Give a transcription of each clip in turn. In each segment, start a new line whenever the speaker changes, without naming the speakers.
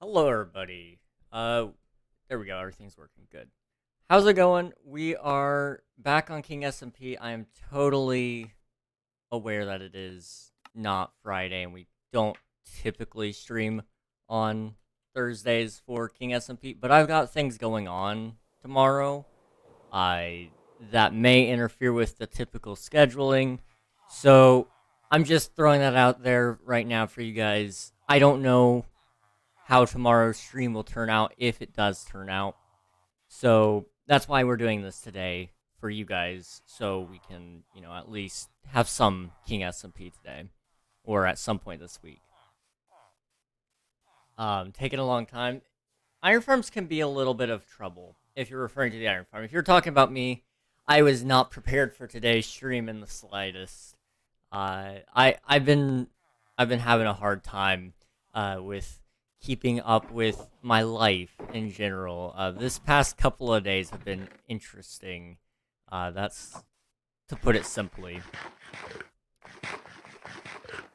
Hello, everybody. There we go. Everything's working good. How's it going? We are back on King SMP. I am totally aware that it is not Friday, and we don't typically stream on Thursdays for King SMP. But I've got things going on tomorrow. I that may interfere with the typical scheduling, so I'm just throwing that out there right now for you guys. I don't know how tomorrow's stream will turn out if it does turn out. So that's why we're doing this today for you guys, so we can, at least have some King SMP today, or at some point this week. Taking a long time. Iron farms can be a little bit of trouble if you're referring to the iron farm. If you're talking about me, I was not prepared for today's stream in the slightest. I've been having a hard time with keeping up with my life in general. This past couple of days have been interesting. That's to put it simply.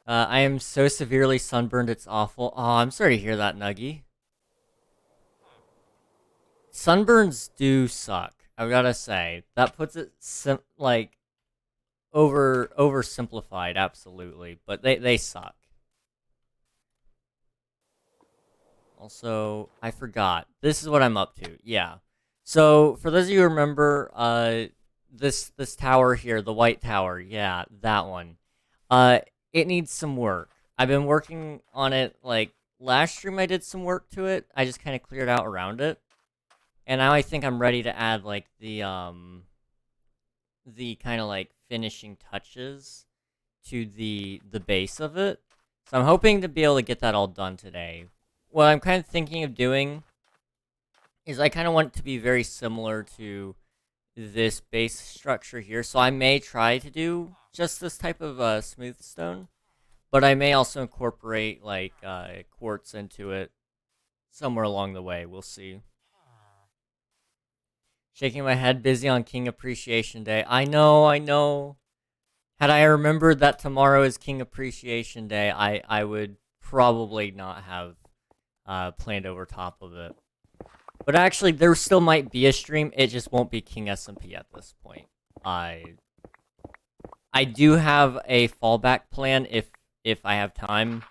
I am so severely sunburned, it's awful. Oh, I'm sorry to hear that, Nuggy. Sunburns do suck, I've gotta say. That puts it, oversimplified, absolutely. But they suck. Also, I forgot. This is what I'm up to. Yeah. So, for those of you who remember, this tower here, the white tower, yeah, that one. It needs some work. I've been working on it, last stream I did some work to it. I just kind of cleared out around it. And now I think I'm ready to add, the kind of, finishing touches to the base of it. So I'm hoping to be able to get that all done today. What I'm kind of thinking of doing is I kind of want it to be very similar to this base structure here. So I may try to do just this type of smooth stone, but I may also incorporate quartz into it somewhere along the way. We'll see. Shaking my head, busy on King Appreciation Day. I know. Had I remembered that tomorrow is King Appreciation Day, I would probably not have planned over top of it. But actually, there still might be a stream. It just won't be King SMP at this point. I do have a fallback plan if I have time.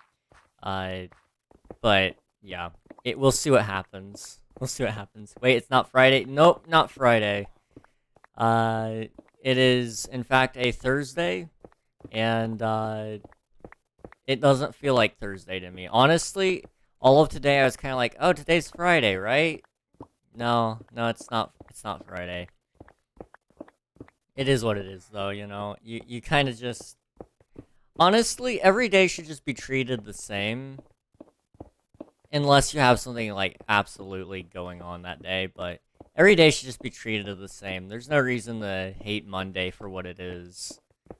But yeah, we'll see what happens. We'll see what happens. Wait, it's not Friday. Nope, not Friday. It is in fact a Thursday, and it doesn't feel like Thursday to me. Honestly, all of today I was kind of like, oh, today's Friday, right? No, it's not. It's not Friday. It is what it is, though. You kind of just. Honestly, every day should just be treated the same, unless you have something absolutely going on that day. But every day should just be treated the same. There's no reason to hate Monday for what it is.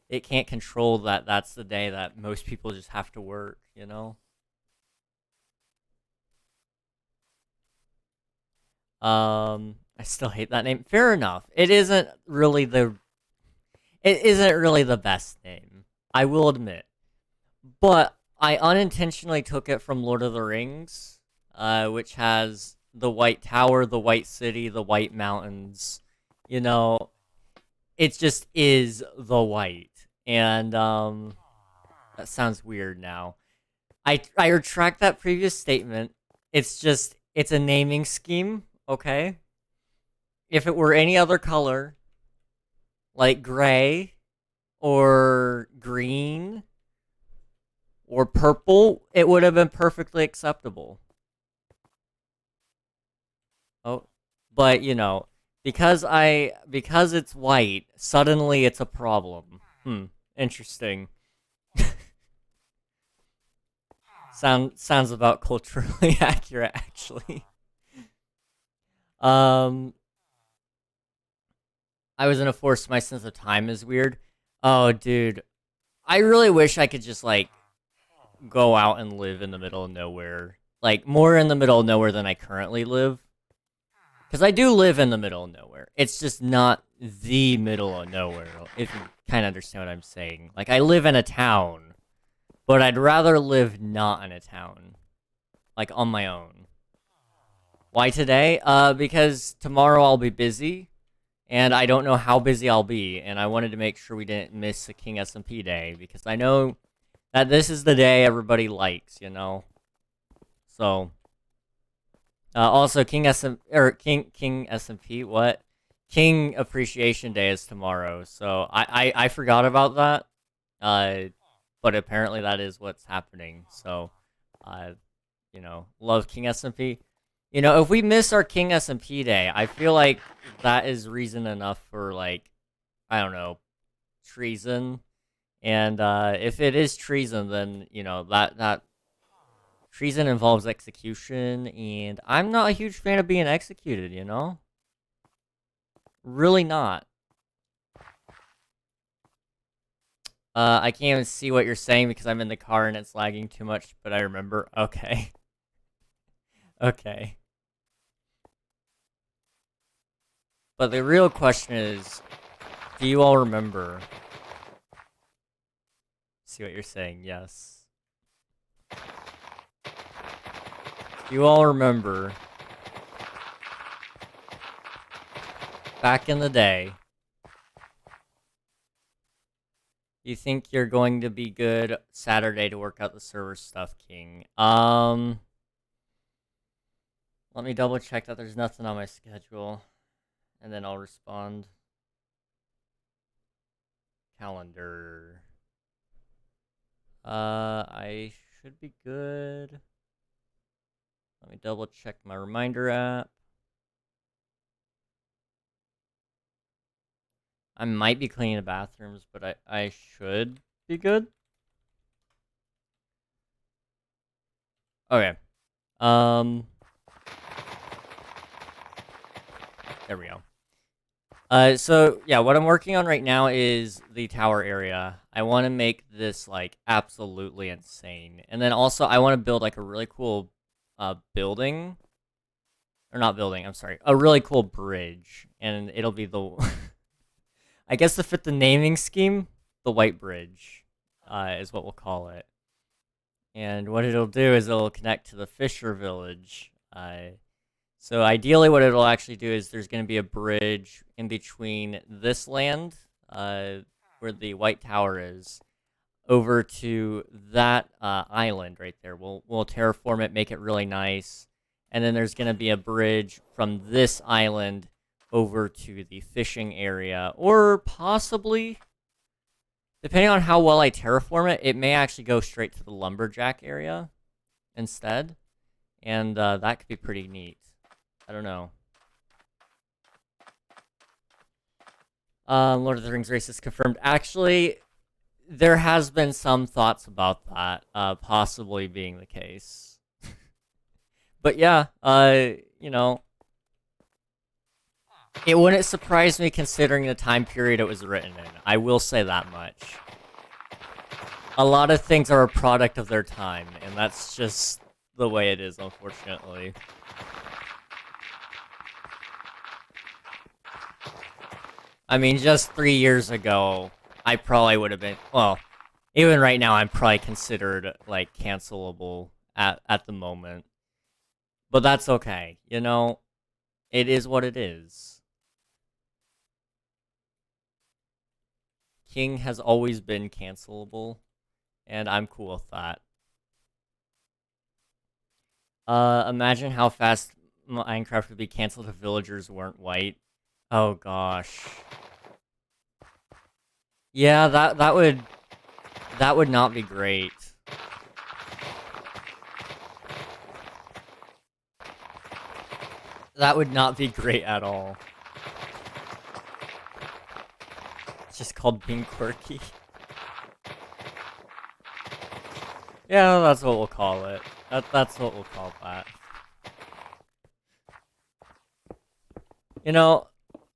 It can't control that. That's the day that most people just have to work. I still hate that name. Fair enough. It isn't really the best name, I will admit. But I unintentionally took it from Lord of the Rings, which has the White Tower, the White City, the White Mountains. It just is the white. And that sounds weird now. I retract that previous statement. It's a naming scheme. Okay. If it were any other color, like gray, or green, or purple, it would have been perfectly acceptable. Oh, but because it's white, suddenly it's a problem. Interesting. Sounds about culturally accurate, actually. I was in a force. My sense of time is weird. Oh, dude. I really wish I could just, go out and live in the middle of nowhere. More in the middle of nowhere than I currently live. Because I do live in the middle of nowhere. It's just not the middle of nowhere, if you kind of understand what I'm saying. I live in a town, but I'd rather live not in a town. On my own. Why today? Because tomorrow I'll be busy, and I don't know how busy I'll be, and I wanted to make sure we didn't miss a King SMP day, because I know that this is the day everybody likes, you know? So, also, King SMP, what? King Appreciation Day is tomorrow, so I forgot about that, but apparently that is what's happening, so, you know, love King SMP. You know, if we miss our King SMP Day, I feel like that is reason enough for, like, I don't know, treason, and, if it is treason, then, you know, that treason involves execution, and I'm not a huge fan of being executed, you know? Really not. I can't even see what you're saying because I'm in the car and it's lagging too much, but I remember. Okay. Okay. But the real question is, do you all remember? See what you're saying, yes. Do you all remember back in the day? You think you're going to be good Saturday to work out the server stuff, King? Let me double check that there's nothing on my schedule, and then I'll respond. Calendar. I should be good. Let me double check my reminder app. I might be cleaning the bathrooms, but I should be good. Okay. There we go. So yeah, what I'm working on right now is the tower area. I want to make this like absolutely insane, and then also I want to build like a really cool, building, or not building. I'm sorry, a really cool bridge, and it'll be the, I guess to fit the naming scheme, the White Bridge, is what we'll call it. And what it'll do is it'll connect to the Fisher Village. So ideally what it'll actually do is there's going to be a bridge in between this land, where the White Tower is, over to that island right there. We'll terraform it, make it really nice, and then there's going to be a bridge from this island over to the fishing area, or possibly, depending on how well I terraform it, it may actually go straight to the lumberjack area instead, and that could be pretty neat. I don't know. Lord of the Rings race is confirmed. Actually, there has been some thoughts about that, possibly being the case. But yeah, you know, it wouldn't surprise me considering the time period it was written in. I will say that much. A lot of things are a product of their time, and that's just the way it is, unfortunately. I mean, just 3 years ago, I probably would have been, well, even right now, I'm probably considered, like, cancelable at the moment. But that's okay, you know? It is what it is. King has always been cancelable, and I'm cool with that. Imagine how fast Minecraft would be canceled if villagers weren't white. Oh gosh. Yeah, that would not be great. That would not be great at all. It's just called being quirky. Yeah, that's what we'll call it. That's what we'll call that. You know,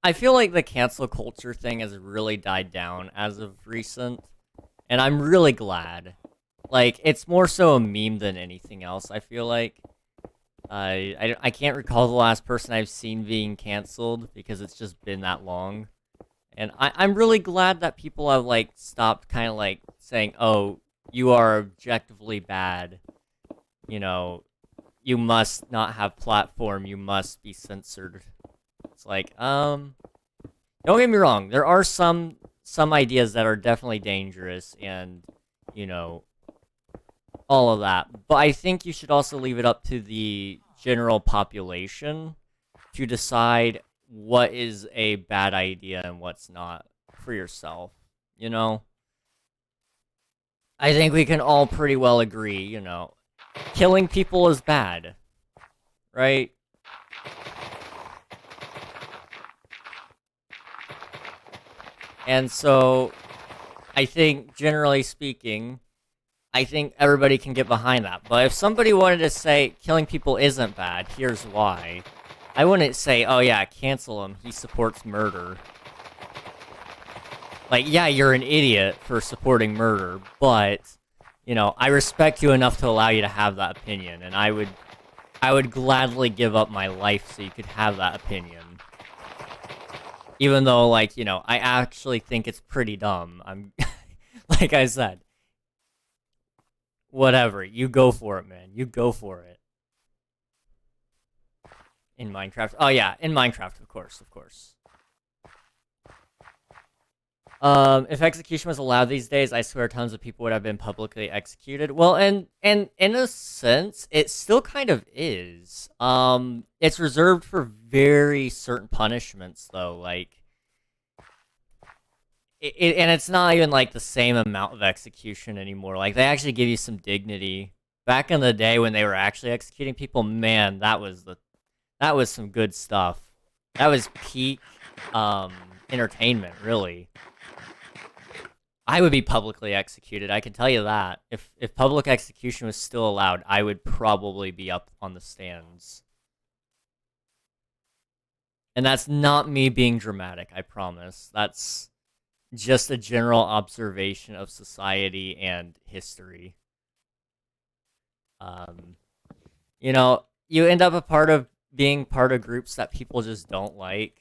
I feel like the cancel culture thing has really died down as of recent, and I'm really glad. Like, it's more so a meme than anything else, I feel like. I can't recall the last person I've seen being canceled because it's just been that long. And I'm really glad that people have, like, stopped kind of, like, saying, oh, you are objectively bad, you know, you must not have platform, you must be censored. It's like, don't get me wrong, there are some ideas that are definitely dangerous and, you know, all of that. But I think you should also leave it up to the general population to decide what is a bad idea and what's not for yourself, you know? I think we can all pretty well agree, you know, killing people is bad, right? And so, I think, generally speaking, I think everybody can get behind that. But if somebody wanted to say killing people isn't bad, here's why, I wouldn't say, oh yeah, cancel him, he supports murder. Like, yeah, you're an idiot for supporting murder, but, you know, I respect you enough to allow you to have that opinion, and I would gladly give up my life so you could have that opinion. Even though, like, you know, I actually think it's pretty dumb. I'm, like I said, whatever, you go for it, man. You go for it. In Minecraft. Oh, yeah, in Minecraft, of course, of course. If execution was allowed these days, I swear tons of people would have been publicly executed. Well, and in a sense, it still kind of is. It's reserved for very certain punishments, though. Like, and it's not even like the same amount of execution anymore. Like, they actually give you some dignity. Back in the day when they were actually executing people, man, that was some good stuff. That was peak entertainment, really. I would be publicly executed, I can tell you that. If public execution was still allowed, I would probably be up on the stands. And that's not me being dramatic, I promise. That's just a general observation of society and history. You know, you end up being part of groups that people just don't like,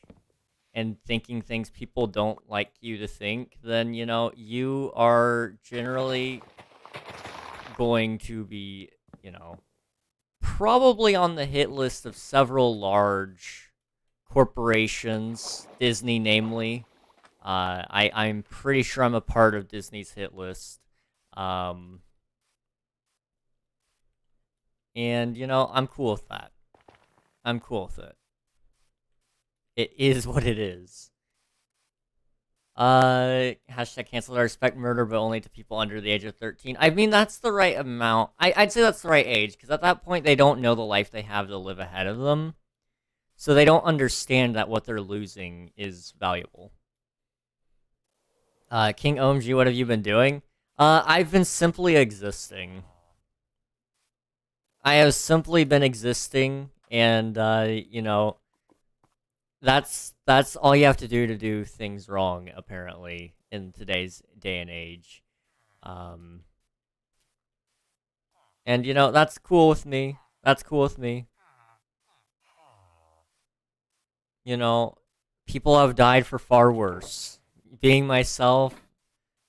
and thinking things people don't like you to think, then, you know, you are generally going to be, you know, probably on the hit list of several large corporations, Disney namely. I'm pretty sure I'm a part of Disney's hit list. And, you know, I'm cool with that. I'm cool with it. It is what it is. Hashtag cancel. I respect murder, but only to people under the age of 13. I mean, that's the right amount. I'd say that's the right age, because at that point, they don't know the life they have to live ahead of them. So they don't understand that what they're losing is valuable. King OMG, what have you been doing? I've been simply existing. I have simply been existing, and, you know, that's all you have to do things wrong, apparently, in today's day and age. And, you know, that's cool with me. That's cool with me. You know, people have died for far worse. Being myself,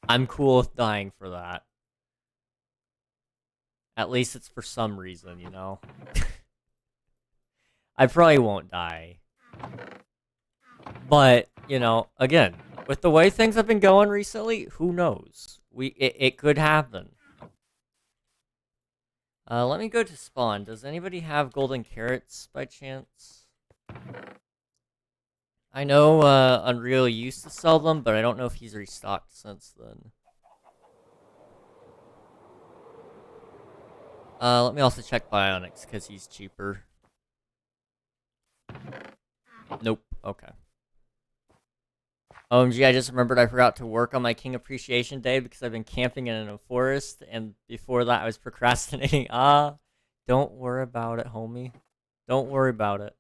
I'm cool with dying for that. At least it's for some reason, you know? I probably won't die. But, you know, again, with the way things have been going recently, who knows? It could happen. Let me go to spawn. Does anybody have golden carrots by chance? I know Unreal used to sell them, but I don't know if he's restocked since then. Let me also check Bionics, because he's cheaper. Nope. Okay. OMG, I just remembered I forgot to work on my King Appreciation Day because I've been camping in a forest, and before that I was procrastinating. Don't worry about it, homie. Don't worry about it.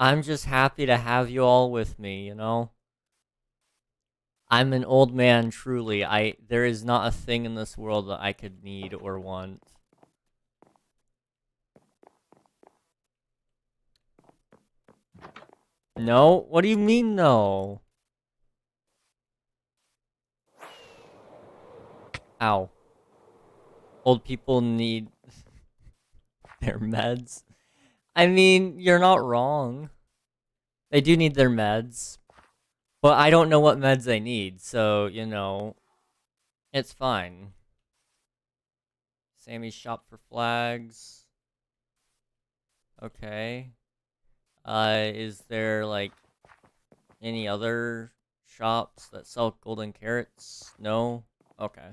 I'm just happy to have you all with me, you know? I'm an old man, truly. There is not a thing in this world that I could need or want. No? What do you mean, no? Ow. Old people need their meds. I mean, you're not wrong. They do need their meds. But I don't know what meds they need, so, you know, it's fine. Sammy's shop for flags. Okay. Is there, like, any other shops that sell golden carrots? No? Okay.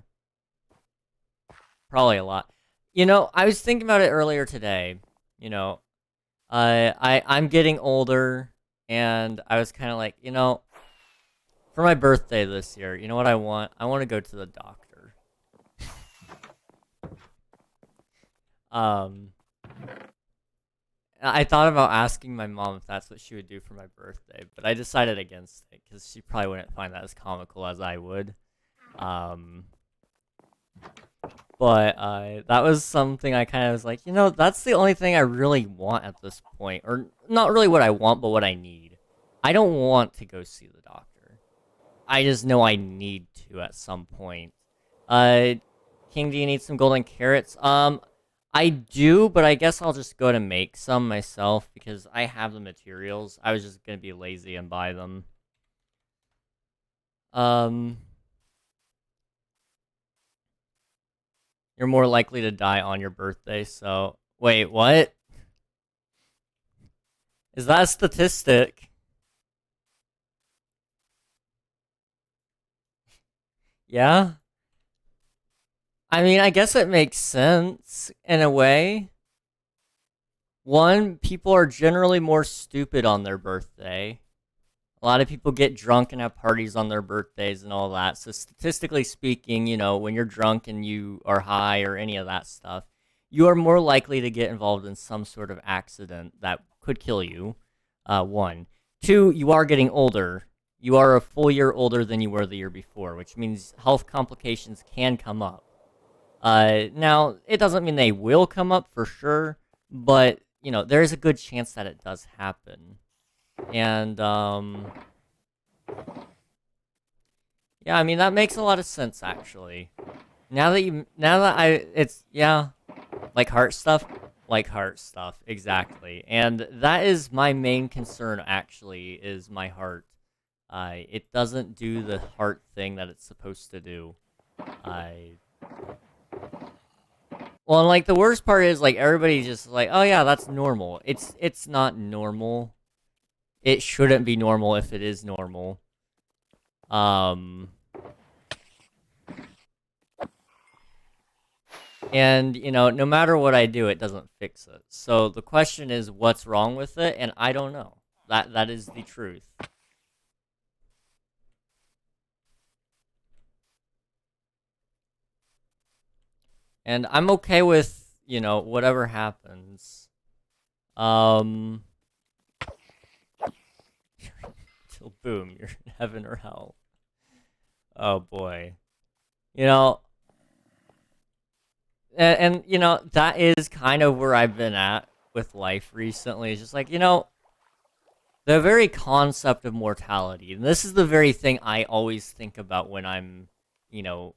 Probably a lot. You know, I was thinking about it earlier today. You know, I'm getting older, and I was kind of like, you know, for my birthday this year, you know what I want? I want to go to the doctor. Um, I thought about asking my mom if that's what she would do for my birthday, but I decided against it because she probably wouldn't find that as comical as I would. Um, but that was something I kind of was like, you know, that's the only thing I really want at this point, or not really what I want, but what I need. I don't want to go see the doctor. I just know I need to at some point. King, do you need some golden carrots? I do, but I guess I'll just go to make some myself because I have the materials. I was just gonna be lazy and buy them. You're more likely to die on your birthday, so... Wait, what? Is that a statistic? Yeah? I mean, I guess it makes sense, in a way. One, people are generally more stupid on their birthday. A lot of people get drunk and have parties on their birthdays and all that. So statistically speaking, you know, when you're drunk and you are high or any of that stuff, you are more likely to get involved in some sort of accident that could kill you. One. Two, you are getting older. You are a full year older than you were the year before, which means health complications can come up. Now, it doesn't mean they will come up for sure, but, you know, there is a good chance that it does happen. And, yeah, I mean, that makes a lot of sense, actually. Now that it's, yeah, like heart stuff? Like heart stuff, exactly. And that is my main concern, actually, is my heart. It doesn't do the heart thing that it's supposed to do. Well, and, like, the worst part is, like, everybody's just like, oh yeah, that's normal. It's not normal. It shouldn't be normal if it is normal. And, you know, no matter what I do, it doesn't fix it. So the question is, what's wrong with it? And I don't know. That is the truth. And I'm okay with, you know, whatever happens. Till boom, you're in heaven or hell. Oh boy. You know, and you know, that is kind of where I've been at with life recently. It's just like, you know, the very concept of mortality, and this is the very thing I always think about when I'm, you know,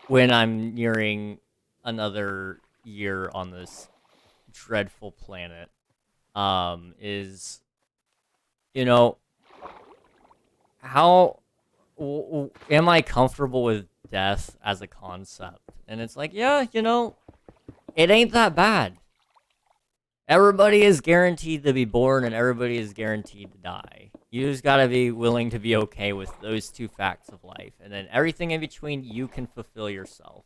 when I'm nearing another year on this dreadful planet, is, you know, how am I comfortable with death as a concept? And it's like, yeah, you know, it ain't that bad. Everybody is guaranteed to be born and everybody is guaranteed to die. You just gotta be willing to be okay with those two facts of life. And then everything in between, you can fulfill yourself.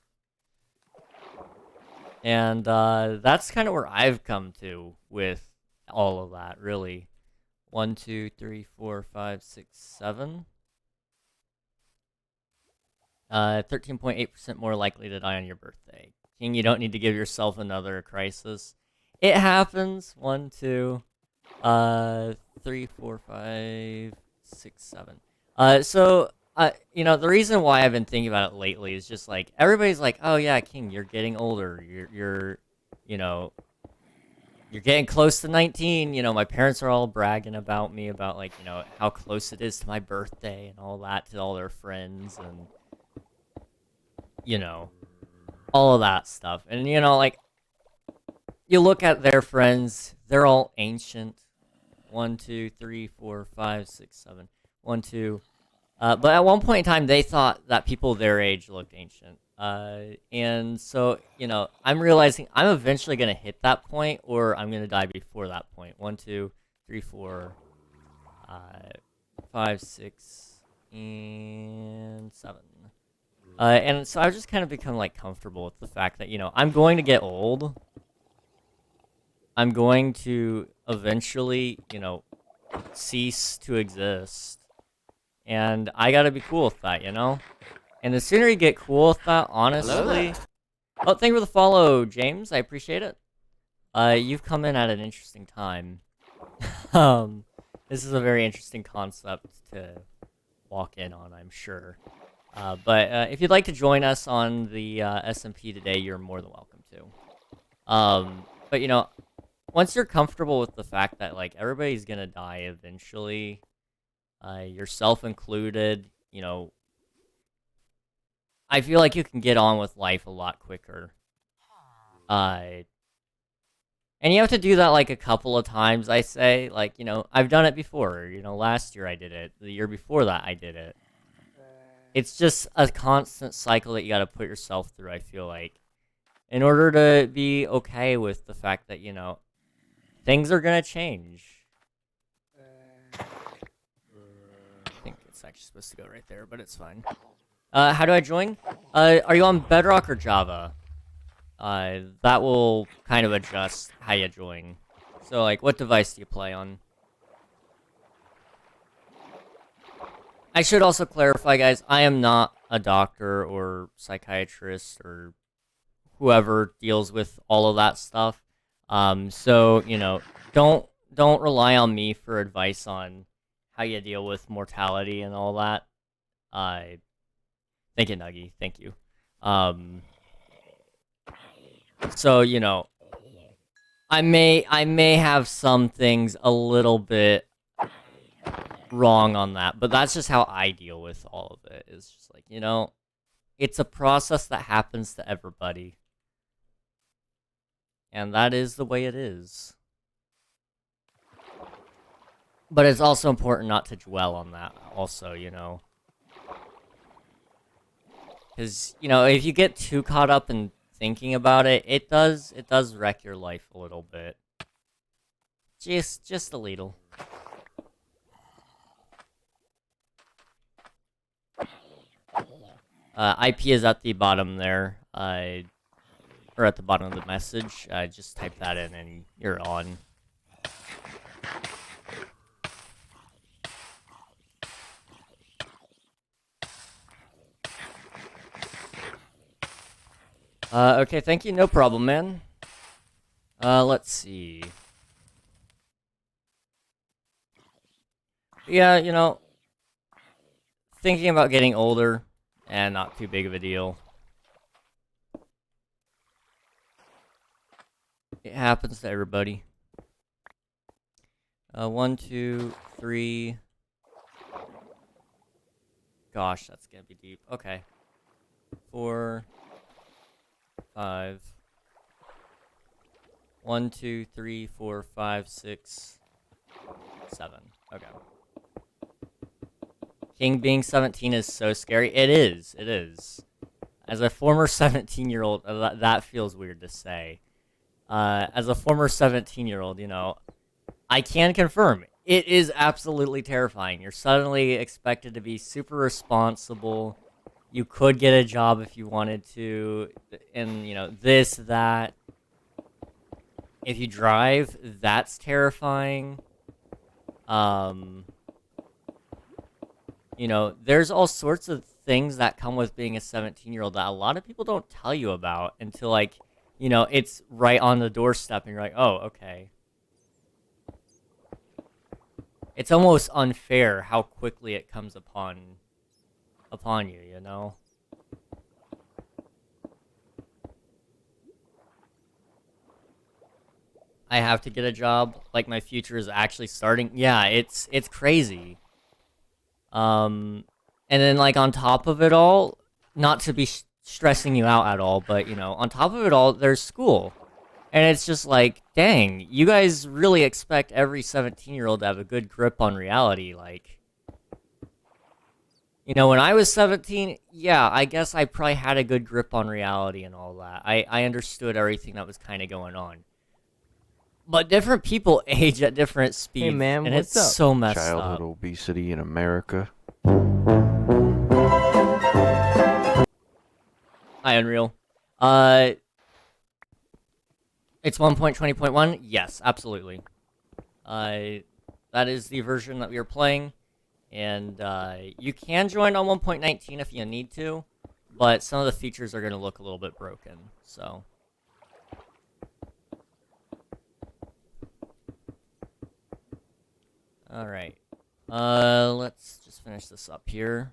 And that's kind of where I've come to with all of that, really. 1, 2, 3, 4, 5, 6, 7. 13.8% more likely to die on your birthday. King, you don't need to give yourself another crisis. It happens. 1, 2, 3, 4, 5, 6, 7. You know, the reason why I've been thinking about it lately is just like everybody's like, "Oh yeah, King, you're getting older. You know, you're getting close to 19." You know, my parents are all bragging about me about, like, you know, how close it is to my birthday and all that to all their friends, and you know, all of that stuff. And, you know, like, you look at their friends, they're all ancient. 1, 2, 3, 4, 5, 6, 7. 1, 2. But at one point in time, they thought that people their age looked ancient. And so, you know, I'm realizing I'm eventually going to hit that point, or I'm going to die before that point. 1, 2, 3, 4, 5, 6, and 7. And so I've just kind of become, like, comfortable with the fact that, you know, I'm going to get old. I'm going to eventually, you know, cease to exist. And I gotta be cool with that, you know? And the sooner you get cool with that, honestly... Oh, thank you for the follow, James. I appreciate it. You've come in at an interesting time. This is a very interesting concept to walk in on, I'm sure. But if you'd like to join us on the SMP today, you're more than welcome to. But, you know, once you're comfortable with the fact that, like, everybody's gonna die eventually, yourself included, you know, I feel like you can get on with life a lot quicker. And you have to do that, like, a couple of times, I say. Like, you know, I've done it before. You know, last year I did it. The year before that I did it. It's just a constant cycle that you gotta put yourself through, I feel like, in order to be okay with the fact that, you know, things are gonna change. I think it's actually supposed to go right there, but it's fine. How do I join? Are you on Bedrock or Java? That will kind of adjust how you join. So, like, what device do you play on? I should also clarify, guys, I am not a doctor or psychiatrist or whoever deals with all of that stuff. So, you know, don't rely on me for advice on how you deal with mortality and all that. Thank you, Nuggy. Thank you. So, you know, I may have some things a little bit wrong on that, but that's just how I deal with all of it. It's just like, you know, it's a process that happens to everybody. And that is the way it is. But it's also important not to dwell on that also, you know. Because, you know, if you get too caught up in thinking about it, it does wreck your life a little bit. Just a little. IP is at the bottom there. Or at the bottom of the message. Just type that in and you're on. Okay, thank you. No problem, man. Let's see. Yeah, you know, thinking about getting older, and not too big of a deal. It happens to everybody. 1, 2, 3. Gosh, that's gonna be deep. Okay. 4, 5. 1, 2, 3, 4, 5, 6, 7. Okay. King being 17 is so scary. It is. It is. As a former 17-year-old, that feels weird to say. As a former 17-year-old, you know, I can confirm it is absolutely terrifying. You're suddenly expected to be super responsible. You could get a job if you wanted to, and, you know, this, that. If you drive, that's terrifying. You know, there's all sorts of things that come with being a 17-year-old that a lot of people don't tell you about until, like, you know, it's right on the doorstep and you're like, oh, okay. It's almost unfair how quickly it comes upon you, you know? I have to get a job, like my future is actually starting. Yeah, it's crazy. And then, like, on top of it all, not to be stressing you out at all, but, you know, on top of it all, there's school. And it's just like, dang, you guys really expect every 17-year-old to have a good grip on reality, like... You know, when I was 17, yeah, I guess I probably had a good grip on reality and all that. I understood everything that was kind of going on. But different people age at different speeds,
Hey man,
and
what's
it's
up?
so messed
Childhood
up.
obesity in America.
Hi, Unreal. It's 1.20.1? Yes, absolutely. That is the version that we are playing. And you can join on 1.19 if you need to, but some of the features are going to look a little bit broken, so. Alright. Let's just finish this up here.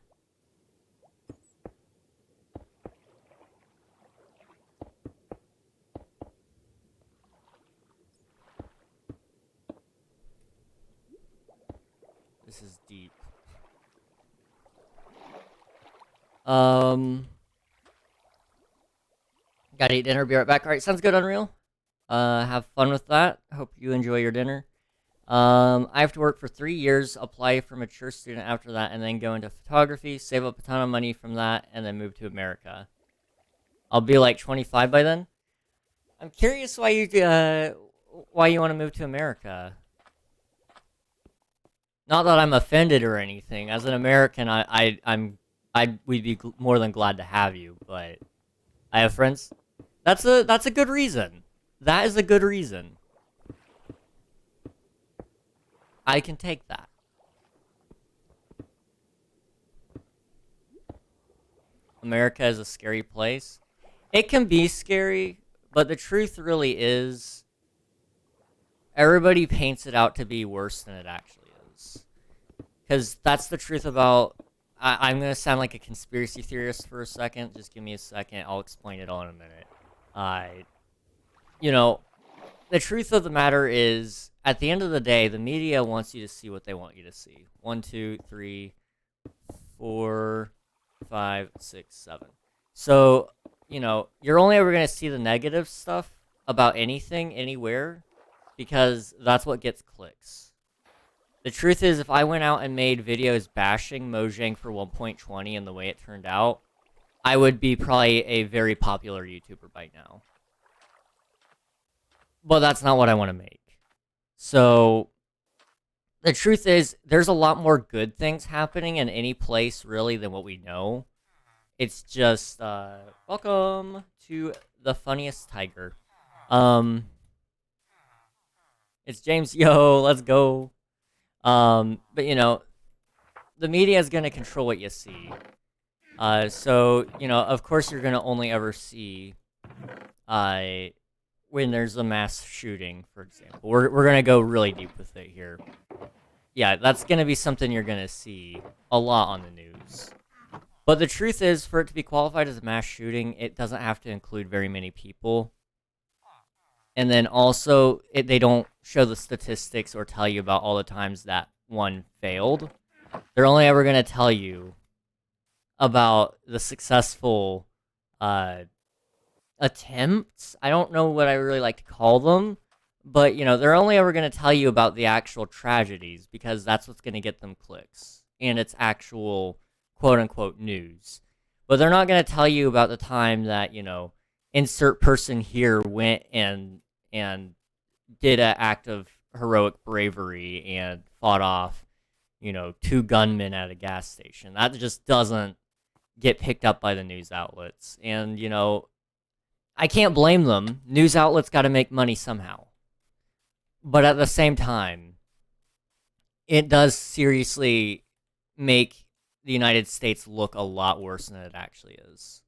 This is deep. Gotta eat dinner, be right back. Alright, sounds good, Unreal. Have fun with that. Hope you enjoy your dinner. I have to work for 3 years, apply for mature student after that, and then go into photography, save up a ton of money from that, and then move to America. I'll be like 25 by then. I'm curious why you want to move to America. Not that I'm offended or anything. As an American, we'd be more than glad to have you, but I have friends. That's a good reason. That is a good reason. I can take that. America is a scary place. It can be scary, but the truth really is everybody paints it out to be worse than it actually is. Because that's the truth about... I'm going to sound like a conspiracy theorist for a second. Just give me a second. I'll explain it all in a minute. You know, the truth of the matter is, at the end of the day, the media wants you to see what they want you to see. 1, 2, 3, 4, 5, 6, 7. So, you know, you're only ever going to see the negative stuff about anything, anywhere, because that's what gets clicks. The truth is, if I went out and made videos bashing Mojang for 1.20 and the way it turned out, I would be probably a very popular YouTuber by now. But that's not what I want to make. So, the truth is, there's a lot more good things happening in any place, really, than what we know. It's just, welcome to the funniest tiger. It's James, yo, let's go. But, you know, the media is going to control what you see. So, you know, of course you're going to only ever see, when there's a mass shooting, for example. We're going to go really deep with it here. Yeah, that's going to be something you're going to see a lot on the news. But the truth is, for it to be qualified as a mass shooting, it doesn't have to include very many people. And then also, they don't show the statistics or tell you about all the times that one failed. They're only ever going to tell you about the successful attempts. I don't know what I really like to call them. But, you know, they're only ever going to tell you about the actual tragedies because that's what's going to get them clicks. And it's actual, quote-unquote, news. But they're not going to tell you about the time that, you know, insert person here went and did an act of heroic bravery and fought off, you know, 2 gunmen at a gas station. That just doesn't get picked up by the news outlets. And, you know, I can't blame them. News outlets got to make money somehow. But at the same time, it does seriously make the United States look a lot worse than it actually is.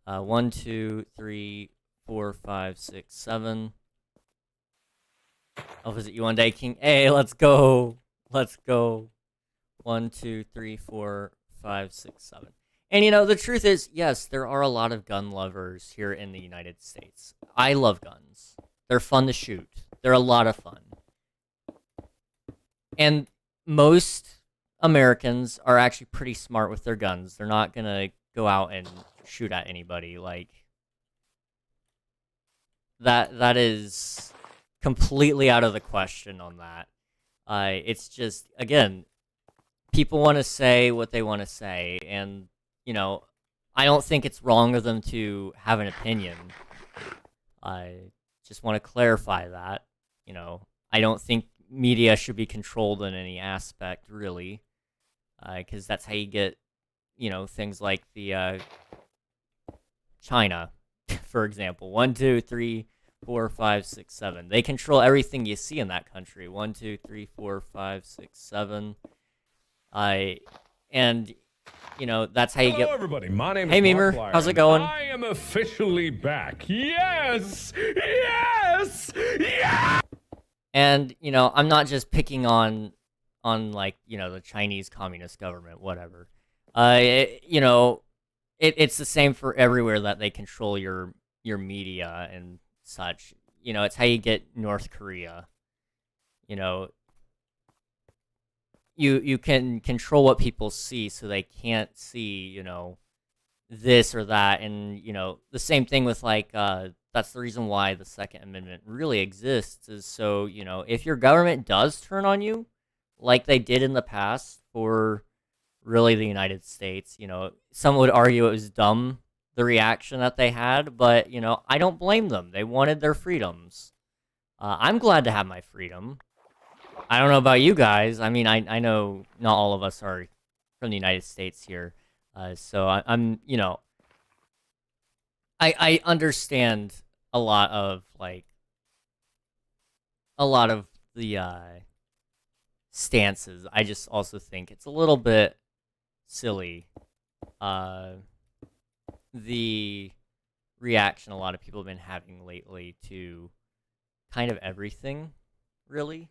1, 2, 3, 4, 5, 6, 7. I'll visit you one day, King. Hey, let's go. Let's go. 1, 2, 3, 4, 5, 6, 7. And you know, the truth is, yes, there are a lot of gun lovers here in the United States. I love guns. They're fun to shoot. They're a lot of fun. And most Americans are actually pretty smart with their guns. They're not going to go out and shoot at anybody. Like, that is completely out of the question on that. It's just, again, people want to say what they want to say, and, you know, I don't think it's wrong of them to have an opinion. I just want to clarify that. You know, I don't think media should be controlled in any aspect, really, because that's how you get, you know, things like the China, for example. 1, 2, 3, 4, 5, 6, 7. They control everything you see in that country. 1, 2, 3, 4, 5, 6, 7. And you know, that's how you
Hello,
get.
everybody. My name
Hey,
is
Memer,
Markiplier,
how's it
and
going?
I am officially back. Yes! Yes! Yes!
And you know, I'm not just picking on like, you know, the Chinese Communist government, whatever. You know, it's the same for everywhere that they control your media and such. You know, it's how you get North Korea. You know, you can control what people see, so they can't see, you know, this or that. And you know, the same thing with like that's the reason why the Second Amendment really exists, is so, you know, if your government does turn on you, like they did in the past for really the United States, you know, some would argue it was dumb, the reaction that they had, but you know, I don't blame them. They wanted their freedoms. I'm glad to have my freedom. I don't know about you guys. I mean, I know not all of us are from the United States here. So I'm, you know, I understand a lot of, like, a lot of the stances. I just also think it's a little bit silly. The reaction a lot of people have been having lately to kind of everything, really.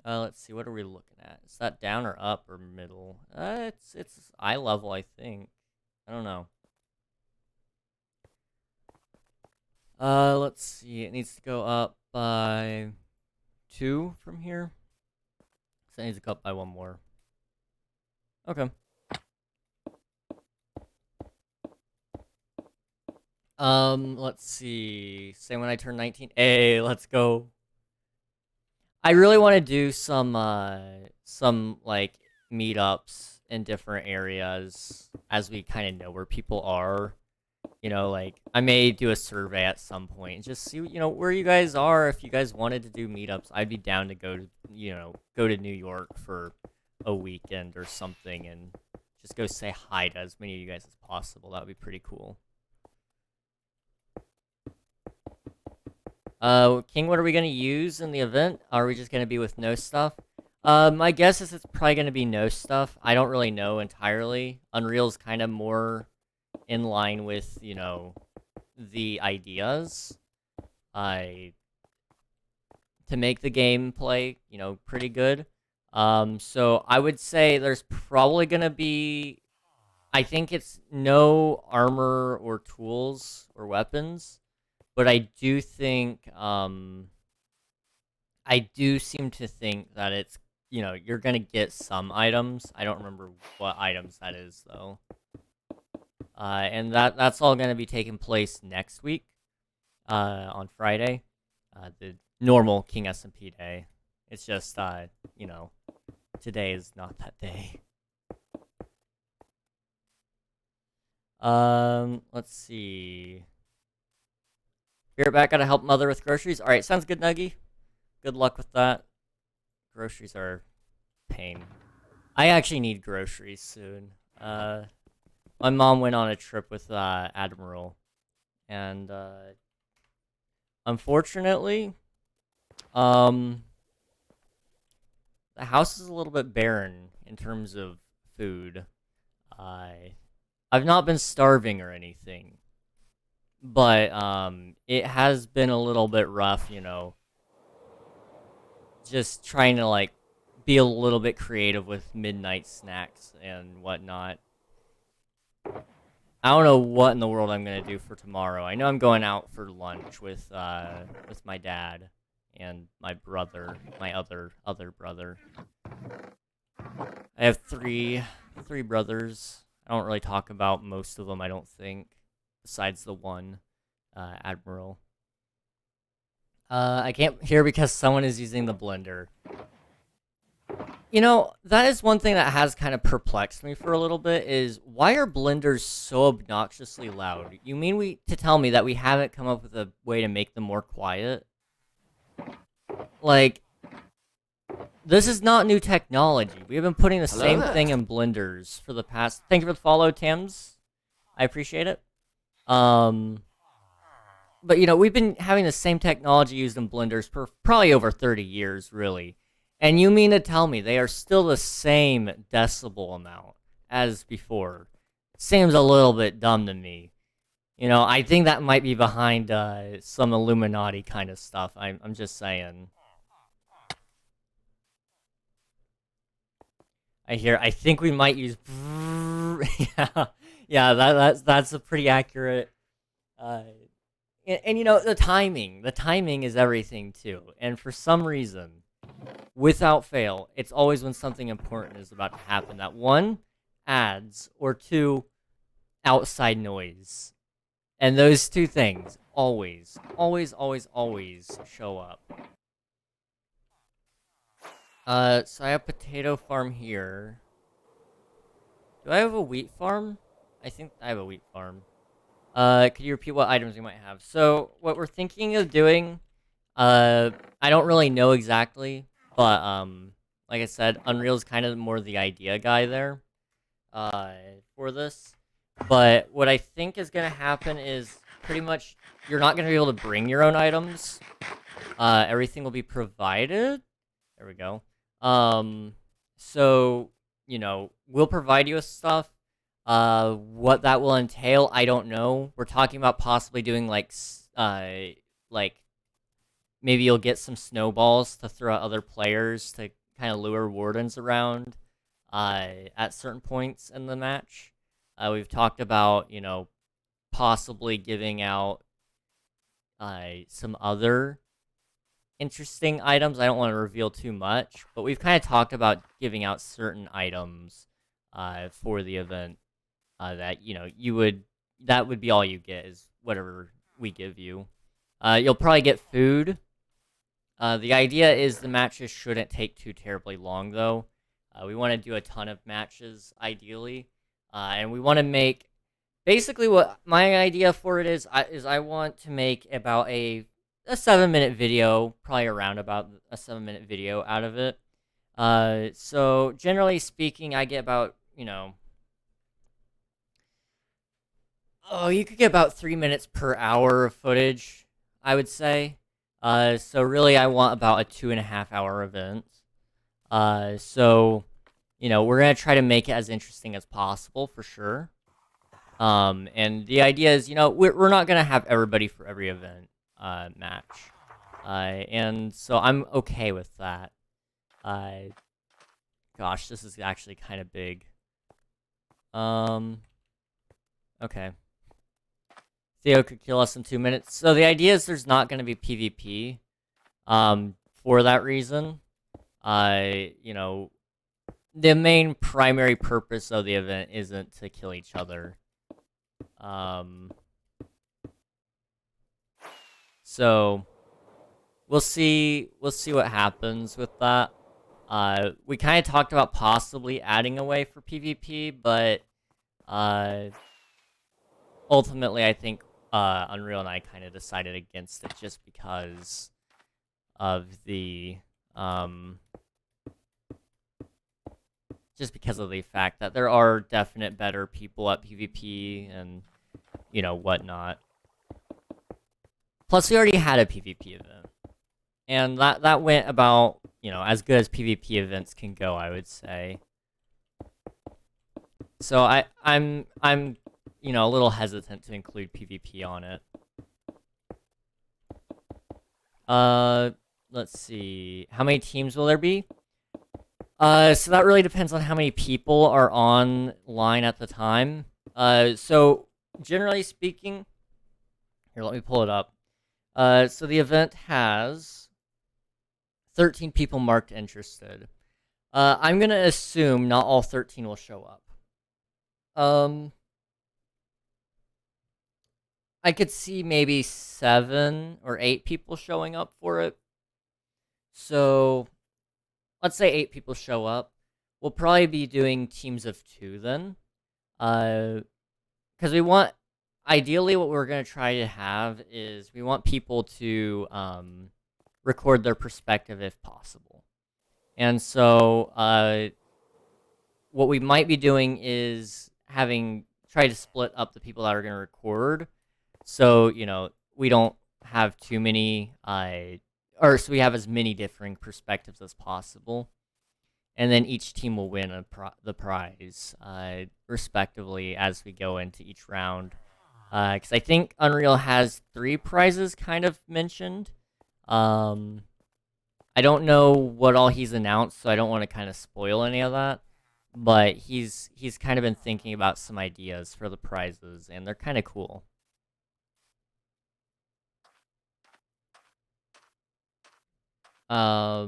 Let's see, what are we looking at? Is that down or up or middle? It's eye level, I think. I don't know. Let's see. It needs to go up by 2 from here. So it needs to go up by 1 more. Okay. Let's see. Say when I turn 19. Hey, let's go. I really want to do some like meetups in different areas as we kind of know where people are. You know, like I may do a survey at some point and just see, you know, where you guys are. If you guys wanted to do meetups, I'd be down to go to, you know, go to New York for a weekend or something and just go say hi to as many of you guys as possible. That would be pretty cool. King, what are we gonna use in the event? Are we just gonna be with no stuff? My guess is it's probably gonna be no stuff. I don't really know entirely. Unreal's kind of more in line with, you know, the ideas. To make the gameplay, you know, pretty good. So I would say there's probably gonna be, I think it's no armor or tools or weapons. But I do think, I do seem to think that it's, you know, you're gonna get some items. I don't remember what items that is, though. And that's all gonna be taking place next week, on Friday, the normal King SMP day. It's just, you know, today is not that day. Let's see. Be right back. Gotta help mother with groceries. All right, sounds good, Nuggy. Good luck with that. Groceries are pain. I actually need groceries soon. My mom went on a trip with Admiral, and unfortunately, the house is a little bit barren in terms of food. I've not been starving or anything, but it has been a little bit rough, you know, just trying to like be a little bit creative with midnight snacks and whatnot. I don't know what in the world I'm gonna do for tomorrow. I know I'm going out for lunch with my dad and my brother, my other brother. I have three brothers. I don't really talk about most of them, I don't think, besides the one, Admiral. I can't hear because someone is using the blender. You know, that is one thing that has kind of perplexed me for a little bit, is why are blenders so obnoxiously loud? You mean to tell me that we haven't come up with a way to make them more quiet? Like, this is not new technology. We have been putting the same thing in blenders for the past... Thank you for the follow, Tams. I appreciate it. But, you know, we've been having the same technology used in blenders for probably over 30 years, really. And you mean to tell me they are still the same decibel amount as before? Seems a little bit dumb to me. You know, I think that might be behind some Illuminati kind of stuff. I'm just saying. I think we might use... yeah, that's a pretty accurate... And you know, the timing is everything too. And for some reason, without fail, it's always when something important is about to happen that one, ads, or two, outside noise. And those two things always show up. So I have potato farm here. Do I have a wheat farm? I think I have a wheat farm. Could you repeat what items we might have? So, what we're thinking of doing, I don't really know exactly, but, like I said, Unreal's kind of more the idea guy there, for this. But what I think is gonna happen is, pretty much, you're not gonna be able to bring your own items. Everything will be provided. There we go. So, you know, we'll provide you with stuff. What that will entail, I don't know. We're talking about possibly doing like maybe you'll get some snowballs to throw at other players to kind of lure wardens around, at certain points in the match. We've talked about, you know, possibly giving out, some other interesting items. I don't want to reveal too much, but we've kind of talked about giving out certain items, for the event. That, you know, that would be all you get, is whatever we give you. You'll probably get food. The idea is the matches shouldn't take too terribly long, though. We want to do a ton of matches, ideally. And we want to make... Basically, what my idea for it is I want to make about a 7-minute video, probably around about a 7-minute video out of it. So, generally speaking, I get about, you know... Oh, you could get about 3 minutes per hour of footage, I would say. So really, I want about a 2.5-hour event. So, you know, we're gonna try to make it as interesting as possible, for sure. And the idea is, you know, we're not gonna have everybody for every event, match. And so I'm okay with that. Gosh, this is actually kind of big. Okay. Theo could kill us in 2 minutes. So the idea is there's not going to be PvP, for that reason. You know, the main primary purpose of the event isn't to kill each other. So we'll see what happens with that. We kind of talked about possibly adding a way for PvP, but ultimately I think Unreal and I kind of decided against it just because of the fact that there are definite better people at PvP and, you know, whatnot. Plus, we already had a PvP event, and that went about, you know, as good as PvP events can go, I would say. So I'm you know, a little hesitant to include PvP on it. Let's see. How many teams will there be? So that really depends on how many people are online at the time. So generally speaking, here, let me pull it up. So the event has 13 people marked interested. I'm gonna assume not all 13 will show up. I could see maybe 7 or 8 people showing up for it. So let's say 8 people show up. We'll probably be doing teams of 2 then. Because we want, ideally what we're going to try to have is we want people to record their perspective if possible. And so what we might be doing is try to split up the people that are going to record. So, we don't have too many, so we have as many differing perspectives as possible. And then each team will win the prize, respectively, as we go into each round. Because I think Unreal has 3 prizes kind of mentioned. I don't know what all he's announced, so I don't want to kind of spoil any of that. But he's kind of been thinking about some ideas for the prizes, and they're kind of cool. How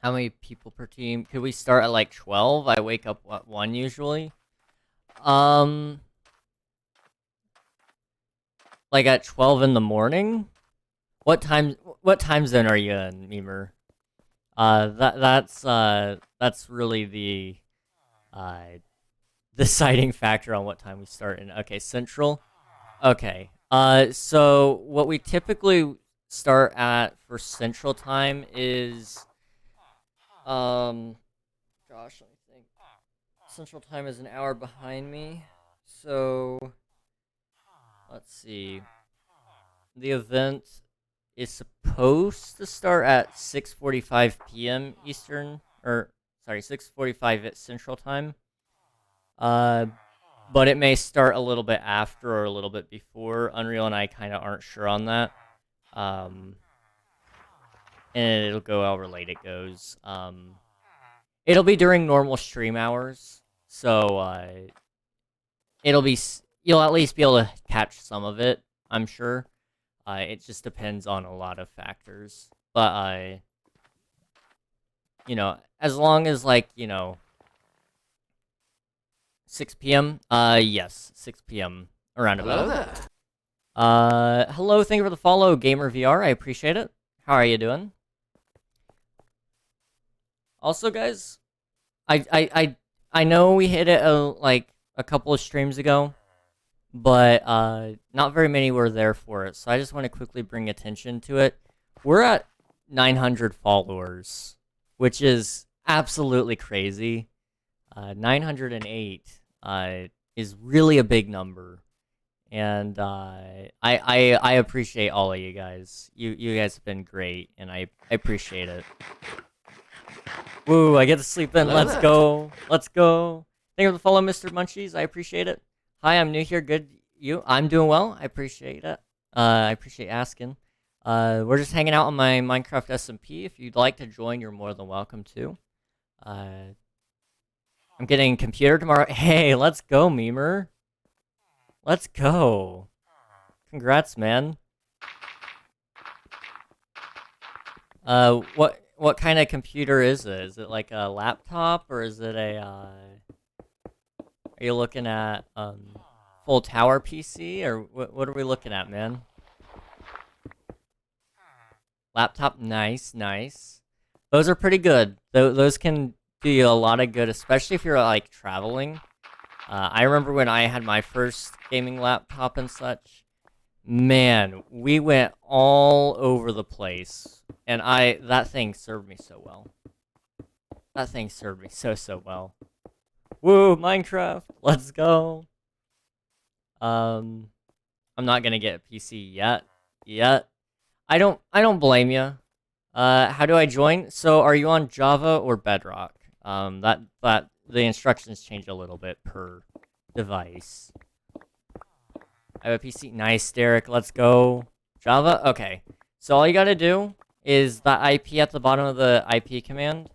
many people per team? Could we start at like 12? I wake up at 1 usually. Like at 12 in the morning? What time zone are you in, Memer? That's really the deciding factor on what time we start in. Okay, Central. Okay. So what we typically start at for Central Time is gosh, let me think. Central Time is an hour behind me. So let's see. The event is supposed to start at 6:45 p.m. Eastern, or sorry, 6:45 at Central Time. But it may start a little bit after or a little bit before. Unreal and I kind of aren't sure on that. And it'll go however late it goes. It'll be during normal stream hours, so you'll at least be able to catch some of it, I'm sure. It just depends on a lot of factors. But as long as 6 p.m. Yes, 6 p.m. around about. Hello, thank you for the follow, Gamer VR. I appreciate it. How are you doing? Also, guys, I know we hit it a couple of streams ago, but not very many were there for it. So I just want to quickly bring attention to it. We're at 900 followers, which is absolutely crazy. 908 is really a big number, and I appreciate all of you guys. You guys have been great, and I appreciate it. Woo! I get to sleep in. Let's go. Let's go. Thank you for the follow, Mr. Munchies. I appreciate it. Hi, I'm new here. Good. I'm doing well. I appreciate it. I appreciate asking. We're just hanging out on my Minecraft SMP. If you'd like to join, you're more than welcome to. I'm getting a computer tomorrow. Hey, let's go, Memer. Let's go. Congrats, man. What kind of computer is it? Is it like a laptop, or is it a are you looking at full tower PC, or what are we looking at, man? Laptop, nice. Those are pretty good. Those can do you a lot of good, especially if you're like traveling. I remember when I had my first gaming laptop and such. Man, we went all over the place, and that thing served me so well. That thing served me so well. Woo, Minecraft, let's go. I'm not gonna get a PC yet. I don't blame you. How do I join? So, are you on Java or Bedrock? That the instructions change a little bit per device. I have a PC. Nice, Derek. Let's go. Java? Okay. So all you gotta do is that IP at the bottom of the IP command.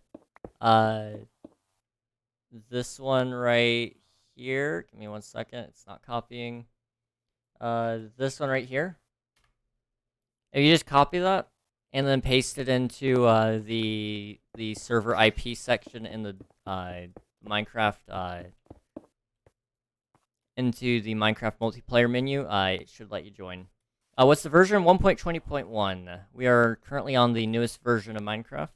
This one right here. Give me 1 second. It's not copying. This one right here. If you just copy that and then paste it into the server IP section in the Minecraft, into the Minecraft multiplayer menu, it should let you join. What's the version? 1.20.1. We are currently on the newest version of Minecraft.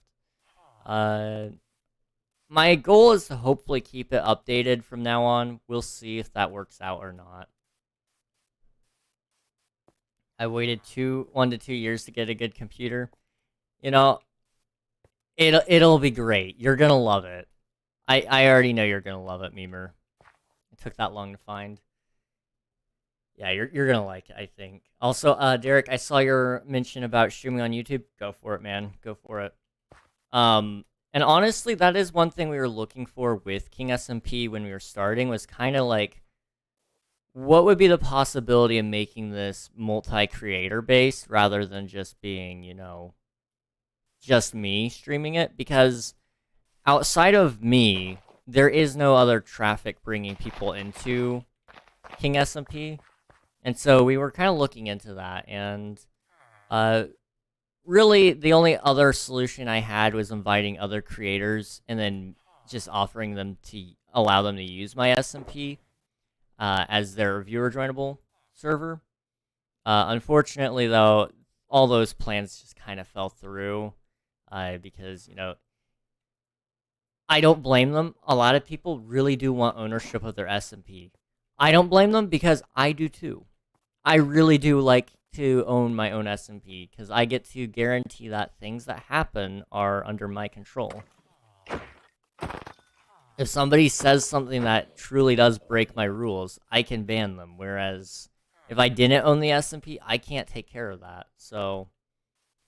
My goal is to hopefully keep it updated from now on. We'll see if that works out or not. I waited 1 to 2 years to get a good computer. You know, it'll be great. You're gonna love it. I already know you're gonna love it, Memer. It took that long to find. Yeah, you're gonna like it, I think. Also, Derek, I saw your mention about streaming on YouTube. Go for it, man. Go for it. And honestly, that is one thing we were looking for with King SMP when we were starting, was kind of like, what would be the possibility of making this multi-creator based rather than just being, you know, just me streaming it? Because outside of me, there is no other traffic bringing people into King SMP. And so we were kind of looking into that, and really the only other solution I had was inviting other creators and then just offering them to allow them to use my SMP as their viewer joinable server. Unfortunately, though, all those plans just kind of fell through because, you know, I don't blame them. A lot of people really do want ownership of their SMP. I don't blame them because I do too. I really do like to own my own SMP because I get to guarantee that things that happen are under my control. If somebody says something that truly does break my rules, I can ban them. Whereas if I didn't own the SMP, I can't take care of that. So,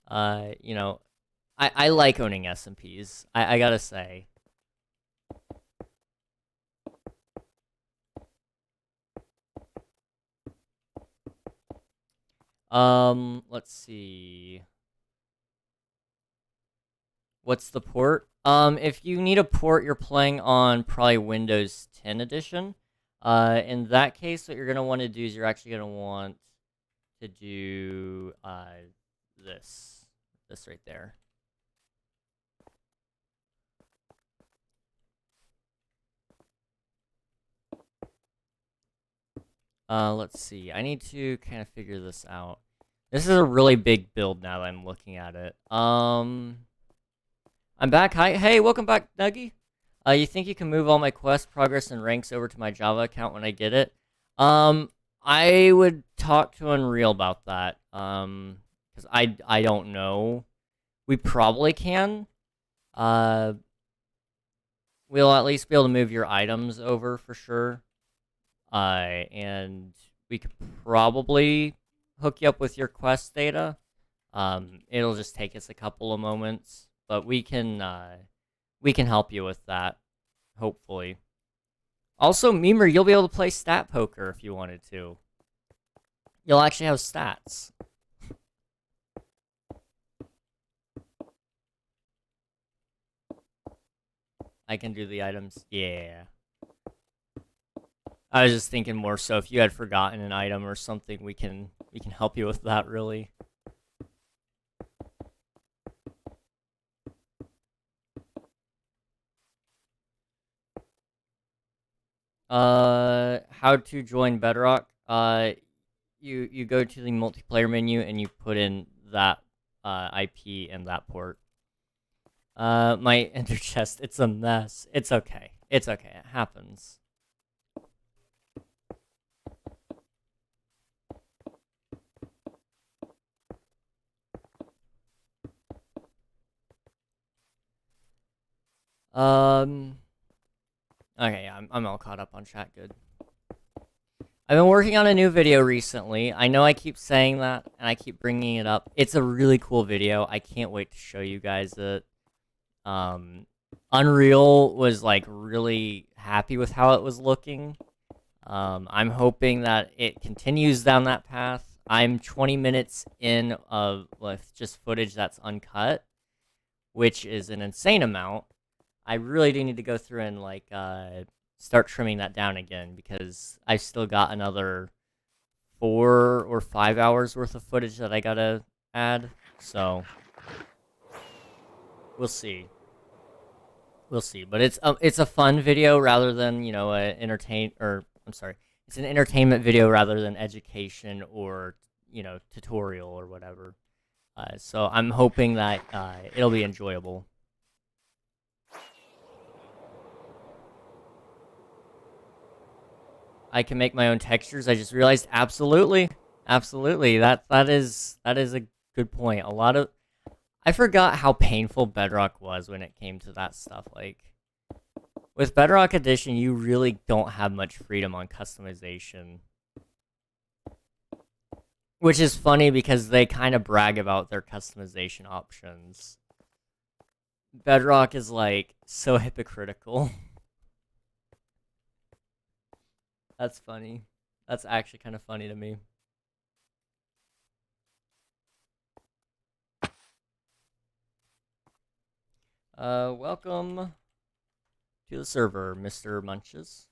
you know, I like owning SMPs. I gotta say. Let's see. What's the port? If you need a port, you're playing on probably Windows 10 edition. In that case, what you're gonna want to do is you're actually gonna want to do this right there. Let's see. I need to kind of figure this out. This is a really big build now that I'm looking at it. I'm back. Hi. Hey, welcome back, Nuggy. You think you can move all my quest progress and ranks over to my Java account when I get it? I would talk to Unreal about that. Because I don't know. We probably can. We'll at least be able to move your items over for sure. And we could probably hook you up with your quest data. It'll just take us a couple of moments, but we can help you with that, hopefully. Also, Memer, you'll be able to play stat poker if you wanted to. You'll actually have stats. I can do the items. Yeah. I was just thinking more so if you had forgotten an item or something, we can help you with that, really. How to join Bedrock? You go to the multiplayer menu and you put in that IP and that port. My enter chest, it's a mess. It's okay. It's okay. It happens. Okay, yeah, I'm all caught up on chat. Good. I've been working on a new video recently. I know I keep saying that, and I keep bringing it up. It's a really cool video. I can't wait to show you guys it. Unreal was, like, really happy with how it was looking. I'm hoping that it continues down that path. I'm 20 minutes in with just footage that's uncut, which is an insane amount. I really do need to go through and, like, start trimming that down again, because I've still got another 4 or 5 hours worth of footage that I gotta add, so we'll see. We'll see, but it's a fun video rather than, you know, it's an entertainment video rather than education or, you know, tutorial or whatever. So I'm hoping that it'll be enjoyable. I can make my own textures. I just realized, absolutely, absolutely. That is a good point. I forgot how painful Bedrock was when it came to that stuff. Like, with Bedrock Edition, you really don't have much freedom on customization. Which is funny because they kind of brag about their customization options. Bedrock is, like, so hypocritical. That's funny. That's actually kind of funny to me. Welcome to the server, Mr. Munches.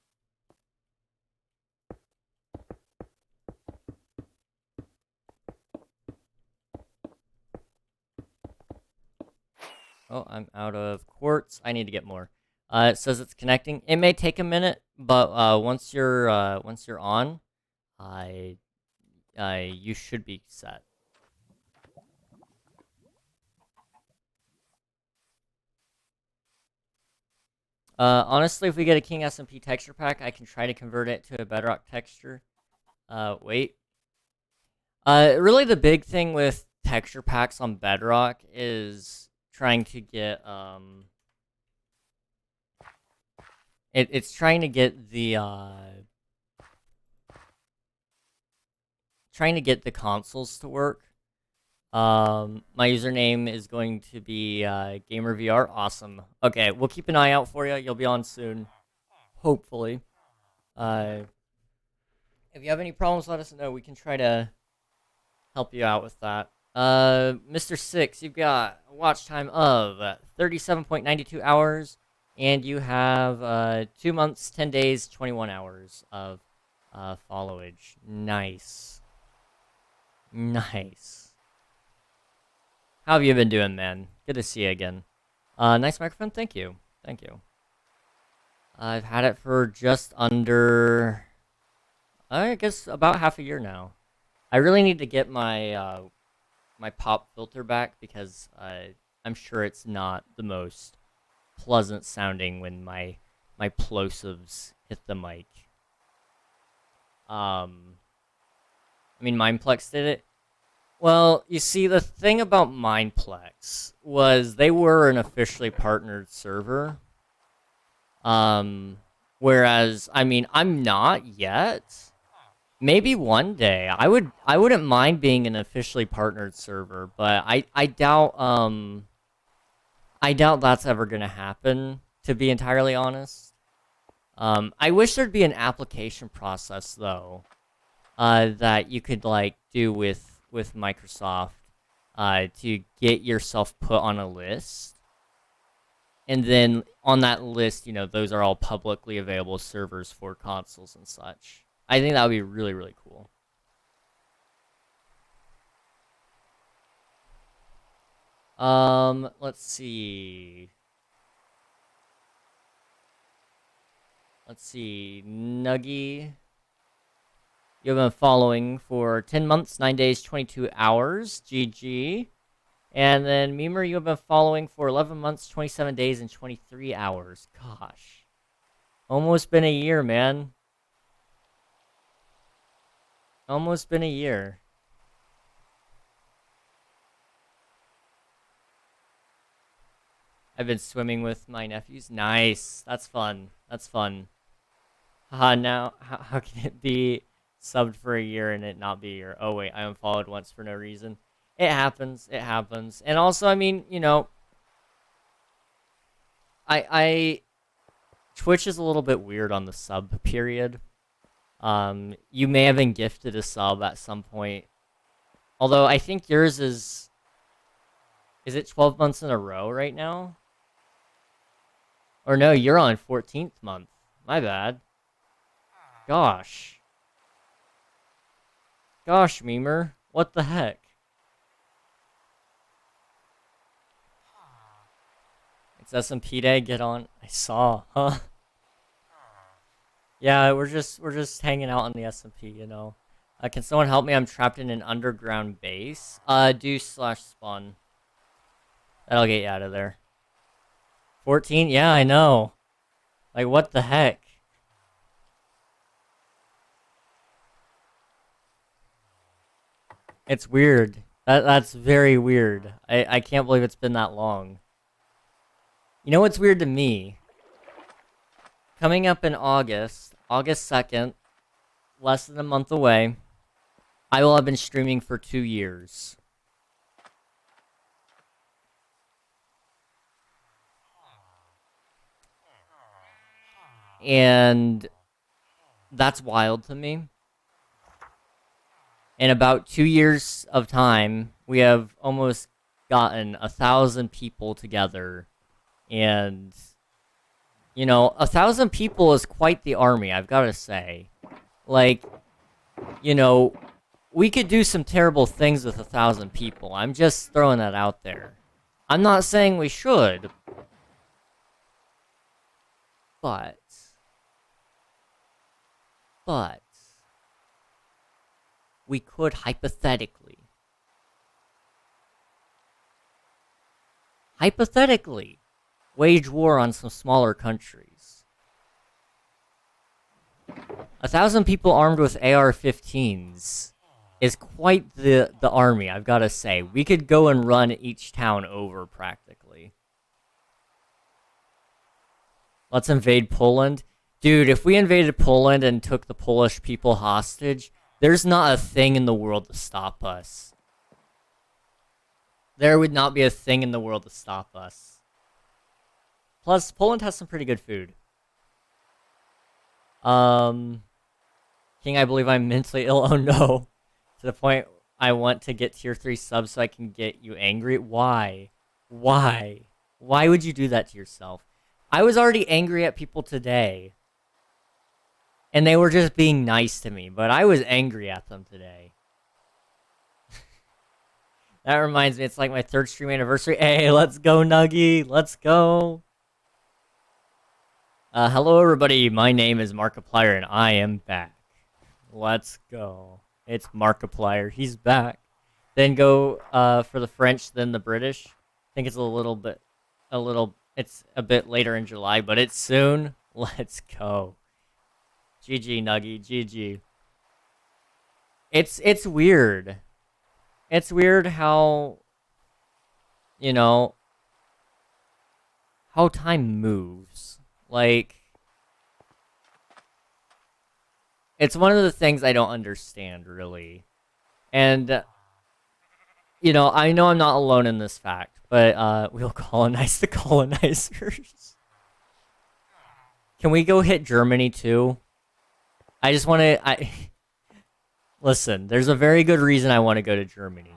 Oh, I'm out of quartz. I need to get more. It says it's connecting. It may take a minute, but once you're on, you should be set. Honestly, if we get a King SMP texture pack, I can try to convert it to a Bedrock texture. Wait. Really the big thing with texture packs on Bedrock is trying to get, it's trying to get the, consoles to work. My username is going to be GamerVR. Awesome. Okay, we'll keep an eye out for you. You'll be on soon, hopefully. If you have any problems, let us know. We can try to help you out with that. Mr. Six, you've got a watch time of 37.92 hours, and you have 2 months, 10 days, 21 hours of followage. Nice. Nice. How have you been doing, man? Good to see you again. Nice microphone. Thank you. Thank you. I've had it for just under, I guess, about half a year now. I really need to get my my pop filter back because I'm sure it's not the most pleasant sounding when my plosives hit the mic. I mean, Mindplex did it. Well, you see, the thing about Mindplex was they were an officially partnered server. Whereas, I mean, I'm not yet. Maybe one day. I wouldn't mind being an officially partnered server, but I doubt that's ever gonna happen, to be entirely honest. I wish there'd be an application process though, that you could like do with Microsoft, to get yourself put on a list. And then on that list, you know, those are all publicly available servers for consoles and such. I think that would be really, really cool. Let's see. Let's see. Nuggy. You've been following for 10 months, 9 days, 22 hours. GG. And then Memer, you have been following for 11 months, 27 days, and 23 hours. Gosh. Almost been a year, man. Almost been a year. I've been swimming with my nephews. Nice. That's fun. That's fun. Now, how can it be subbed for a year and it not be a year? Oh, wait, I unfollowed once for no reason. It happens. It happens. And also, I mean, you know, Twitch is a little bit weird on the sub period. You may have been gifted a sub at some point. Although, I think yours is it 12 months in a row right now? Or no, you're on 14th month. My bad. Gosh. Gosh, Memer. What the heck? It's SMP day. Get on. I saw, huh? Yeah, we're just hanging out on the SMP, you know. Can someone help me? I'm trapped in an underground base. Do/spawn. That'll get you out of there. 14? Yeah, I know. Like, what the heck? It's weird. That's very weird. I can't believe it's been that long. You know what's weird to me? Coming up in August 2nd, less than a month away, I will have been streaming for 2 years. And that's wild to me. In about 2 years of time, we have almost gotten 1,000 people together. And, you know, 1,000 people is quite the army, I've got to say. Like, you know, we could do some terrible things with 1,000 people. I'm just throwing that out there. I'm not saying we should. But we could hypothetically wage war on some smaller countries. 1,000 people armed with AR-15s is quite the army, I've got to say. We could go and run each town over, practically. Let's invade Poland. Dude, if we invaded Poland and took the Polish people hostage, there's not a thing in the world to stop us. There would not be a thing in the world to stop us. Plus, Poland has some pretty good food. King, I believe I'm mentally ill. Oh no. To the point I want to get tier 3 subs so I can get you angry. Why? Why? Why would you do that to yourself? I was already angry at people today. And they were just being nice to me, but I was angry at them today. That reminds me, it's like my 3rd stream anniversary. Hey, let's go, Nuggy. Let's go. Hello, everybody. My name is Markiplier, and I am back. Let's go. It's Markiplier. He's back. Then go for the French, then the British. I think it's it's a bit later in July, but it's soon. Let's go. GG, Nuggy. GG. It's weird. It's weird how, you know, how time moves. Like, it's one of the things I don't understand, really. And, you know I'm not alone in this fact, but we'll colonize the colonizers. Can we go hit Germany, too? I just want to... Listen, there's a very good reason I want to go to Germany.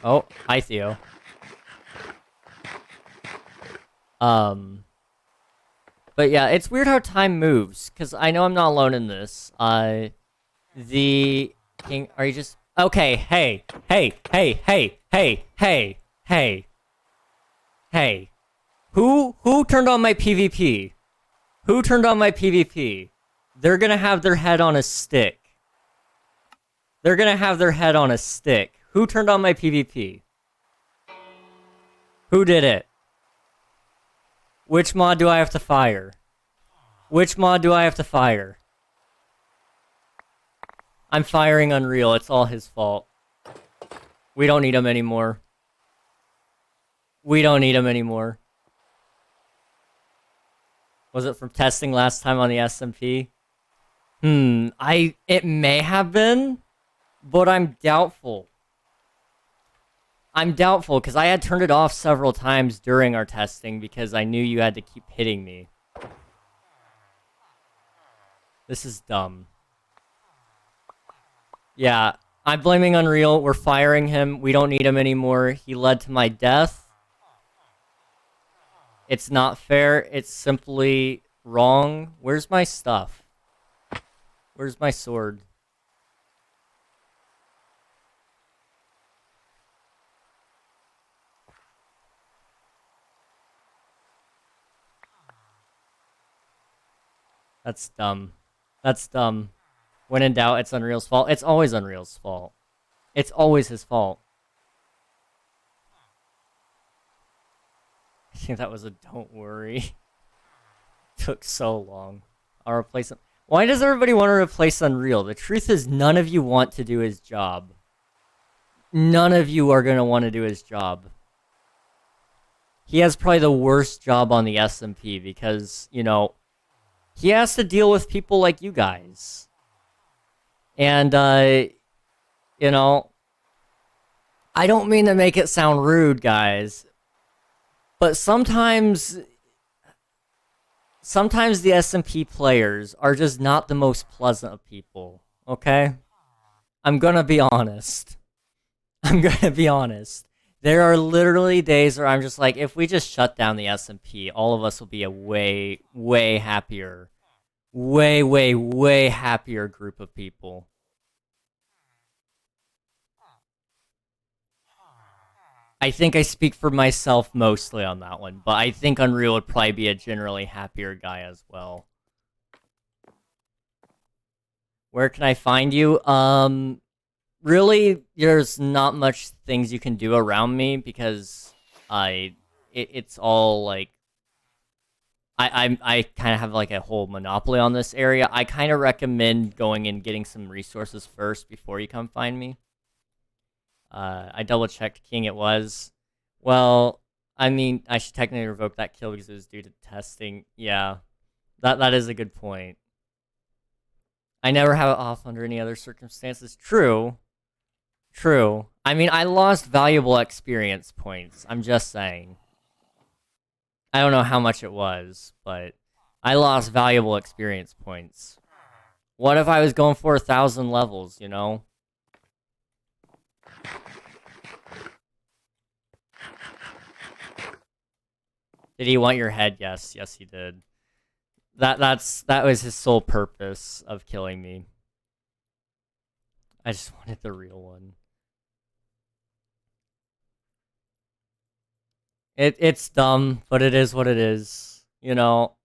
Oh, hi, Theo. But yeah, it's weird how time moves, because I know I'm not alone in this. The King... Are you just... Okay, hey. Who turned on my PvP? Who turned on my PvP? They're gonna have their head on a stick. They're gonna have their head on a stick. Who turned on my PvP? Who did it? Which mod do I have to fire? Which mod do I have to fire? I'm firing Unreal. It's all his fault. We don't need him anymore. We don't need him anymore. Was it from testing last time on the SMP? It may have been, but I'm doubtful. I'm doubtful, because I had turned it off several times during our testing because I knew you had to keep hitting me. This is dumb. Yeah, I'm blaming Unreal. We're firing him. We don't need him anymore. He led to my death. It's not fair. It's simply wrong. Where's my stuff? Where's my sword? That's dumb. That's dumb. When in doubt, it's Unreal's fault. It's always Unreal's fault. It's always his fault. I think that was a don't worry. Took so long. I'll replace him. Why does everybody want to replace Unreal? The truth is, none of you want to do his job. None of you are going to want to do his job. He has probably the worst job on the SMP because, you know, he has to deal with people like you guys. And, you know, I don't mean to make it sound rude, guys, but sometimes the SMP players are just not the most pleasant of people, okay? I'm gonna be honest. I'm gonna be honest. There are literally days where I'm just like, if we just shut down the SMP, all of us will be a way, way happier, way, way, way happier group of people. I think I speak for myself mostly on that one, but I think Unreal would probably be a generally happier guy as well. Where can I find you? Really, there's not much things you can do around me because it's all like I kind of have like a whole monopoly on this area. I kind of recommend going and getting some resources first before you come find me. I double checked King it was. Well, I mean, I should technically revoke that kill because it was due to testing. Yeah, that is a good point. I never have it off under any other circumstances. True. True. I mean, I lost valuable experience points. I'm just saying. I don't know how much it was, but I lost valuable experience points. What if I was going for 1,000 levels, you know? Did he want your head? Yes, yes he did. That was his sole purpose of killing me. I just wanted the real one. It's dumb, but it is what it is. You know,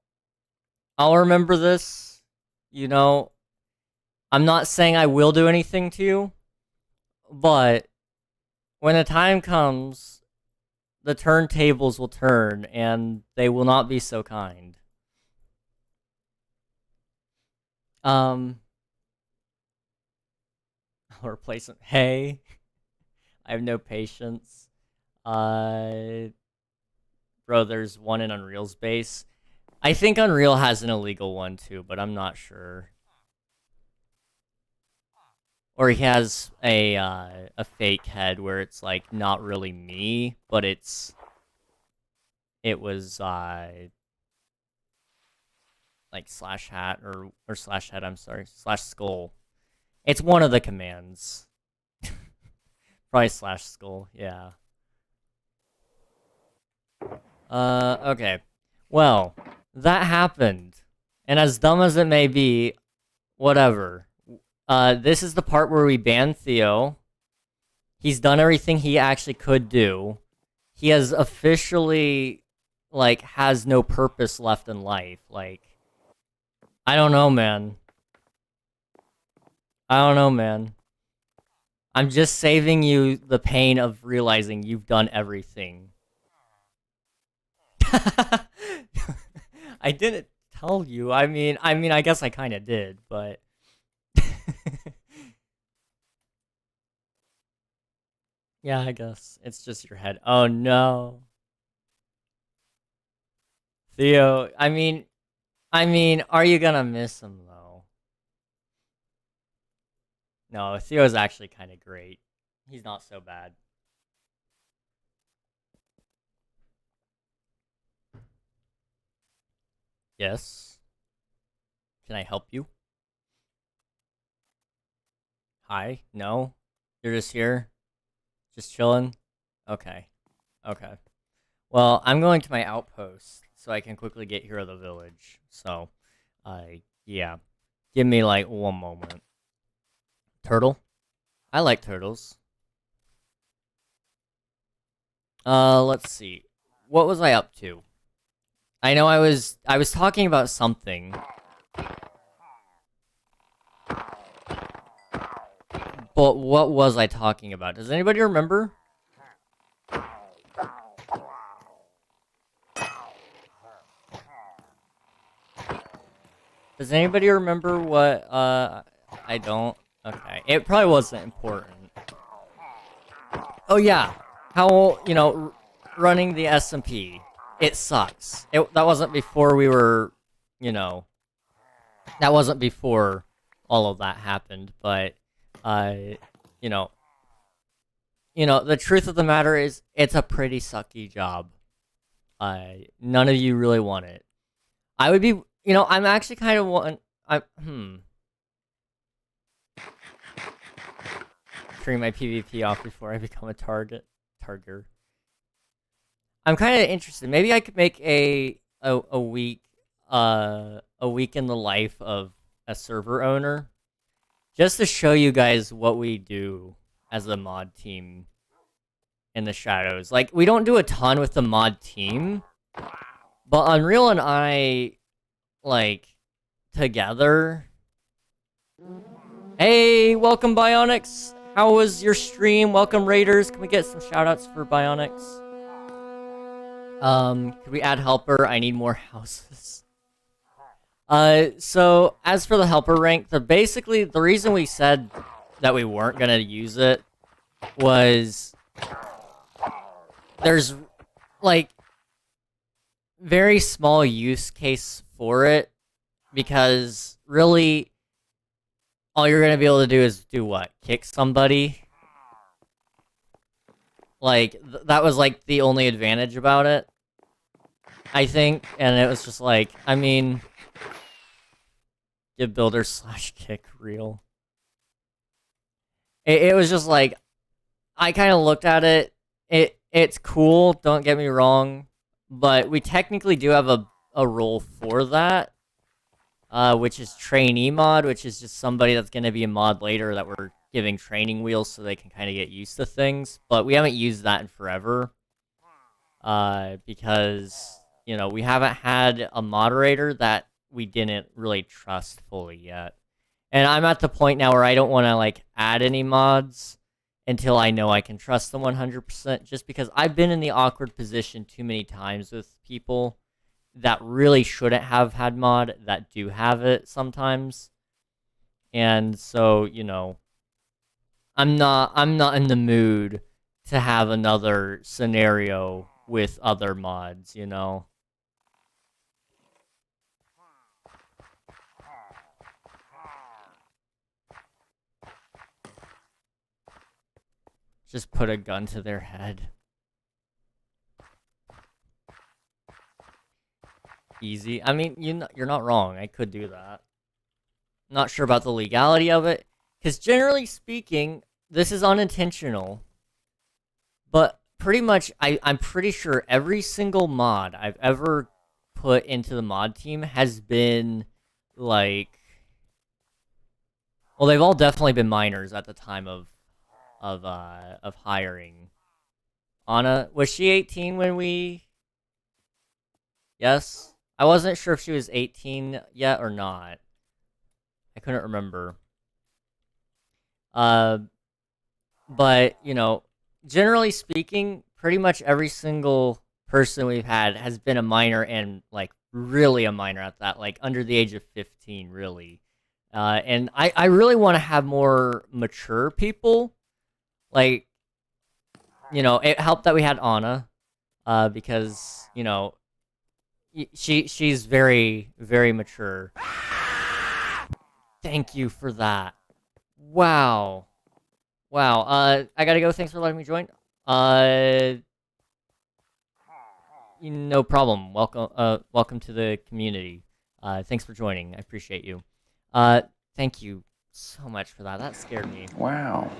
I'll remember this. You know, I'm not saying I will do anything to you, but when the time comes, the turntables will turn, and they will not be so kind. I'll replace him. Hey, I have no patience. Bro, there's one in Unreal's base. I think Unreal has an illegal one too, but I'm not sure. Or he has a fake head where it's like not really me, but it was like slash hat or slash head, I'm sorry, slash skull. It's one of the commands. Probably slash skull, yeah. Okay. Well, that happened. And as dumb as it may be, whatever. This is the part where we ban Theo. He's done everything he actually could do. He has officially, like, has no purpose left in life. Like, I don't know, man. I don't know, man. I'm just saving you the pain of realizing you've done everything. I didn't tell you. I mean, I guess I kind of did, but yeah, I guess it's just your head. Oh no, Theo. Are you gonna miss him though? No, Theo's actually kind of great. He's not so bad. Yes. Can I help you? Hi? No? You're just here? Just chilling? Okay. Okay. Well, I'm going to my outpost so I can quickly get Hero of the Village. So, yeah. Give me, like, one moment. Turtle? I like turtles. Let's see. What was I up to? I know I was talking about something. But what was I talking about? Does anybody remember? Does anybody remember what, I don't? Okay. It probably wasn't important. Oh, yeah. How, you know, running the SMP. It sucks. That wasn't before we were, you know... That wasn't before all of that happened, but, you know... the truth of the matter is, it's a pretty sucky job. None of you really want it. I would be... I'm actually kind of turning my PvP off before I become a target. I'm kind of interested. Maybe I could make a week in the life of a server owner, just to show you guys what we do as a mod team in the shadows. Like, we don't do a ton with the mod team, but Unreal and I, like, together. Hey, welcome Bionics. How was your stream? Welcome Raiders. Can we get some shoutouts for Bionics? Could we add helper? I need more houses. So as for the helper rank, basically the reason we said that we weren't gonna use it was there's like very small use case for it, because really all you're gonna be able to do is do what? Kick somebody? Like, that was like the only advantage about it, I think, and it was just like, I mean, give builder / kick real. It was just like, I kind of looked at it, it's cool, don't get me wrong, but we technically do have a role for that, which is trainee mod, which is just somebody that's going to be a mod later that we're giving training wheels so they can kind of get used to things, but we haven't used that in forever, because, we haven't had a moderator that we didn't really trust fully yet. And I'm at the point now where I don't want to, like, add any mods until I know I can trust them 100%, just because I've been in the awkward position too many times with people that really shouldn't have had mod that do have it sometimes. And so, I'm not in the mood to have another scenario with other mods, Just put a gun to their head. Easy. I mean, you're not wrong. I could do that. Not sure about the legality of it, because generally speaking, this is unintentional. But pretty much, I'm pretty sure every single mod I've ever put into the mod team has been, like... Well, they've all definitely been minors at the time of hiring. Anna, was she 18 when we... Yes? I wasn't sure if she was 18 yet or not. I couldn't remember. But, generally speaking, pretty much every single person we've had has been a minor, and, like, really a minor at that, like, under the age of 15, really. And I really want to have more mature people. Like, it helped that we had Anna, because, she's very, very mature. Thank you for that. Wow. I gotta go. Thanks for letting me join. No problem. Welcome to the community. Thanks for joining. I appreciate you. Thank you so much for that. That scared me.
Wow.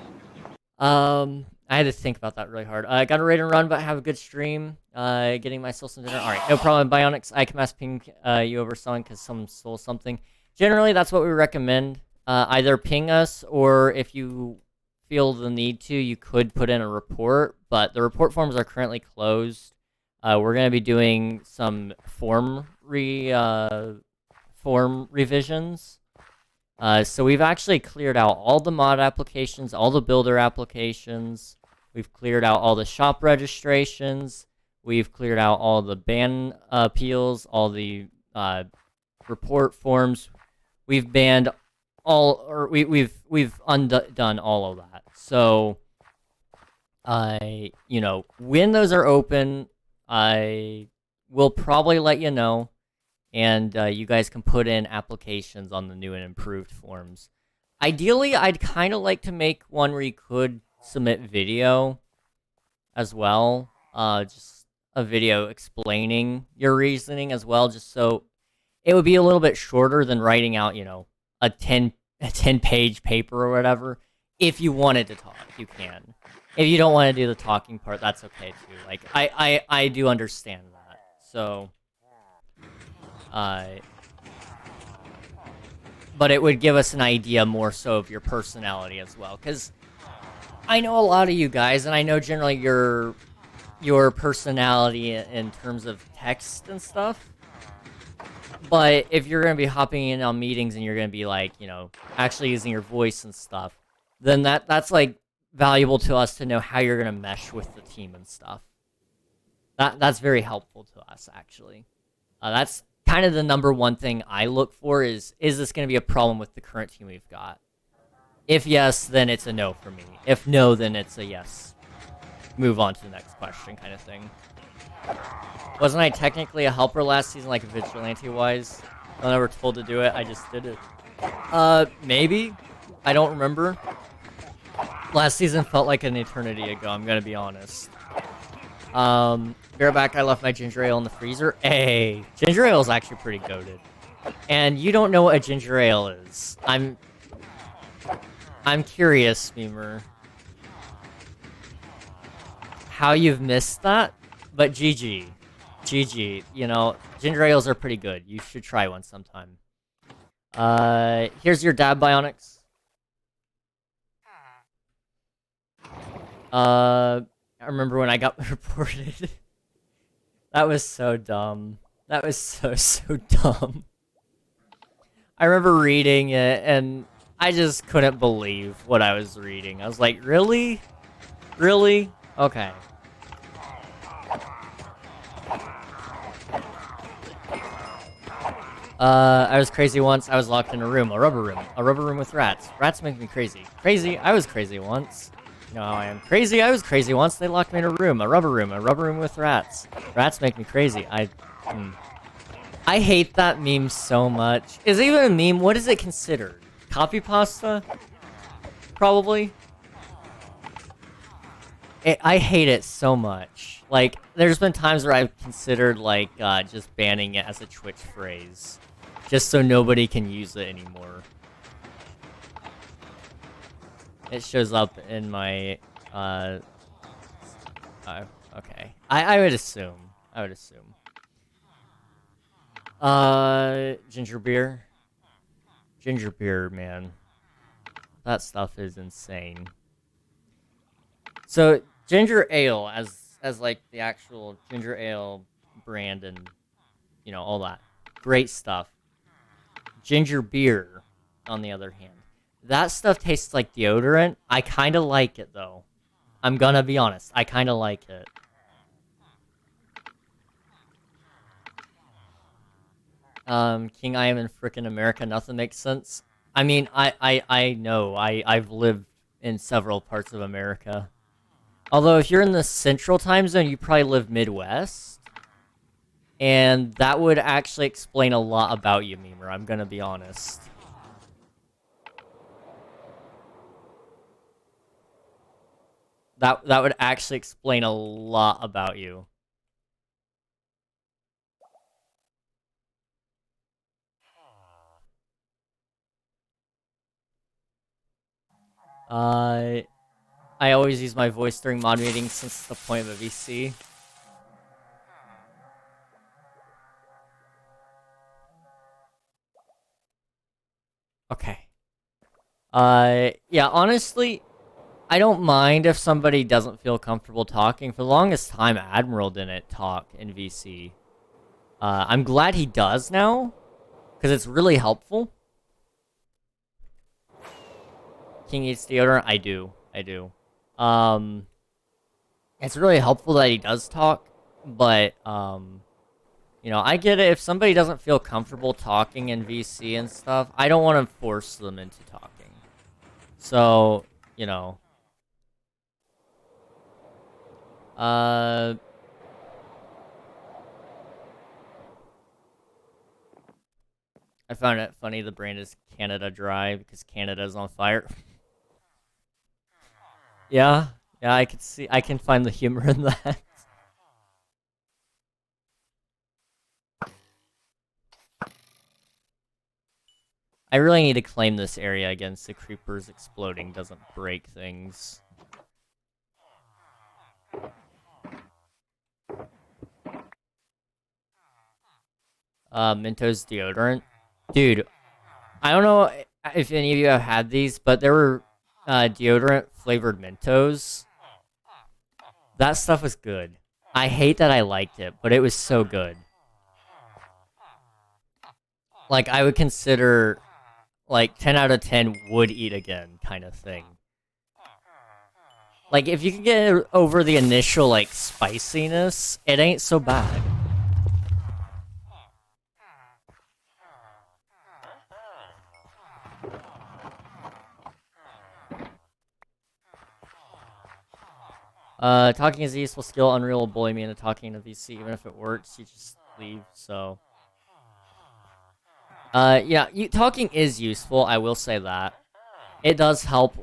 I had to think about that really hard. I got a raid and run, but have a good stream. Getting myself some dinner. All right, no problem. Bionics, I can ask ping you over something because someone stole something. Generally, that's what we recommend. Either ping us, or if you feel the need to, you could put in a report, but the report forms are currently closed. We're going to be doing some form form revisions. So we've actually cleared out all the mod applications, all the builder applications. We've cleared out all the shop registrations. We've cleared out all the ban appeals, all the report forms. We've banned all, or we've undone all of that. So, you know, when those are open, I will probably let you know. And you guys can put in applications on the new and improved forms. Ideally, I'd kind of like to make one where you could submit video as well. Just a video explaining your reasoning as well, just so it would be a little bit shorter than writing out, you know, a 10-page paper or whatever. If you wanted to talk, you can. If you don't want to do the talking part, that's okay too. Like, I do understand that. So... but it would give us an idea more so of your personality as well, because I know a lot of you guys, and I know generally your personality in terms of text and stuff, but if you're going to be hopping in on meetings and you're going to be like, you know, actually using your voice and stuff, then that's like valuable to us to know how you're going to mesh with the team and stuff. That's very helpful to us, actually. That's kind of the number one thing I look for is this going to be a problem with the current team we've got? If yes, then it's a no for me. If no, then it's a yes. Move on to the next question kind of thing. Wasn't I technically a helper last season, like vigilante-wise? I was never told to do it, I just did it. Maybe? I don't remember. Last season felt like an eternity ago, I'm gonna be honest. Bareback, I left my ginger ale in the freezer. Hey, ginger ale is actually pretty goated. And you don't know what a ginger ale is. I'm curious, Memer, how you've missed that, but GG. GG, you know, ginger ales are pretty good. You should try one sometime. Here's your dab bionics. I remember when I got reported. That was so dumb. That was so dumb. I remember reading it, and I just couldn't believe what I was reading. I was like, really? Really? Okay. I was crazy once. I was locked in a room. A rubber room with rats. Rats make me crazy. Crazy? I was crazy once. You know how I am. Crazy? I was crazy once. They locked me in a room. A rubber room with rats. Rats make me crazy. I hate that meme so much. Is it even a meme? What is it considered? Copy pasta? Probably. I hate it so much. Like, there's been times where I've considered, like, just banning it as a Twitch phrase. Just so nobody can use it anymore. It shows up in my, okay. I would assume. Ginger beer. Ginger beer, man. That stuff is insane. So, ginger ale, as like the actual ginger ale brand and, you know, all that. Great stuff. Ginger beer, on the other hand. That stuff tastes like deodorant. I kind of like it, though. I'm gonna be honest. I kind of like it. King, I am in frickin' America. Nothing makes sense. I mean, I know. I've lived in several parts of America. Although, if you're in the central time zone, you probably live Midwest. And that would actually explain a lot about you, Memer. I'm gonna be honest. That would actually explain a lot about you. I always use my voice during mod meetings since it's the point of a VC. Okay. Yeah, honestly, I don't mind if somebody doesn't feel comfortable talking. For the longest time, Admiral didn't talk in VC. I'm glad he does now, because it's really helpful. King eats deodorant. I do. It's really helpful that he does talk, but you know, I get it. If somebody doesn't feel comfortable talking in VC and stuff, I don't want to force them into talking. So, you know, I found it funny the brand is Canada Dry because Canada's on fire. Yeah, I can find the humor in that. I really need to claim this area against the creepers exploding doesn't break things. Mentos deodorant. Dude, I don't know if any of you have had these, but there were deodorant flavored Mentos. That stuff was good. I hate that I liked it, but it was so good. Like, I would consider, like, 10 out of 10 would eat again kind of thing. Like, if you can get over the initial, like, spiciness, it ain't so bad. Talking is a useful skill. Unreal will bully me into talking in a VC. Even if it works, you just leave, so... yeah, talking is useful, I will say that. It does help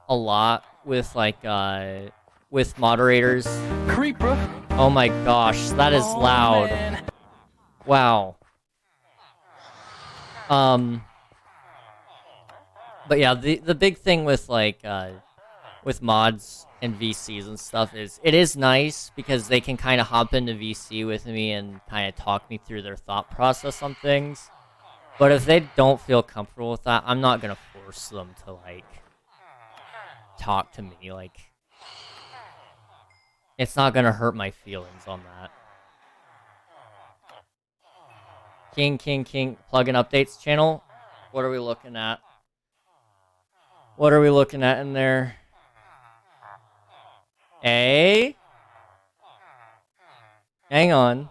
a lot with, like, with moderators.
Creeper.
Oh my gosh, that is loud.
Man.
Wow. But yeah, the big thing with, like, with mods and VCs and stuff is, it is nice because they can kind of hop into VC with me and kind of talk me through their thought process on things. But if they don't feel comfortable with that, I'm not gonna force them to, like, talk to me. Like, it's not gonna hurt my feelings on that. King, plugin updates channel. What are we looking at? What are we looking at in there? Hang on.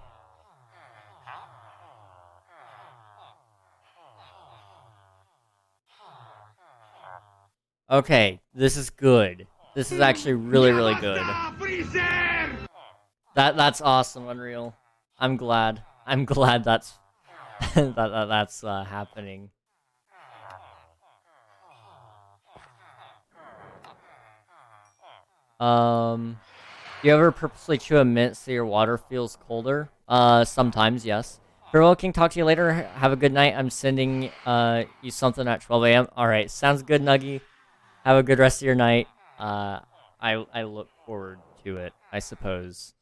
Okay, this is good. This is actually really good. That's awesome, Unreal. I'm glad that's that's happening. Do you ever purposely chew a mint so your water feels colder? Sometimes, yes. Farewell, King. Talk to you later. Have a good night. I'm sending you something at 12 a.m. Alright, sounds good, Nuggy. Have a good rest of your night. I look forward to it, I suppose.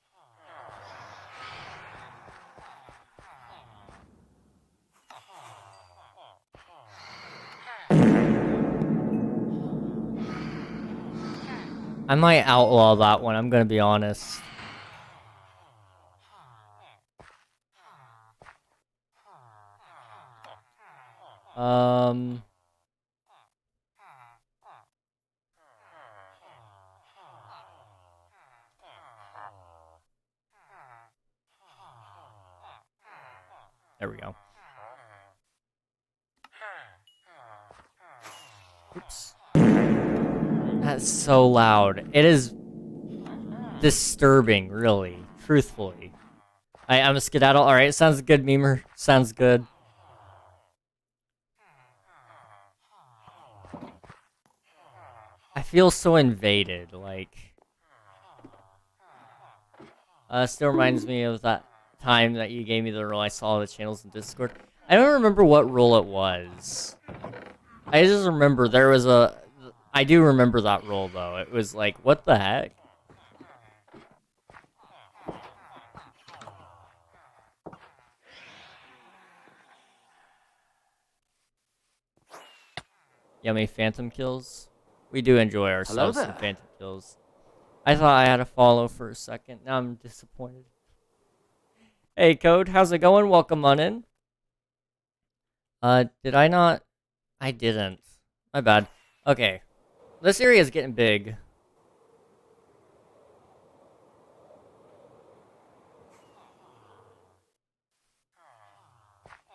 I might outlaw that one, I'm gonna be honest. There we go. Oops. That's so loud. It is disturbing, really. Truthfully. I'm a skedaddle. Alright, sounds good, Memer. Sounds good. I feel so invaded, like... still reminds me of that time that you gave me the role. I saw the channels in Discord. I don't remember what role it was. I just remember there was a... I do remember that role, though. It was like, what the heck? Yummy phantom kills. We do enjoy ourselves some phantom kills. I thought I had a follow for a second. Now I'm disappointed. Hey, Code. How's it going? Welcome on in. Did I not? I didn't. My bad. Okay. This area is getting big.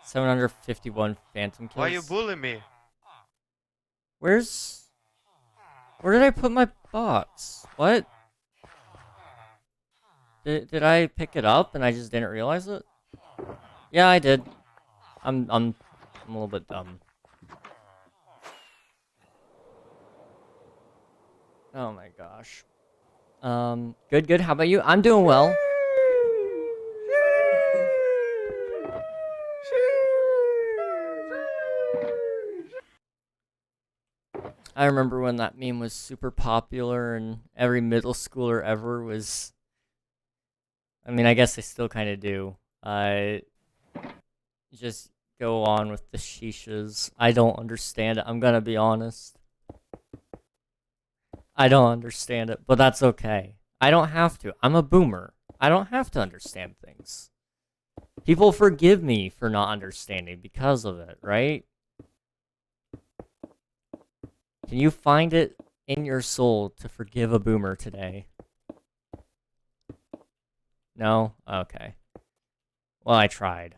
$751 phantom kills.
Why you bullying me?
Where did I put my box? What? Did I pick it up and I just didn't realize it? Yeah, I did. I'm a little bit dumb. Oh my gosh. Good. How about you? I'm doing well. I remember when that meme was super popular and every middle schooler ever was. I mean, I guess they still kind of do. Just go on with the shishas. I don't understand it. I'm gonna be honest. I don't understand it, but that's okay. I don't have to. I'm a boomer. I don't have to understand things. People forgive me for not understanding because of it, right? Can you find it in your soul to forgive a boomer today? No? Okay. Well, I tried.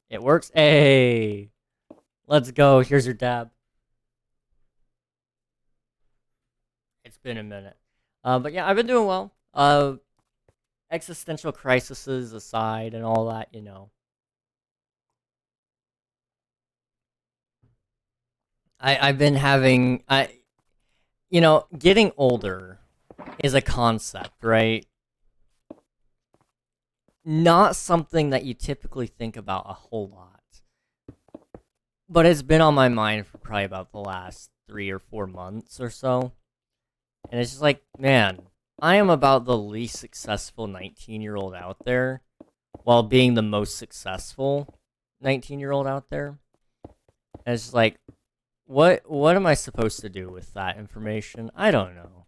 It works. Hey! Let's go. Here's your dab. It's been a minute. But yeah, I've been doing well. Existential crises aside and all that, you know. I've been having getting older is a concept, right? Not something that you typically think about a whole lot. But it's been on my mind for probably about the last 3 or 4 months or so. And it's just like, man, I am about the least successful 19-year-old out there while being the most successful 19-year-old out there. And it's just like, what am I supposed to do with that information? I don't know.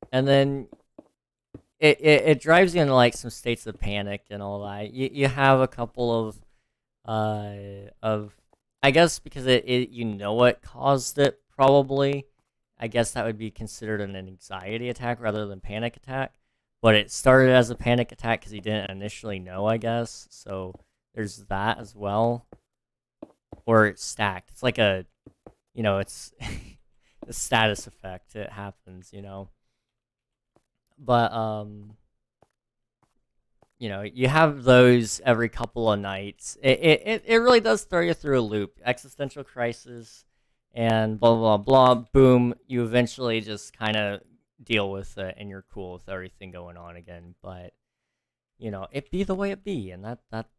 And then it drives you into like some states of panic and all that. You have a couple of I guess because it you know what caused it probably. I guess that would be considered an anxiety attack rather than panic attack. But it started as a panic attack because he didn't initially know, I guess. So there's that as well. Or it's stacked. It's like it's the status effect. It happens, you know. But you have those every couple of nights. It really does throw you through a loop. Existential crisis and blah blah blah. Boom, you eventually just kind of deal with it and you're cool with everything going on again. But it be the way it be, and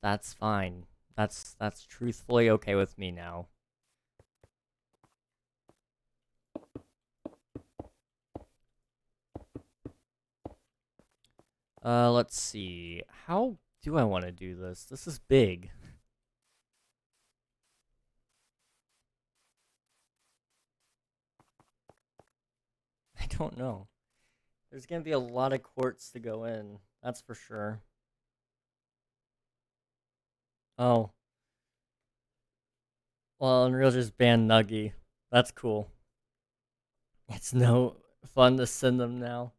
that's fine. That's truthfully okay with me now. Let's see. How do I want to do this? This is big. I don't know. There's gonna be a lot of quartz to go in. That's for sure. Oh. Well, Unreal just banned Nuggy. That's cool. It's no fun to send them now.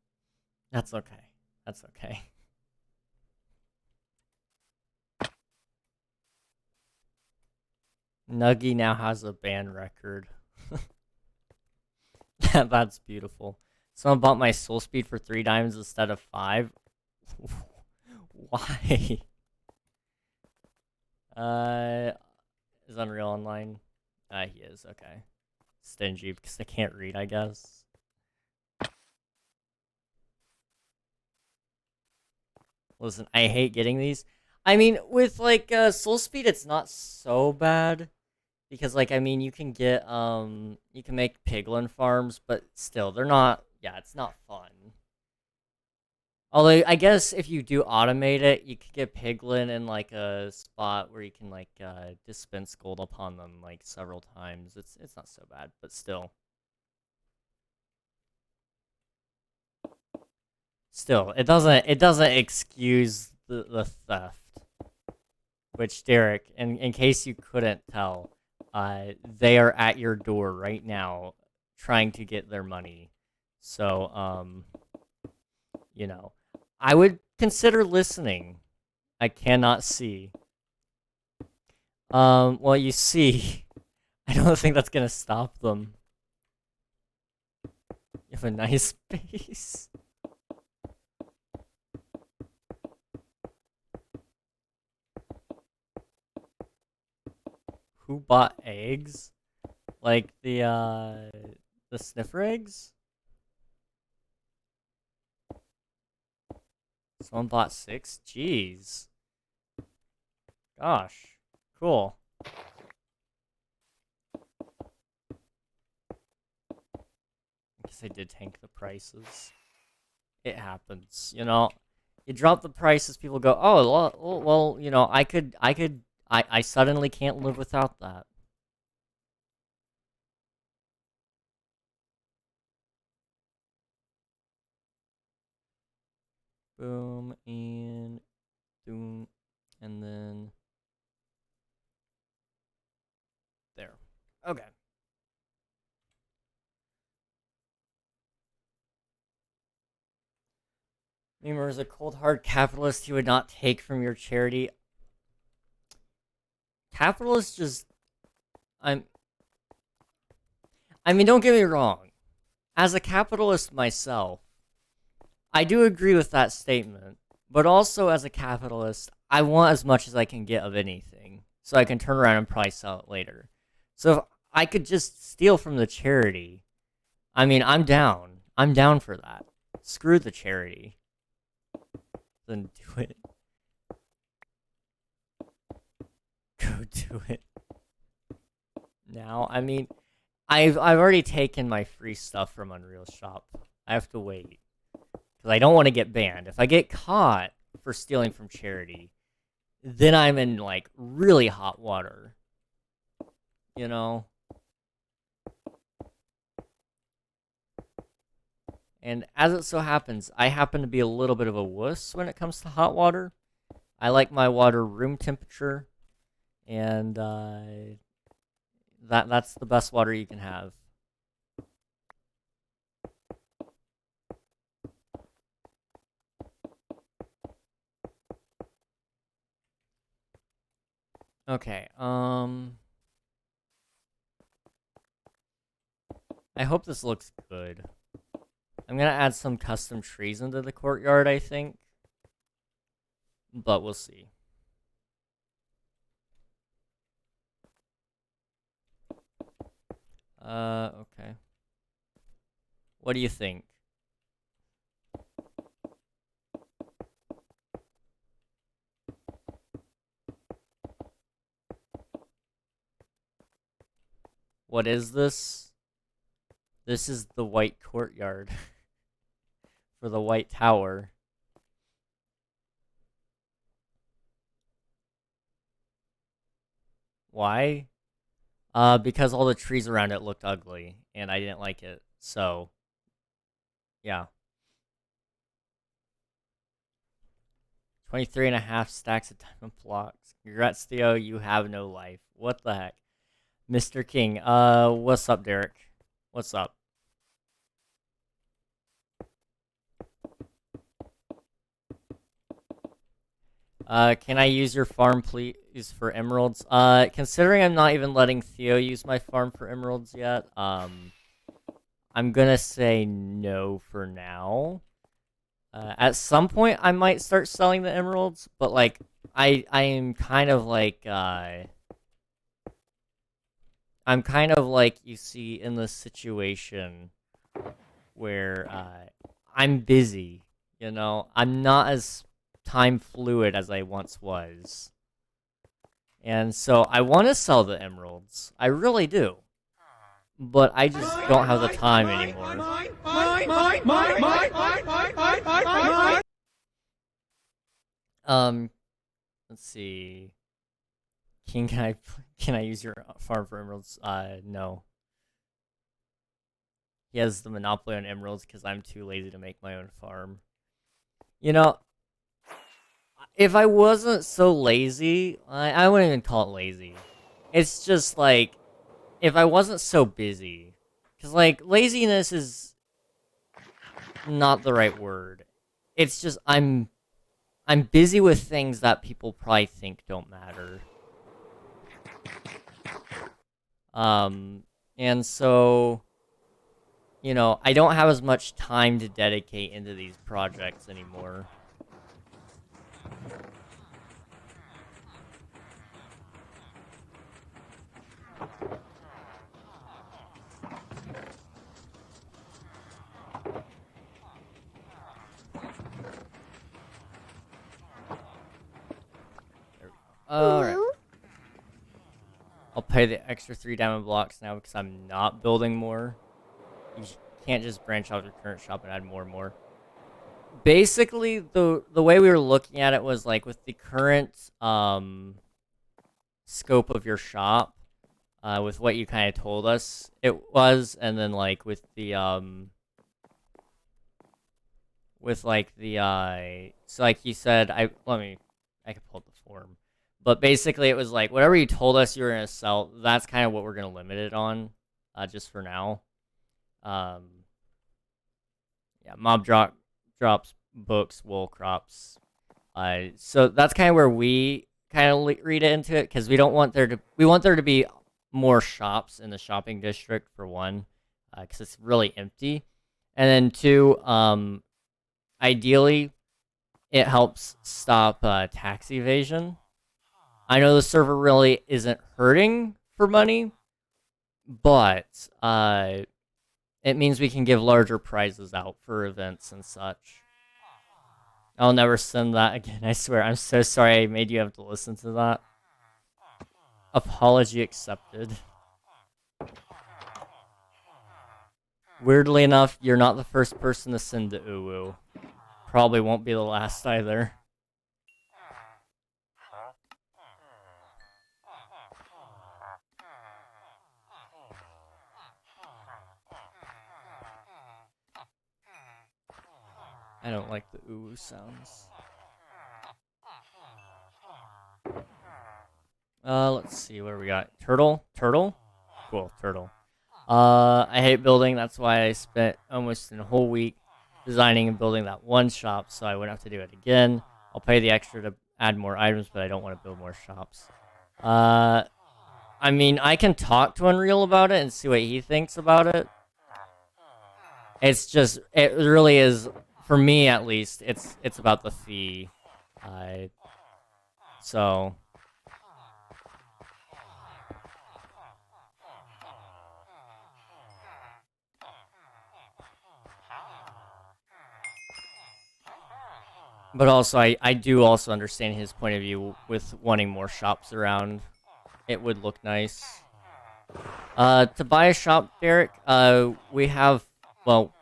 That's okay. That's okay. Nuggy now has a ban record. That's beautiful. Someone bought my soul speed for 3 diamonds instead of 5. Why? Is Unreal Online? He is, okay. Stingy because they can't read, I guess. Listen, I hate getting these. I mean, with like soul speed, it's not so bad because like I mean, you can get you can make piglin farms, but still, they're not. Yeah, it's not fun. Although I guess if you do automate it, you could get piglin in like a spot where you can like dispense gold upon them like several times. It's not so bad, but still. Still, it doesn't excuse the theft. Which, Derek, in case you couldn't tell, they are at your door right now trying to get their money. So, you know, I would consider listening. I cannot see. Well, you see, I don't think that's gonna stop them. You have a nice face. Who bought eggs? Like the sniffer eggs? Someone bought 6? Jeez. Gosh. Cool. I guess I did tank the prices. It happens, you know. You drop the prices, people go, oh, well, you know, I suddenly can't live without that. Boom, and boom, and then there. Okay. Memer is a cold hard capitalist he would not take from your charity. Capitalists just, I mean, don't get me wrong. As a capitalist myself, I do agree with that statement. But also, as a capitalist, I want as much as I can get of anything, so I can turn around and probably sell it later. So if I could just steal from the charity, I mean, I'm down. I'm down for that. Screw the charity. Then do it. Go do it. Now, I mean, I've already taken my free stuff from Unreal Shop. I have to wait. Because I don't want to get banned. If I get caught for stealing from charity, then I'm in, like, really hot water. You know? And as it so happens, I happen to be a little bit of a wuss when it comes to hot water. I like my water room temperature. And, that's the best water you can have. Okay, I hope this looks good. I'm gonna add some custom trees into the courtyard, I think. But we'll see. Okay. What do you think? What is this? This is the white courtyard for the white tower. Why? Because all the trees around it looked ugly, and I didn't like it. So, yeah. 23.5 stacks of diamond blocks. Congrats, Theo, you have no life. What the heck? Mr. King, what's up, Derek? What's up? Can I use your farm, please, for emeralds? Considering I'm not even letting Theo use my farm for emeralds yet, I'm gonna say no for now. At some point, I might start selling the emeralds, but, like, I am kind of like, I'm kind of like, you see, in this situation where, I'm busy, you know? I'm not as time fluid as I once was. And so I want to sell the emeralds. I really do. But I just don't have the time anymore. Let's see. King, can I use your farm for emeralds? No. He has the monopoly on emeralds because I'm too lazy to make my own farm. You know, if I wasn't so lazy, I wouldn't even call it lazy. It's just like, if I wasn't so busy, because like laziness is not the right word. It's just I'm busy with things that people probably think don't matter. And so, you know, I don't have as much time to dedicate into these projects anymore. Alright. I'll pay the extra 3 diamond blocks now because I'm not building more. You can't just branch out your current shop and add more and more. Basically, the way we were looking at it was like with the current scope of your shop, with what you kind of told us it was, and then like with the so like you said, I can pull up the form. But basically, it was like, whatever you told us you were going to sell, that's kind of what we're going to limit it on, just for now. Yeah, mob drops, books, wool crops. So that's kind of where we kind of read it into it, because we want there to be more shops in the shopping district, for one, because it's really empty. And then two, ideally, it helps stop tax evasion. I know the server really isn't hurting for money, but it means we can give larger prizes out for events and such. I'll never send that again, I swear. I'm so sorry I made you have to listen to that. Apology accepted. Weirdly enough, you're not the first person to send to Uwu. Probably won't be the last either. I don't like the ooh sounds. Let's see where we got. Turtle? Cool, turtle. I hate building, that's why I spent almost a whole week designing and building that one shop, so I wouldn't have to do it again. I'll pay the extra to add more items, but I don't want to build more shops. I mean, I can talk to Unreal about it and see what he thinks about it. It's just, it really is, for me at least, it's about the fee. So but also I do also understand his point of view with wanting more shops around. It would look nice. To buy a shop, Derek, we have, well,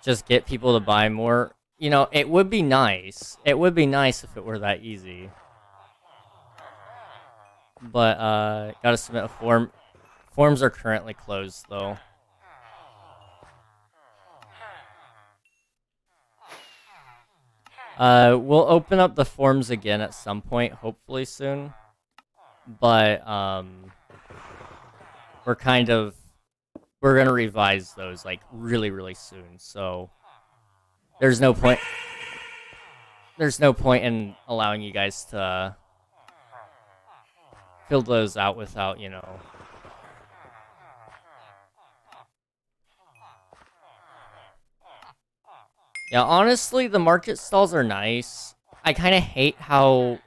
just get people to buy more. You know, it would be nice. It would be nice if it were that easy. But, gotta submit a form. Forms are currently closed, though. We'll open up the forms again at some point, hopefully soon. But, we're gonna revise those, like, really, really soon, so there's no point in allowing you guys to fill those out without, you know. Yeah, honestly, the market stalls are nice. I kind of hate how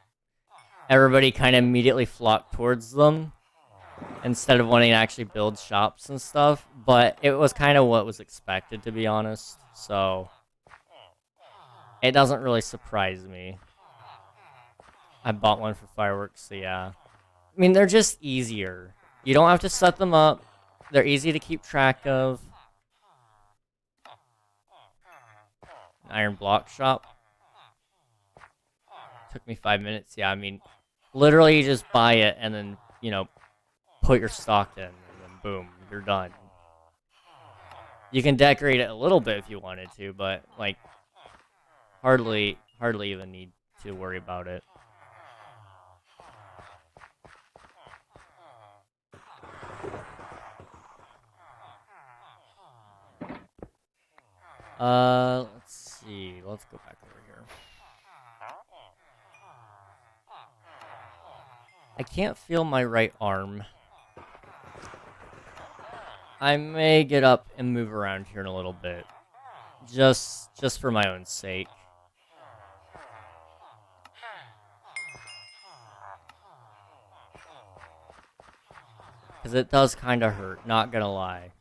everybody kind of immediately flocked towards them instead of wanting to actually build shops and stuff, but it was kind of what was expected, to be honest, so it doesn't really surprise me. I bought one for fireworks, so yeah. I mean, they're just easier. You don't have to set them up. They're easy to keep track of. Iron block shop. Took me 5 minutes. Yeah, I mean, literally you just buy it and then, you know, put your stock in, and then boom, you're done. You can decorate it a little bit if you wanted to, but like hardly hardly even need to worry about it. Let's see. Let's go back over here. I can't feel my right arm. I may get up and move around here in a little bit. Just for my own sake. Because it does kind of hurt, not gonna lie.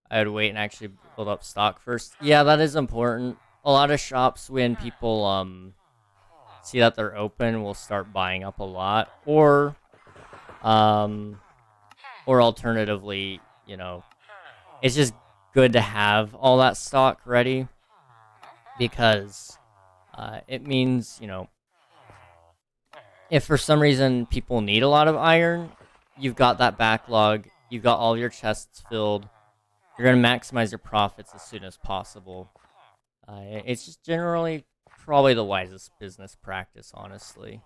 I would wait and actually build up stock first. Yeah, that is important. A lot of shops, when people see that they're open, will start buying up a lot. Or alternatively, you know, it's just good to have all that stock ready. Because it means, you know, if for some reason people need a lot of iron, you've got that backlog, you've got all your chests filled, you're going to maximize your profits as soon as possible. It's just generally probably the wisest business practice, honestly.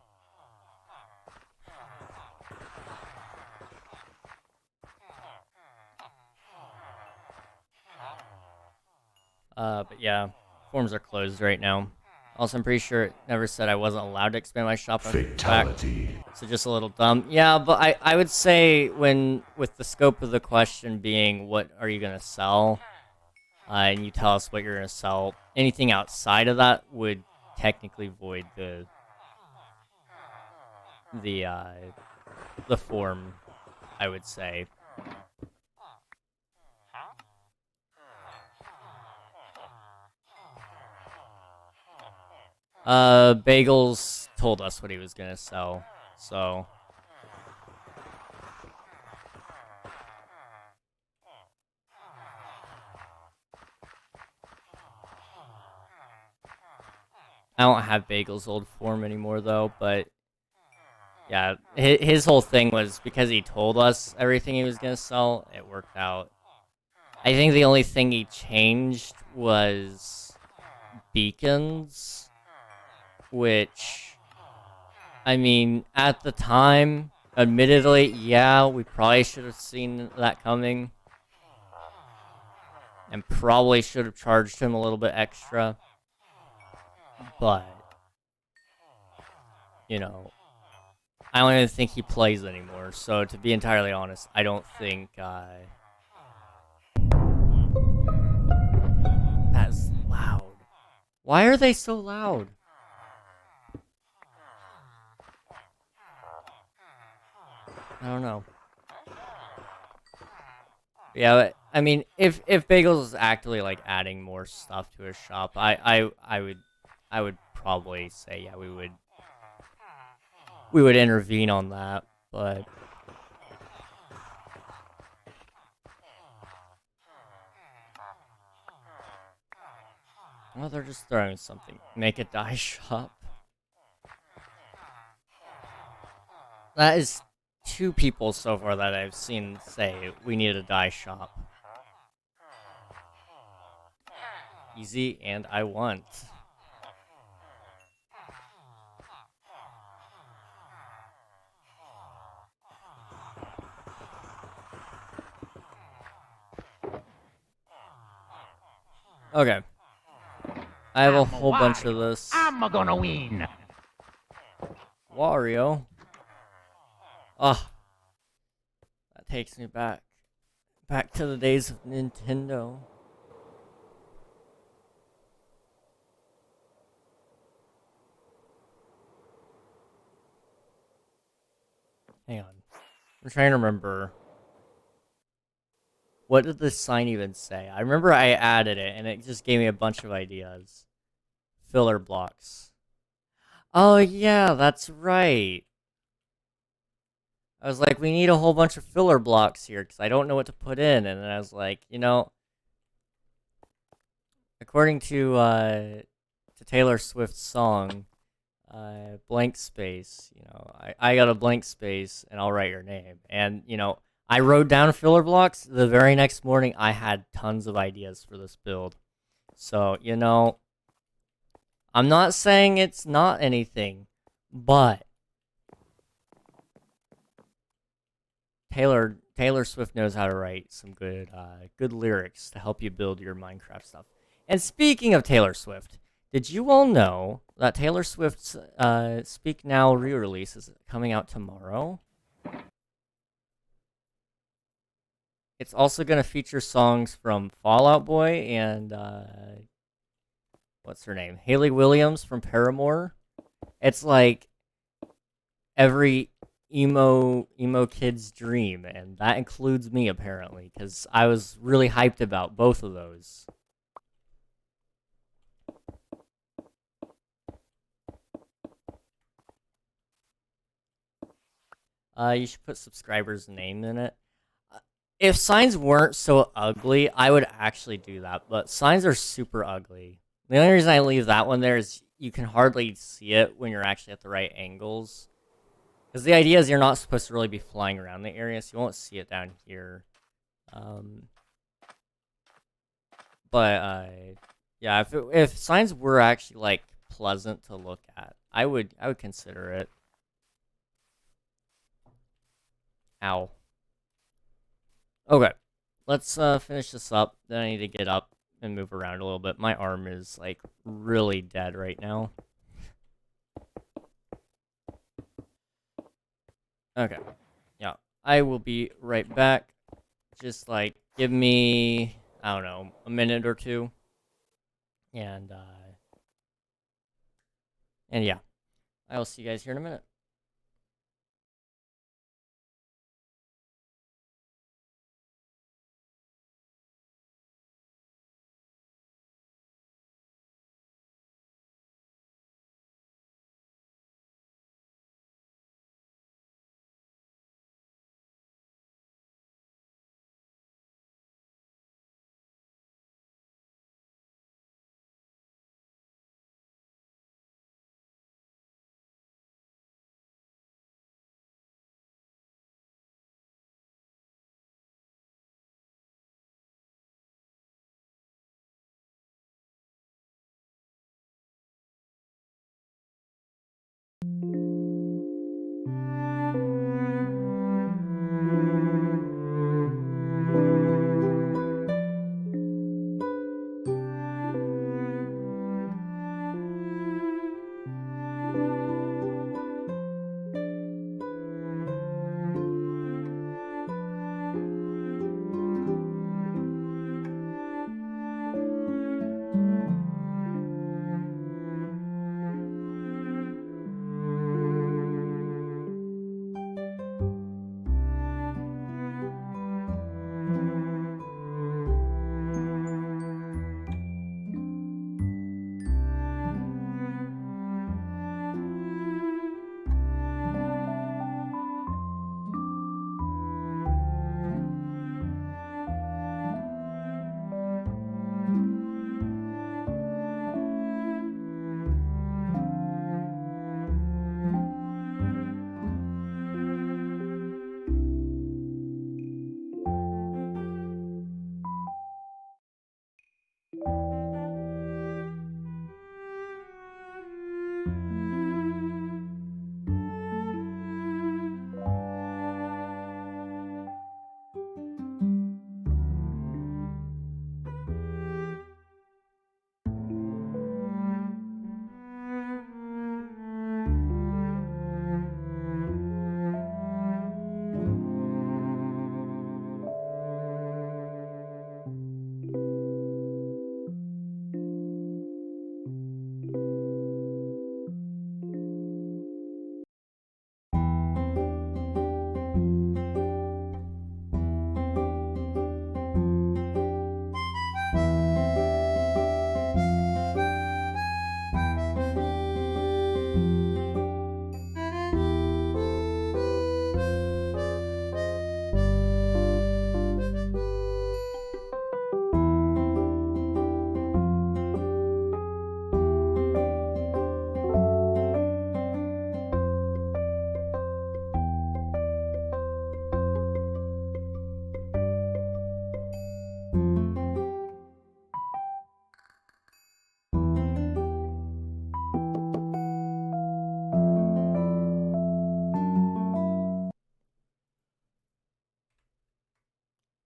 But yeah, forums are closed right now. Also, I'm pretty sure it never said I wasn't allowed to expand my shop. Fatality. So just a little dumb. Yeah, but I would say with the scope of the question being what are you going to sell, and you tell us what you're going to sell, anything outside of that would technically void the form, I would say. Bagels told us what he was gonna sell, so. I don't have Bagel's old form anymore, though, but yeah, his whole thing was because he told us everything he was gonna sell, it worked out. I think the only thing he changed was beacons, which, I mean, at the time, admittedly, yeah, we probably should have seen that coming. And probably should have charged him a little bit extra. But, you know, I don't even think he plays anymore. So, to be entirely honest, I don't think, that's loud. Why are they so loud? I don't know. Yeah, but, I mean, if Bagels is actively like adding more stuff to his shop, I would probably say, yeah, we would intervene on that, but well, they're just throwing something. Make a dye shop. That is 2 people so far that I've seen say we need a dye shop. Easy, and I want. Okay. I have a whole bunch of this.
I'm gonna win.
Wario. Ah. That takes me back to the days of Nintendo. Hang on. I'm trying to remember. What did the sign even say? I remember I added it, and it just gave me a bunch of ideas. Filler blocks. Oh, yeah, that's right. I was like, we need a whole bunch of filler blocks here, because I don't know what to put in. And then I was like, you know, according to Taylor Swift's song, blank space, you know, I got a blank space, and I'll write your name. And, you know, I wrote down filler blocks. The very next morning, I had tons of ideas for this build. So, you know, I'm not saying it's not anything, but Taylor Swift knows how to write some good lyrics to help you build your Minecraft stuff. And speaking of Taylor Swift, did you all know that Taylor Swift's Speak Now re-release is coming out tomorrow? It's also going to feature songs from Fall Out Boy and what's her name? Hayley Williams from Paramore. It's like every emo kid's dream, and that includes me apparently, because I was really hyped about both of those. You should put subscriber's name in it. If signs weren't so ugly, I would actually do that, but signs are super ugly. The only reason I leave that one there is you can hardly see it when you're actually at the right angles. Because the idea is you're not supposed to really be flying around the area, so you won't see it down here. But yeah, if signs were actually like pleasant to look at, I would consider it. Ow. Okay, let's finish this up. Then I need to get up and move around a little bit. My arm is like really dead right now. Okay, yeah, I will be right back. Just like give me, I don't know, a minute or two, and yeah, I will see you guys here in a minute.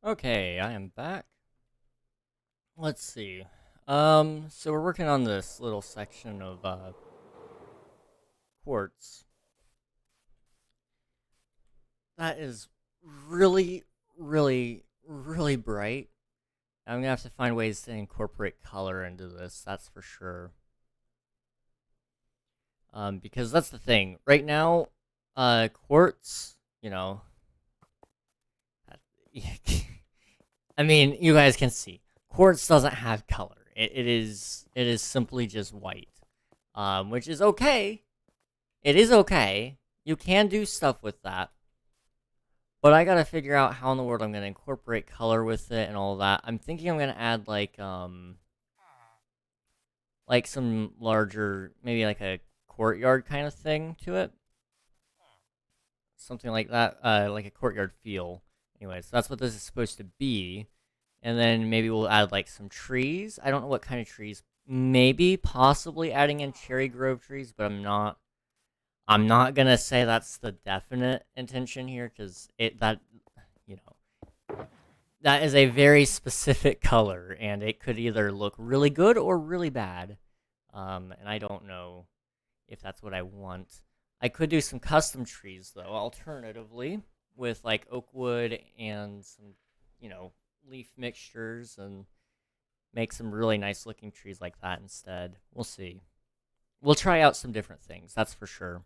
Okay, I am back. Let's see. So we're working on this little section of quartz. That is really, really bright. I'm gonna have to find ways to incorporate color into this, that's for sure. Because that's the thing. Right now, quartz, you know, I mean, you guys can see. Quartz doesn't have color. It is simply just white. Which is okay. It is okay. You can do stuff with that. But I gotta figure out how in the world I'm gonna incorporate color with it and all that. I'm thinking I'm gonna add like some larger, maybe like a courtyard kind of thing to it. Something like that, like a courtyard feel. Anyway, so that's what this is supposed to be. And then maybe we'll add like some trees. I don't know what kind of trees. Maybe, possibly adding in cherry grove trees, but I'm not gonna say that's the definite intention here, because that is a very specific color, and it could either look really good or really bad. And I don't know if that's what I want. I could do some custom trees though, alternatively, with like oak wood and some, leaf mixtures, and make some really nice looking trees like that instead. We'll see. We'll try out some different things, that's for sure.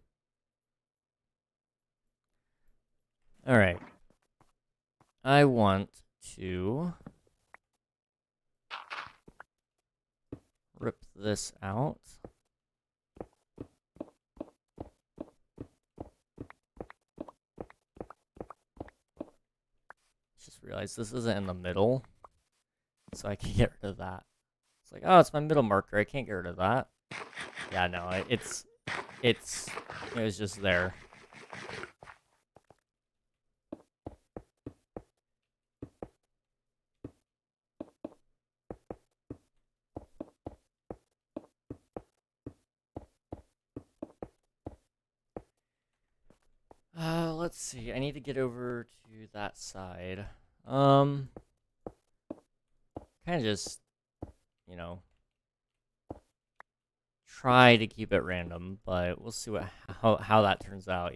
Alright. I want to rip this out. Just realized this isn't in the middle, so I can get rid of that. It's like, oh, it's my middle marker. I can't get rid of that. Yeah, no, it was just there. Let's see. I need to get over to that side. Kind of just, try to keep it random, but we'll see how that turns out,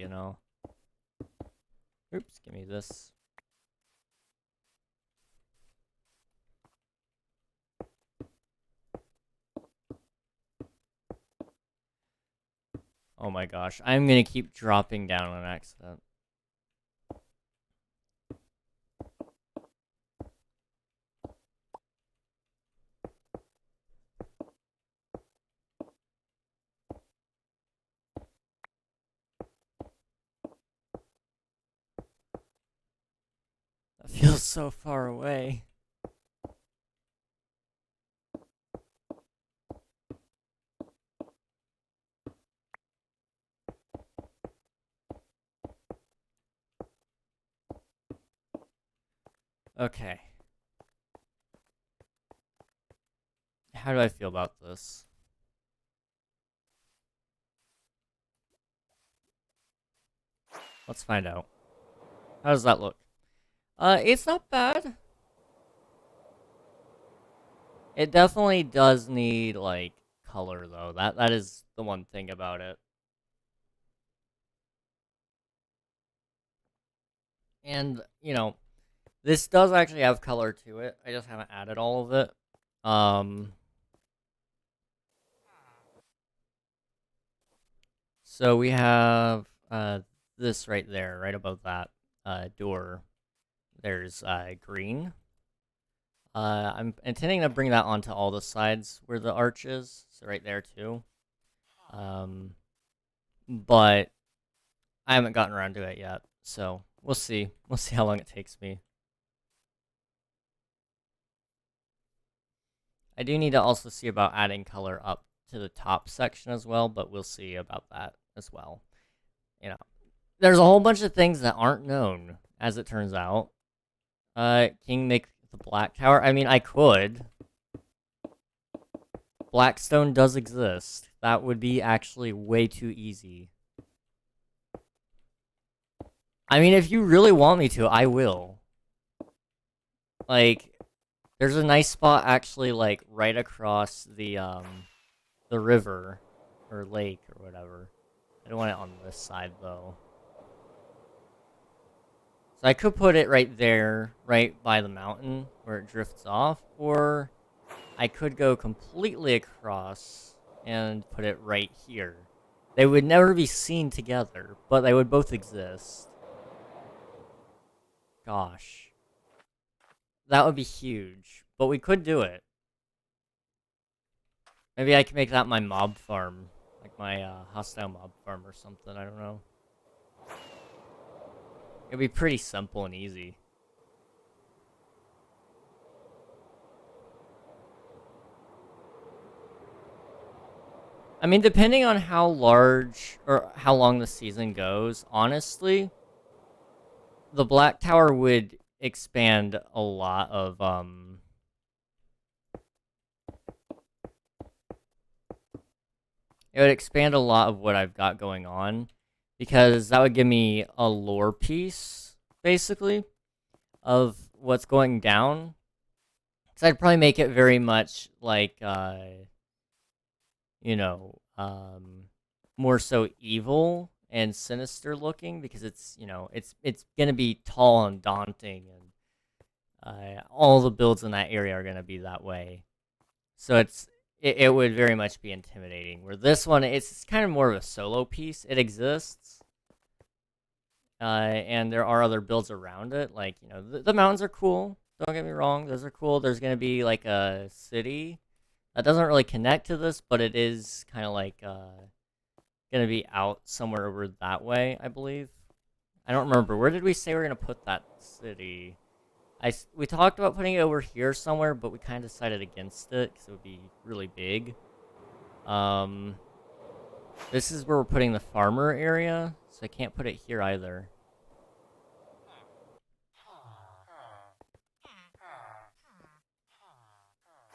Oops, give me this. Oh my gosh, I'm gonna keep dropping down on accident. That feels so far away. Okay. How do I feel about this? Let's find out. How does that look? It's not bad. It definitely does need, like, color, though. That is the one thing about it. And, this does actually have color to it. I just haven't added all of it. So we have, this right there, right above that, door. There's, green. I'm intending to bring that onto all the sides where the arch is, so right there too. But I haven't gotten around to it yet, so we'll see. We'll see how long it takes me. I do need to also see about adding color up to the top section as well, but we'll see about that as well. There's a whole bunch of things that aren't known, as it turns out. King make the black tower? I mean, I could. Blackstone does exist. That would be actually way too easy. I mean, if you really want me to, I will. Like, there's a nice spot actually, like, right across the river, or lake, or whatever. I don't want it on this side, though. So I could put it right there, right by the mountain, where it drifts off, or I could go completely across and put it right here. They would never be seen together, but they would both exist. Gosh. That would be huge, but we could do it. Maybe I can make that my mob farm, like my hostile mob farm or something, I don't know. It'd be pretty simple and easy. I mean, depending on how large or how long the season goes, honestly, the Black Tower would expand a lot of it would expand a lot of what I've got going on, because that would give me a lore piece, basically, of what's going down. So I'd probably make it very much like, you know, more so evil and sinister looking, because it's, you know, it's gonna be tall and daunting, and all the builds in that area are gonna be that way. So it would very much be intimidating. Where this one, it's kind of more of a solo piece. It exists, and there are other builds around it. Like, you know, the mountains are cool. Don't get me wrong; those are cool. There's gonna be like a city that doesn't really connect to this, but it is kind of like gonna be out somewhere over that way, I believe. I don't remember. Where did we say we are gonna put that city? We talked about putting it over here somewhere, but we kind of decided against it because it would be really big. This is where we're putting the farmer area, so I can't put it here either.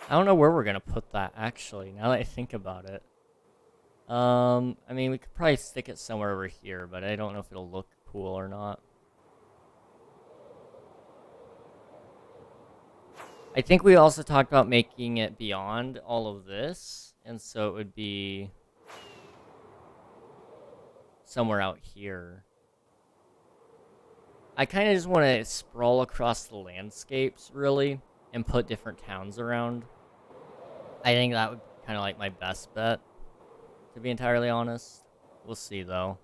I don't know where we're gonna put that, actually, now that I think about it. I mean, we could probably stick it somewhere over here, but I don't know if it'll look cool or not. I think we also talked about making it beyond all of this, and so it would be somewhere out here. I kind of just want to sprawl across the landscapes, really, and put different towns around. I think that would be kind of like my best bet, to be entirely honest. We'll see, though.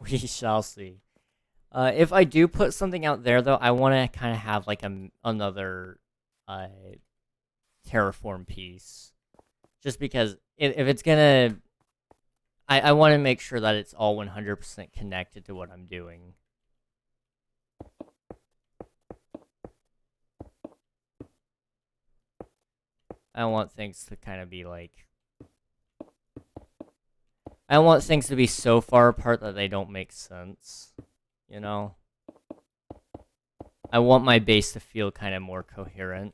We shall see. If I do put something out there, though, I want to kind of have like another terraform piece, just because if it's gonna, I want to make sure that it's all 100% connected to what I'm doing. I don't want things to kind of be like, I don't want things to be so far apart that they don't make sense, you know? I want my base to feel kind of more coherent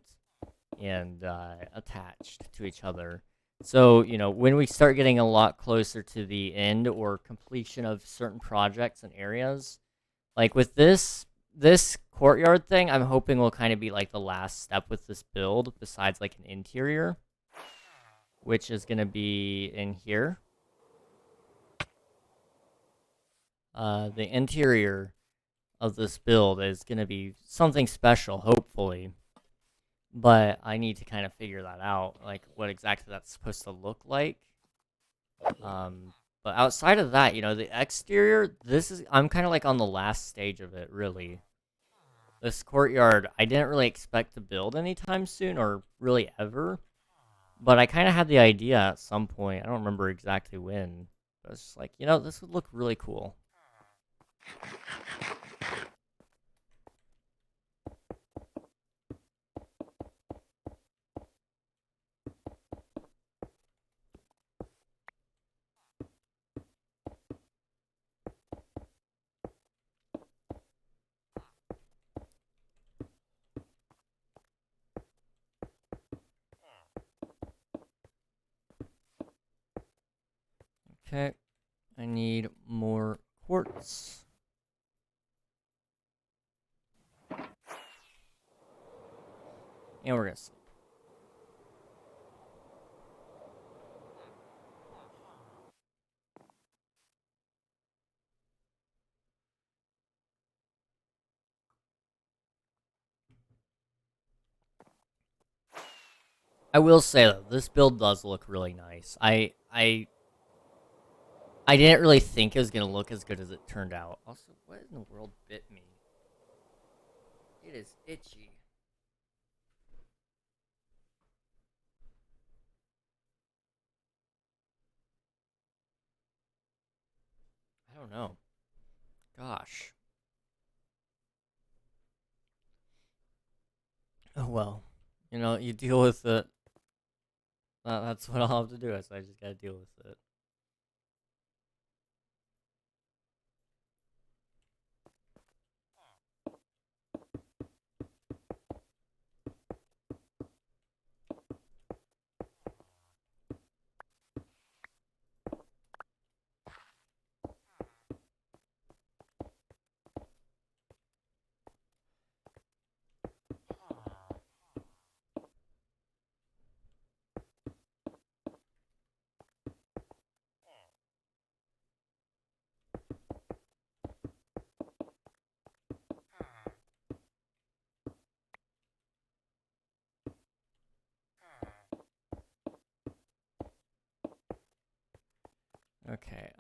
and attached to each other. So, you know, when we start getting a lot closer to the end or completion of certain projects and areas, like with this courtyard thing, I'm hoping will kind of be like the last step with this build, besides like an interior, which is going to be in here. The interior of this build is going to be something special, hopefully. But I need to kind of figure that out, like what exactly that's supposed to look like. But outside of that, you know, the exterior, I'm kind of like on the last stage of it, really. This courtyard, I didn't really expect to build anytime soon, or really ever. But I kind of had the idea at some point. I don't remember exactly when. But I was just like, you know, this would look really cool. Okay, I need more quartz. And we're gonna sleep. I will say though, this build does look really nice. I didn't really think it was gonna look as good as it turned out. Also, what in the world bit me? It is itchy. I don't know. Gosh. Oh well. You know, you deal with it. That's what I'll have to do. So I just gotta deal with it. Okay.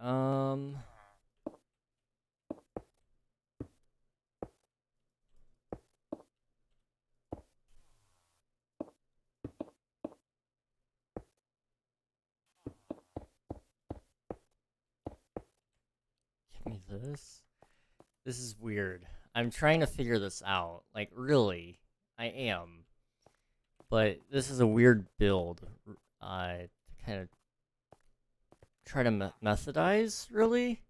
Give me this. This is weird. I'm trying to figure this out. Like, really, I am. But this is a weird build. To kind of try to methodize, really?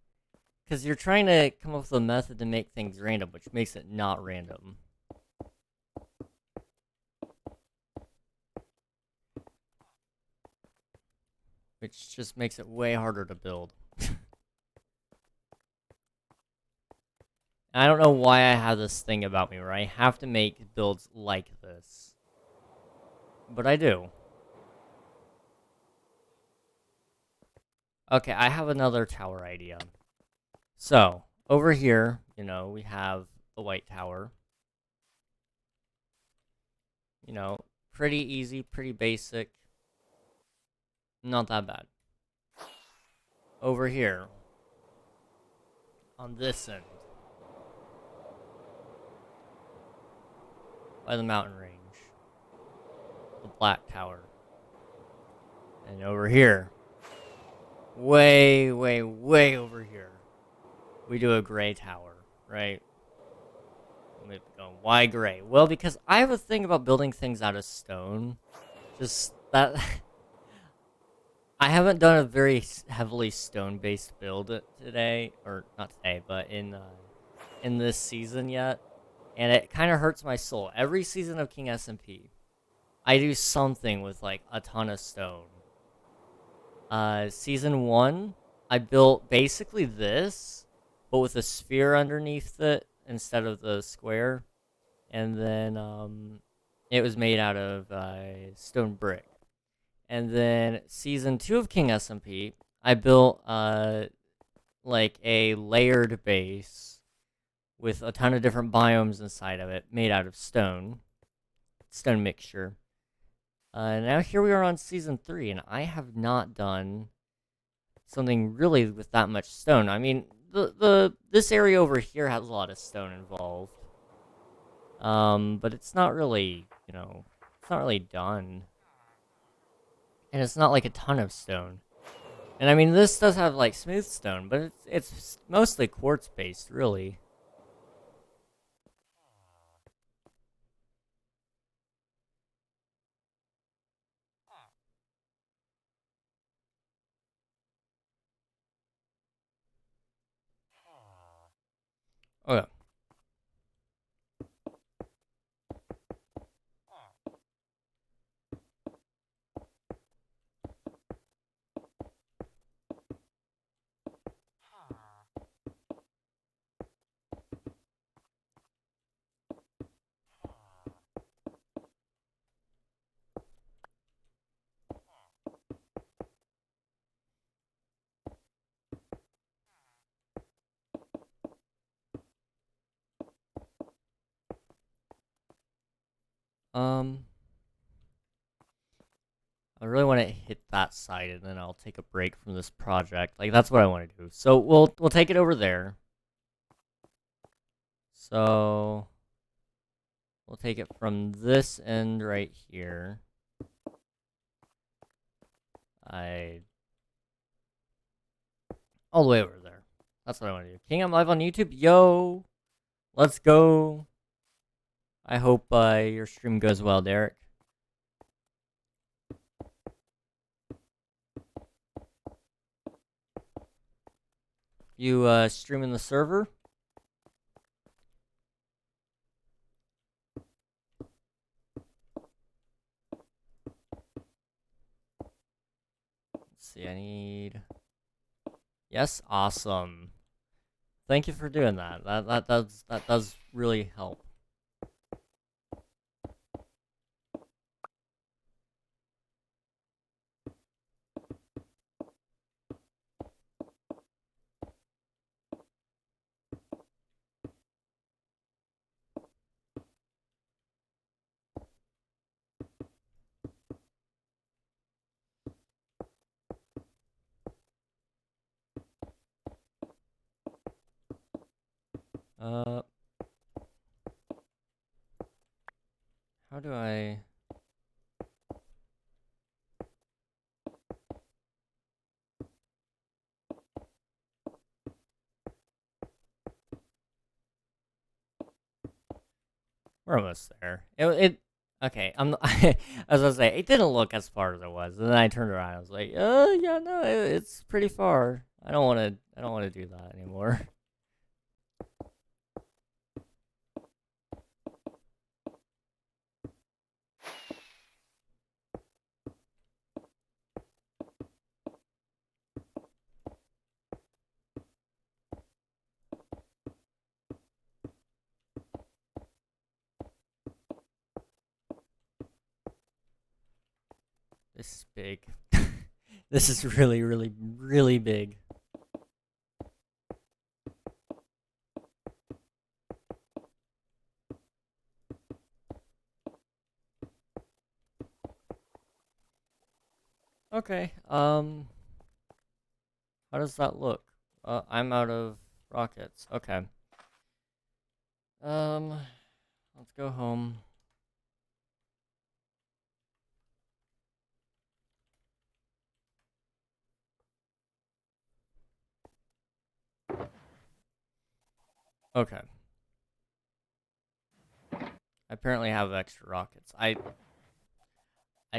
Because you're trying to come up with a method to make things random, which makes it not random. Which just makes it way harder to build. I don't know why I have this thing about me where I have to make builds like this. But I do. Okay, I have another tower idea. So, over here, you know, we have the white tower. You know, pretty easy, pretty basic. Not that bad. Over here, on this end, by the mountain range, the black tower. And over here, way over here, we do a gray tower, right? Going, why gray? Well, because I have a thing about building things out of stone. Just that I haven't done a very heavily stone-based build today, or not today, but in this season yet, and it kind of hurts my soul. Every season of King SMP, I do something with like a ton of stone. Season 1, I built basically this, but with a sphere underneath it instead of the square. And then it was made out of stone brick. And then season 2 of King SMP, I built like a layered base with a ton of different biomes inside of it, made out of stone mixture. Now here we are on season 3, and I have not done something really with that much stone. I mean, this area over here has a lot of stone involved. But it's not really, you know, it's not really done. And it's not like a ton of stone. And I mean, this does have like smooth stone, but it's mostly quartz based, really. Oh yeah. I really want to hit that side, and then I'll take a break from this project. Like, that's what I want to do. So we'll take it over there. So we'll take it from this end right here. All the way over there. That's what I want to do. King, I'm live on YouTube. Yo, let's go. I hope your stream goes well, Derek. You streaming the server? Let's see, I need... Yes, awesome. Thank you for doing that. That does really help. How do I... We're almost there. Okay, I was gonna say, it didn't look as far as it was, and then I turned around, I was like, yeah, no, it's pretty far. I don't wanna do that anymore. This is big. This is really, really, really big. Okay, how does that look? I'm out of rockets. Okay. Let's go home. Okay. I apparently have extra rockets. I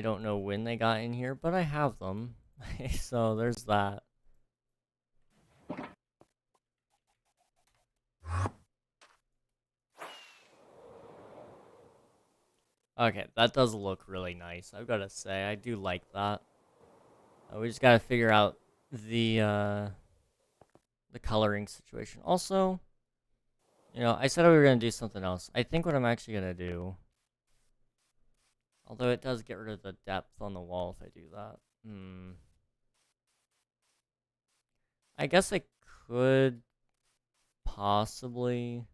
don't know when they got in here, but I have them. So there's that. Okay, that does look really nice. I've got to say, I do like that. We just got to figure out the coloring situation. Also, I said we were going to do something else. I think what I'm actually going to do, although it does get rid of the depth on the wall if I do that. I guess I could possibly...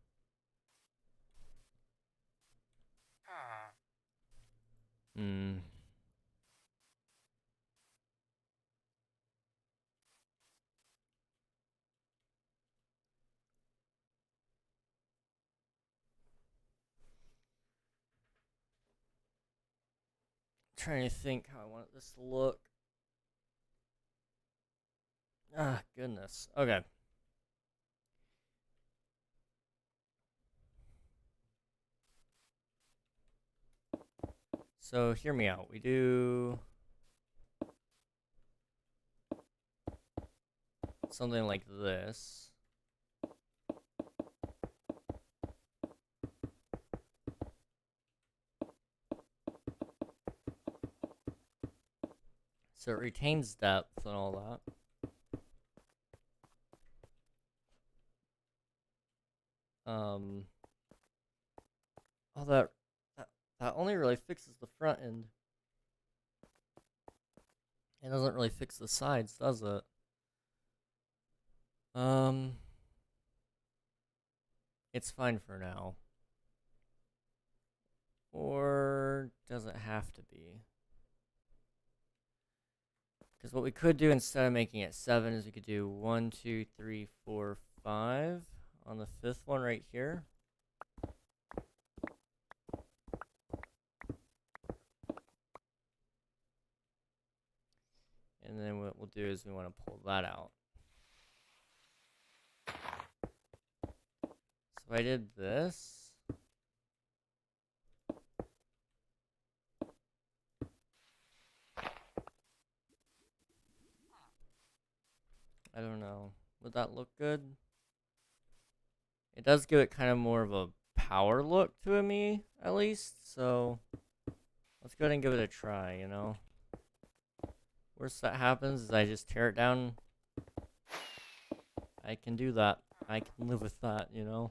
Trying to think how I want this to look. Ah, goodness. Okay. So, hear me out. We do something like this. So it retains depth and all that. Oh, that only really fixes the front end. It doesn't really fix the sides, does it? It's fine for now. Or Or does it have to be? Because what we could do instead of making it 7 is we could do 1, 2, 3, 4, 5 on the 5th one right here. And then what we'll do is we want to pull that out. So I did this. I don't know. Would that look good? It does give it kind of more of a power look to me, at least. So let's go ahead and give it a try, you know? Worst that happens is I just tear it down. I can do that. I can live with that, you know?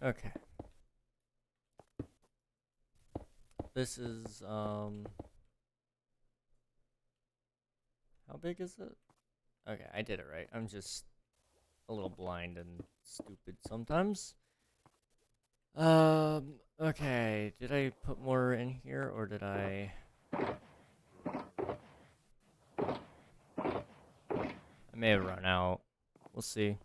Okay. This is, how big is it? Okay, I did it right. I'm just a little blind and stupid sometimes. Okay. Did I put more in here or did I? I may have run out. We'll see.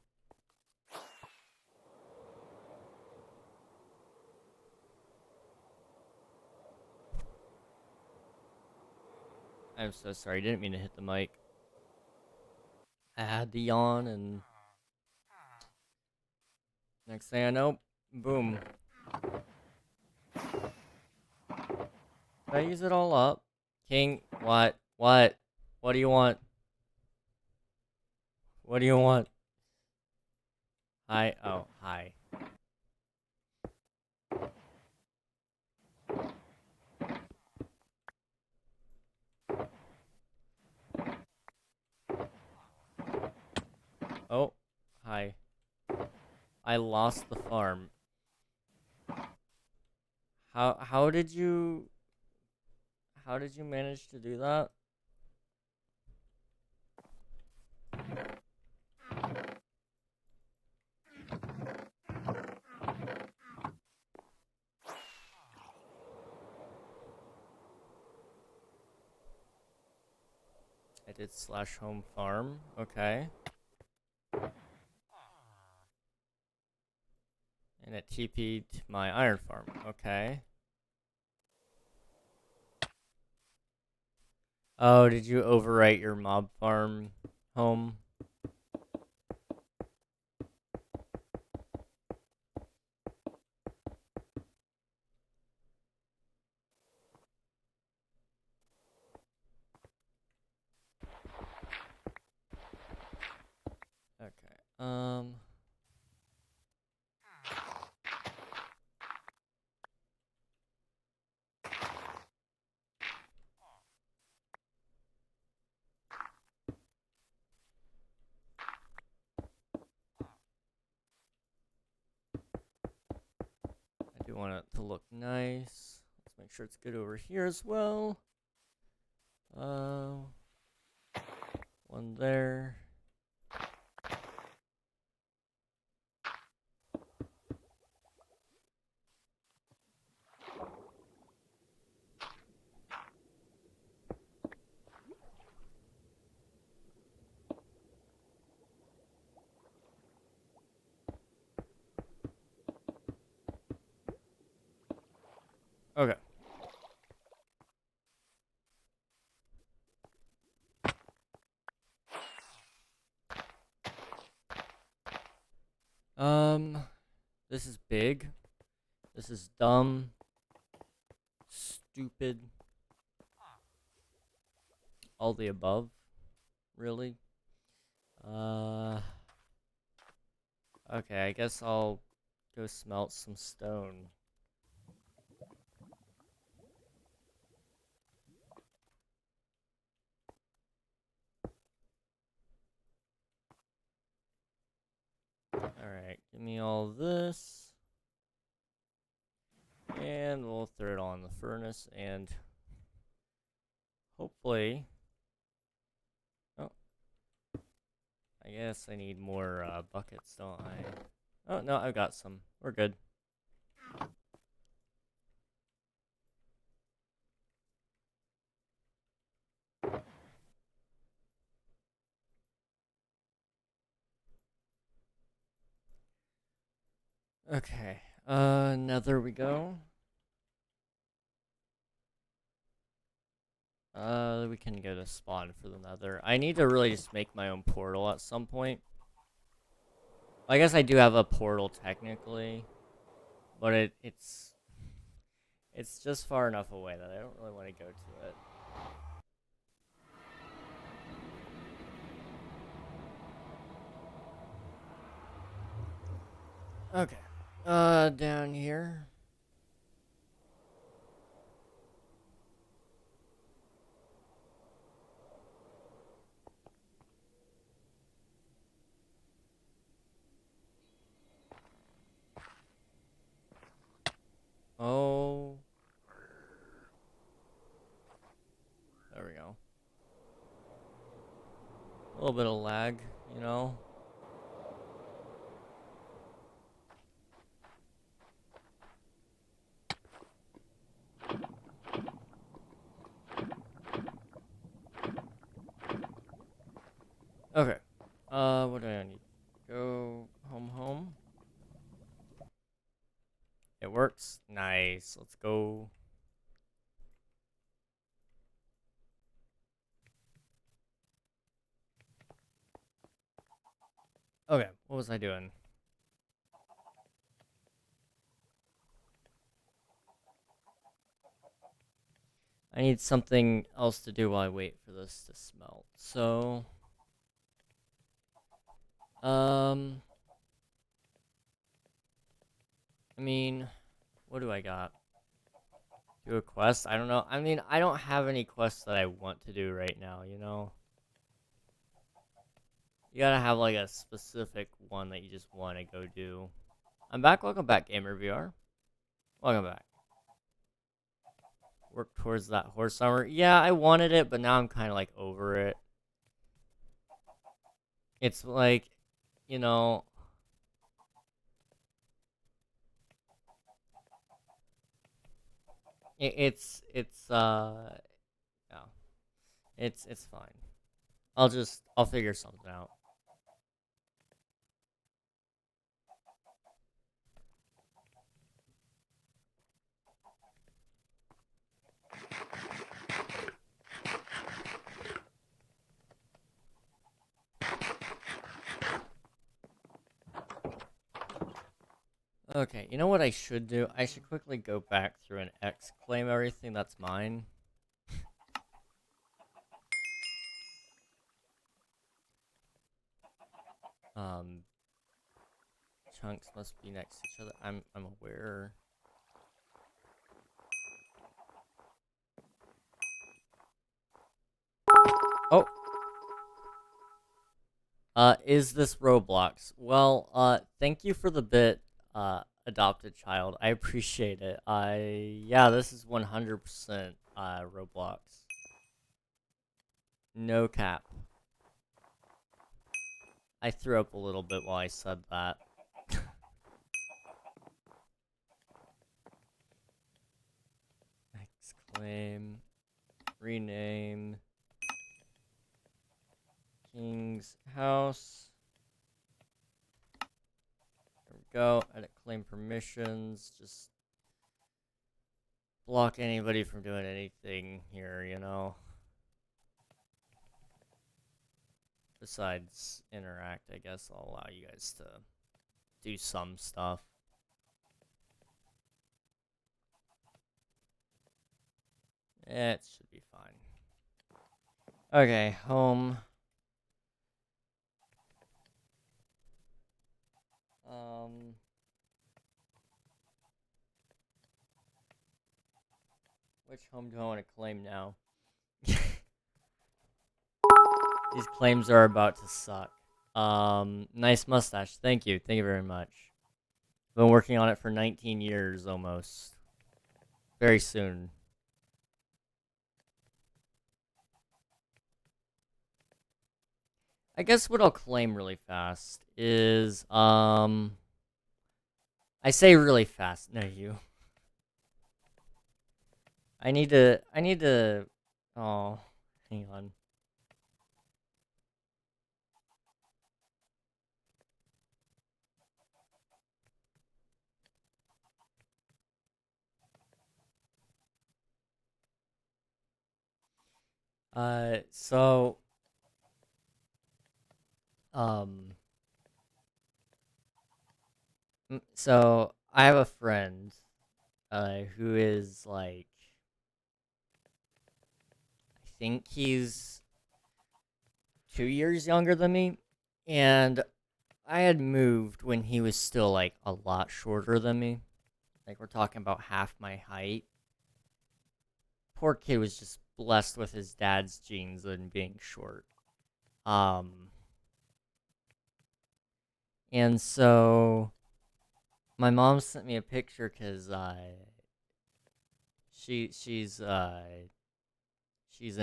I'm so sorry. Didn't mean to hit the mic. I had the yawn and next thing I know, boom. Did I use it all up? King, what? What? What do you want? What do you want? Hi. Oh, hi. Oh, hi. I lost the farm. How did you manage to do that? I did slash home farm. Okay. And it TP'd my iron farm. Okay. Oh, did you overwrite your mob farm home? Okay. I do want it to look nice. Let's make sure it's good over here as well. One there. Okay. This is big. This is dumb. Stupid. All the above. Really? Okay, I guess I'll go smelt some stone. Alright, give me all this. And we'll throw it all in the furnace and hopefully... Oh. I guess I need more buckets, don't I? Oh, no, I've got some. We're good. Okay, nether we go. We can go to spawn for the nether. I need to really just make my own portal at some point. I guess I do have a portal technically, but it's just far enough away that I don't really want to go to it. Okay, down here. Oh. There we go. A little bit of lag, you know? Okay. What do I need? Go home. It works. Nice. Let's go. Okay, what was I doing? I need something else to do while I wait for this to smelt. So, I mean, what do I got? Do a quest? I don't know. I mean, I don't have any quests that I want to do right now, you know? You gotta have, like, a specific one that you just want to go do. I'm back. Welcome back, Gamer VR. Welcome back. Work towards that horse armor. Yeah, I wanted it, but now I'm kind of, like, over it. It's like, you know... Yeah. It's fine. I'll figure something out. Okay, you know what I should do? I should quickly go back through and exclaim everything that's mine. Chunks must be next to each other. I'm aware. Oh. Is this Roblox? Well, thank you for the bit, adopted child. I appreciate it. Yeah, this is 100%, Roblox. No cap. I threw up a little bit while I said that. Exclaim. Rename. King's house. There we go. Edit claim permissions. Just block anybody from doing anything here, you know. Besides interact, I guess I'll allow you guys to do some stuff. It should be fine. Okay, home. Which home do I want to claim now? These claims are about to suck. Nice mustache. Thank you. Thank you very much. Been working on it for 19 years almost. Very soon. I guess what I'll claim really fast is, I say really fast. No, you. I need to, oh, hang on. So, um, so I have a friend, who is like, I think he's 2 years younger than me, and I had moved when he was still like a lot shorter than me. Like we're talking about half my height. Poor kid was just blessed with his dad's genes and being short. Um, and so my mom sent me a picture because she's in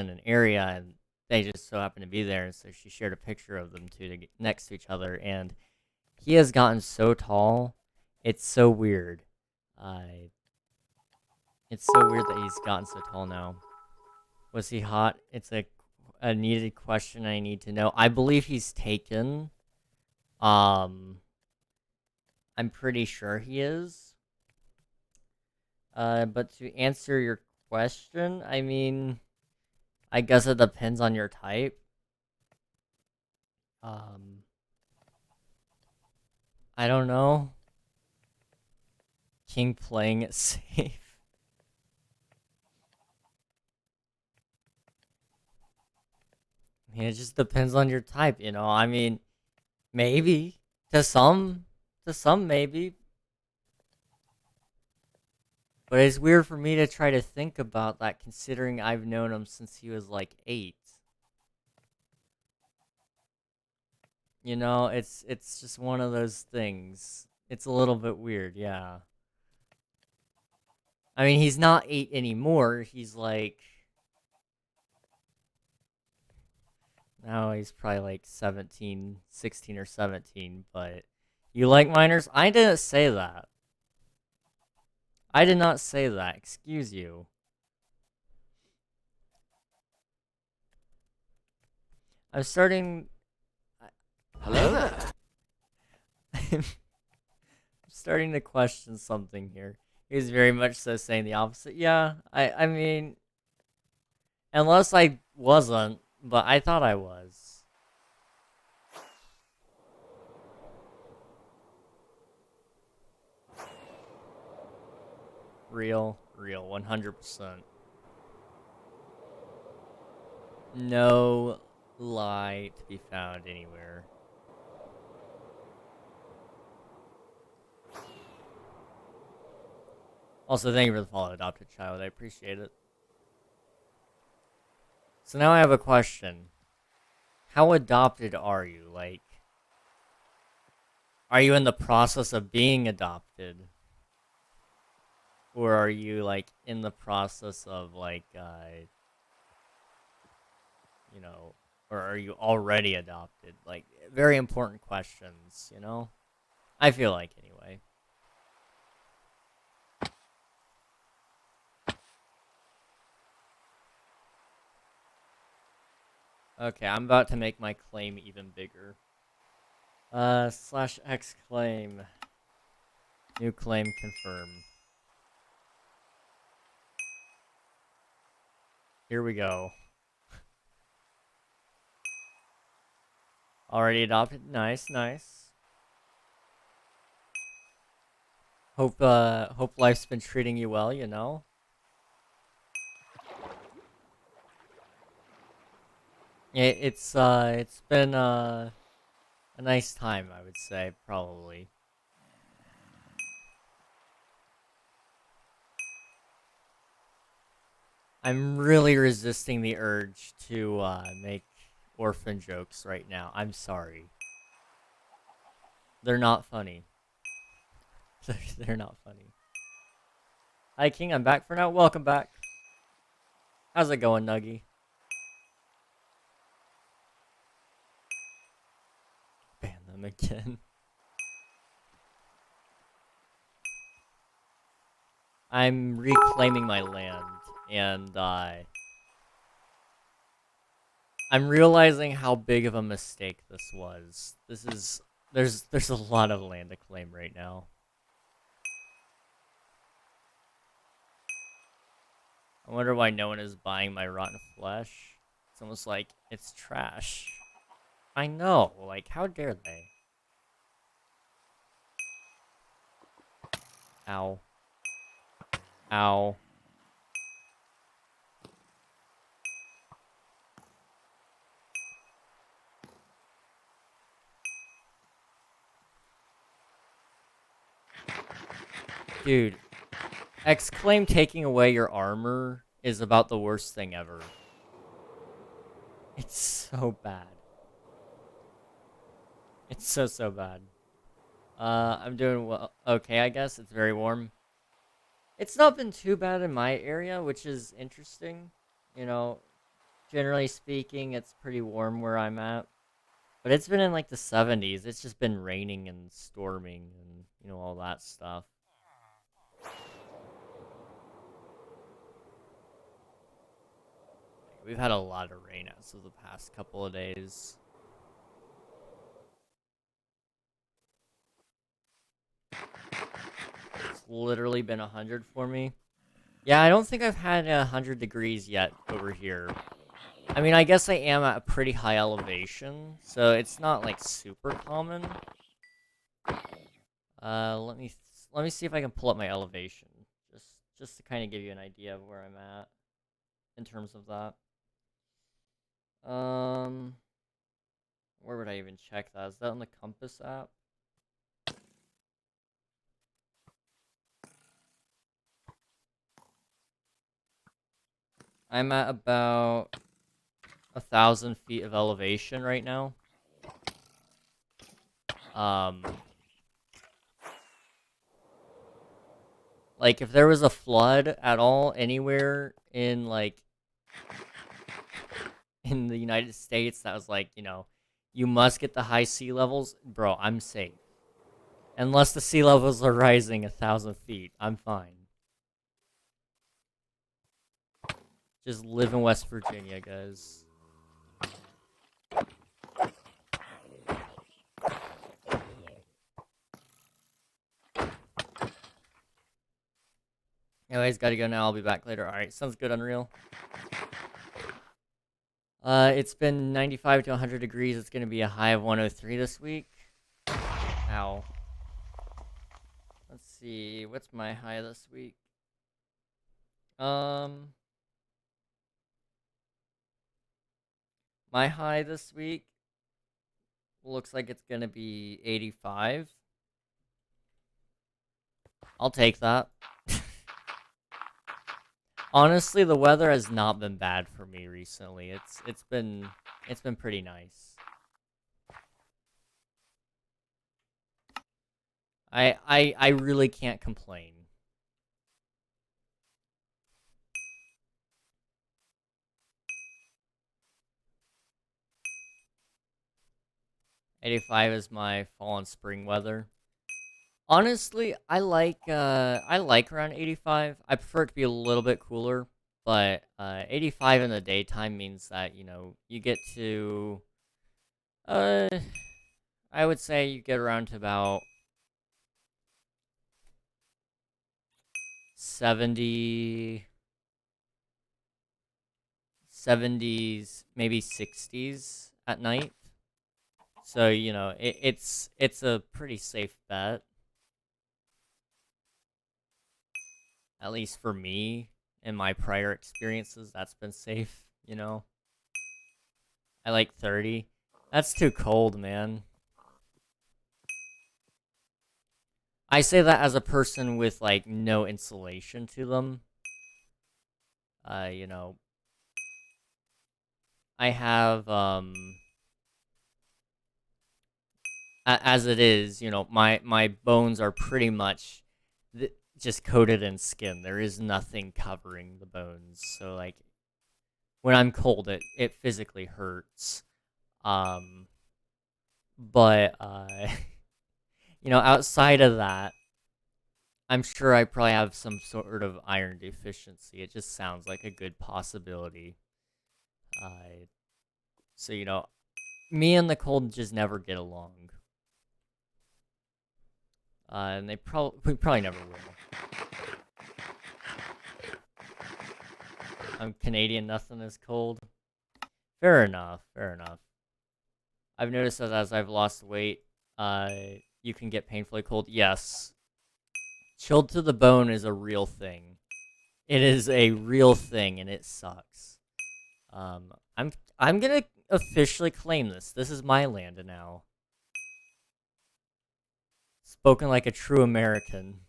an area and they just so happen to be there, and so she shared a picture of them two to get next to each other, and he has gotten so tall, it's so weird. Uh, it's so weird that he's gotten so tall now. Was he hot? It's a needed question I need to know. I believe he's taken. Um, I'm pretty sure he is. But to answer your question, I mean, I guess it depends on your type. Um, I don't know. King playing it safe. I mean, it just depends on your type, you know. I mean, maybe to some maybe, but it's weird for me to try to think about that, considering I've known him since he was like 8. You know, it's just one of those things. It's a little bit weird, yeah. I mean, he's not 8 anymore. He's like, now he's probably like 17, 16 or 17, but you like minors? I didn't say that. I did not say that. Excuse you. I'm starting.
Hello there.
I'm starting to question something here. He's very much so saying the opposite. Yeah, I mean, unless I wasn't, but I thought I was. Real, 100%. No lie to be found anywhere. Also, thank you for the follow, adopted child. I appreciate it. So now I have a question. How adopted are you? Like, are you in the process of being adopted? Or are you, like, in the process of, like, you know, or are you already adopted? Like, very important questions, you know? I feel like, anyway. Okay, I'm about to make my claim even bigger. /X claim. New claim confirm. Here we go. Already adopted. Nice, nice. Hope life's been treating you well, you know? It's been, a nice time, I would say, probably. I'm really resisting the urge to, make orphan jokes right now. I'm sorry. They're not funny. They're not funny. Hi, King. I'm back for now. Welcome back. How's it going, Nuggy? Ban them again. I'm reclaiming my land, and I'm realizing how big of a mistake this was. There's a lot of land to claim right now. I wonder why no one is buying my rotten flesh. It's almost like it's trash. I know, like, how dare they? Ow. Ow. Dude, exclaim taking away your armor is about the worst thing ever. It's so bad. It's so bad. I'm doing well. Okay, I guess. It's very warm. It's not been too bad in my area, which is interesting. You know, generally speaking, it's pretty warm where I'm at. But it's been in like the 70s. It's just been raining and storming and, you know, all that stuff. We've had a lot of rain as of the past couple of days. It's literally been 100 for me. Yeah, I don't think I've had 100 degrees yet over here. I mean, I guess I am at a pretty high elevation, so it's not like super common. Let me see if I can pull up my elevation, just to kind of give you an idea of where I'm at in terms of that. Where would I even check that? Is that on the compass app? I'm at about 1,000 feet of elevation right now. Like if there was a flood at all anywhere in like in the United States that was like, you know, you must get the high sea levels, bro, I'm safe. Unless the sea levels are rising 1,000 feet, I'm fine. Just live in West Virginia, guys. Anyways, gotta go now. I'll be back later. Alright, sounds good, Unreal. It's been 95 to 100 degrees. It's gonna be a high of 103 this week. Ow. Let's see, what's my high this week? My high this week looks like it's gonna be 85. I'll take that. Honestly, the weather has not been bad for me recently. It's been pretty nice. I really can't complain. '85 is my fall and spring weather. Honestly, I like around 85. I prefer it to be a little bit cooler, but 85 in the daytime means that, you know, you get to I would say you get around to about 70 70s, maybe 60s at night. So, you know, it's a pretty safe bet. At least for me, in my prior experiences, that's been safe, you know. I like 30. That's too cold, man. I say that as a person with, like, no insulation to them. You know, I have, as it is, you know, my bones are pretty much just coated in skin. There is nothing covering the bones. So like when I'm cold, it physically hurts. Um, but you know, outside of that, I'm sure I probably have some sort of iron deficiency. It just sounds like a good possibility. So you know, me and the cold just never get along. And we probably never will. I'm Canadian, nothing is cold. Fair enough, fair enough. I've noticed that as I've lost weight, you can get painfully cold. Yes. Chilled to the bone is a real thing. It is a real thing, and it sucks. Um, I'm gonna officially claim this. This is my land now. Spoken like a true American.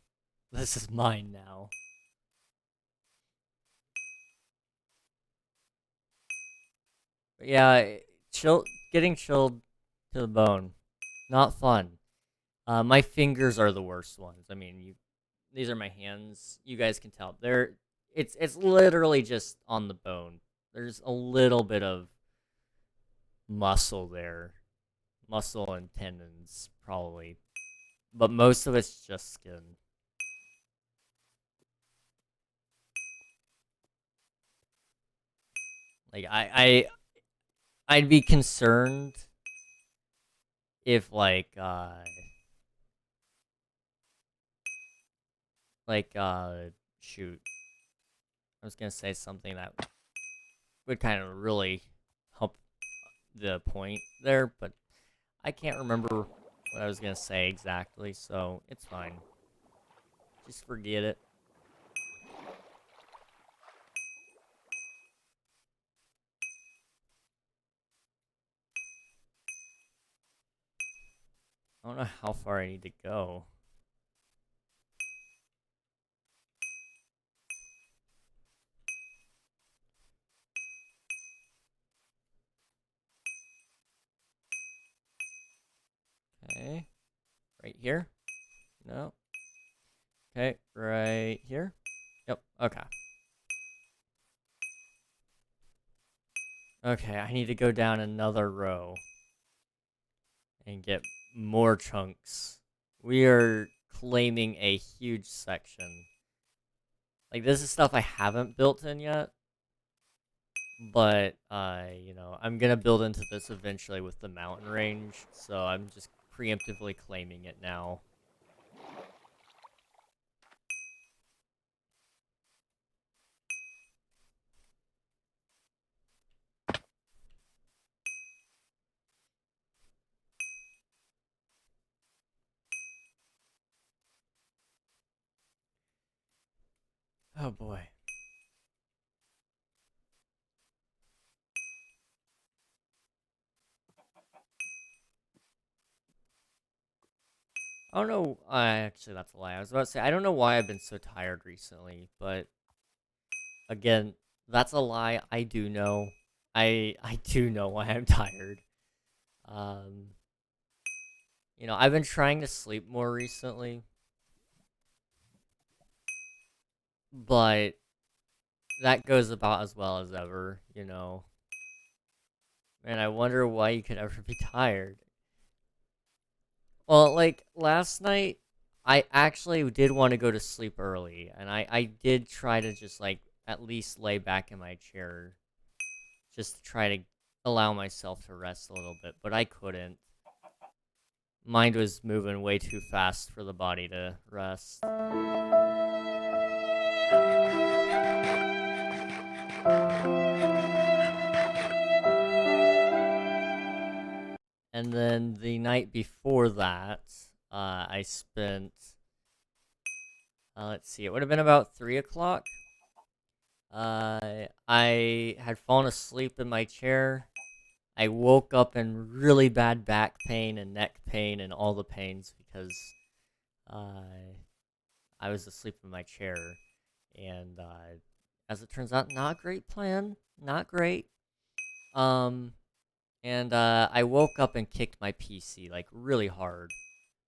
This is mine now. But yeah, getting chilled to the bone, not fun. My fingers are the worst ones. I mean, these are my hands. You guys can tell. It's literally just on the bone. There's a little bit of muscle there. Muscle and tendons, probably. But most of it's just skin. Like, I'd be concerned if, shoot. I was gonna say something that would kind of really help the point there, but I can't remember what I was gonna say exactly, so it's fine. Just forget it. I don't know how far I need to go. Okay. Right here? No. Okay, right here? Yep, okay. Okay, I need to go down another row and get more chunks. We are claiming a huge section. Like, this is stuff I haven't built in yet. But, you know, I'm gonna build into this eventually with the mountain range, so I'm just preemptively claiming it now. Oh boy. I don't know, actually that's a lie. I was about to say, I don't know why I've been so tired recently, but again, that's a lie. I do know. I do know why I'm tired. Um, you know, I've been trying to sleep more recently, but that goes about as well as ever, you know. Man, I wonder why you could ever be tired. Well, like, last night, I actually did want to go to sleep early, and I did try to just, like, at least lay back in my chair, just to try to allow myself to rest a little bit, but I couldn't. Mind was moving way too fast for the body to rest. And then the night before that, I spent, let's see, it would have been about 3 o'clock. I had fallen asleep in my chair. I woke up in really bad back pain and neck pain and all the pains because I was asleep in my chair. And as it turns out, not a great plan. Not great. Um, And I woke up and kicked my PC, like, really hard.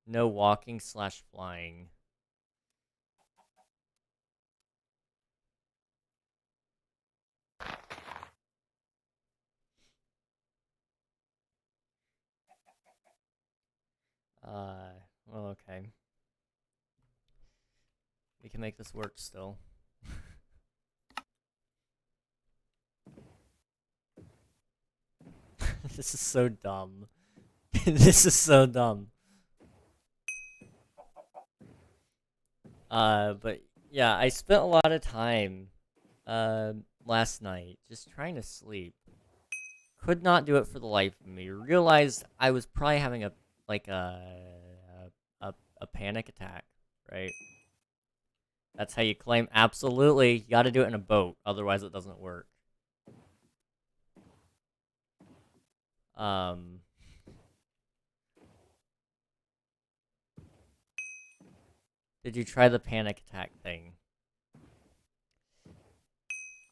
No walking slash flying. Well, okay. We can make this work still. This is so dumb. This is so dumb. But yeah, I spent a lot of time last night just trying to sleep. Could not do it for the life of me. Realized I was probably having a panic attack, right? That's how you claim. Absolutely, you got to do it in a boat, otherwise it doesn't work. Did you try the panic attack thing?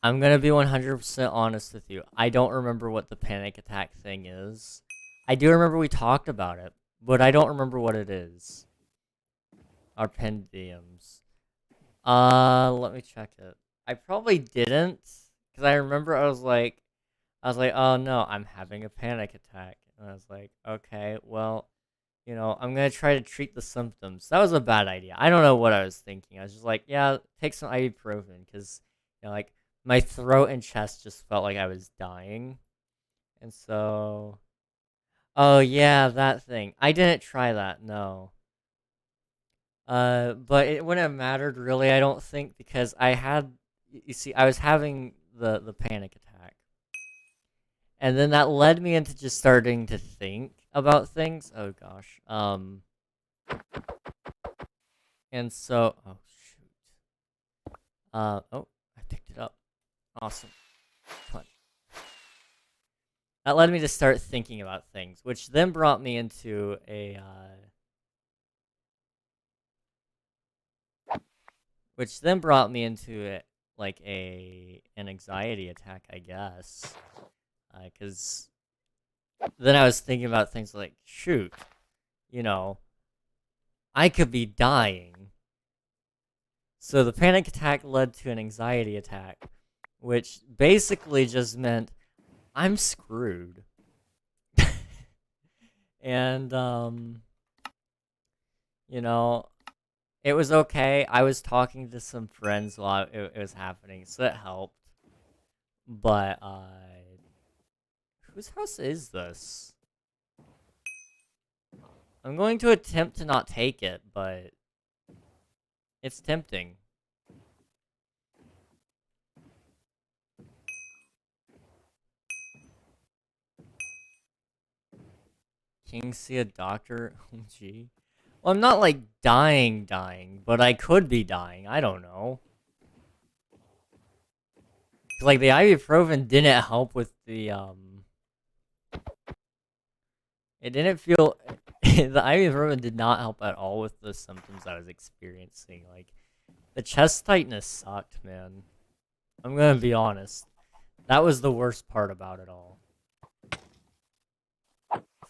I'm gonna be 100% honest with you. I don't remember what the panic attack thing is. I do remember we talked about it, but I don't remember what it is. Our pinned DMs. Let me check it. I probably didn't, because I remember I was like, oh no, I'm having a panic attack. And I was like, okay, well, you know, I'm gonna try to treat the symptoms. That was a bad idea. I don't know what I was thinking. I was just like, yeah, take some ibuprofen, because, you know, like, my throat and chest just felt like I was dying. And so... Oh, yeah, that thing. I didn't try that, no. But it wouldn't have mattered, really, I don't think, because I had... You see, I was having the panic attack. And then that led me into just starting to think about things. Oh, gosh. And so... Oh, shoot. Oh, I picked it up. Awesome. Fun. That led me to start thinking about things, which then brought me into a, like an anxiety attack, I guess. Because then I was thinking about things like, shoot, you know, I could be dying. So the panic attack led to an anxiety attack, which basically just meant I'm screwed. And, you know, it was okay. I was talking to some friends while it was happening, so it helped. But, whose house is this? I'm going to attempt to not take it, but it's tempting. King see a doctor? Oh, gee. Well, I'm not, like, dying, but I could be dying. I don't know. Like, the ibuprofen didn't help with the, It didn't feel... the ibuprofen did not help at all with the symptoms I was experiencing. Like, the chest tightness sucked, man. I'm gonna be honest. That was the worst part about it all.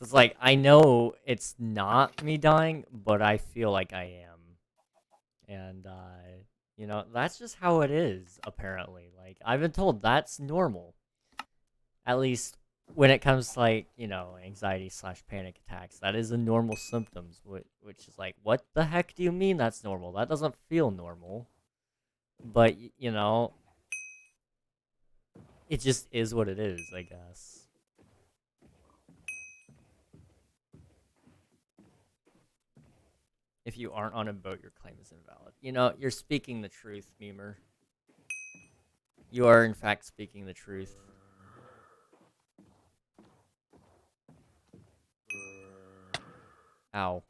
It's like, I know it's not me dying, but I feel like I am. And, you know, that's just how it is, apparently. Like, I've been told that's normal. At least when it comes to, like, you know, anxiety slash panic attacks. That is the normal symptoms, which is like, what the heck do you mean that's normal? That doesn't feel normal. But, you know, it just is what it is, I guess. If you aren't on a boat, your claim is invalid. You know, you're speaking the truth, Memer. You are, in fact, speaking the truth. Ow.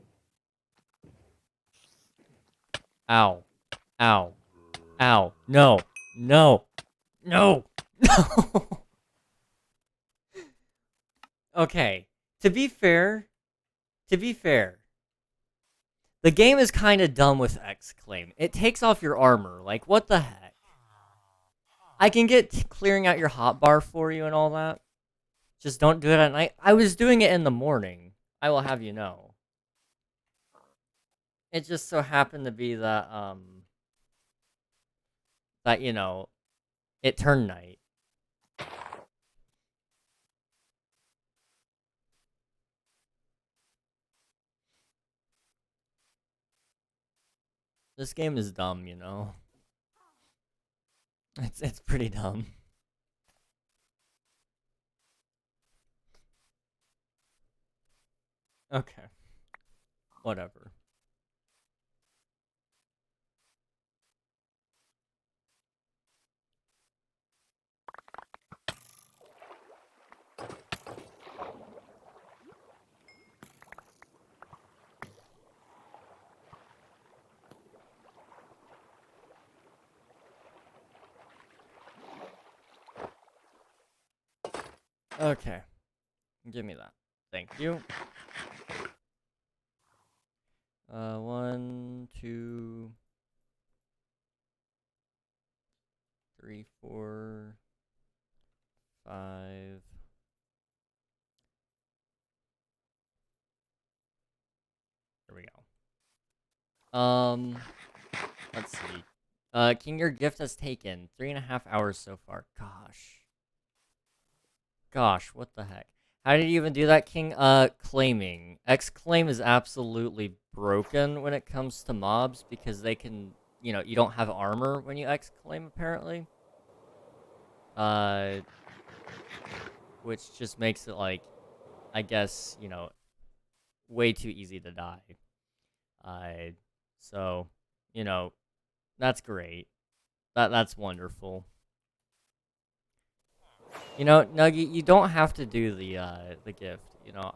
Ow. Ow. Ow. No. No. No. No. Okay. To be fair, the game is kind of dumb with X-Claim. It takes off your armor. Like, what the heck? I can get clearing out your hotbar for you and all that. Just don't do it at night. I was doing it in the morning. I will have you know. It just so happened to be that, you know, it turned night. This game is dumb, you know? It's pretty dumb. Okay. Whatever. Okay. Give me that. Thank you. 1, 2, 3, 4, 5. There we go. Let's see. King, your gift has taken 3.5 hours so far. Gosh, what the heck? How did you even do that, King? Claiming. Exclaim is absolutely broken when it comes to mobs because they can, you know, you don't have armor when you exclaim, apparently. Which just makes it, like, I guess, you know, way too easy to die. So, you know, that's great. That's wonderful. You know, Nuggy, you don't have to do the gift. You know,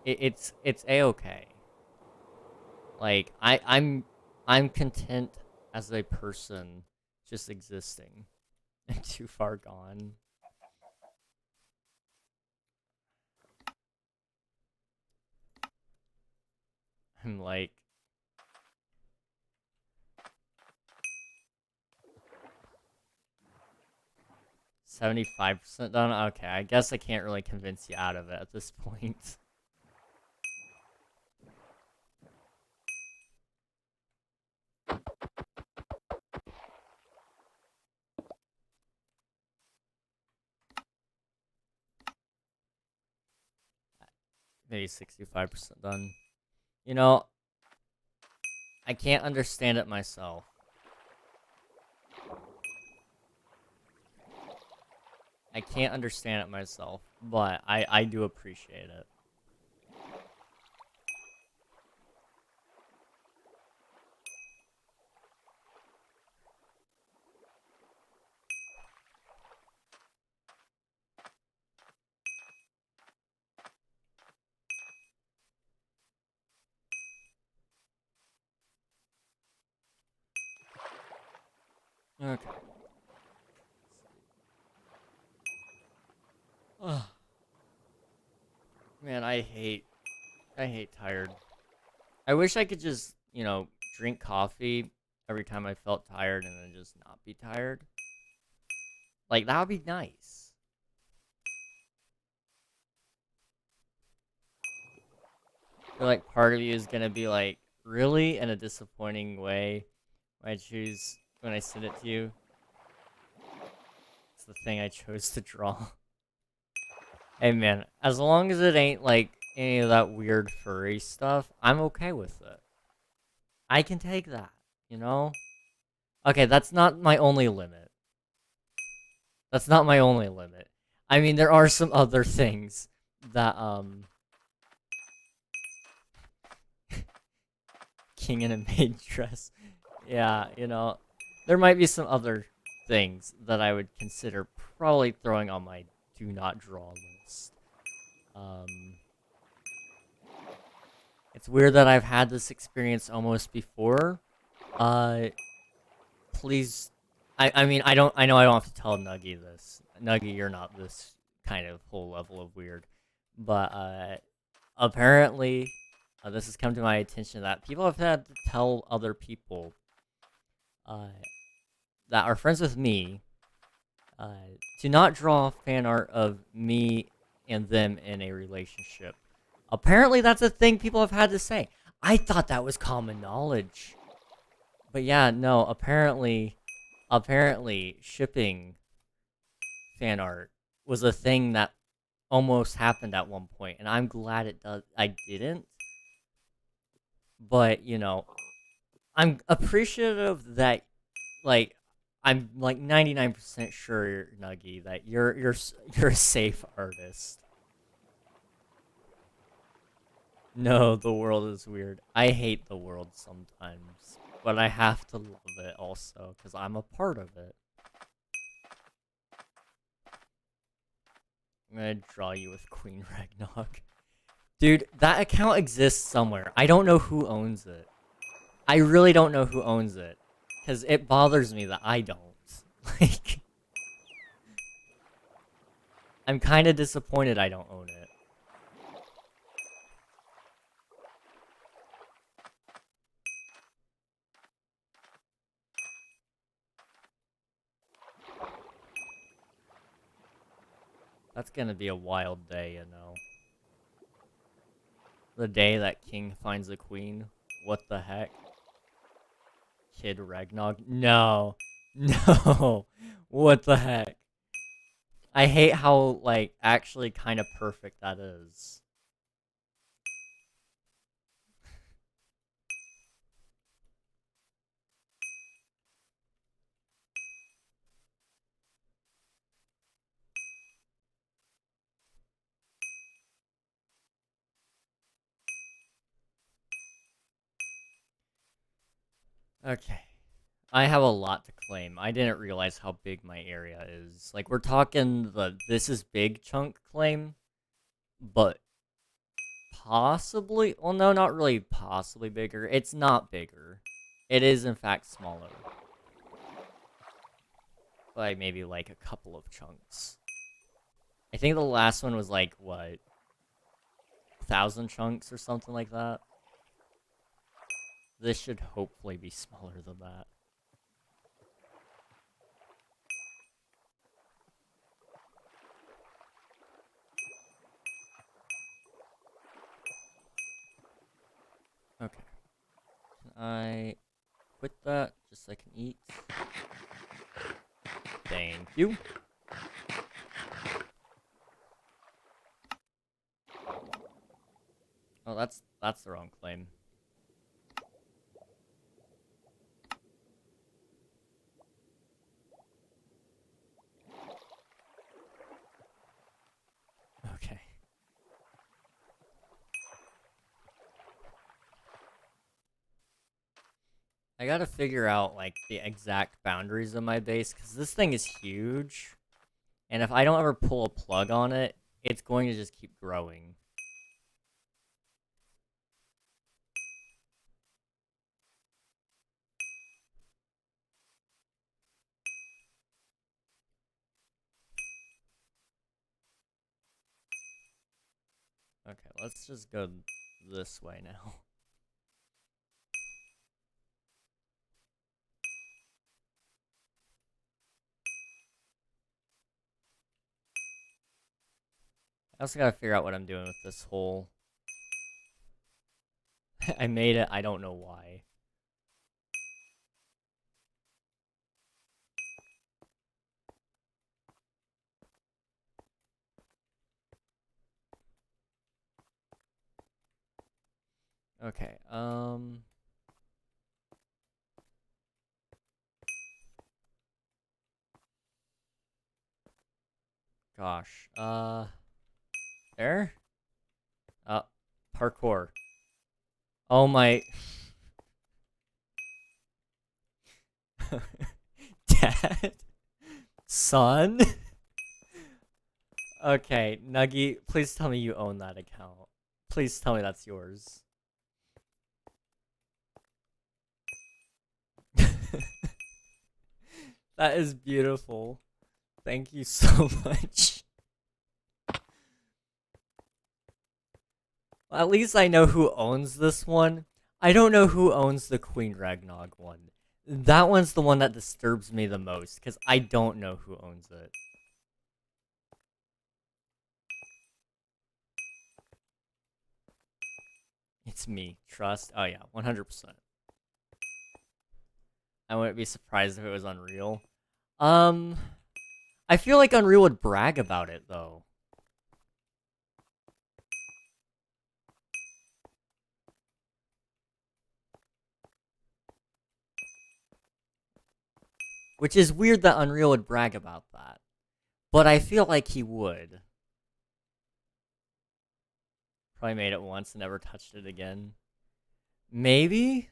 it's a-okay. Like, I'm content as a person just existing. I'm too far gone. I'm like 75% done. Okay, I guess I can't really convince you out of it at this point. Maybe 65% done. You know, I can't understand it myself. I can't understand it myself, but I do appreciate it. Okay. Ugh. Man, I hate tired. I wish I could just, you know, drink coffee every time I felt tired and then just not be tired. Like, that would be nice. I feel like part of you is gonna be like, really? In a disappointing way when I send it to you. It's the thing I chose to draw. Hey man, as long as it ain't like any of that weird furry stuff, I'm okay with it. I can take that, you know? Okay, that's not my only limit. That's not my only limit. I mean, there are some other things that, King in a maid dress. Yeah, you know, there might be some other things that I would consider probably throwing on my do not draw list. It's weird that I've had this experience almost before. Please, I mean, I know I don't have to tell Nuggy this. Nuggy, you're not this kind of whole level of weird. But, apparently, this has come to my attention that people have had to tell other people, that are friends with me, to not draw fan art of me and them in a relationship. Apparently that's a thing people have had to say. I thought that was common knowledge. But yeah, no, apparently shipping fan art was a thing that almost happened at one point, and I'm glad I didn't. But, you know, I'm appreciative that, like, I'm like 99% sure, Nuggy, that you're a safe artist. No, the world is weird. I hate the world sometimes, but I have to love it also because I'm a part of it. I'm gonna draw you with Queen Ragnarok. Dude, that account exists somewhere. I don't know who owns it. I really don't know who owns it. Because it bothers me that I don't. Like, I'm kind of disappointed I don't own it. That's gonna be a wild day, you know. The day that King finds a queen. What the heck? Kid Ragnog? No. No. What the heck? I hate how, like, actually kind of perfect that is. Okay. I have a lot to claim. I didn't realize how big my area is. Like, we're talking the this is big chunk claim, but possibly, well, no, not really possibly bigger. It's not bigger. It is, in fact, smaller. By maybe, like, a couple of chunks. I think the last one was, like, what? 1,000 chunks or something like that? This should hopefully be smaller than that. Okay. Can I quit that just so I can eat? Thank you. Oh, that's the wrong claim. Okay. I gotta figure out, like, the exact boundaries of my base, because this thing is huge. And if I don't ever pull a plug on it, it's going to just keep growing. Okay, let's just go this way now. I also gotta figure out what I'm doing with this hole. I made it, I don't know why. Okay, gosh, there? Parkour. Oh my... Dad? Son? Okay, Nuggy, please tell me you own that account. Please tell me that's yours. That is beautiful. Thank you so much. Well, at least I know who owns this one. I don't know who owns the Queen Ragnog one. That one's the one that disturbs me the most, because I don't know who owns it. It's me. Trust. Oh yeah, 100%. I wouldn't be surprised if it was Unreal. I feel like Unreal would brag about it though. Which is weird that Unreal would brag about that. But I feel like he would. Probably made it once and never touched it again. Maybe?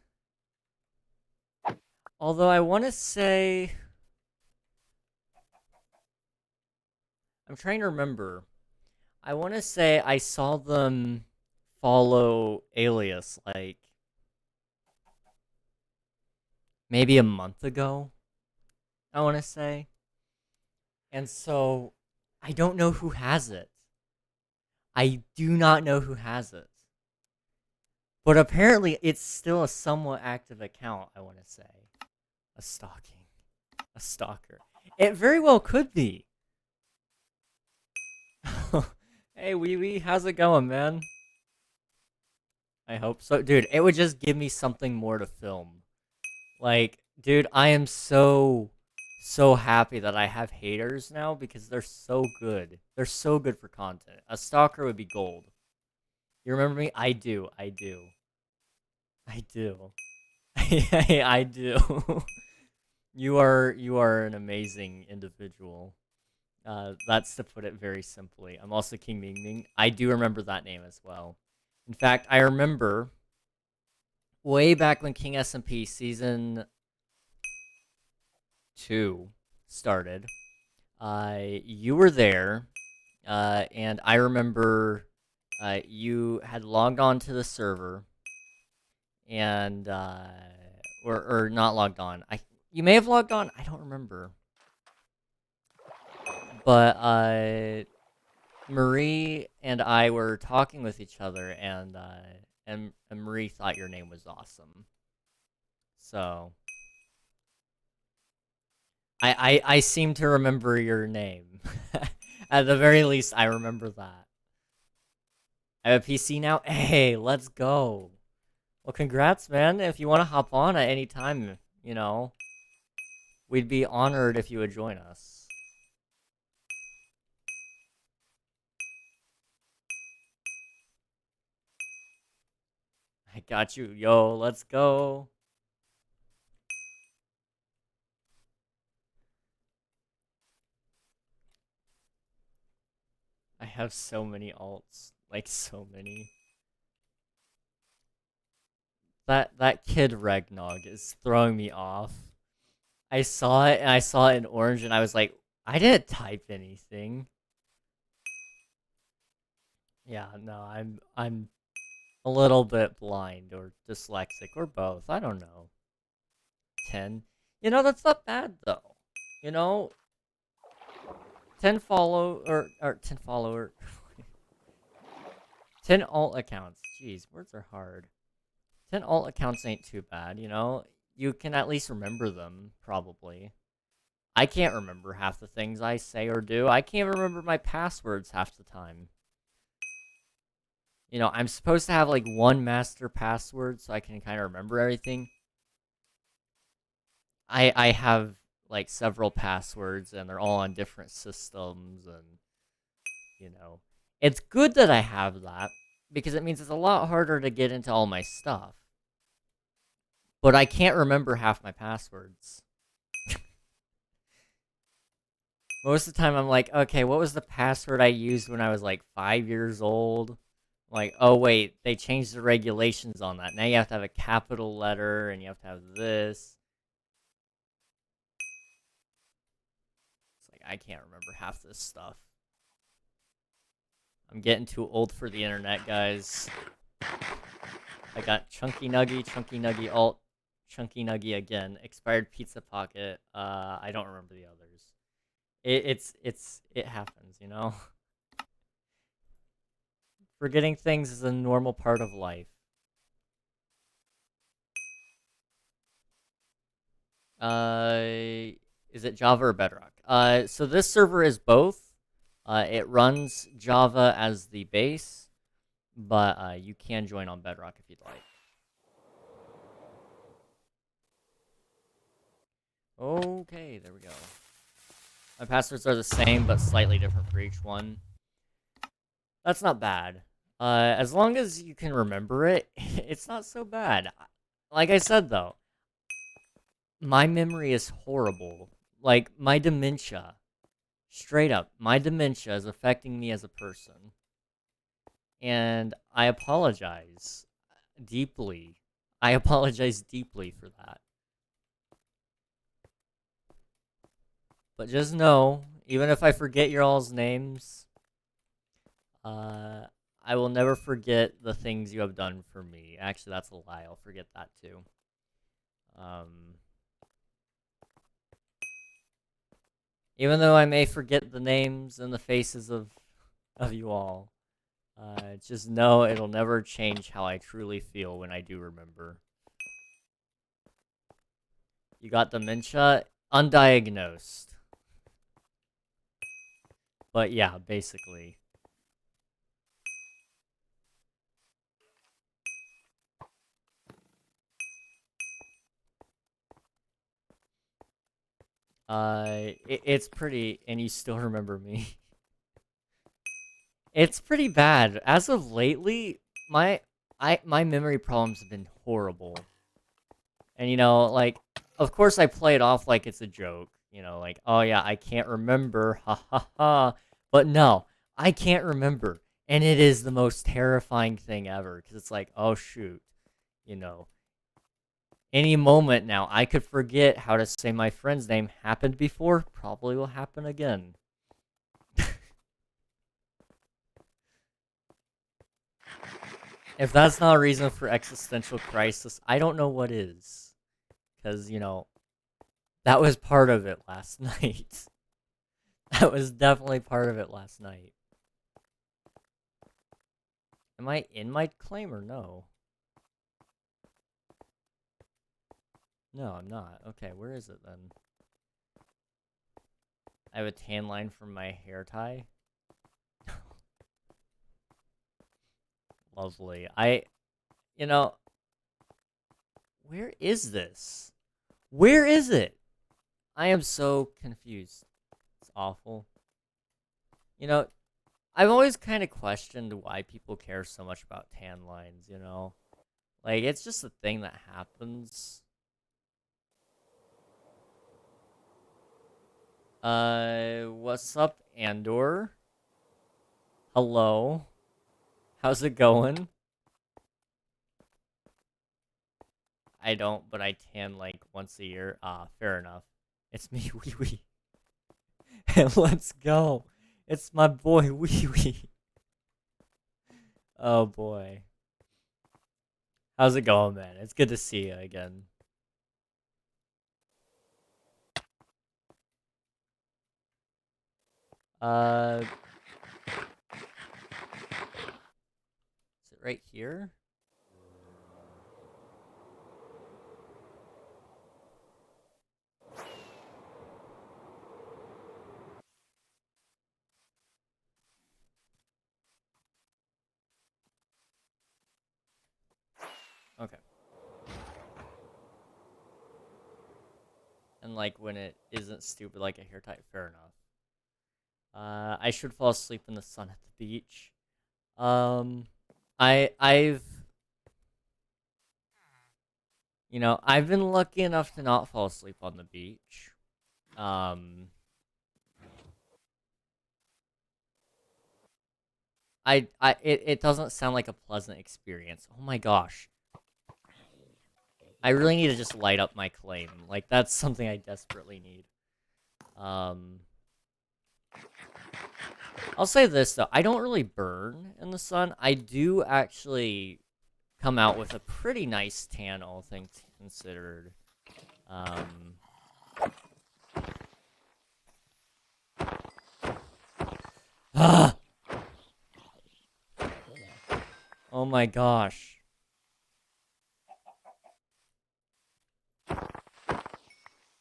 Although I want to say... I'm trying to remember. I want to say I saw them follow Alias, like... maybe a month ago, I want to say. And so, I don't know who has it. I do not know who has it. But apparently, it's still a somewhat active account, I want to say. A stalker. It very well could be. Hey, Wee Wee, how's it going, man? I hope so. Dude, it would just give me something more to film. Like, dude, I am so happy that I have haters now because they're so good. They're so good for content. A stalker would be gold. You remember me? I do. I do. I do. I do. You are an amazing individual. That's to put it very simply. I'm also King Ming Ming. I do remember that name as well. In fact, I remember way back when King SMP Season 2 started, you were there, and I remember you had logged on to the server, and, or not logged on. You may have logged on, I don't remember. But, Marie and I were talking with each other, and Marie thought your name was awesome. So, I seem to remember your name. At the very least, I remember that. I have a PC now? Hey, let's go. Well, congrats, man. If you want to hop on at any time, you know, we'd be honored if you would join us. I got you. Yo, let's go. I have so many alts. Like, so many. That kid Regnog is throwing me off. I saw it, and I saw it in orange, and I was like, I didn't type anything. Yeah, no, I'm a little bit blind or dyslexic or both. I don't know. 10. You know, that's not bad though. You know, 10 or 10 follower 10 alt accounts. Jeez, words are hard. 10 alt accounts ain't too bad, you know? You can at least remember them, probably. I can't remember half the things I say or do. I can't remember my passwords half the time. You know, I'm supposed to have like one master password so I can kind of remember everything. I have like several passwords and they're all on different systems, and you know, it's good that I have that because it means it's a lot harder to get into all my stuff. But I can't remember half my passwords. Most of the time I'm like, okay, what was the password I used when I was like 5 years old? Like, oh wait, they changed the regulations on that. Now you have to have a capital letter and you have to have this. It's like, I can't remember half this stuff. I'm getting too old for the internet, guys. I got Chunky Nuggy alt, Chunky Nuggy again, expired pizza pocket. I don't remember the others. It happens, you know? Forgetting things is a normal part of life. Is it Java or Bedrock? So this server is both. It runs Java as the base, but you can join on Bedrock if you'd like. Okay, there we go. My passwords are the same, but slightly different for each one. That's not bad. As long as you can remember it, it's not so bad. Like I said, though, my memory is horrible. Like, my dementia. Straight up, my dementia is affecting me as a person. And I apologize deeply. I apologize deeply for that. But just know, even if I forget your all's names, I will never forget the things you have done for me. Actually, that's a lie. I'll forget that too. Even though I may forget the names and the faces of you all, just know it'll never change how I truly feel when I do remember. You got dementia? Undiagnosed. But yeah, basically. It's pretty, and you still remember me. It's pretty bad. As of lately, my memory problems have been horrible. And you know, like, of course I play it off like it's a joke. You know, like, oh yeah, I can't remember, ha ha ha. But no, I can't remember. And it is the most terrifying thing ever. Because it's like, oh shoot, you know. Any moment now, I could forget how to say my friend's name. Happened before, probably will happen again. If that's not a reason for existential crisis, I don't know what is. Because, you know, that was part of it last night. That was definitely part of it last night. Am I in my claim or no? No, I'm not. Okay, where is it then? I have a tan line from my hair tie. Lovely. You know, where is this? Where is it? I am so confused. It's awful. You know, I've always kind of questioned why people care so much about tan lines, you know? Like, it's just a thing that happens. What's up, Andor? Hello? How's it going? I don't, but I tan like once a year. Ah, fair enough. It's me, Wee Wee. And let's go. It's my boy, Wee Wee. Oh boy. How's it going, man? It's good to see you again. Is it right here? Okay. And like when it isn't stupid like a hair tie, fair enough. I should fall asleep in the sun at the beach. I've you know, I've been lucky enough to not fall asleep on the beach. It doesn't sound like a pleasant experience. Oh my gosh. I really need to just light up my claim. Like, that's something I desperately need. I'll say this, though. I don't really burn in the sun. I do actually come out with a pretty nice tan, all things considered. Ah! Oh my gosh.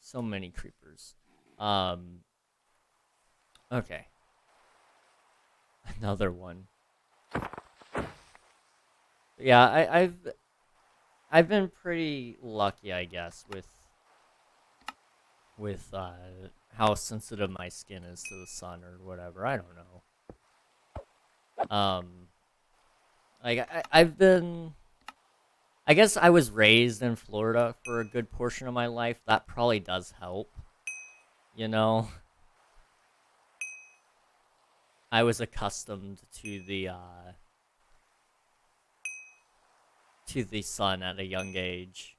So many creepers. Okay. Another one. Yeah, I've been pretty lucky, I guess, with how sensitive my skin is to the sun or whatever. I don't know. Like I've been. I guess I was raised in Florida for a good portion of my life. That probably does help. You know, I was accustomed to the sun at a young age.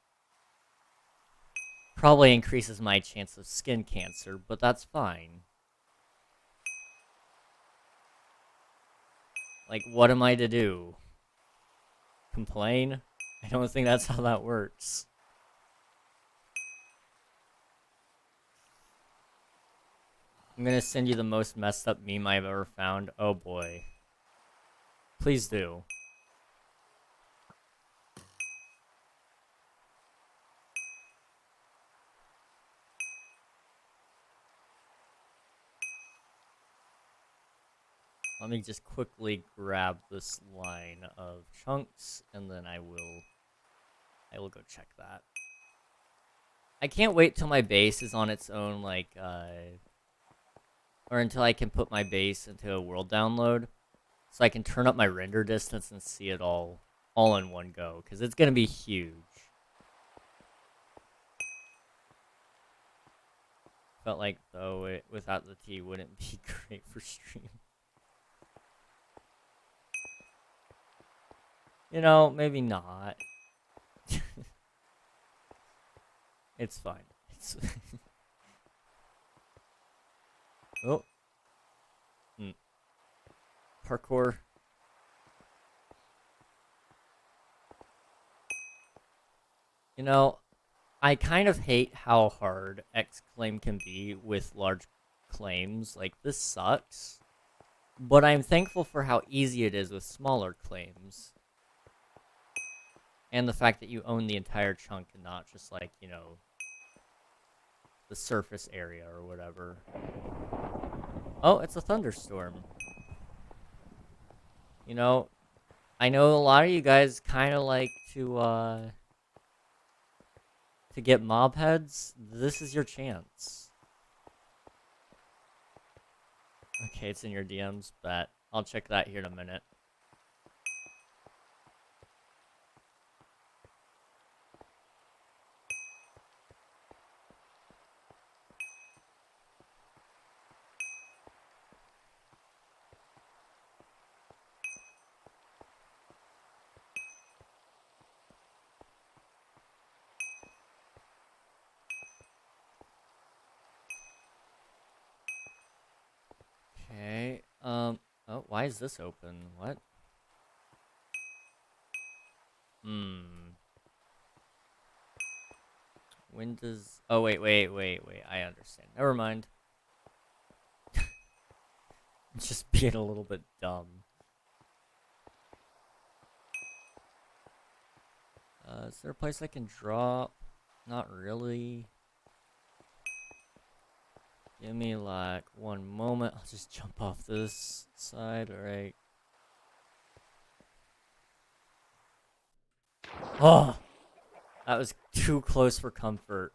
Probably increases my chance of skin cancer, but that's fine. Like, what am I to do? Complain? I don't think that's how that works. I'm gonna send you the most messed up meme I've ever found. Oh boy. Please do. Let me just quickly grab this line of chunks, and then I will go check that. I can't wait till my base is on its own, like, or until I can put my base into a world download, so I can turn up my render distance and see it all in one go, because it's gonna be huge. Felt like, though, it without the T wouldn't be great for stream. You know, maybe not. It's fine. It's oh. Parkour. You know, I kind of hate how hard X-Claim can be with large claims. Like, this sucks. But I'm thankful for how easy it is with smaller claims. And the fact that you own the entire chunk and not just, like, you know, the surface area or whatever. Oh, it's a thunderstorm. You know, I know a lot of you guys kind of like to get mob heads. This is your chance. Okay, it's in your DMs, but I'll check that here in a minute. Okay, oh, why is this open? What? When does... Oh, wait, I understand. Never mind. I'm just being a little bit dumb. Is there a place I can drop? Not really. Give me, like, one moment. I'll just jump off this side, alright. Oh! That was too close for comfort.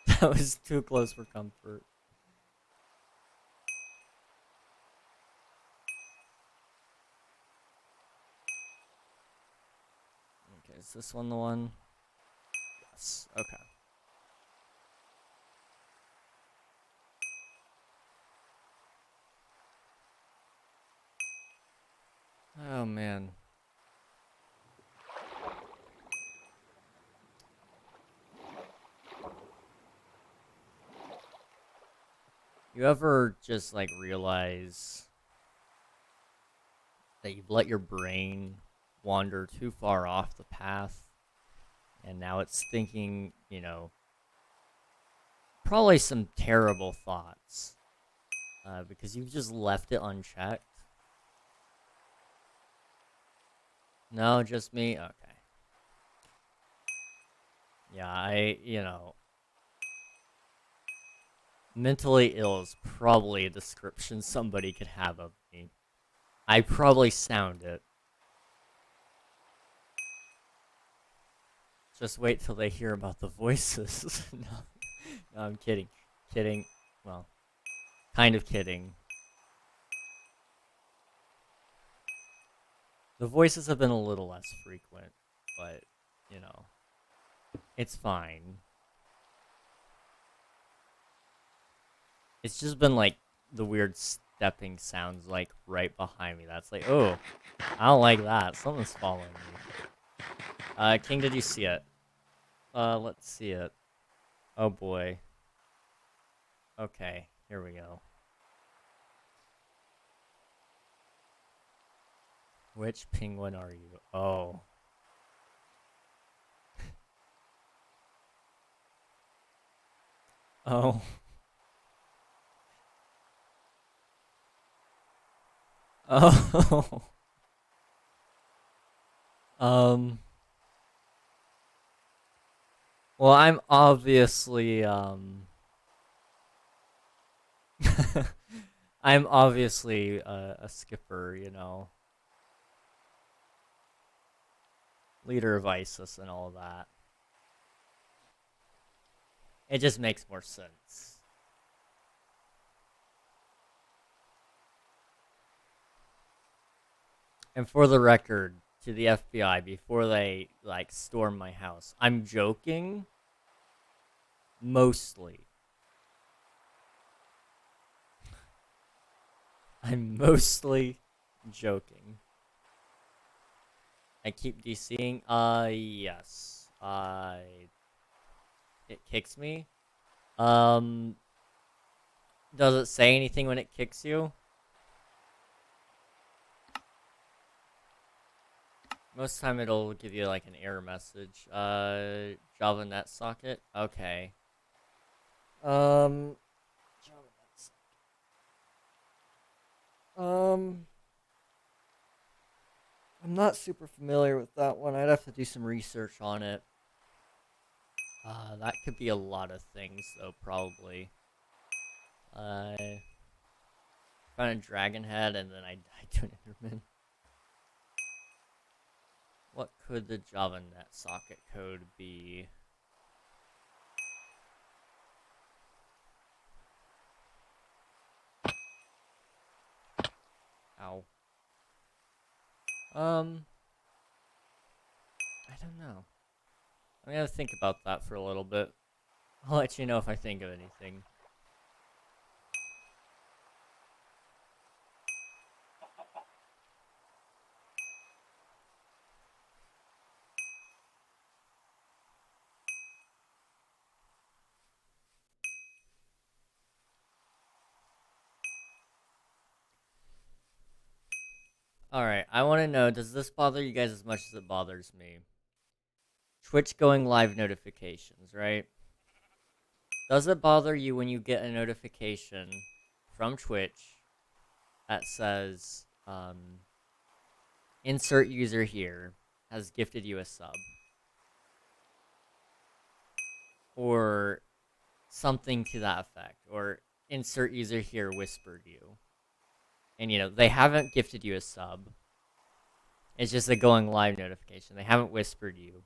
That was too close for comfort. Okay, is this one the one? Yes, okay. Oh, man. You ever just, like, realize that you've let your brain wander too far off the path, and now it's thinking, you know, probably some terrible thoughts, because you've just left it unchecked? No, just me? Okay. Yeah, you know, mentally ill is probably a description somebody could have of me. I probably sound it. Just wait till they hear about the voices. No, no, I'm kidding. Kidding. Well, kind of kidding. The voices have been a little less frequent, but, you know, it's fine. It's just been, like, the weird stepping sounds, like, right behind me. That's like, oh, I don't like that. Someone's following me. King, did you see it? Let's see it. Oh, boy. Okay, here we go. Which penguin are you? Oh. Oh. Oh. Well, I'm obviously, I'm obviously a skipper, you know. Leader of ISIS and all of that. It just makes more sense. And for the record, to the FBI, before they, like, storm my house, I'm joking. Mostly. I'm mostly joking. I keep DCing. Yes. It kicks me. Does it say anything when it kicks you? Most of the time it'll give you like an error message. Java net socket. Okay. Java net socket. I'm not super familiar with that one. I'd have to do some research on it. That could be a lot of things though, probably. Found a dragon head and then I died to an enderman. What could the Java net socket code be? Ow. I don't know. I'm gonna think about that for a little bit. I'll let you know if I think of anything. Alright, I want to know, does this bother you guys as much as it bothers me? Twitch going live notifications, right? Does it bother you when you get a notification from Twitch that says, insert user here has gifted you a sub? Or something to that effect. Or insert user here whispered you. And, you know, they haven't gifted you a sub. It's just a going live notification. They haven't whispered you.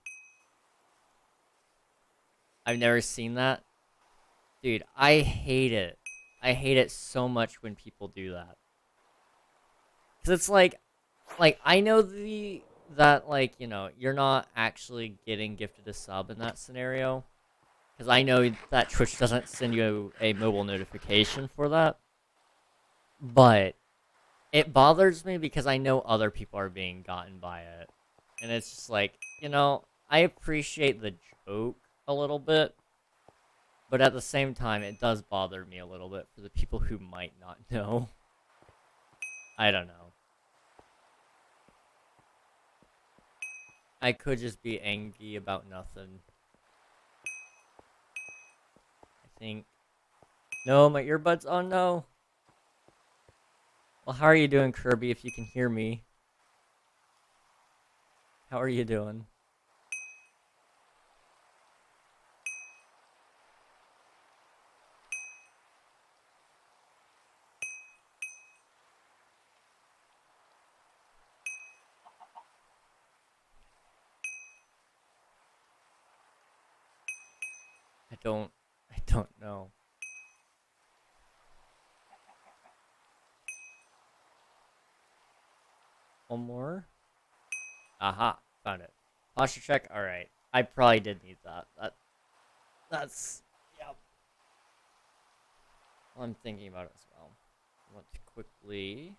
I've never seen that. Dude, I hate it. I hate it so much when people do that. Because it's like, I know that, like, you know, you're not actually getting gifted a sub in that scenario. Because I know that Twitch doesn't send you a mobile notification for that. But it bothers me because I know other people are being gotten by it. And it's just like, you know, I appreciate the joke a little bit. But at the same time, it does bother me a little bit for the people who might not know. I don't know. I could just be angry about nothing. I think... No, my earbuds? Oh no! Well, how are you doing, Kirby, if you can hear me? How are you doing? I don't know. One more. Aha, found it. Posture check. All right. I probably did need that. That's yep. I'm thinking about it as well. I want to quickly.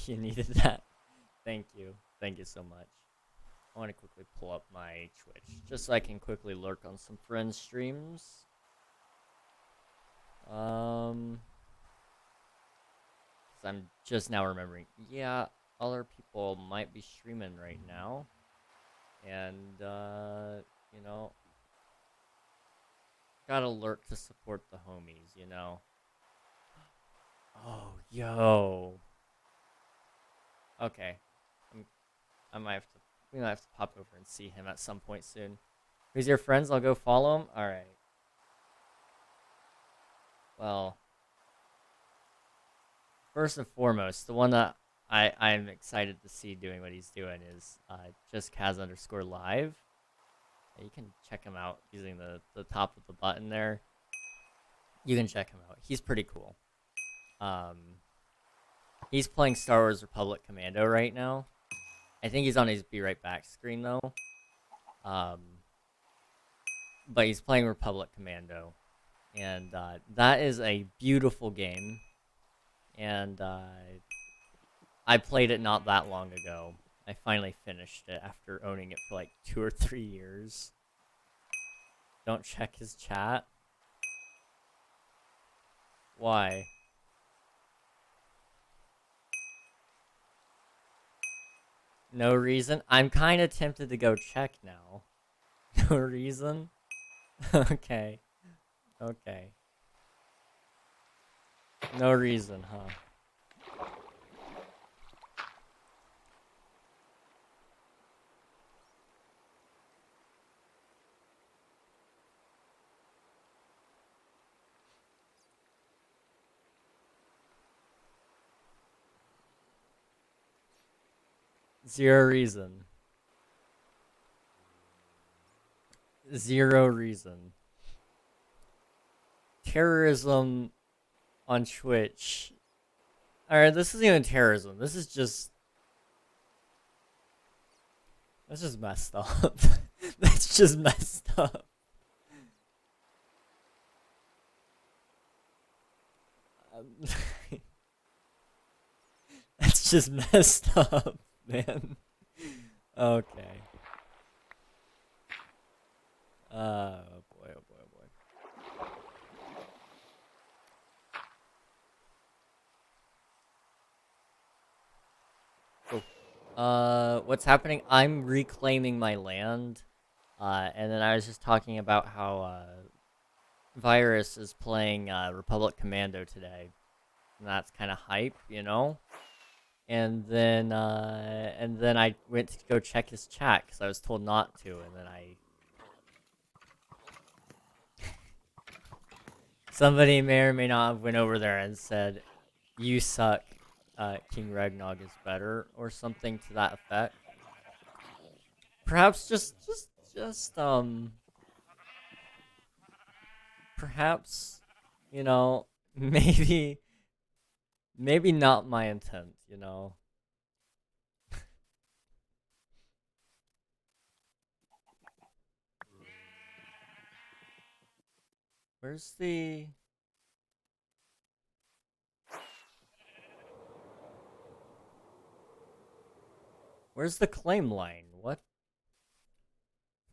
You needed that. Thank you. Thank you so much. I want to quickly pull up my Twitch just so I can quickly lurk on some friends' streams. 'Cause I'm just now remembering. Yeah, other people might be streaming right now, and you know, gotta lurk to support the homies. You know. Oh, yo. Okay, I might have to. We might have to pop over and see him at some point soon. Who's your friends? I'll go follow him. All right. Well, first and foremost, the one that I'm excited to see doing what he's doing is just Kaz_live. You can check him out using the top of the button there. You can check him out. He's pretty cool. He's playing Star Wars Republic Commando right now. I think he's on his Be Right Back screen though. But he's playing Republic Commando, and that is a beautiful game. And I played it not that long ago. I finally finished it after owning it for like 2 or 3 years. Don't check his chat. Why? No reason? I'm kind of tempted to go check now. No reason? Okay. Okay. No reason, huh? Zero reason. Zero reason. Terrorism on Twitch. Alright, this isn't even terrorism. This is just... That's just messed up. That's just messed up. That's just messed up, man. Okay. Oh boy, oh boy, oh boy. Oh. What's happening? I'm reclaiming my land. And then I was just talking about how, Virus is playing, Republic Commando today. And that's kind of hype, you know? And then I went to go check his chat because I was told not to, and then somebody may or may not have went over there and said, "You suck, King Ragnog is better," or something to that effect. Perhaps perhaps, you know, maybe not my intent, you know. Where's the... Where's the claim line? What?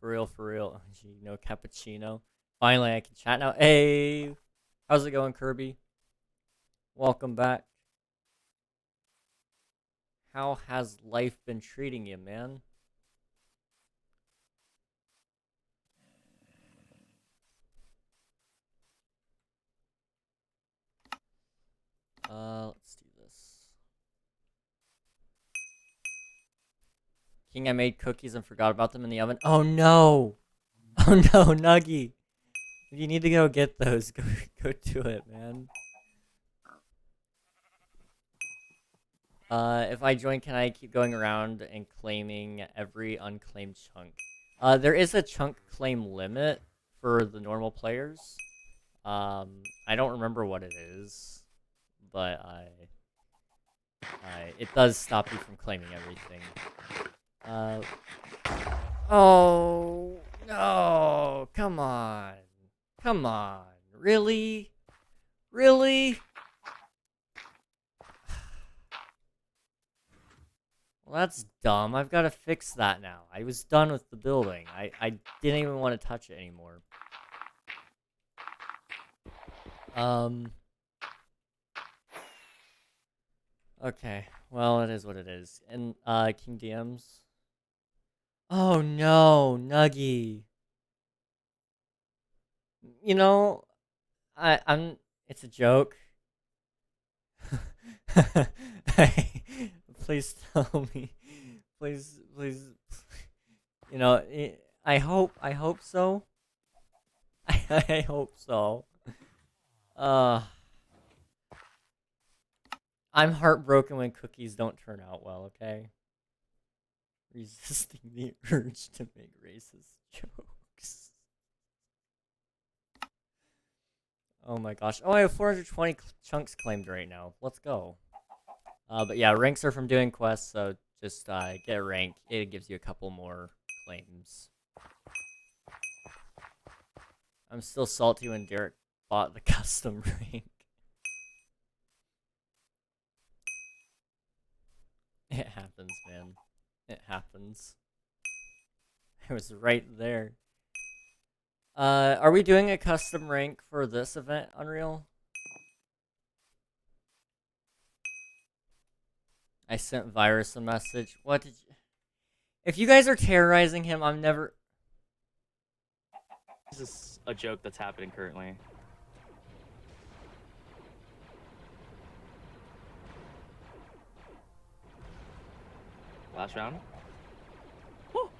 For real, for real. Gee, no cappuccino. Finally, I can chat now. Hey! How's it going, Kirby? Welcome back. How has life been treating you, man? Let's do this. King, I made cookies and forgot about them in the oven. Oh no! Oh no, Nuggy! If you need to go get those, go do it, man. If I join, can I keep going around and claiming every unclaimed chunk? There is a chunk claim limit for the normal players. I don't remember what it is, but it does stop you from claiming everything. Oh no! Come on, come on! Really? Really? Well, that's dumb. I've got to fix that now. I was done with the building. I didn't even want to touch it anymore. Okay. Well, it is what it is. And, King DMs. Oh, no. Nuggy. You know, it's a joke. Please tell me. Please, please. You know, I hope so. I hope so. I'm heartbroken when cookies don't turn out well, okay? Resisting the urge to make racist jokes. Oh my gosh. Oh, I have 420 chunks claimed right now. Let's go. But yeah, ranks are from doing quests, so just get a rank. It gives you a couple more claims. I'm still salty when Derek bought the custom rank. It happens, man. It happens. I was right there. Are we doing a custom rank for this event, Unreal? I sent Virus a message. What did you... If you guys are terrorizing him, I'm never...
This is a joke that's happening currently. Last round. Woo.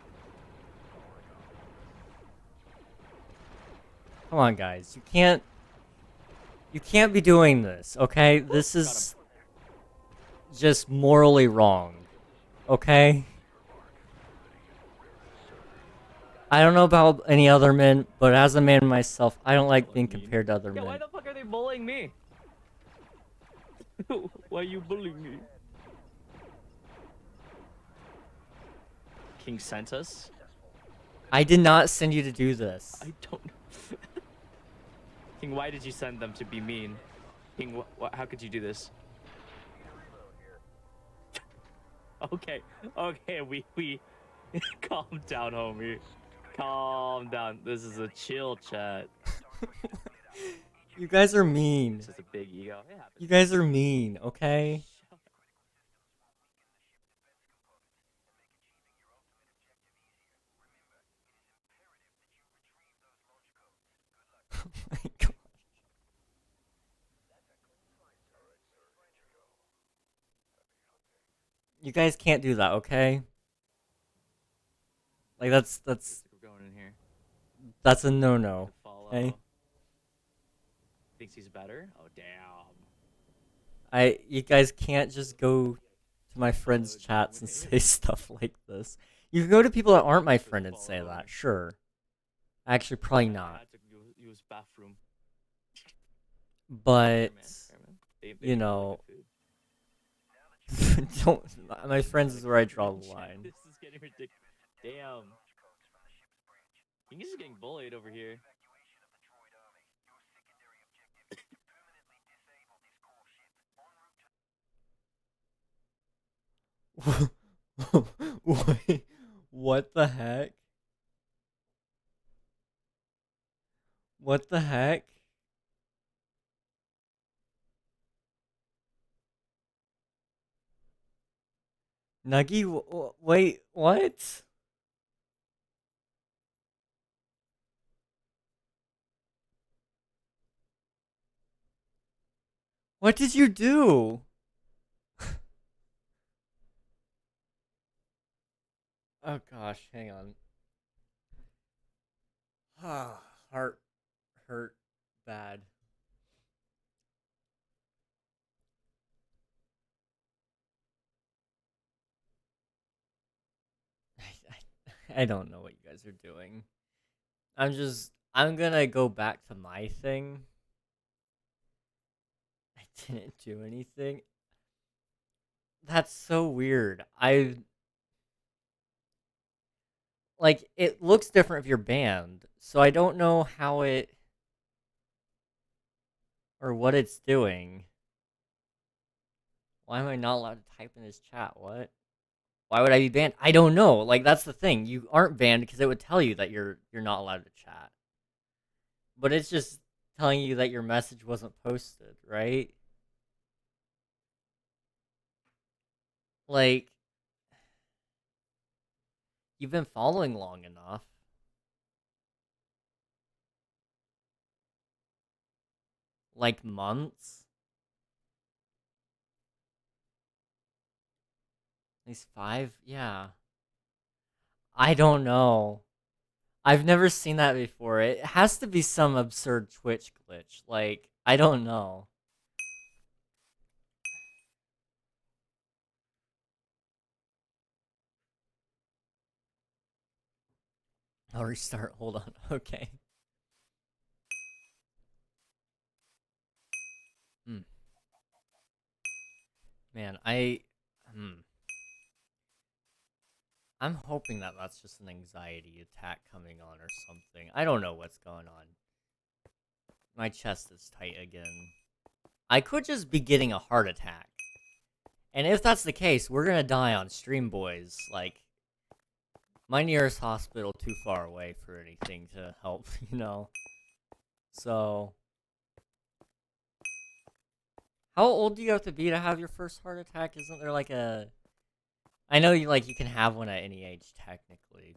Come on, guys. You can't be doing this, okay? This is just morally wrong. Okay? I don't know about any other men, but as a man myself, I don't like being compared to other
Yeah, why
men.
the fuck are they bullying me? Why are you bullying me? King sent us?
I did not send you to do this.
I don't know. King, why did you send them to be mean? King, how could you do this? Okay, okay, we calm down, homie. Calm down. This is a chill chat.
You guys are mean.
This is a big ego. It happens.
You guys are mean, okay? Oh my god. You guys can't do that, okay? Like that's
We're going in here.
that's a no-no.
To follow.
Okay?
Thinks he's better? Oh damn.
You guys can't just go to my friends' chats and say stuff like this. You can go to people that aren't my friend and say that, sure. Actually, probably
I
not.
had to use bathroom.
But
They
you know, don't. My friends is where I draw the line.
This is getting ridiculous. Damn. He's just getting bullied over here.
Wait, what the heck? What the heck? Nuggy, wait, what? What did you do? Oh gosh, hang on. Heart hurt bad. I don't know what you guys are doing. I'm just I'm gonna go back to my thing. I didn't do anything. That's so weird. Like, it looks different if you're banned, so I don't know how it or what it's doing. Why am I not allowed to type in this chat? What? Why would I be banned? I don't know. Like, that's the thing. You aren't banned because it would tell you that you're not allowed to chat. But it's just telling you that your message wasn't posted, right? Like, you've been following long enough. Like months? At least 5? Yeah. I don't know. I've never seen that before. It has to be some absurd Twitch glitch. Like, I don't know. I'll restart. Hold on. Okay. Hmm. Man, I'm hoping that that's just an anxiety attack coming on or something. I don't know what's going on. My chest is tight again. I could just be getting a heart attack. And if that's the case, we're gonna die on stream, boys. Like, my nearest hospital too far away for anything to help, you know? So... How old do you have to have your first heart attack? Isn't there like a... I know you can have one at any age, technically.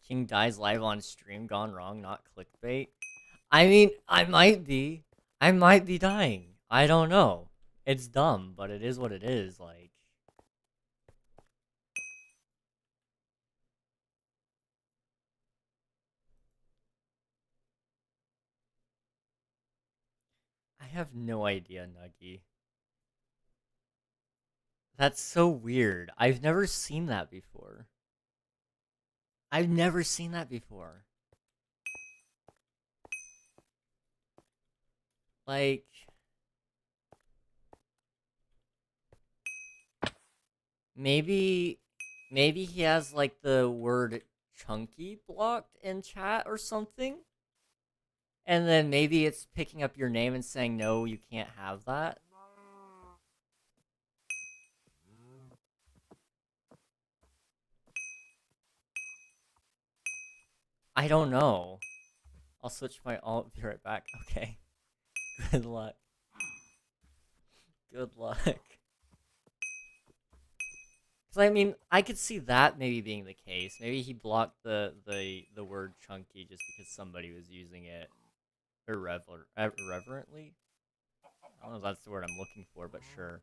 King dies live on stream, gone wrong, not clickbait. I mean, I might be. I might be dying. I don't know. It's dumb, but it is what it is, like... I have no idea, Nuggy. That's so weird. I've never seen that before. I've never seen that before. Like... Maybe he has like the word chunky blocked in chat or something. And then maybe it's picking up your name and saying, no, you can't have that. I don't know. I'll switch my alt, be right back. Okay. Good luck. Good luck. Because, I mean, I could see that maybe being the case. Maybe he blocked the word chunky just because somebody was using it irreverently. I don't know if that's the word I'm looking for, but sure.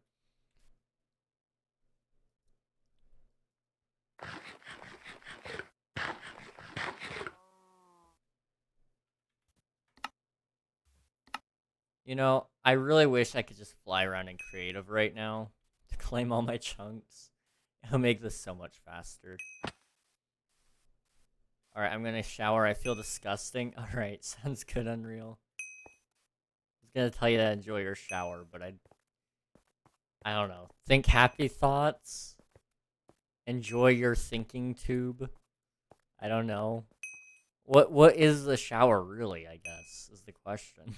You know, I really wish I could just fly around in creative right now to claim all my chunks. It'll make this so much faster. Alright, I'm gonna shower. I feel disgusting. Alright, sounds good, Unreal. I was gonna tell you to enjoy your shower, but I don't know. Think happy thoughts. Enjoy your thinking tube. I don't know. What is the shower really, I guess, is the question.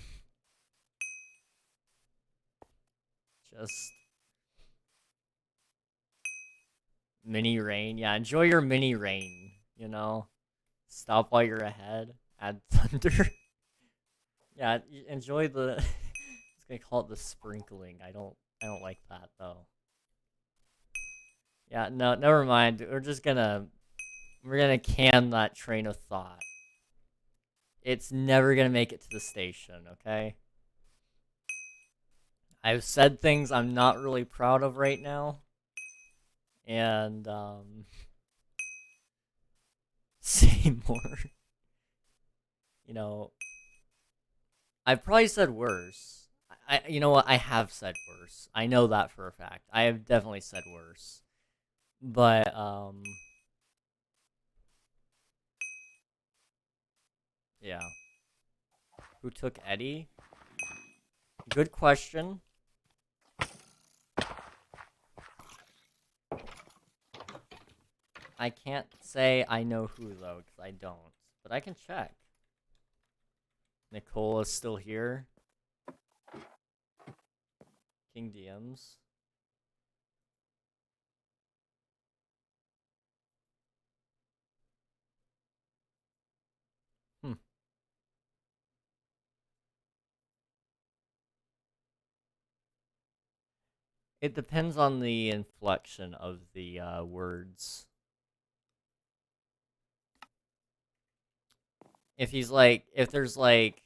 Just mini rain. Yeah, enjoy your mini rain, you know? Stop while you're ahead. Add thunder. Yeah, enjoy the... I was gonna call it the sprinkling. I don't like that, though. Yeah, no, never mind. We're gonna can that train of thought. It's never gonna make it to the station, okay? I've said things I'm not really proud of right now. And, say more. You know, I've probably said worse. You know what? I have said worse. I know that for a fact. I have definitely said worse. But, Yeah. Who took Eddie? Good question. I can't say I know who, though, because I don't. But I can check. Nicole is still here. King DMs. It depends on the inflection of the words. If there's like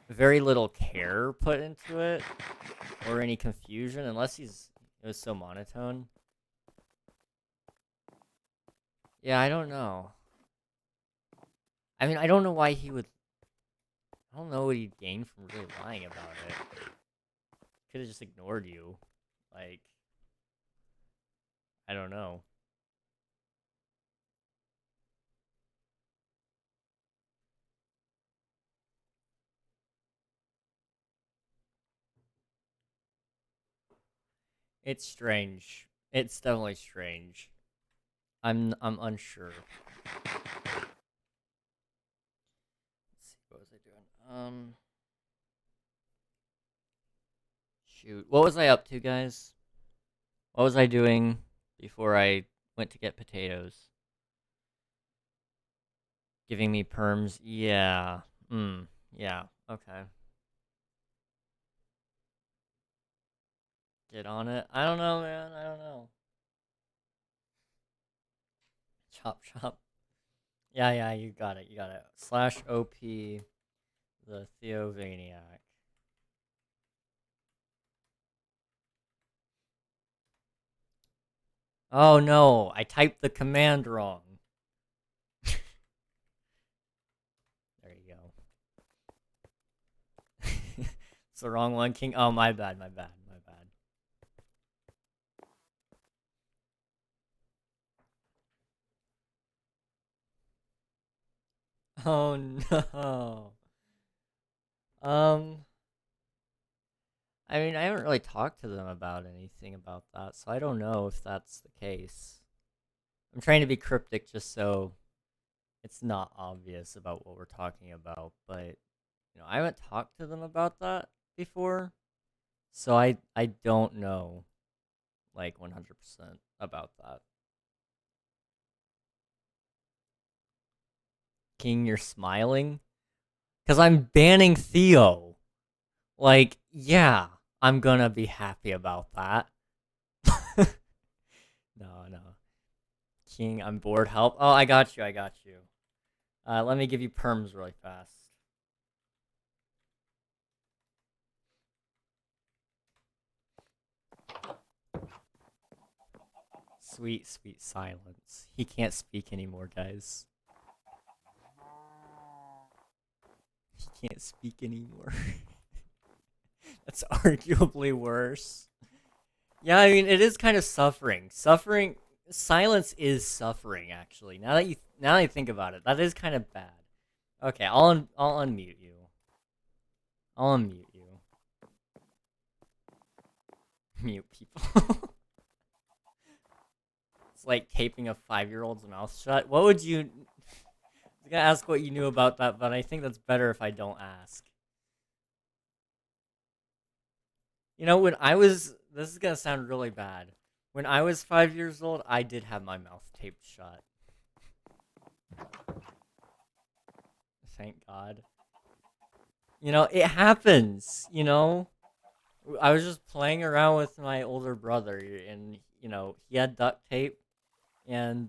very little care put into it, or any confusion, unless it was so monotone. Yeah, I don't know. I mean, I don't know why he would. I don't know what he'd gain from really lying about it. Could have just ignored you. Like, I don't know. It's strange. It's definitely strange. I'm unsure. Let's see, what was I doing? Shoot. What was I up to, guys? What was I doing before I went to get potatoes? Giving me perms? Yeah. Yeah. Okay. Get on it? I don't know, man. I don't know. Chop, chop. Yeah, you got it. You got it. /OP, the Theovaniac. Oh no, I typed the command wrong. There you go. It's the wrong one, King. Oh, my bad. Oh no. Um, I mean, I haven't really talked to them about anything about that, so I don't know if that's the case. I'm trying to be cryptic just so it's not obvious about what we're talking about, but I haven't talked to them about that before, so I don't know like 100% about that. King, you're smiling? Because I'm banning Theo. Like, yeah, I'm gonna be happy about that. No. King, I'm bored. Help. Oh, I got you. Let me give you perms really fast. Sweet, sweet silence. He can't speak anymore, guys. He can't speak anymore. That's arguably worse. Yeah, I mean, it is kind of suffering. Silence is suffering, actually. Now that I think about it, that is kind of bad. Okay, I'll unmute you. I'll unmute you. Mute people. It's like taping a 5-year-old's mouth shut. What would you... I was gonna ask what you knew about that, but I think that's better if I don't ask. When I was... This is gonna sound really bad. When I was 5 years old, I did have my mouth taped shut. Thank God. It happens, I was just playing around with my older brother, and, he had duct tape, and,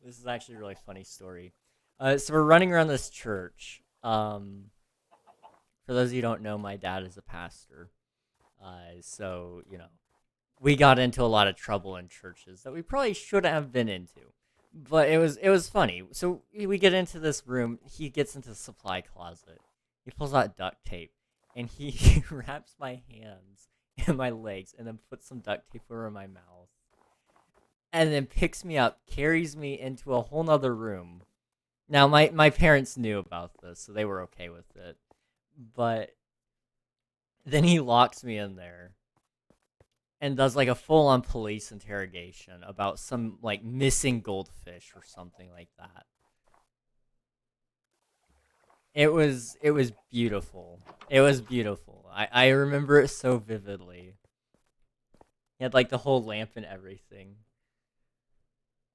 this is actually a really funny story. So we're running around this church. For those of you who don't know, my dad is a pastor. So, we got into a lot of trouble in churches that we probably shouldn't have been into. But it was funny. So we get into this room. He gets into the supply closet. He pulls out duct tape, and he wraps my hands and my legs, and then puts some duct tape over my mouth, and then picks me up, carries me into a whole nother room, Now, my parents knew about this, so they were okay with it. But then he locks me in there and does like a full-on police interrogation about some like missing goldfish or something like that. It was beautiful. It was beautiful. I remember it so vividly. He had like the whole lamp and everything.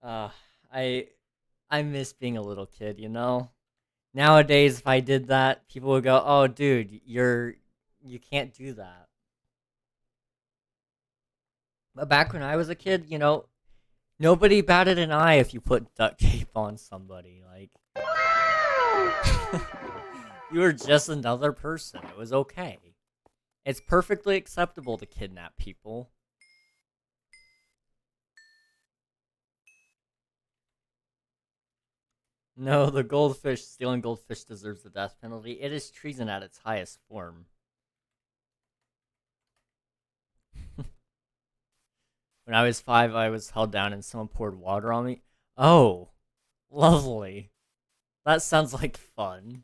Uh, I I miss being a little kid, you know? Nowadays, if I did that, people would go, "Oh, dude, you can't do that." But back when I was a kid, you know, nobody batted an eye if you put duct tape on somebody. Like, you were just another person. It was okay. It's perfectly acceptable to kidnap people. No, the goldfish, stealing goldfish deserves the death penalty. It is treason at its highest form. When I was 5, I was held down and someone poured water on me. Oh, lovely. That sounds like fun.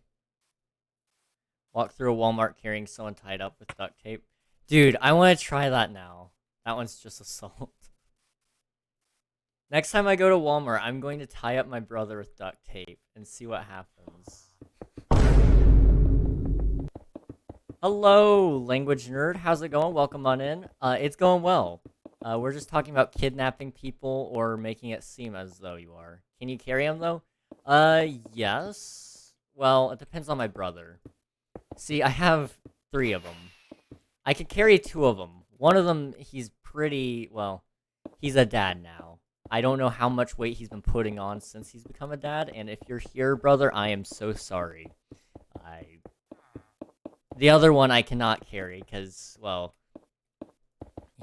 Walk through a Walmart carrying someone tied up with duct tape. Dude, I want to try that now. That one's just assault. Next time I go to Walmart, I'm going to tie up my brother with duct tape and see what happens. Hello, language nerd. How's it going? Welcome on in. It's going well. We're just talking about kidnapping people or making it seem as though you are. Can you carry him, though? Yes. Well, it depends on my brother. See, I have 3 of them. I could carry 2 of them. One of them, he's pretty, well, he's a dad now. I don't know how much weight he's been putting on since he's become a dad, and if you're here, brother, I am so sorry. The other one I cannot carry, because, well,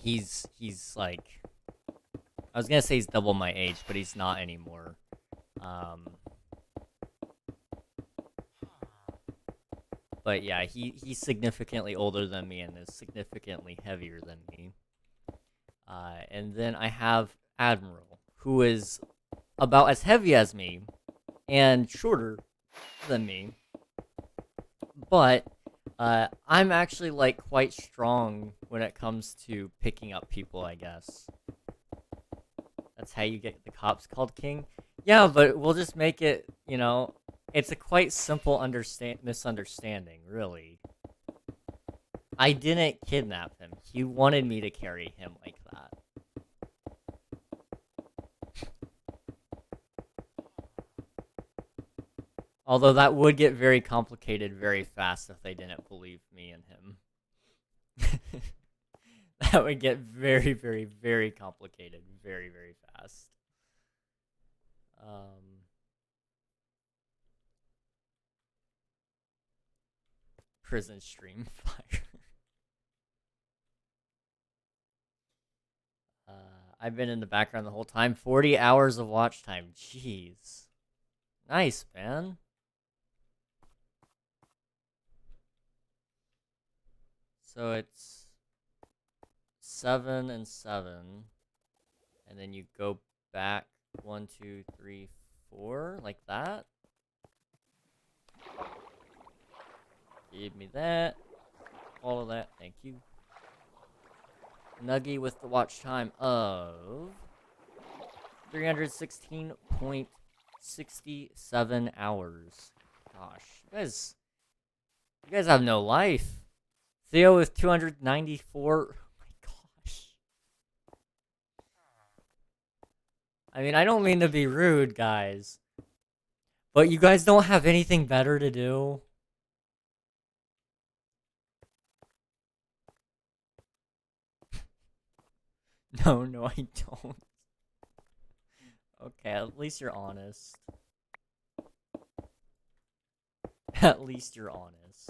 he's like, I was gonna say he's double my age, but he's not anymore. But yeah, he's significantly older than me and is significantly heavier than me. And then I have Admiral, who is about as heavy as me and shorter than me. But I'm actually like quite strong when it comes to picking up people, I guess. That's how you get the cops called king. Yeah, but we'll just make it, you know, it's a quite simple misunderstanding, really. I didn't kidnap him. He wanted me to carry him like that. Although that would get very complicated very fast if they didn't believe me and him. That would get very, very, very complicated very, very fast. Prison stream fire. I've been in the background the whole time. 40 hours of watch time. Jeez. Nice, man. So it's 7 and 7. And then you go back 1, 2, 3, 4, like that. Give me that. All of that. Thank you. Nuggy with the watch time of 316.67 hours. Gosh, you guys have no life. Theo with 294. Oh my gosh. I mean, I don't mean to be rude, guys. But you guys don't have anything better to do? No, I don't. Okay, at least you're honest. At least you're honest.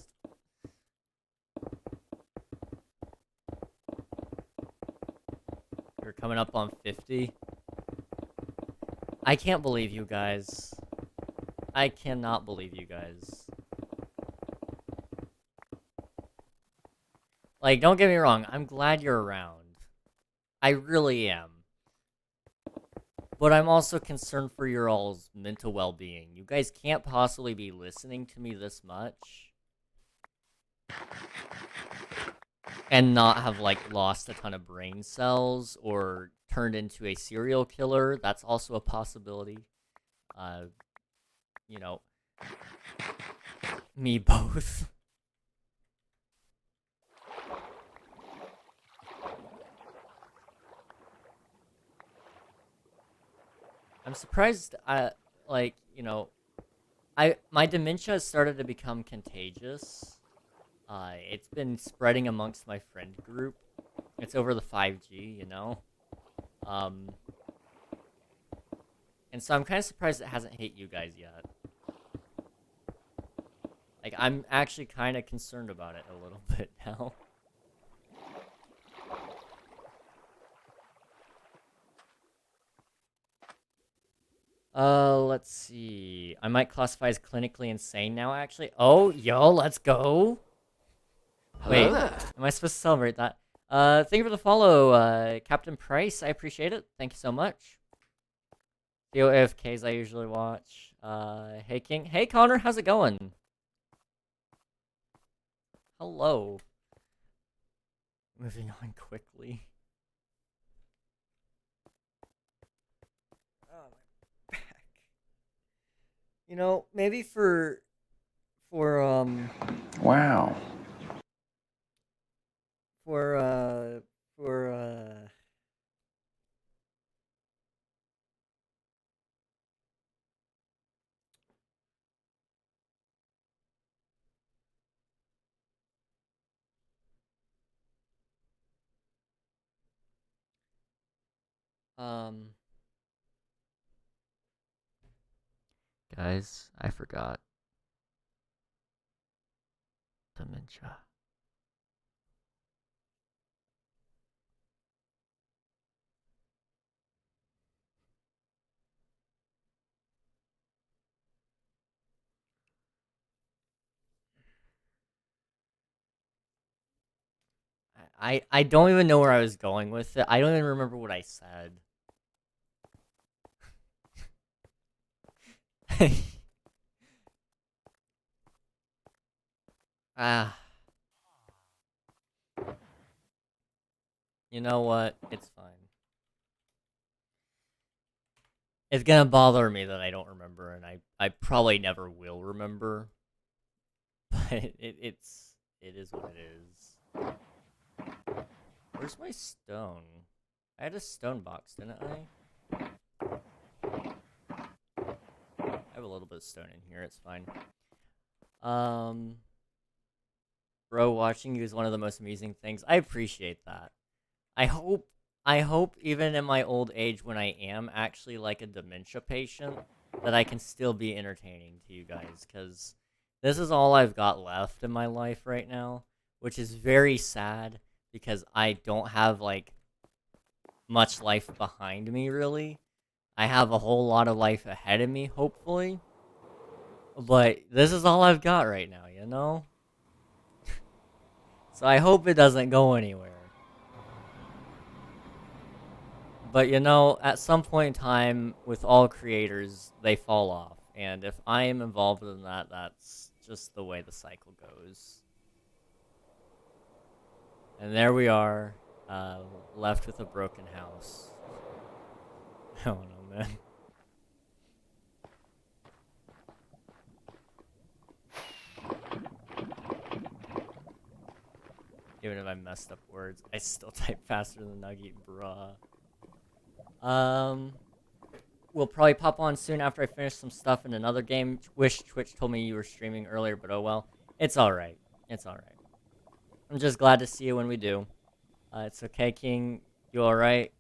You're coming up on 50. I can't believe you guys. I cannot believe you guys. Like, don't get me wrong, I'm glad you're around. I really am. but I'm also concerned for your all's mental well-being. You guys can't possibly be listening to me this much and not have, like, lost a ton of brain cells or turned into a serial killer. That's also a possibility. You know, me both. I'm surprised, like, you know, my dementia has started to become contagious. It's been spreading amongst my friend group. It's over the 5G, you know? And so I'm kind of surprised it hasn't hit you guys yet. Like, I'm actually kind of concerned about it a little bit now. Let's see. I might classify as clinically insane now, actually. Oh, yo, let's go.
Hello
Wait,
there.
am I supposed to celebrate that? Thank you for the follow, Captain Price. I appreciate it. Thank you so much. The OFKs I usually watch. Hey King. Hey Connor, how's it going? Hello. Moving on quickly. Oh, my back. You know, maybe for
Wow.
for guys, I forgot. Dementia. I don't even know where I was going with it. I don't even remember what I said. Ah. You know what? It's fine. It's gonna bother me that I don't remember, and I probably never will remember. But it is what it is. Where's my stone? I had a stone box, didn't I? I have a little bit of stone in here, it's fine. Bro, watching you is one of the most amusing things. I appreciate that. I hope even in my old age when I am actually like a dementia patient, that I can still be entertaining to you guys, because this is all I've got left in my life right now, which is very sad, because I don't have, like, much life behind me, really. I have a whole lot of life ahead of me, hopefully. But this is all I've got right now, you know? So I hope it doesn't go anywhere. But, you know, at some point in time, with all creators, they fall off. And if I am involved in that, that's just the way the cycle goes. And there we are, left with a broken house. I don't know, man. Even if I messed up words, I still type faster than Nugget, bruh. We'll probably pop on soon after I finish some stuff in another game. Wish Twitch told me you were streaming earlier, but oh well. It's alright. It's alright. I'm just glad to see you when we do. It's okay, King. You alright?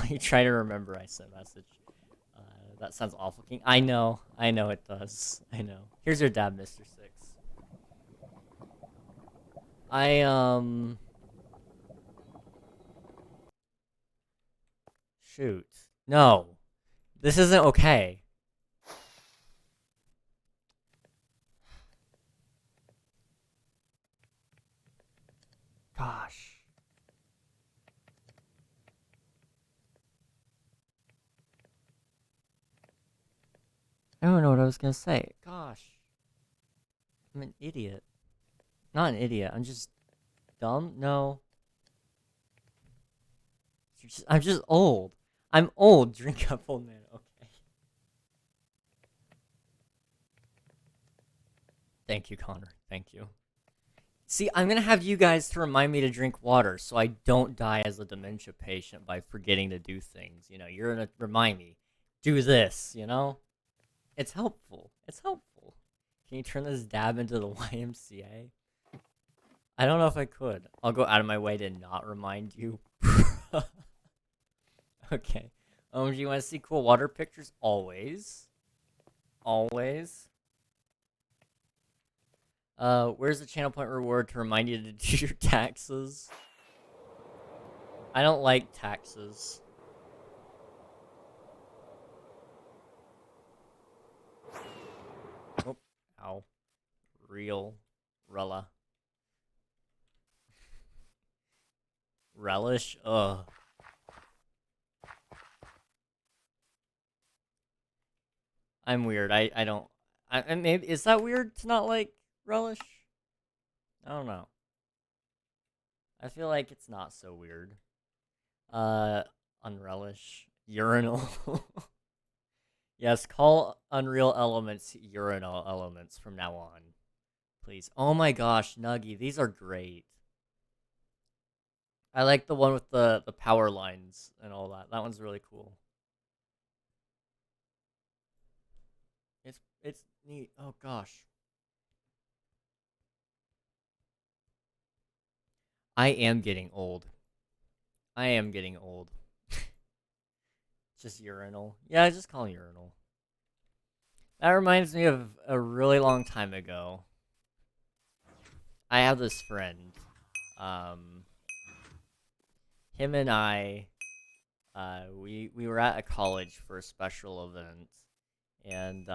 You try to remember I sent a message. That sounds awful, King. I know it does. I know. Here's your dad, Mr. Six. Shoot. No. This isn't okay. Gosh. I don't know what I was gonna say. Gosh. I'm an idiot. Not an idiot, I'm just dumb? No. I'm just old. I'm old. Drink up, old man. Okay. Thank you, Connor. Thank you. See, I'm gonna have you guys to remind me to drink water so I don't die as a dementia patient by forgetting to do things. You know, you're gonna remind me. Do this, you know? It's helpful. It's helpful. Can you turn this dab into the YMCA? I don't know if I could. I'll go out of my way to not remind you. Okay. Do you want to see cool water pictures? Always. Always. Where's the channel point reward to remind you to do your taxes? I don't like taxes. Oh, ow. Real. Rella. Relish? Ugh. I'm weird. I don't... maybe, is that weird to not like relish? I don't know. I feel like it's not so weird. Unrelish. Urinal. Yes, call Unreal Elements urinal elements from now on. Please. Oh my gosh, Nuggy, these are great. I like the one with the power lines and all that. That one's really cool. It's neat. Oh gosh. I am getting old. I am getting old. Just urinal. Yeah, just call it urinal. That reminds me of a really long time ago. I have this friend. Him and I, we were at a college for a special event, and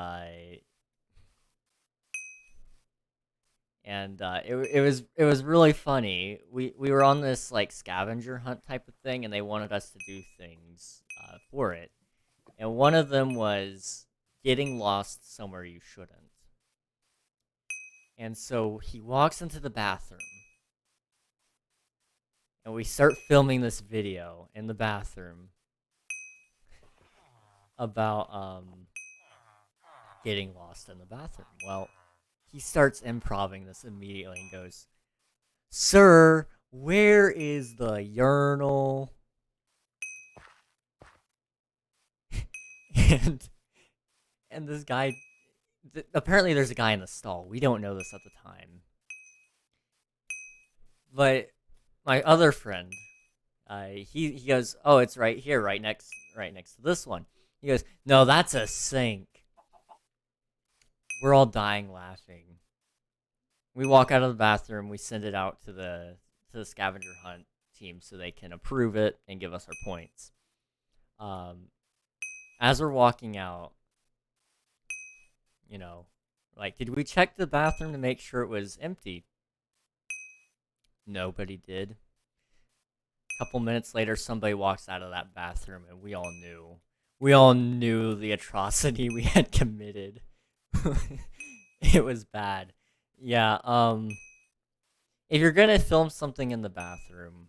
it was really funny. We were on this like scavenger hunt type of thing, and they wanted us to do things for it. And one of them was getting lost somewhere you shouldn't. And so he walks into the bathroom, and we start filming this video in the bathroom about getting lost in the bathroom. Well, he starts improving this immediately and goes, "Sir, where is the urinal?" and this guy, apparently there's a guy in the stall. We don't know this at the time. But my other friend, he goes, "Oh, it's right here, right next to this one." He goes, "No, that's a sink." We're all dying laughing. We walk out of the bathroom, we send it out to the scavenger hunt team so they can approve it and give us our points. As we're walking out, you know, like, did we check the bathroom to make sure it was empty? Nobody did. A couple minutes later, somebody walks out of that bathroom, and we all knew the atrocity we had committed. It was bad. Yeah, if you're gonna film something in the bathroom,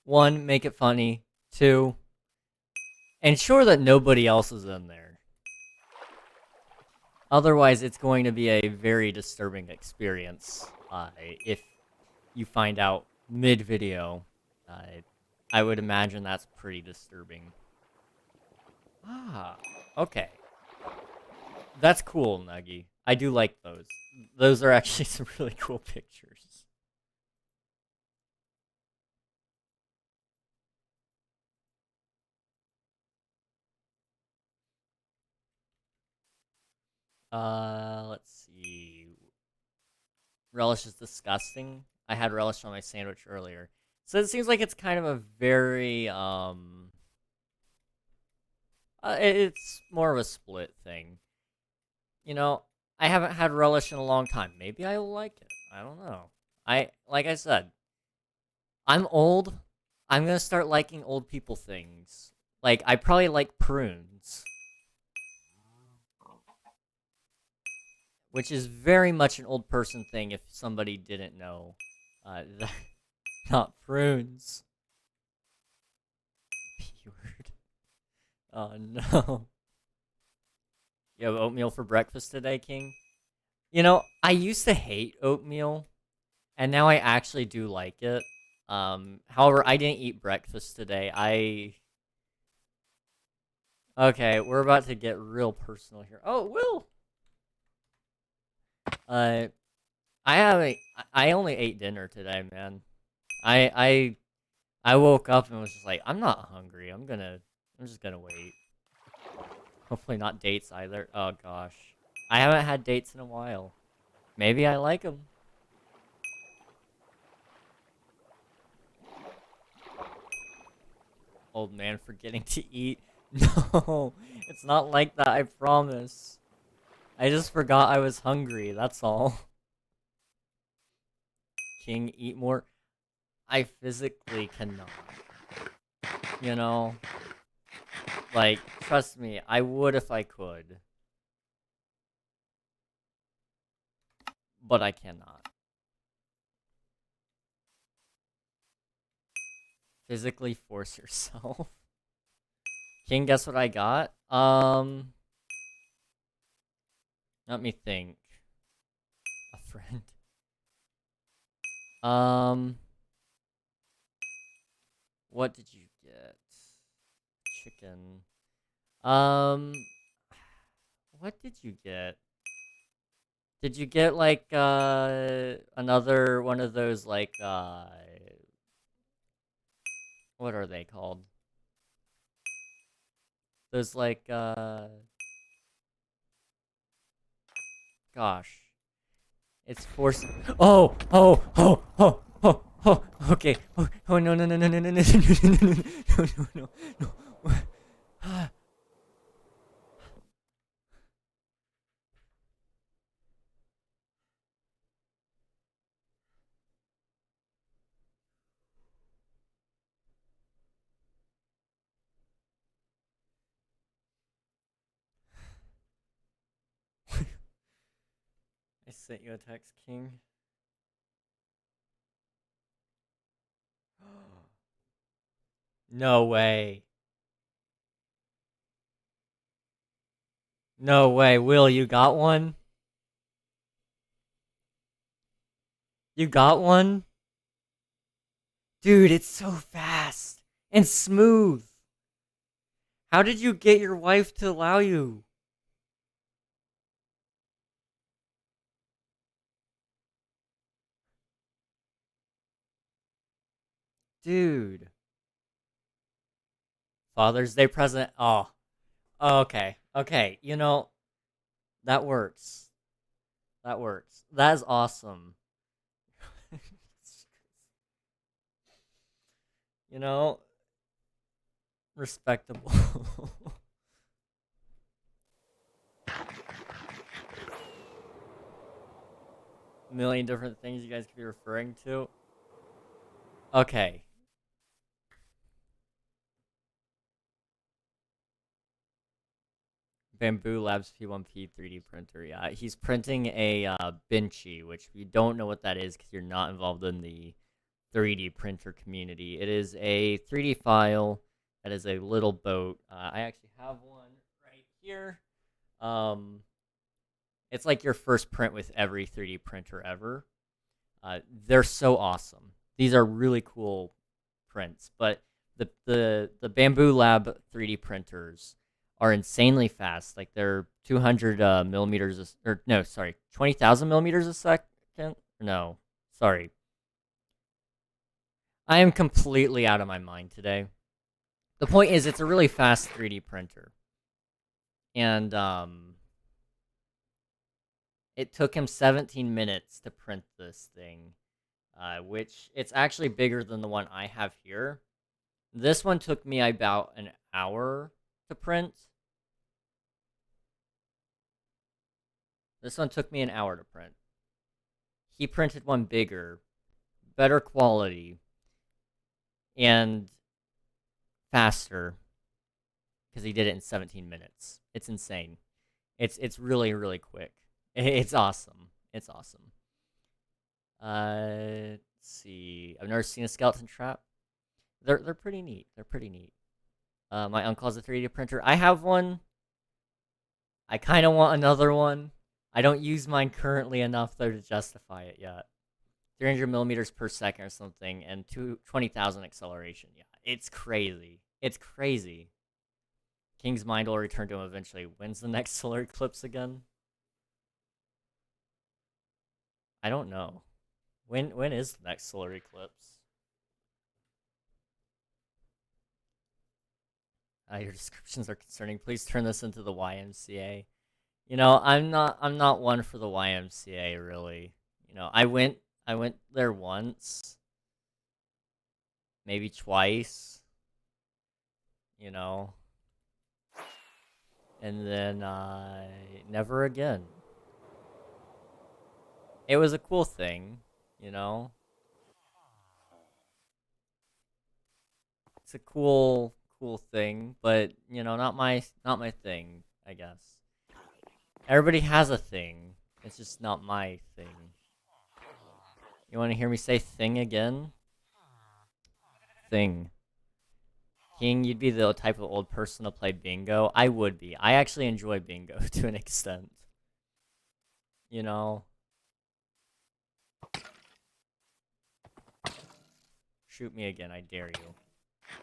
one, make it funny. Two, ensure that nobody else is in there. Otherwise, it's going to be a very disturbing experience if you find out mid-video. I would imagine that's pretty disturbing. Ah, okay. That's cool, Nuggy. I do like those. Those are actually some really cool pictures. Let's see. Relish is disgusting. I had relish on my sandwich earlier. So it seems like it's kind of a very, it's more of a split thing. You know, I haven't had relish in a long time. Maybe I will like it. I don't know. Like I said, I'm old. I'm gonna start liking old people things Like, I probably like prunes. Which is very much an old person thing if somebody didn't know. Not prunes. P-word. Oh no. You have oatmeal for breakfast today, King? You know, I used to hate oatmeal, and now I actually do like it. However, I didn't eat breakfast today. Okay, we're about to get real personal here. Oh, Will! I only ate dinner today, man. I woke up and was just like, I'm not hungry. I'm just gonna wait. Hopefully not dates either. Oh gosh. I haven't had dates in a while. Maybe I like them. Old man forgetting to eat. No, it's not like that, I promise. I just forgot I was hungry, that's all. King, eat more. I physically cannot. You know? Like, trust me, I would if I could. But I cannot. Physically force yourself. King, guess what I got? Let me think. A friend. What did you get? Chicken. What did you get? Did you get, like, another one of those, like, what are they called? Those, like, gosh. It's forced. Oh, oh, oh, oh, oh, oh, okay. Oh, oh, no, no, no, no, no, no, no, no, no, no, no, no, no, no. I sent you a text, King. No way. No way. Will, you got one? You got one? Dude, it's so fast and smooth. How did you get your wife to allow you? Dude. Father's Day present. Oh. Okay. Okay. You know, that works. That works. That is awesome. You know, respectable. A million different things you guys could be referring to. Okay. Bamboo Labs P1P 3D printer. Yeah, he's printing a Benchy, which we don't know what that is because you're not involved in the 3D printer community. It is a 3D file that is a little boat. I actually have one right here. It's like your first print with every 3D printer ever. They're so awesome. These are really cool prints, but the Bamboo Lab 3D printers are insanely fast. Like they're 200 millimeters, or no, sorry, 20,000 millimeters a second. No, sorry, I am completely out of my mind today. The point is, it's a really fast 3D printer, and it took him 17 minutes to print this thing, which it's actually bigger than the one I have here. This one took me about an hour to print. This one took me an hour to print. He printed one bigger, better quality, and faster. because he did it in 17 minutes. It's insane. It's really, really quick. It's awesome. It's awesome. Let's see. I've never seen a skeleton trap. They're pretty neat. They're pretty neat. My uncle has a 3D printer. I have one. I kind of want another one. I don't use mine currently enough though to justify it yet. 300 millimeters per second or something, and 20,000 acceleration. Yeah, it's crazy. It's crazy. King's mind will return to him eventually. When's the next solar eclipse again? I don't know. When is the next solar eclipse? Your descriptions are concerning. Please turn this into the YMCA. You know, I'm not one for the YMCA really. You know, I went there once, maybe twice. You know, and then never again. It was a cool thing, you know. It's a cool thing, but you know, not my thing, I guess. Everybody has a thing. It's just not my thing. You want to hear me say thing again? Thing. King, you'd be the type of old person to play bingo. I would be. I actually enjoy bingo to an extent. You know? Shoot me again, I dare you.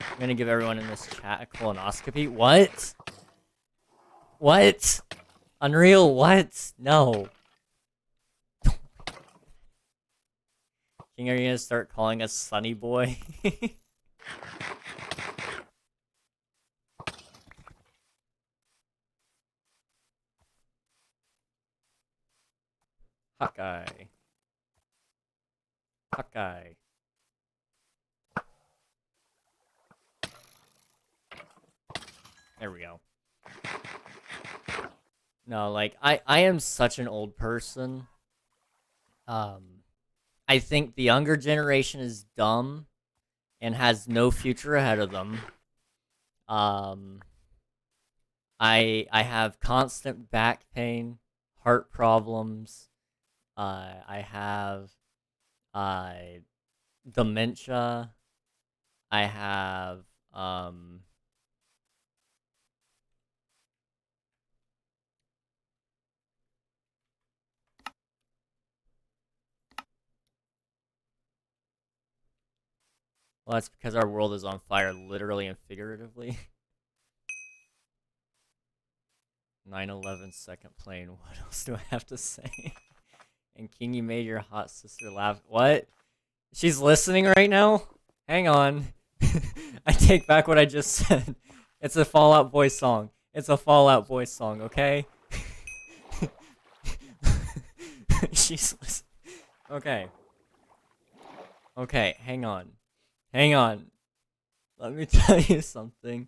I'm gonna give everyone in this chat a colonoscopy. What? What? Unreal, what? No. King, are you gonna start calling us Sunny Boy? Hawkeye. Hawkeye. There we go. No, like, I am such an old person. I think the younger generation is dumb and has no future ahead of them. I have constant back pain, heart problems. I have dementia. I have well, that's because our world is on fire, literally and figuratively. 9/11 second plane. What else do I have to say? And King, you made your hot sister laugh. What? She's listening right now? Hang on. I take back what I just said. It's a Fallout Boy song. It's a Fallout Boy song, okay? She's listening. Okay. Okay, hang on. Hang on. Let me tell you something.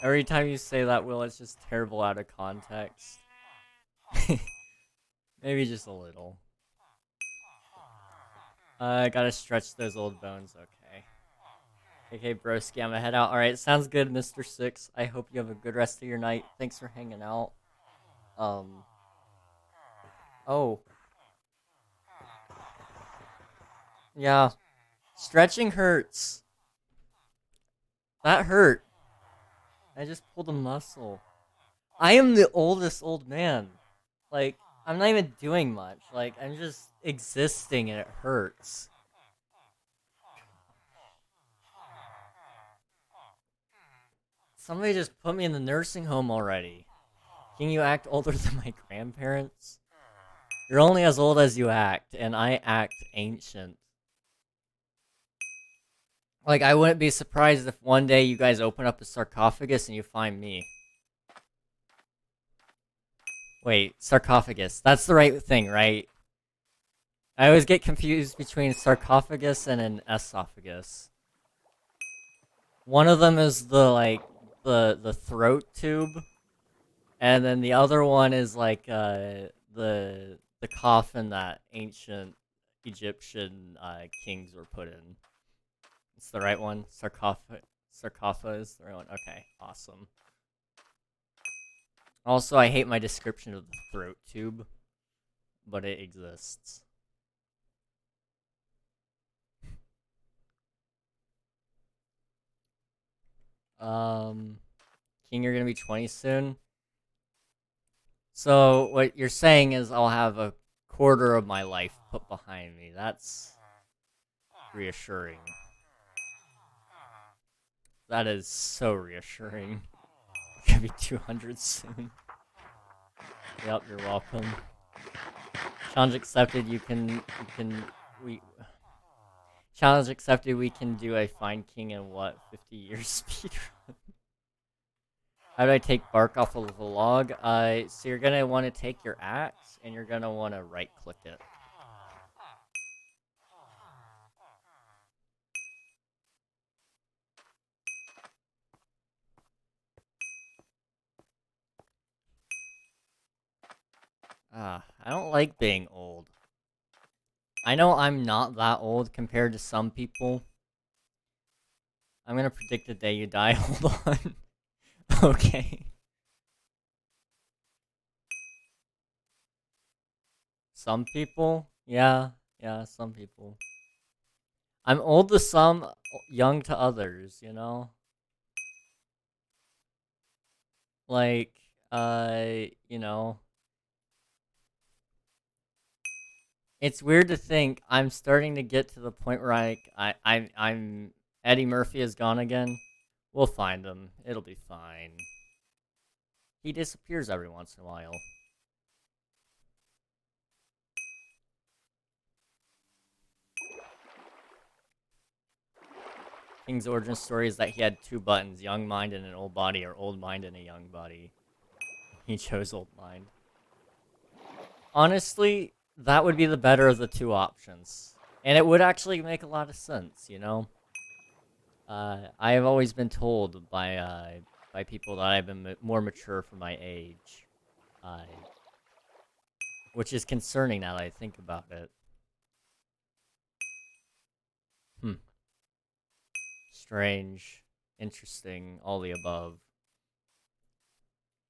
Every time you say that, Will, it's just terrible out of context. Maybe just a little. I gotta stretch those old bones, okay. Okay, broski, I'm gonna head out. Alright, sounds good, Mr. Six. I hope you have a good rest of your night. Thanks for hanging out. Oh. Yeah. Stretching hurts. That hurt. I just pulled a muscle. I am the oldest old man. Like, I'm not even doing much. Like, I'm just existing and it hurts. Somebody just put me in the nursing home already. Can you act older than my grandparents? You're only as old as you act, and I act ancient. Like, I wouldn't be surprised if one day you guys open up a sarcophagus and you find me. Wait, sarcophagus. That's the right thing, right? I always get confused between sarcophagus and an esophagus. One of them is the throat tube, and then the other one is like the coffin that ancient Egyptian kings were put in. It's the right one, sarcophagus. Sarcophagus is the right one. Okay, awesome. Also, I hate my description of the throat tube, but it exists. King, you're gonna be 20 soon. So what you're saying is I'll have a quarter of my life put behind me. That's reassuring. That is so reassuring. I'm gonna be 200 soon. Yep, you're welcome. Challenge accepted. Challenge accepted. We can do a Find King in what 50 years speedrun. How do I take bark off of the log? So you're gonna want to take your axe and you're gonna want to right click it. I don't like being old. I know I'm not that old compared to some people. I'm gonna predict the day you die. Hold on. Okay. Some people? Yeah, some people. I'm old to some, young to others, you know? Like, you know. It's weird to think I'm starting to get to the point where I'm Eddie Murphy is gone again. We'll find him. It'll be fine. He disappears every once in a while. King's origin story is that he had two buttons, young mind and an old body, or old mind and a young body. He chose old mind. Honestly, that would be the better of the two options. And it would actually make a lot of sense, you know? I have always been told by people that I've been more mature for my age. Which is concerning now that I think about it. Strange. Interesting. All the above.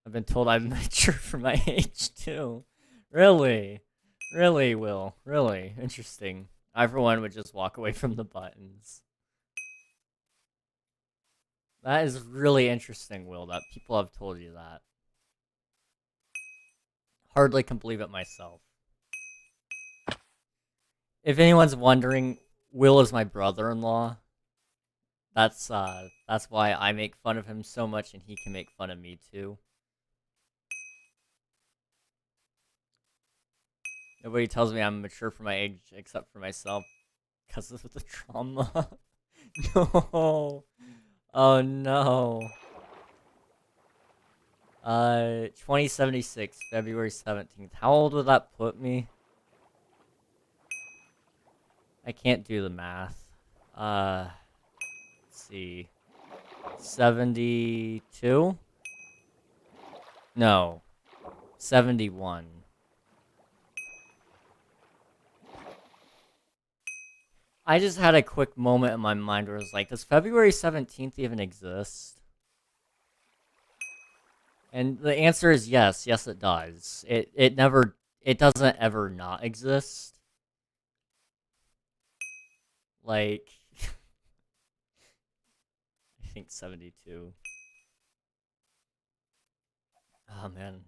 I've been told I'm mature for my age, too. Really? Really, Will? Really? Interesting. I, for one, would just walk away from the buttons. That is really interesting, Will, that people have told you that. Hardly can believe it myself. If anyone's wondering, Will is my brother-in-law. That's why I make fun of him so much and he can make fun of me too. Nobody tells me I'm mature for my age except for myself because of the trauma. No. Oh no. 2076, February 17th. How old would that put me? I can't do the math. Let's see. 72? No. 71. I just had a quick moment in my mind where I was like, does February 17th even exist? And the answer is yes. Yes, it does. It doesn't ever not exist. Like, I think 72. Oh, man.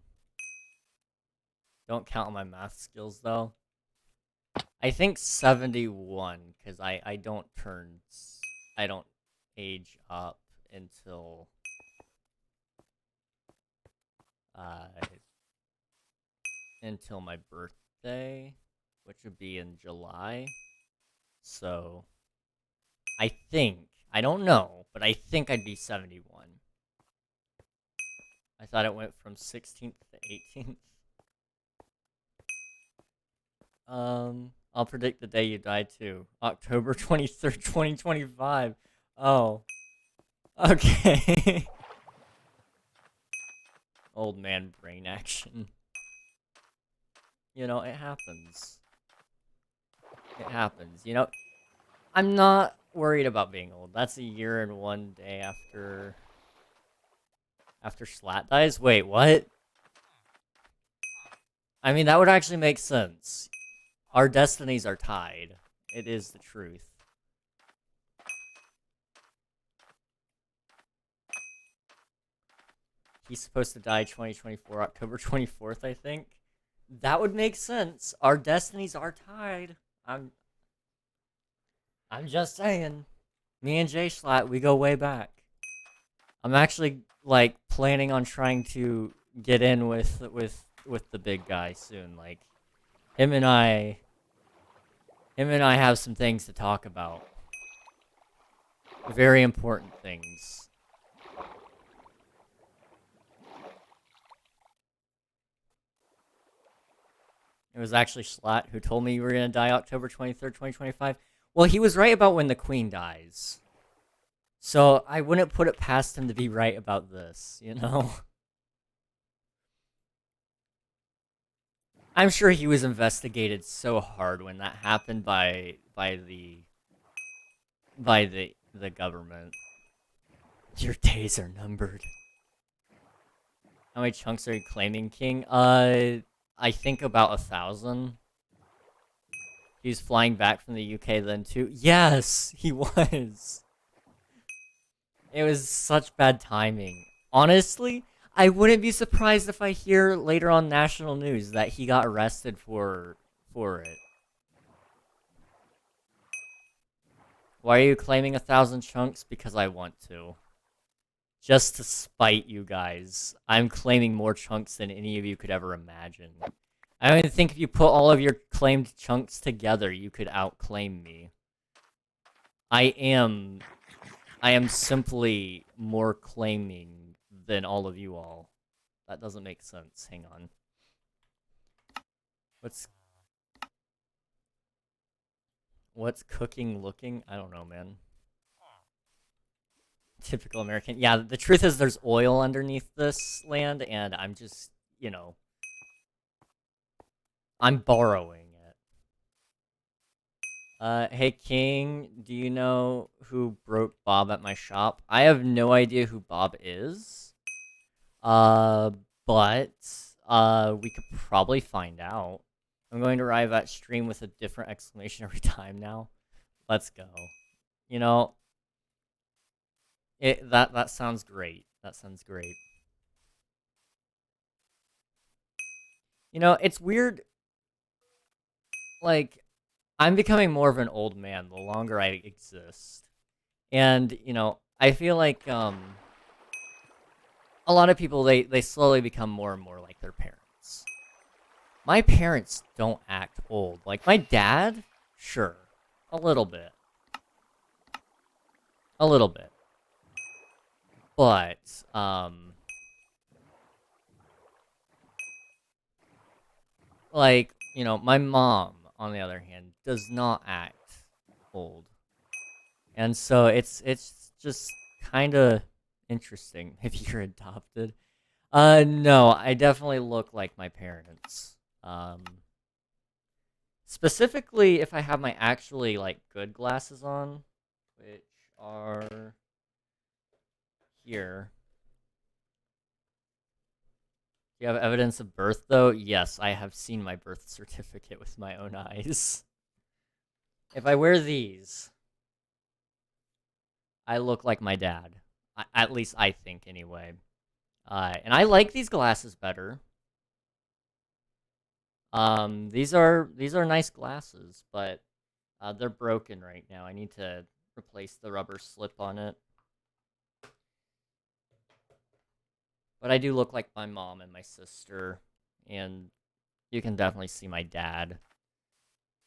Don't count on my math skills, though. I think 71, because I don't age up until, until my birthday, which would be in July. So, I don't know, but I think I'd be 71. I thought it went from 16th to 18th. I'll predict the day you die too. October 23rd, 2025. Oh. Okay. Old man brain action. You know, it happens. It happens. You know, I'm not worried about being old. That's a year and 1 day after Slat dies. Wait, what? I mean, that would actually make sense. Our destinies are tied. It is the truth. He's supposed to die 2024, October 24th, I think. That would make sense. Our destinies are tied. I'm just saying. Me and Jay Schlatt, we go way back. I'm actually like planning on trying to get in with the big guy soon. Like him and I have some things to talk about. Very important things. It was actually Schlatt who told me you were going to die October 23rd, 2025. Well, he was right about when the queen dies. So I wouldn't put it past him to be right about this, you know? I'm sure he was investigated so hard when that happened by the government. Your days are numbered. How many chunks are you claiming, King? I think about 1,000. He was flying back from the UK then too. Yes, he was. It was such bad timing. Honestly, I wouldn't be surprised if I hear later on national news that he got arrested for it. Why are you claiming 1,000 chunks? Because I want to. Just to spite you guys. I'm claiming more chunks than any of you could ever imagine. I don't even think if you put all of your claimed chunks together, you could outclaim me. I am simply more claiming than all of you all. That doesn't make sense. Hang on. What's cooking looking? I don't know, man. Typical American. Yeah, the truth is there's oil underneath this land, and I'm just, you know, I'm borrowing it. Hey King, do you know who broke Bob at my shop? I have no idea who Bob is. But we could probably find out. I'm going to arrive at stream with a different exclamation every time now. Let's go. You know, that sounds great. That sounds great. You know, it's weird. Like, I'm becoming more of an old man the longer I exist. And, you know, I feel like, a lot of people, they slowly become more and more like their parents. My parents don't act old. Like, my dad, sure. A little bit. A little bit. But, like, you know, my mom, on the other hand, does not act old. And so it's just kind of interesting if you're adopted. No, I definitely look like my parents. Specifically if I have my actually, like, good glasses on, which are here. Do you have evidence of birth, though? Yes, I have seen my birth certificate with my own eyes. If I wear these, I look like my dad. At least I think, anyway. And I like these glasses better. These are nice glasses, but they're broken right now. I need to replace the rubber slip on it. But I do look like my mom and my sister, and you can definitely see my dad.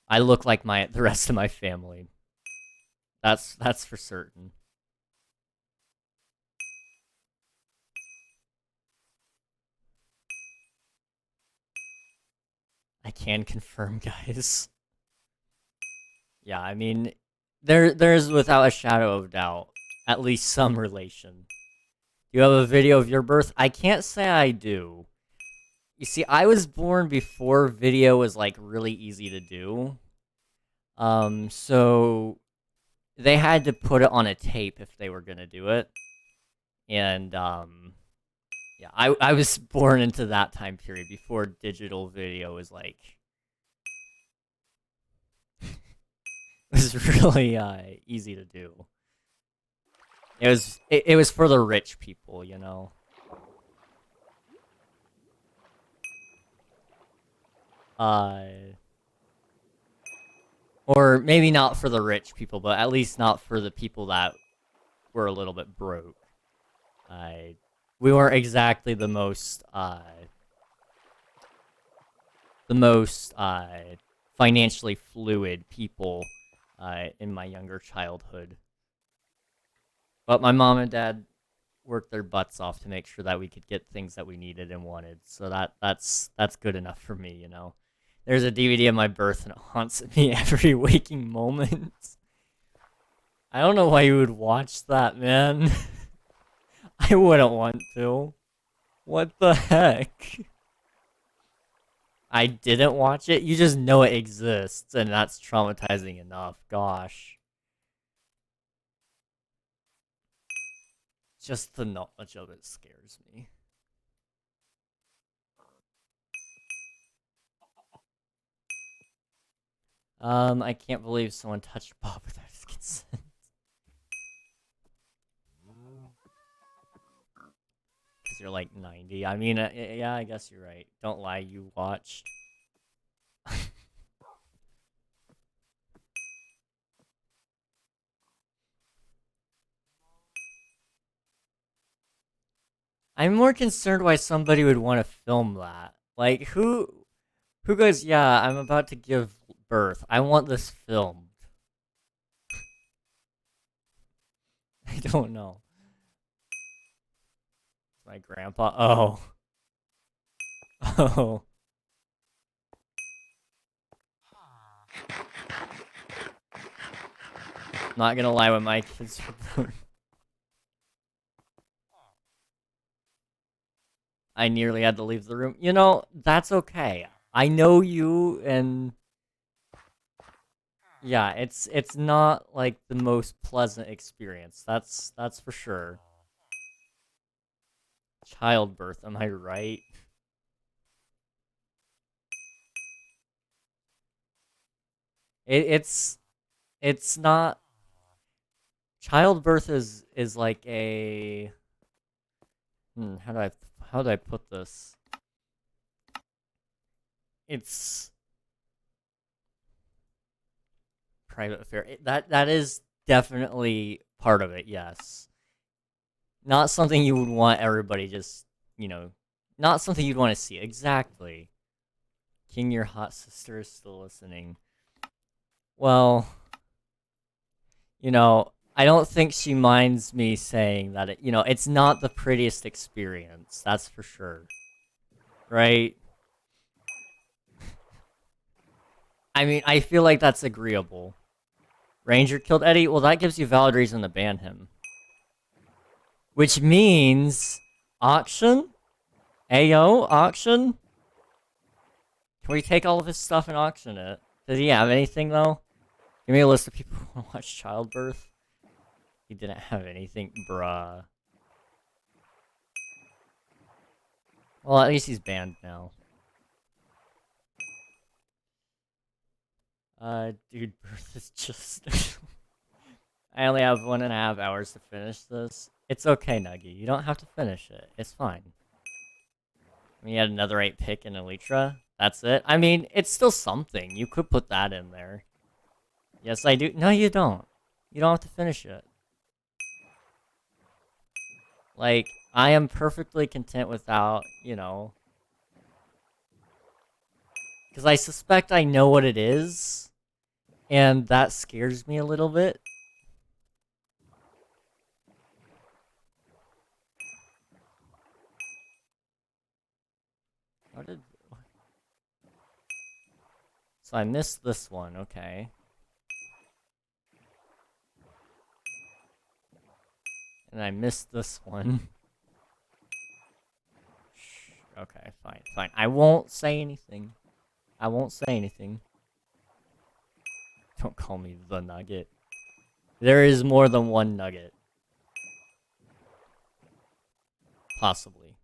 I look like the rest of my family. That's for certain. I can confirm, guys. Yeah, I mean, there's without a shadow of doubt at least some relation. Do you have a video of your birth? I can't say I do. You see, I was born before video was, like, really easy to do. So they had to put it on a tape if they were gonna do it. And, yeah, I was born into that time period before digital video was, like... was really, easy to do. It was for the rich people, you know? Or maybe not for the rich people, but at least not for the people that were a little bit broke. We weren't exactly the most financially fluid people in my younger childhood. But my mom and dad worked their butts off to make sure that we could get things that we needed and wanted. So that's good enough for me, you know. There's a DVD of my birth and it haunts me every waking moment. I don't know why you would watch that, man. I wouldn't want to. What the heck? I didn't watch it? You just know it exists, and that's traumatizing enough. Gosh. Just the knowledge of it scares me. I can't believe someone touched Bob without his consent. Because you're like 90. I mean, yeah, I guess you're right. Don't lie, you watched. I'm more concerned why somebody would want to film that. Like, who goes, yeah, I'm about to give birth. I want this filmed. I don't know. My grandpa. Oh. Oh. Not gonna lie, when my kids were born, I nearly had to leave the room. You know, that's okay. I know you, and yeah, it's not like the most pleasant experience. That's for sure. Childbirth, am I right? It's not. Childbirth is like a. How do I put this? It's private affair. That is definitely part of it. Yes, not something you would want everybody just, you know, not something you'd want to see. Exactly. King, your hot sister is still listening. Well, you know, I don't think she minds me saying that it, you know, it's not the prettiest experience. That's for sure. Right? I mean, I feel like that's agreeable. Ranger killed Eddie? Well, that gives you valid reason to ban him. Which means... auction? Ayo, auction? Can we take all of his stuff and auction it? Does he have anything, though? Give me a list of people who want to watch childbirth. He didn't have anything, bruh. Well, at least he's banned now. Dude, birth is just... I only have 1.5 hours to finish this. It's okay, Nuggy. You don't have to finish it. It's fine. I mean, you had another 8 pick in Elytra. That's it. I mean, it's still something. You could put that in there. Yes, I do. No, you don't. You don't have to finish it. Like, I am perfectly content without, you know... Because I suspect I know what it is. And that scares me a little bit. How did... So I missed this one, okay. And I missed this one. Okay, fine, fine. I won't say anything. I won't say anything. Don't call me the Nugget. There is more than one nugget. Possibly.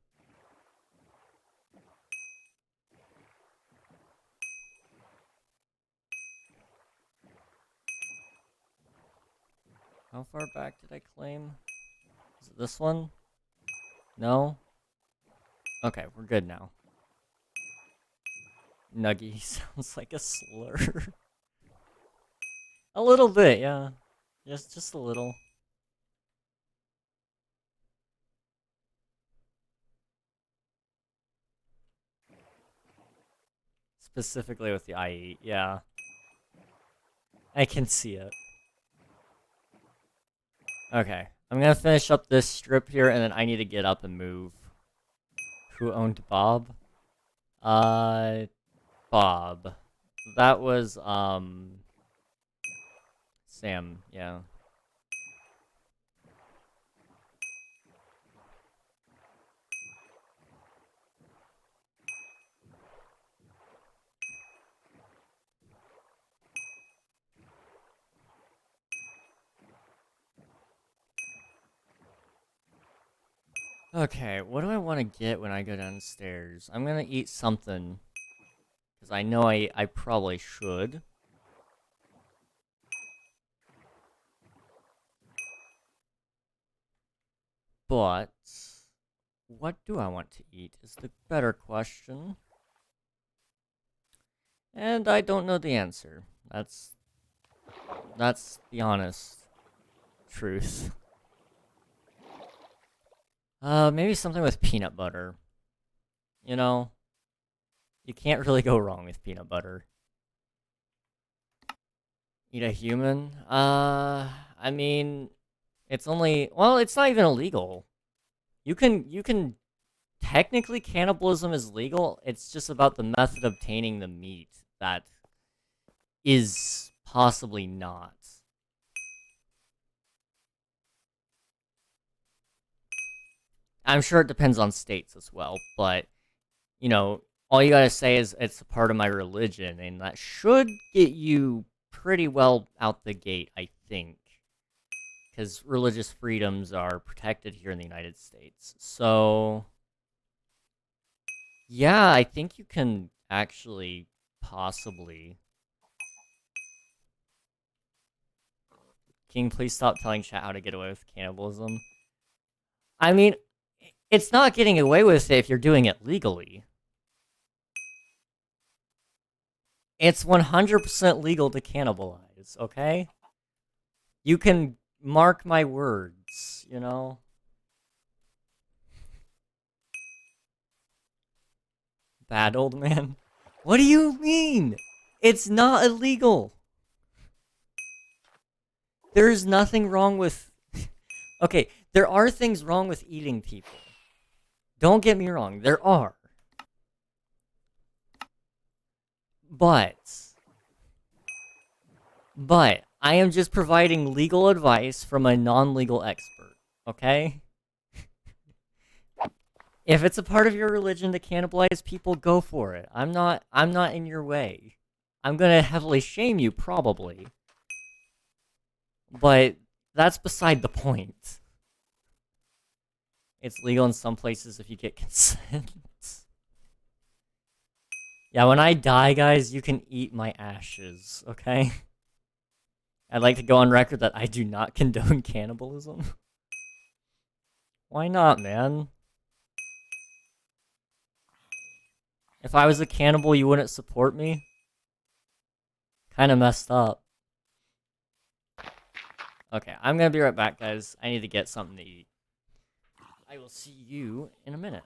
How far back did I claim? Is it this one? No? Okay, we're good now. Nuggy sounds like a slur. A little bit, yeah. Just a little. Specifically with the IE, yeah. I can see it. Okay, I'm gonna finish up this strip here, and then I need to get up and move. Who owned Bob? Bob. That was, Sam, yeah. Okay, what do I want to get when I go downstairs? I'm gonna eat something. Because I know I probably should. But... what do I want to eat is the better question. And I don't know the answer. That's the honest truth. Maybe something with peanut butter. You know, you can't really go wrong with peanut butter. Eat a human? I mean, it's only, well, it's not even illegal. You can, technically cannibalism is legal, it's just about the method of obtaining the meat that is possibly not. I'm sure it depends on states as well, but, you know, all you gotta say is it's a part of my religion, and that should get you pretty well out the gate, I think. Because religious freedoms are protected here in the United States. So, yeah, I think you can actually possibly... King, please stop telling chat how to get away with cannibalism. I mean, it's not getting away with it if you're doing it legally. It's 100% legal to cannibalize, okay? You can mark my words, you know? Bad old man? What do you mean? It's not illegal. There's nothing wrong with... Okay, there are things wrong with eating people. Don't get me wrong, there are. But I am just providing legal advice from a non-legal expert, okay? If it's a part of your religion to cannibalize people, go for it. I'm not in your way. I'm gonna heavily shame you, probably. But that's beside the point. It's legal in some places if you get consent. Yeah, when I die, guys, you can eat my ashes, okay? I'd like to go on record that I do not condone cannibalism. Why not, man? If I was a cannibal, you wouldn't support me? Kinda messed up. Okay, I'm gonna be right back, guys. I need to get something to eat. I will see you in a minute.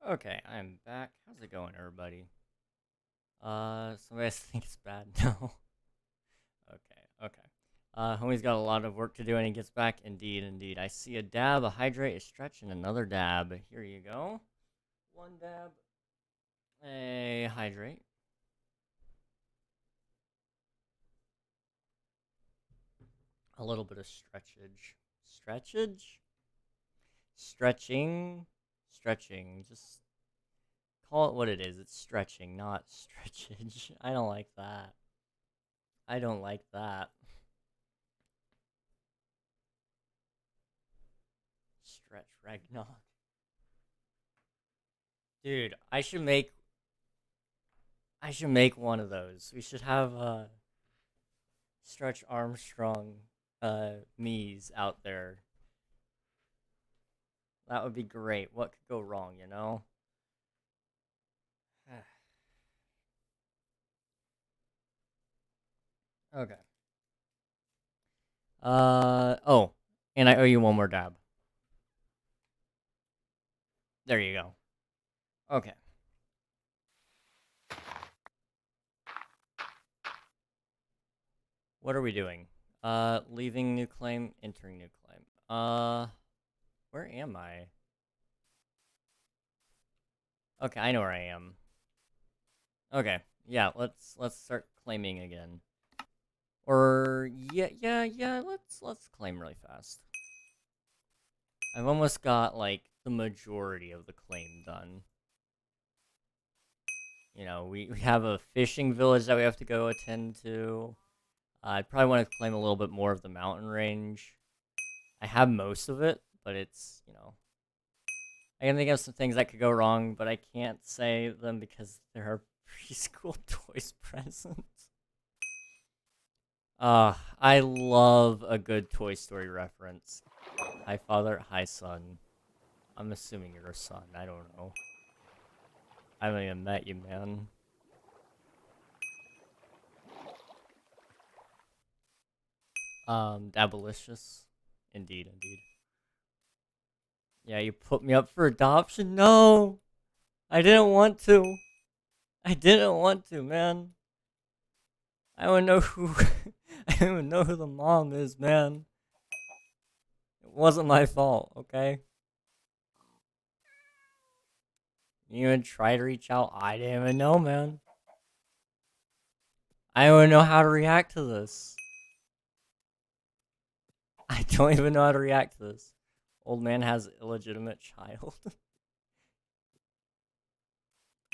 Okay, I'm back. How's it going, everybody? Somebody else think it's bad? No. Okay. Homie's got a lot of work to do and he gets back. Indeed. I see a dab, a hydrate, a stretch, and another dab. Here you go. One dab, a hydrate. A little bit of stretchage. Stretching. Just call it what it is. It's stretching, not stretchage. I don't like that. Stretch Ragnarok. Dude, I should make one of those. We should have Stretch Armstrong me's out there. That would be great. What could go wrong, you know? Okay. Oh, and I owe you one more dab. There you go. Okay. What are we doing? Leaving new claim, entering new claim. Where am I? Okay, I know where I am. Okay, yeah, let's start claiming again. Or yeah, let's claim really fast. I've almost got like the majority of the claim done. You know, we have a fishing village that we have to go attend to. I'd probably want to claim a little bit more of the mountain range. I have most of it, but it's, you know, I can think of some things that could go wrong, but I can't say them because there are preschool toys present. I love a good Toy Story reference. Hi, father. Hi, son. I'm assuming you're a son. I don't know. I haven't even met you, man. Dabalicious. Indeed, indeed. Yeah, you put me up for adoption? No! I didn't want to. I didn't want to, man. I don't know who... I don't even know who the mom is, man. It wasn't my fault, okay? You even try to reach out? I didn't even know, man. I don't even know how to react to this. I don't even know how to react to this. Old man has illegitimate child.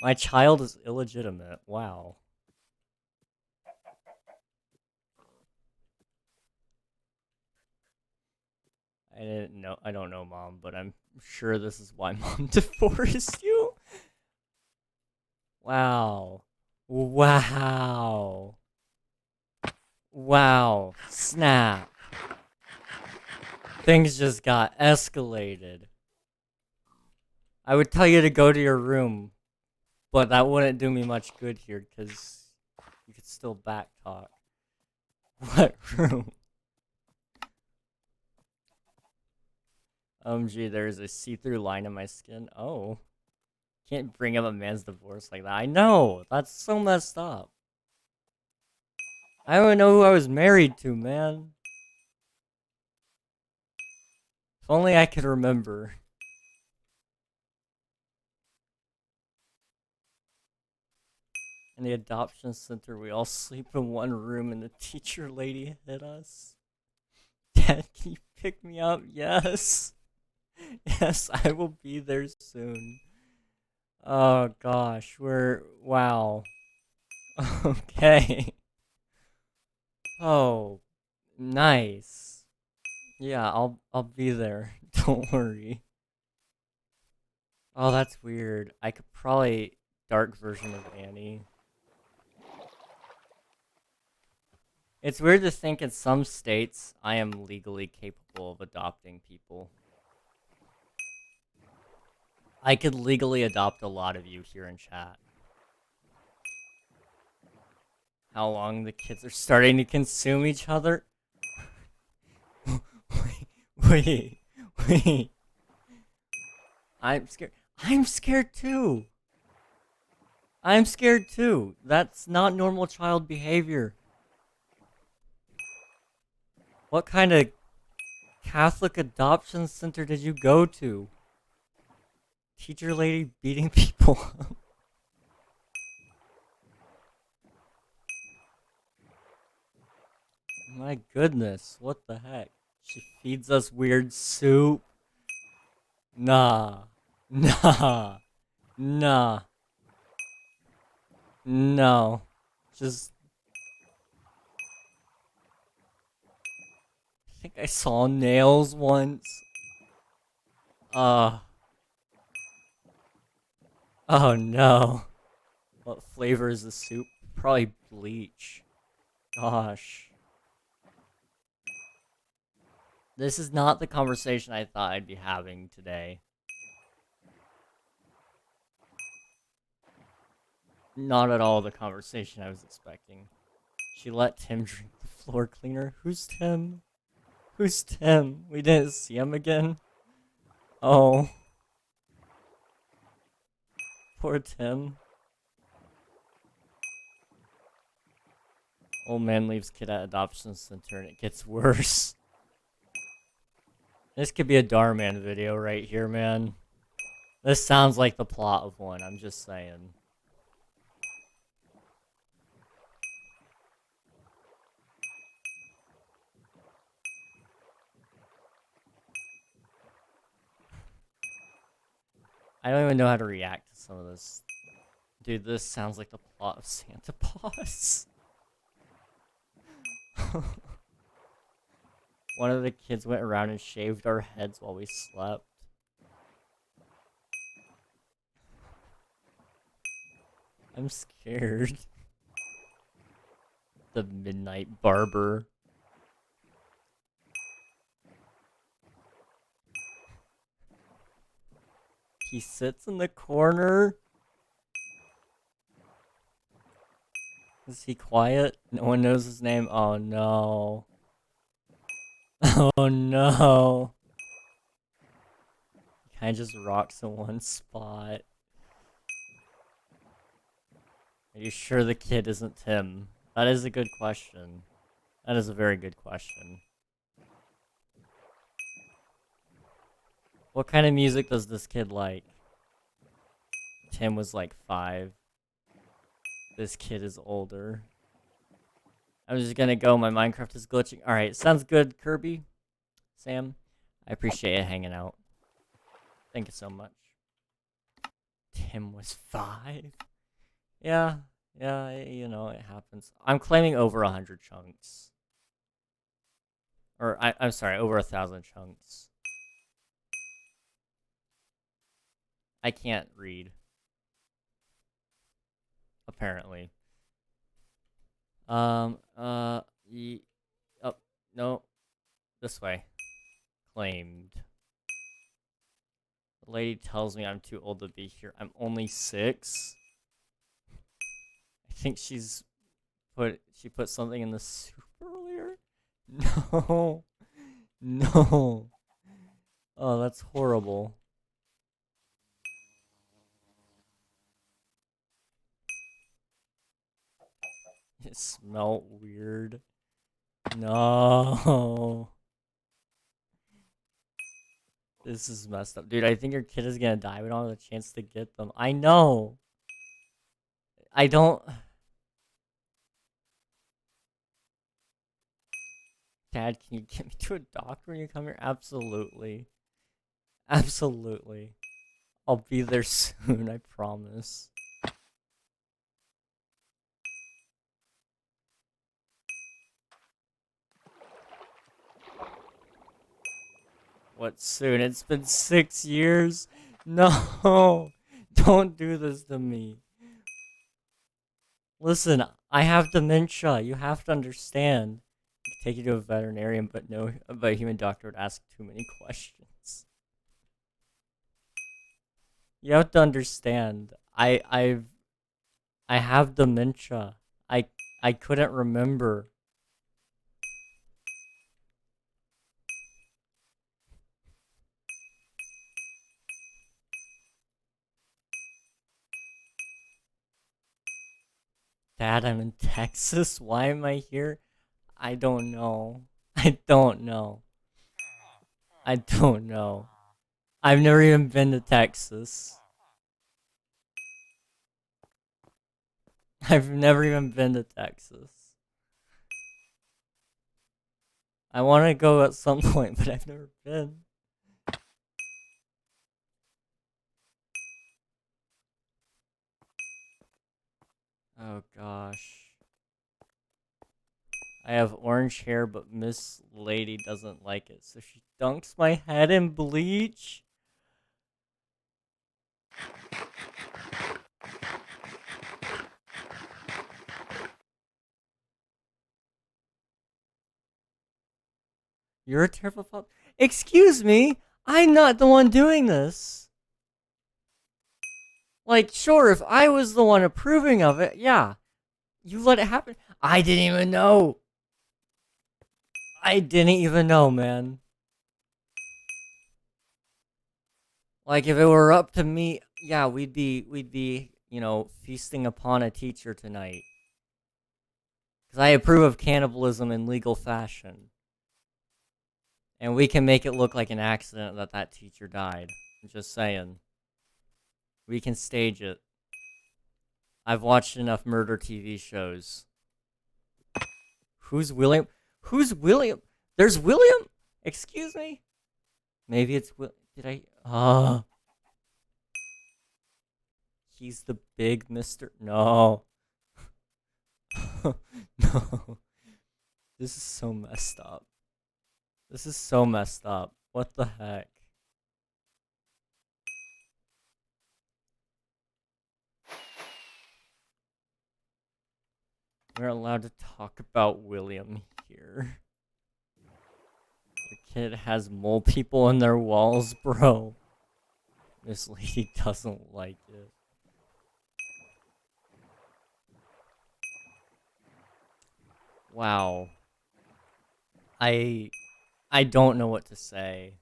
My child is illegitimate. Wow. I didn't know. I don't know, Mom, but I'm sure this is why Mom divorced you. Wow. Wow. Wow. Snap. Things just got escalated. I would tell you to go to your room, but that wouldn't do me much good here because you could still backtalk. What room? Gee, there's a see-through line in my skin. Oh. Can't bring up a man's divorce like that. I know! That's so messed up. I don't even know who I was married to, man. If only I could remember. In the adoption center, we all sleep in one room and the teacher lady hit us. Dad, can you pick me up? Yes. Yes, I will be there soon. Oh gosh, wow. Okay. Oh, nice. Yeah, I'll be there. Don't worry. Oh, that's weird. I could probably dark version of Annie. It's weird to think in some states I am legally capable of adopting people. I could legally adopt a lot of you here in chat. How long the kids are starting to consume each other? wait. I'm scared. I'm scared too. I'm scared too. That's not normal child behavior. What kind of Catholic adoption center did you go to? Teacher lady beating people up. My goodness, what the heck? She feeds us weird soup. Nah. No. Just... I think I saw nails once. Oh no. What flavor is the soup? Probably bleach. Gosh. This is not the conversation I thought I'd be having today. Not at all the conversation I was expecting. She let Tim drink the floor cleaner. Who's Tim? Who's Tim? We didn't see him again? Oh. Poor Tim. Old man leaves kid at adoption center and it gets worse. This could be a Darman video right here, man. This sounds like the plot of one, I'm just saying. I don't even know how to react to some of this. Dude, this sounds like the plot of Santa Paws. One of the kids went around and shaved our heads while we slept. I'm scared. The midnight barber. He sits in the corner. Is he quiet? No one knows his name? Oh no. Oh no. He kind of just rocks in one spot. Are you sure the kid isn't Tim? That is a good question. That is a very good question. What kind of music does this kid like? Tim was like 5. This kid is older. I'm just gonna go. My Minecraft is glitching. Alright, sounds good, Kirby. Sam, I appreciate it hanging out. Thank you so much. Tim was 5? Yeah, you know, it happens. I'm claiming over 100 chunks. Or, I'm sorry, over 1,000 chunks. I can't read. Apparently. Oh, no. This way. Claimed. The lady tells me I'm too old to be here. I'm only 6. I think she put something in the soup earlier? No. No. Oh, that's horrible. It smelled weird. No. This is messed up. Dude, I think your kid is gonna die. We don't have a chance to get them. I know. I don't... Dad, can you get me to a doctor when you come here? Absolutely. Absolutely. I'll be there soon, I promise. What soon? It's been 6 years? No! Don't do this to me. Listen, I have dementia. You have to understand. I could take you to a veterinarian, but a human doctor would ask too many questions. You have to understand. I have dementia. I couldn't remember. Dad, I'm in Texas. Why am I here? I don't know. I don't know. I don't know. I've never even been to Texas. I've never even been to Texas. I want to go at some point, but I've never been. Oh gosh. I have orange hair, but Miss Lady doesn't like it, so she dunks my head in bleach. You're a terrible father. Excuse me, I'm not the one doing this. Like, sure, if I was the one approving of it, yeah. You let it happen. I didn't even know. I didn't even know, man. Like, if it were up to me, yeah, we'd be, you know, feasting upon a teacher tonight. Because I approve of cannibalism in legal fashion. And we can make it look like an accident that that teacher died. I'm just saying. We can stage it. I've watched enough murder TV shows. Who's William? Who's William? There's William? Excuse me? Maybe it's Will. Did I? He's the big Mr. No. No. This is so messed up. This is so messed up. What the heck? We're allowed to talk about William here. The kid has mole people in their walls, bro. This lady doesn't like it. Wow. I don't know what to say.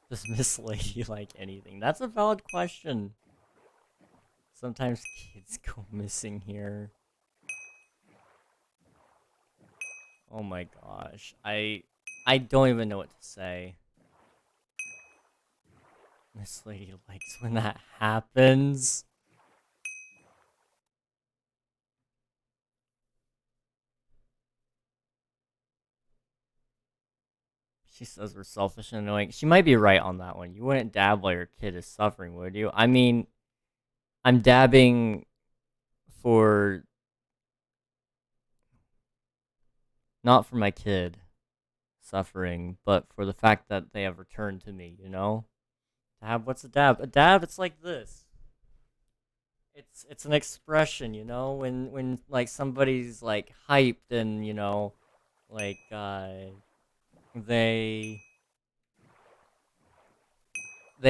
Does Miss Lady like anything? That's a valid question. Sometimes kids go missing here. Oh my gosh. I don't even know what to say. Miss Lady likes when that happens. She says we're selfish and annoying. She might be right on that one. You wouldn't dab while your kid is suffering, would you? I mean, I'm dabbing for... not for my kid suffering, but for the fact that they have returned to me, you know? Dab, what's a dab? A dab, it's like this. It's an expression, you know? When like somebody's like hyped and, you know, like they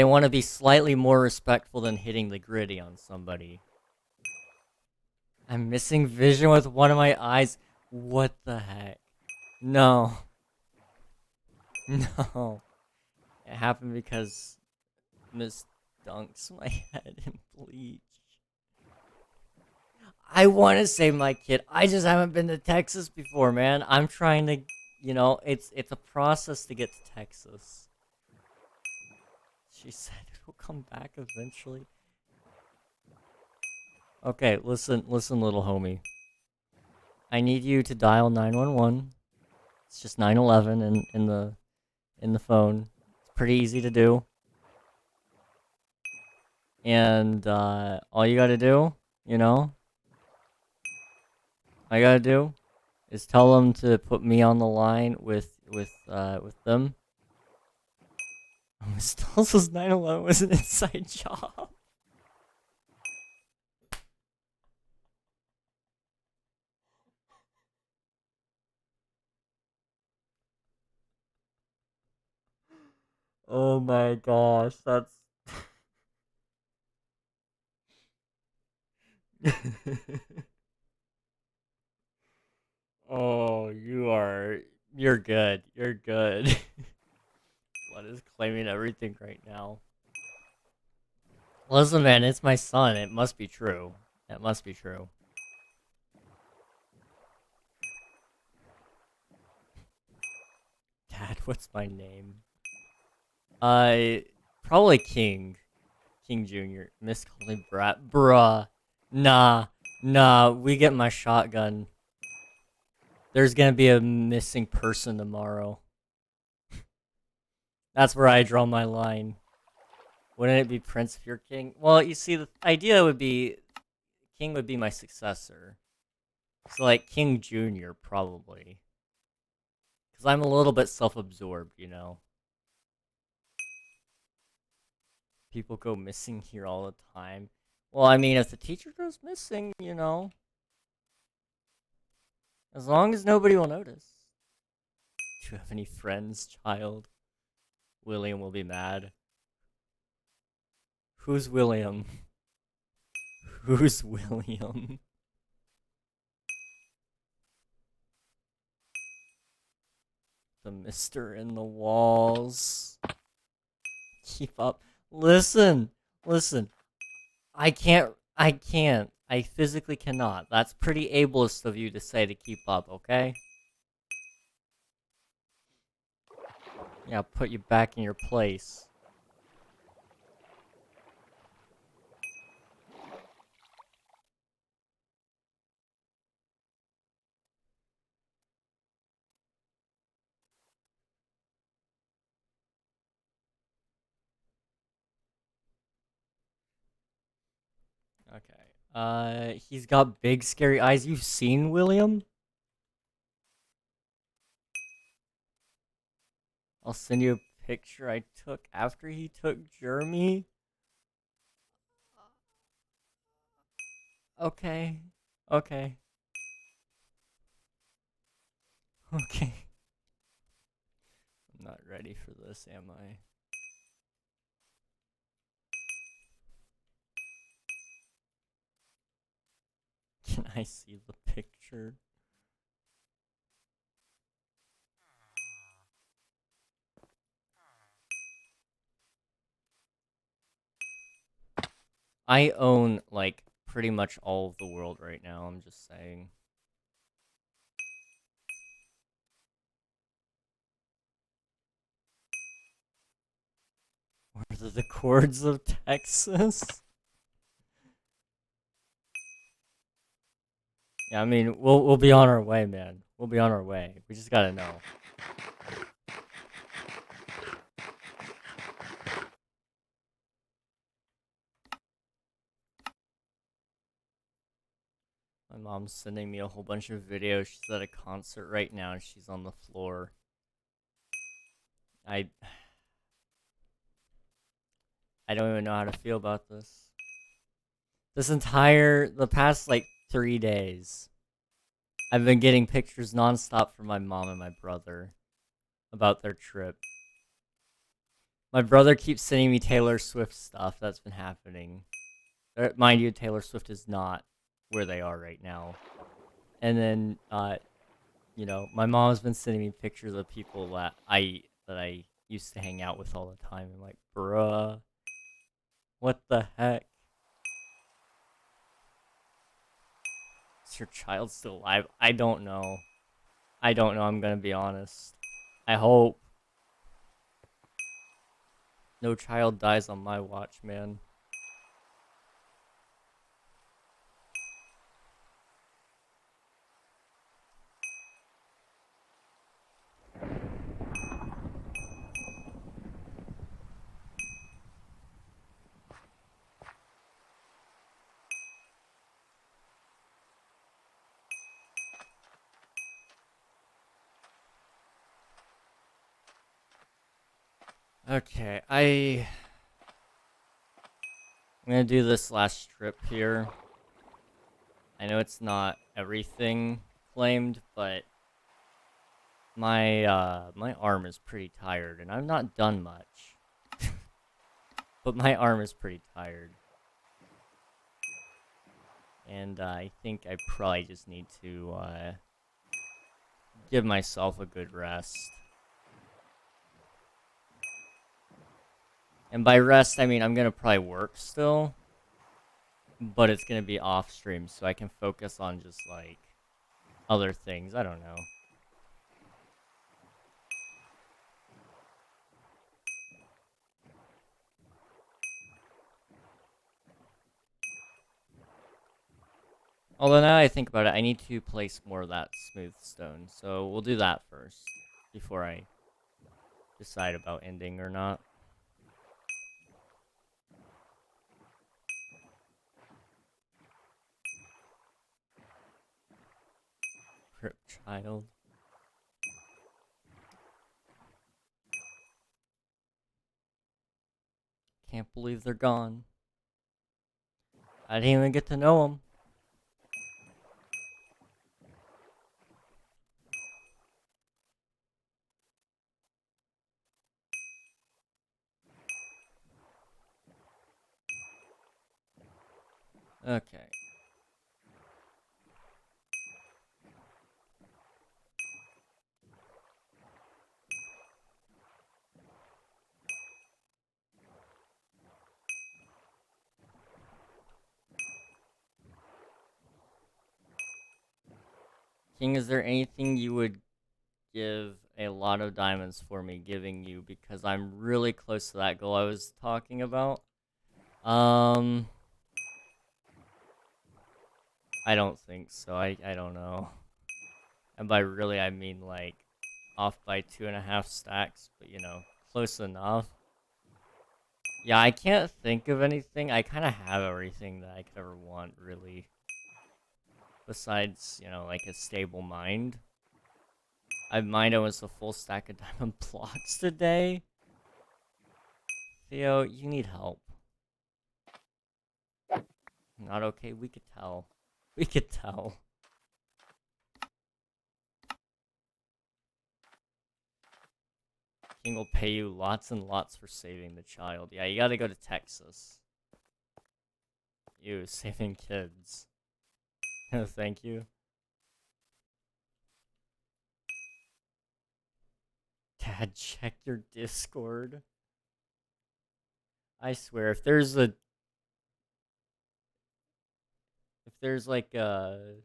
want to be slightly more respectful than hitting the gritty on somebody. I'm missing vision with one of my eyes. What the heck? No. No. It happened because Miss dunks my head in bleach. I want to save my kid. I just haven't been to Texas before, man. I'm trying to, you know, it's a process to get to Texas. She said it'll come back eventually. Okay, listen, little homie. I need you to dial 911. It's just 911 in the phone. It's pretty easy to do. And all you gotta do, you know, all you gotta do is tell them to put me on the line with them. Miss Tulsa's 911 was an inside job. Oh my gosh, that's... Oh, you're good. You're good. Blood is claiming everything right now. Listen, man, it's my son. It must be true. It must be true. Dad, what's my name? Probably King. King Jr. Miss called me brat. Bruh. Nah, we get my shotgun. There's gonna be a missing person tomorrow. That's where I draw my line. Wouldn't it be Prince if you're king? Well, you see, the idea would be King would be my successor. So, like, King Jr., probably. Because I'm a little bit self-absorbed, you know? People go missing here all the time. Well, I mean, if the teacher goes missing, you know, as long as nobody will notice. Do you have any friends, child? William will be mad. Who's William? Who's William? The mister in the walls. Keep up. Listen. I can't. I physically cannot. That's pretty ableist of you to say to keep up, okay? Yeah, put you back in your place. Okay. He's got big scary eyes. You've seen William? I'll send you a picture I took after he took Jeremy. Okay. Okay. Okay. I'm not ready for this, am I? Can I see the picture? I own, like, pretty much all of the world right now, I'm just saying. What are the chords of Texas? Yeah, I mean, we'll be on our way, man. We'll be on our way. We just gotta know. My mom's sending me a whole bunch of videos. She's at a concert right now and she's on the floor. I don't even know how to feel about this. The past like 3 days, I've been getting pictures nonstop from my mom and my brother about their trip. My brother keeps sending me Taylor Swift stuff that's been happening. Mind you, Taylor Swift is not where they are right now. And then, you know, my mom's been sending me pictures of people that I used to hang out with all the time. I'm like, bruh, what the heck? Is your child still alive? I don't know. I don't know, I'm gonna be honest. I hope. No child dies on my watch, man. Okay, I'm gonna do this last trip here. I know it's not everything claimed, but my arm is pretty tired, and I've not done much. But my arm is pretty tired. And I think I probably just need to give myself a good rest. And by rest, I mean I'm gonna probably work still, but it's gonna be off stream, so I can focus on just like other things. I don't know. Although now I think about it, I need to place more of that smooth stone, so we'll do that first before I decide about ending or not. Crip child. Can't believe they're gone. I didn't even get to know them. Okay. King, is there anything you would give a lot of diamonds for me giving you? Because I'm really close to that goal I was talking about. I don't think so. I don't know. And by really, I mean like off by 2.5 stacks, but you know, close enough. Yeah, I can't think of anything. I kind of have everything that I could ever want, really. Besides, you know, like a stable mind. I mined almost a full stack of diamond blocks today. Theo, you need help. Not okay, we could tell. We could tell. King will pay you lots and lots for saving the child. Yeah, you gotta go to Texas. You, saving kids. Thank you. Dad, check your Discord. I swear, if there's like a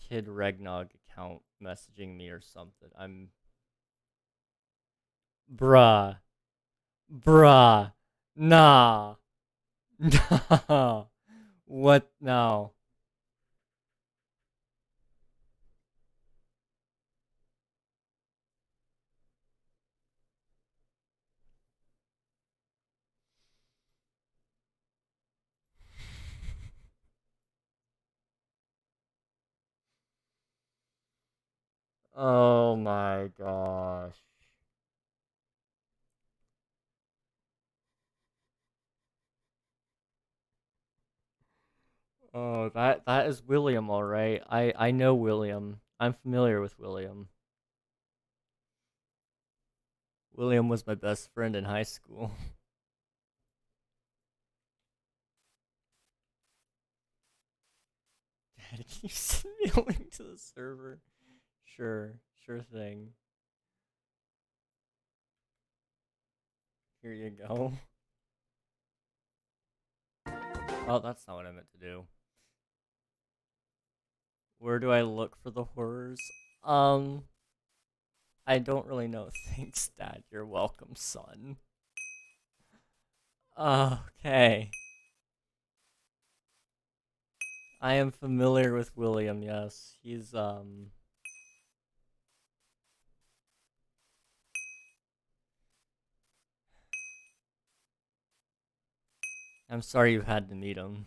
Kid Regnog account messaging me or something, bruh. Nah. No. What? No. Oh my gosh. Oh, that is William, all right. I know William. I'm familiar with William. William was my best friend in high school. Dad, can you send me a link to the server? Sure thing. Here you go. Oh, that's not what I meant to do. Where do I look for the horrors? I don't really know. Thanks, Dad. You're welcome, son. Okay. I am familiar with William, yes. He's, I'm sorry you had to meet him.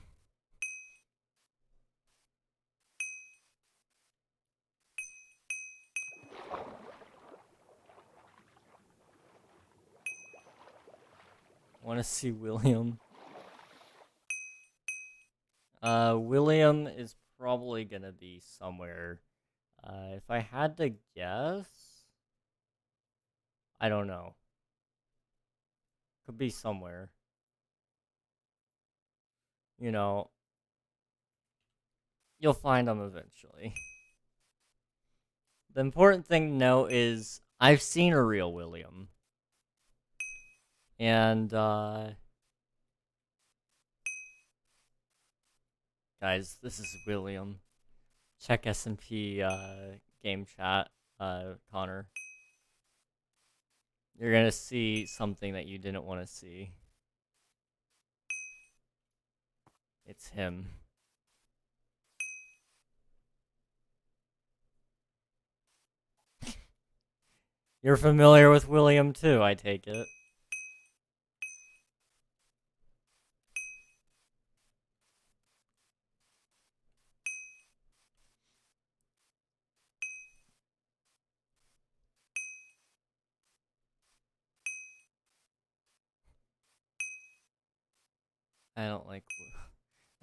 Want to see William? William is probably gonna be somewhere. If I had to guess, I don't know. Could be somewhere. You know, you'll find him eventually. The important thing to know is I've seen a real William. And, guys, this is William. Check SMP, game chat, Connor. You're gonna see something that you didn't want to see. It's him. You're familiar with William too, I take it. I don't like.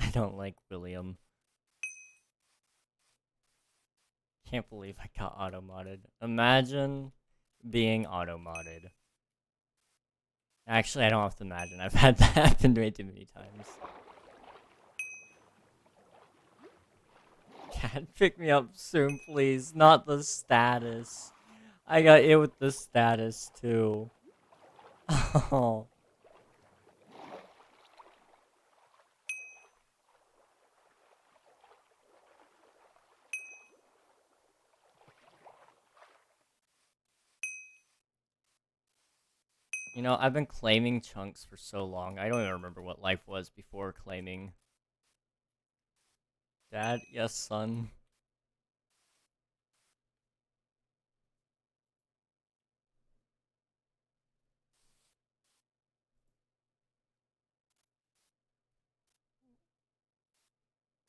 I don't like William. Can't believe I got auto-modded. Imagine being auto-modded. Actually, I don't have to imagine. I've had that happen way too many times. Dad, pick me up soon, please. Not the status. I got it with the status, too. Oh. You know, I've been claiming chunks for so long. I don't even remember what life was before claiming. Dad, yes, son.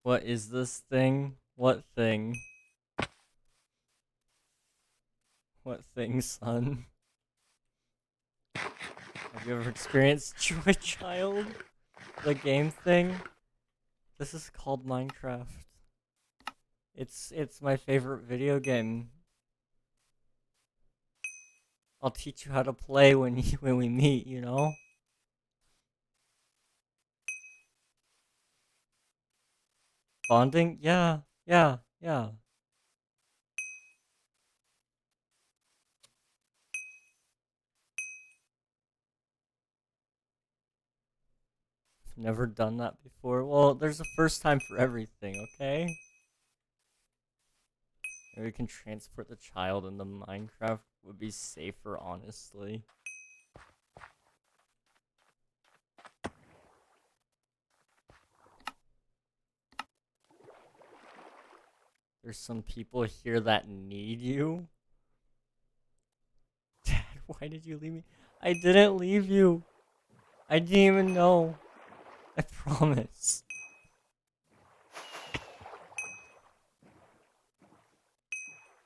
What is this thing? What thing? What thing, son? Have you ever experienced Joy Child? The game thing? This is called Minecraft. It's my favorite video game. I'll teach you how to play when we meet, you know? Bonding? Yeah, yeah, yeah. Never done that before. Well, there's a first time for everything, okay? Maybe we can transport the child into Minecraft. Would be safer, honestly. There's some people here that need you. Dad, why did you leave me? I didn't leave you. I didn't even know. I promise.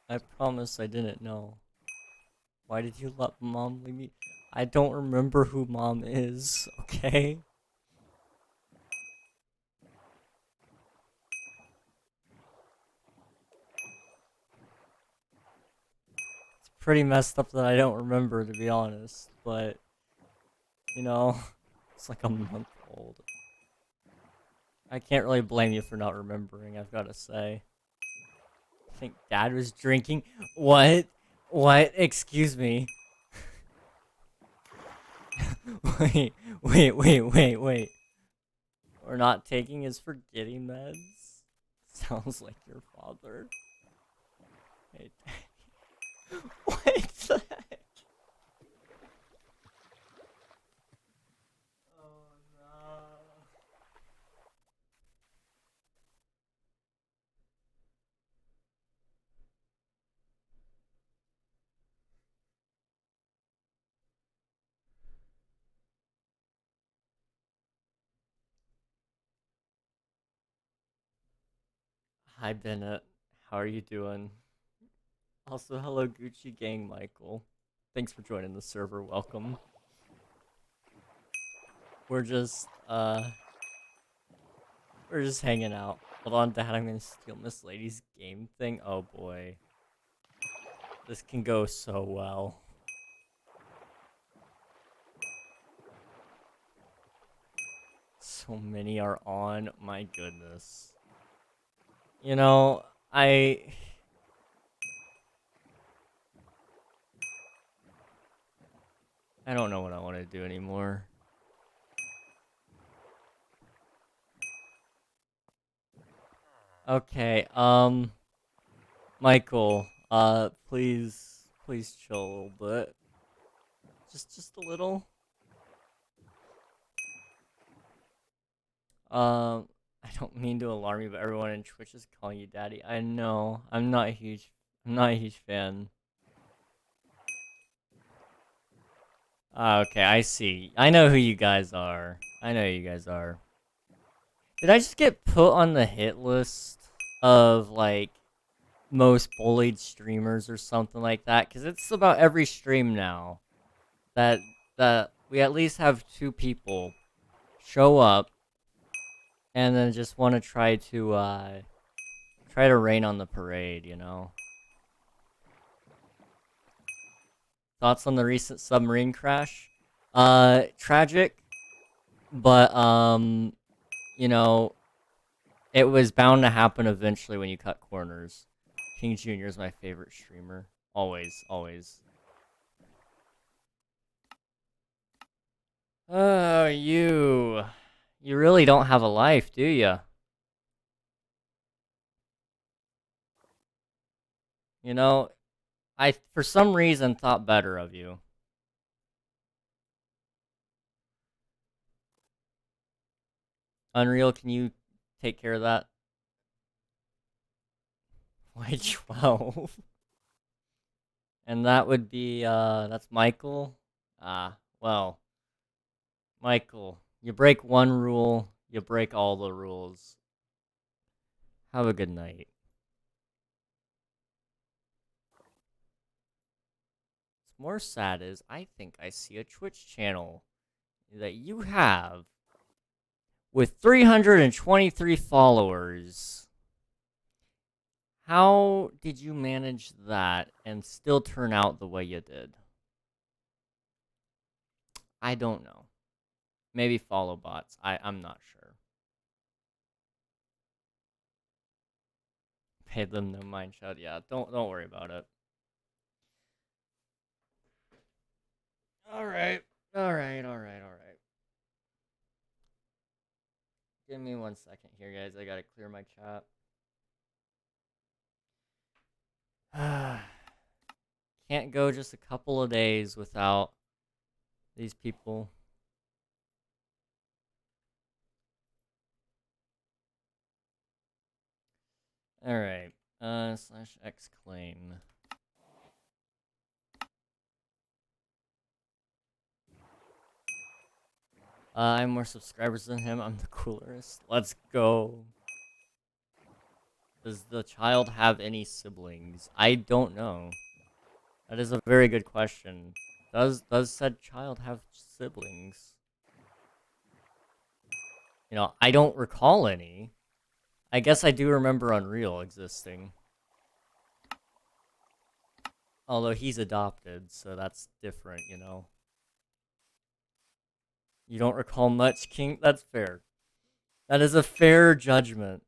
I promise I didn't know. Why did you let Mom leave me? I don't remember who Mom is, okay? It's pretty messed up that I don't remember, to be honest, but, you know, it's like a month old. I can't really blame you for not remembering, I've got to say. I think Dad was drinking. What? What? Excuse me. Wait. We're not taking his forgetting meds? Sounds like your father. Hey, what the heck? Oh no. Hi Bennett, how are you doing? Also, hello Gucci Gang Michael. Thanks for joining the server, welcome. We're just hanging out. Hold on, Dad, I'm gonna steal Miss Lady's game thing. Oh boy. This can go so well. So many are on, my goodness. You know, I don't know what I want to do anymore. Okay, Michael, please chill a little bit. Just a little. I don't mean to alarm you, but everyone in Twitch is calling you daddy. I know. I'm not a huge fan. Okay, I see. I know who you guys are. Did I just get put on the hit list of, like, most bullied streamers or something like that? Because it's about every stream now that we at least have 2 people show up and then just want to try to rain on the parade, you know. Thoughts on the recent submarine crash? Tragic, but you know, it was bound to happen eventually when you cut corners. King Jr. is my favorite streamer. Always, always. Oh, you really don't have a life, do you? You know, I for some reason thought better of you. Unreal, can you take care of that? Why 12? And that would be, that's Michael. Ah, well, Michael, you break one rule, you break all the rules. Have a good night. What's more sad is, I think I see a Twitch channel that you have with 323 followers. How did you manage that and still turn out the way you did? I don't know. Maybe follow bots. I'm not sure. Pay them no mind shot. Yeah, don't worry about it. All right. Give me 1 second here, guys. I gotta clear my chat. Can't go just a couple of days without these people. All right. /X claim. I have more subscribers than him. I'm the coolest. Let's go. Does the child have any siblings? I don't know. That is a very good question. Does said child have siblings? You know, I don't recall any. I guess I do remember Unreal existing. Although he's adopted, so that's different, you know. You don't recall much, King? That's fair. That is a fair judgment.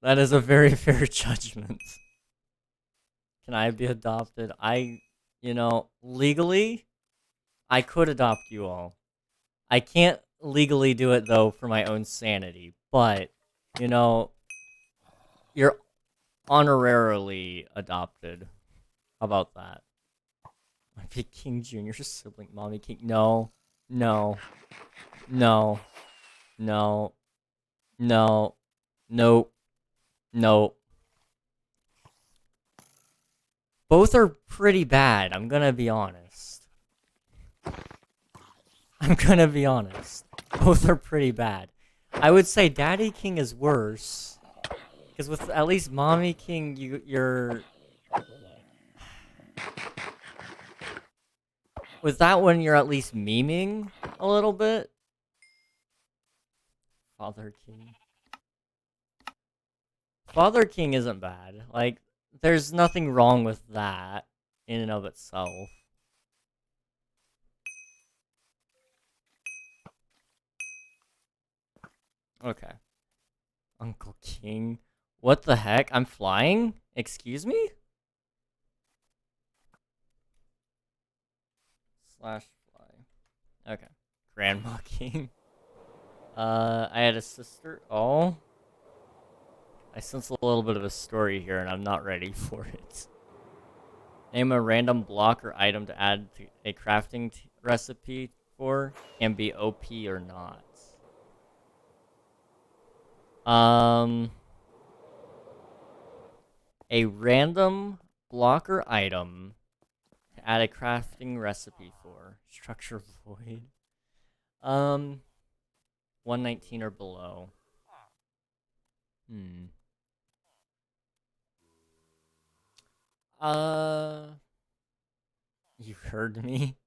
That is a very fair judgment. Can I be adopted? You know, legally, I could adopt you all. I can't legally do it, though, for my own sanity. But, you know, you're honorarily adopted. How about that? Might be King Jr.'s sibling. Mommy King. No. No. No. No. No. No. No. Both are pretty bad, I'm gonna be honest. Both are pretty bad. I would say Daddy King is worse. Because with at least Mommy King, you're... With that one, you're at least memeing a little bit. Father King. Father King isn't bad. Like, there's nothing wrong with that in and of itself. Okay. Uncle King. What the heck? I'm flying? Excuse me? /fly. Okay. Grandma King. I had a sister. Oh. I sense a little bit of a story here, and I'm not ready for it. Name a random block or item to add to a crafting recipe for, and be OP or not. A random block or item to add a crafting recipe for. Structure void. 119 or below. You heard me?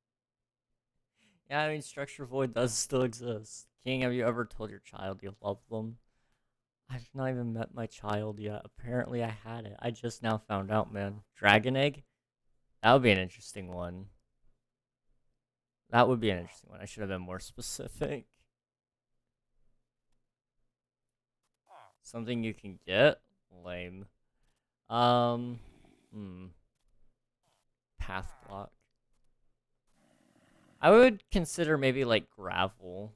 Yeah, I mean, structure void does still exist. King, have you ever told your child you love them? I've not even met my child yet. Apparently I had it. I just now found out, man. Dragon egg? That would be an interesting one. That would be an interesting one. I should have been more specific. Something you can get? Lame. Path block. I would consider maybe like gravel.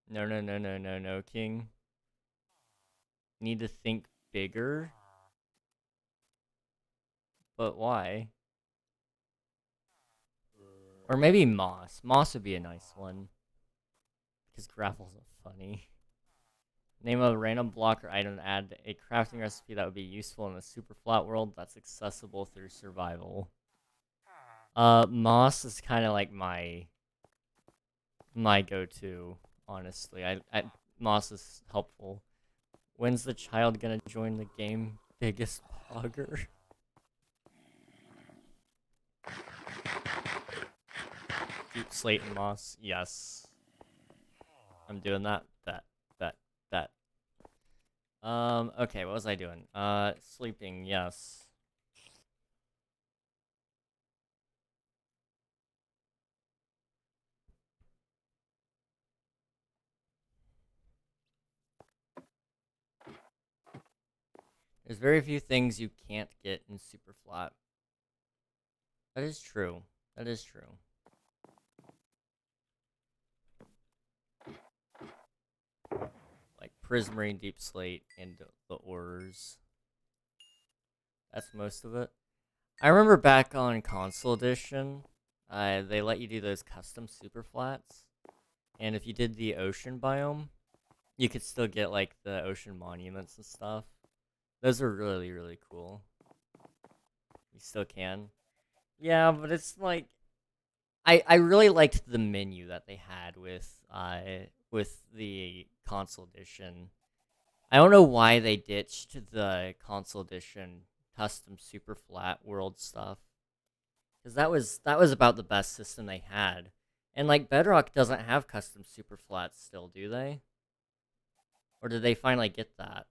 No, King. Need to think bigger? But why? Or maybe moss. Moss would be a nice one. Because gravel's funny. Name a random block or item to add a crafting recipe that would be useful in a super flat world that's accessible through survival. Moss is kind of like my go-to, honestly. Moss is helpful. When's the child gonna join the game? Biggest pogger. Deep slate and moss. Yes. I'm doing that. That. Okay, what was I doing? Sleeping, yes. There's very few things you can't get in super flat. That is true. That is true. Like Prismarine, Deep Slate, and the ores. That's most of it. I remember back on console edition, they let you do those custom super flats. And if you did the ocean biome, you could still get like the ocean monuments and stuff. Those are really, really cool. You still can. Yeah, but it's like I really liked the menu that they had with the console edition. I don't know why they ditched the console edition custom super flat world stuff. Cuz that was about the best system they had. And like Bedrock doesn't have custom super flats still, do they? Or did they finally get that?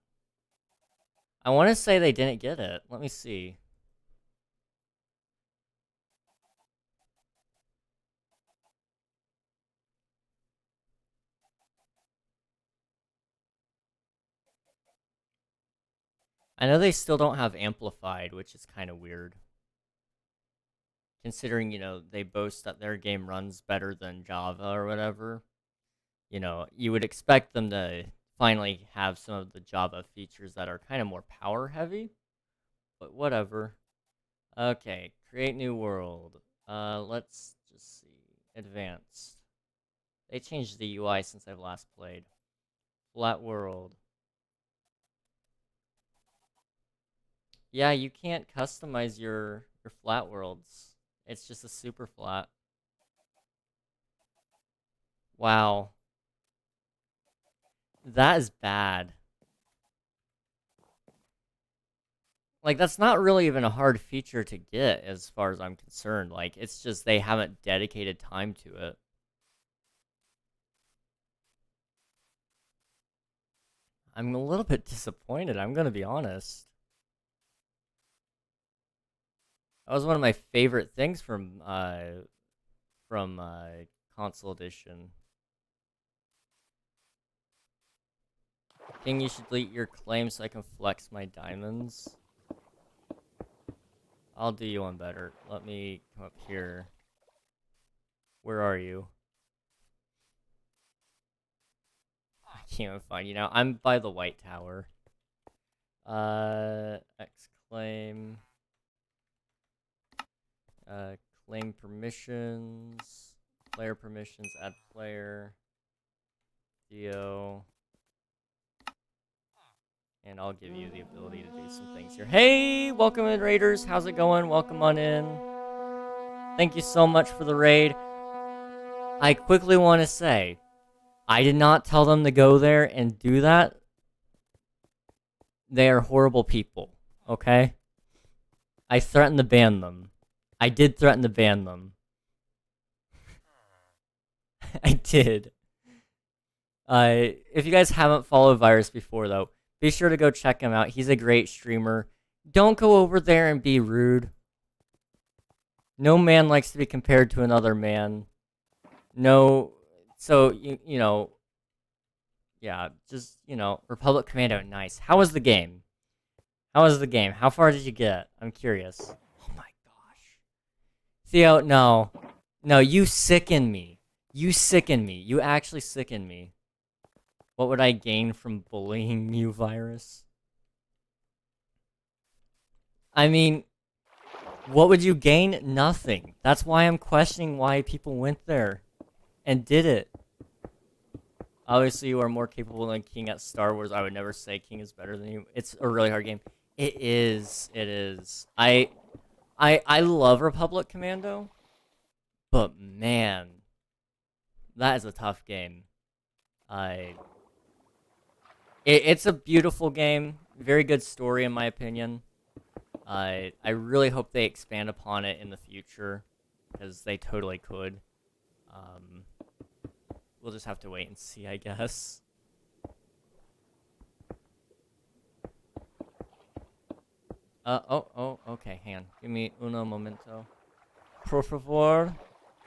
I want to say they didn't get it. Let me see. I know they still don't have amplified, which is kind of weird. Considering, you know, they boast that their game runs better than Java or whatever. You know, you would expect them to finally have some of the Java features that are kind of more power heavy. But whatever. Okay, create new world. Let's just see. Advanced. They changed the UI since I've last played. Flat world. Yeah, you can't customize your flat worlds. It's just a super flat. Wow. That is bad. Like, that's not really even a hard feature to get as far as I'm concerned. Like, it's just they haven't dedicated time to it. I'm a little bit disappointed, I'm gonna be honest. That was one of my favorite things from console edition. King, you should delete your claim so I can flex my diamonds. I'll do you one better. Let me come up here. Where are you? I can't even find you now. I'm by the White Tower. Exclaim. Claim permissions. Player permissions. Add player. Theo. And I'll give you the ability to do some things here. Hey, welcome in, Raiders. How's it going? Welcome on in. Thank you so much for the raid. I quickly want to say, I did not tell them to go there and do that. They are horrible people, okay? I threatened to ban them. I did threaten to ban them. I did. If you guys haven't followed Virus before, though, be sure to go check him out. He's a great streamer. Don't go over there and be rude. No man likes to be compared to another man. No, so, you know, yeah, just, you know, Republic Commando, nice. How was the game? How was the game? How far did you get? I'm curious. Oh my gosh. Theo, no. No, you sicken me. You sicken me. You actually sicken me. What would I gain from bullying you, Virus? I mean, what would you gain? Nothing. That's why I'm questioning why people went there and did it. Obviously, you are more capable than King at Star Wars. I would never say King is better than you. It's a really hard game. It is. It is. I love Republic Commando, but man, that is a tough game. It's a beautiful game. Very good story, in my opinion. I really hope they expand upon it in the future, because they totally could. We'll just have to wait and see, I guess. Okay, hang on. Give me uno momento. Por favor.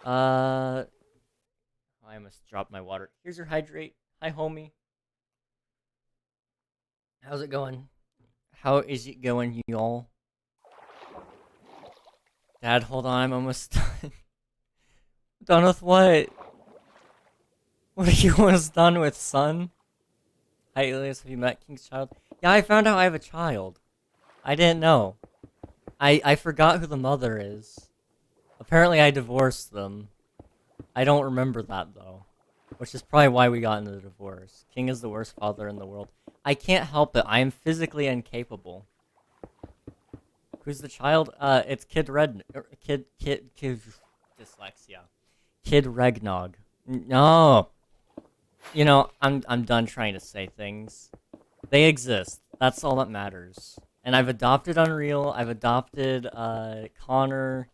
I almost dropped my water. Here's your hydrate. Hi, homie. How's it going? How is it going, y'all? Dad, hold on. I'm almost done. Done with what? What are you almost done with, son? Hi, Elias. Have you met King's child? Yeah, I found out I have a child. I didn't know. I forgot who the mother is. Apparently, I divorced them. I don't remember that, though. Which is probably why we got into the divorce. King is the worst father in the world. I can't help it. I am physically incapable. Who's the child? It's Kid dyslexia. Kid Regnog. No. You know, I'm done trying to say things. They exist. That's all that matters. And I've adopted Unreal. I've adopted Connor.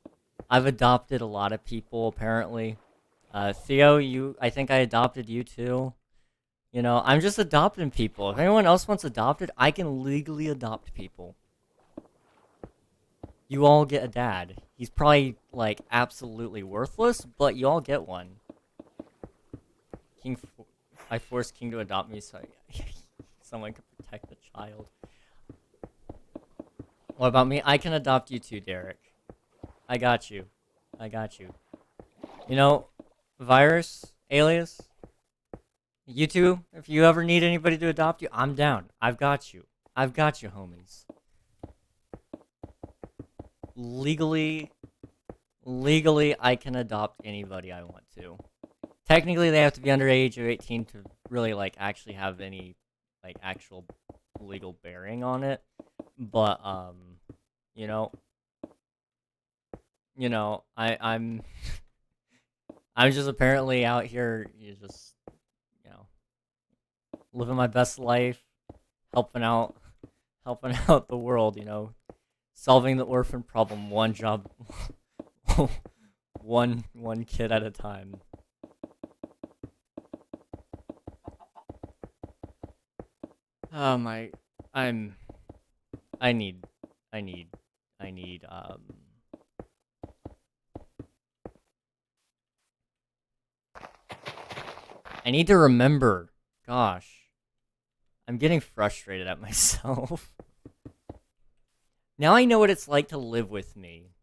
I've adopted a lot of people, apparently. Theo, I think I adopted you too. You know, I'm just adopting people. If anyone else wants adopted, I can legally adopt people. You all get a dad. He's probably, like, absolutely worthless, but you all get one. I forced King to adopt me so someone could protect the child. What about me? I can adopt you too, Derek. I got you. I got you. You know, Virus, Alias, you two, if you ever need anybody to adopt you, I'm down. I've got you. I've got you, homies. Legally, I can adopt anybody I want to. Technically, they have to be under age of 18 to really, like, actually have any, like, actual legal bearing on it. But, you know, I'm just apparently out here, you know, living my best life, helping out the world, you know, solving the orphan problem one job, one kid at a time. I need, I need to remember. Gosh. I'm getting frustrated at myself. Now I know what it's like to live with me.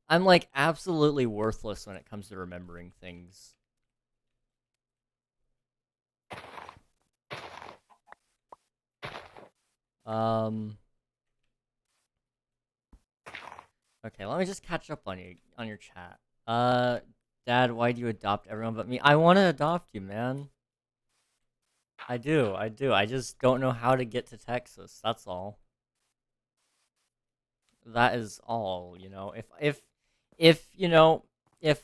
I'm, like, absolutely worthless when it comes to remembering things. Okay, let me just catch up on your chat. Dad, why do you adopt everyone but me? I want to adopt you, man. I do. I just don't know how to get to Texas. That's all. That is all, you know. If you know, you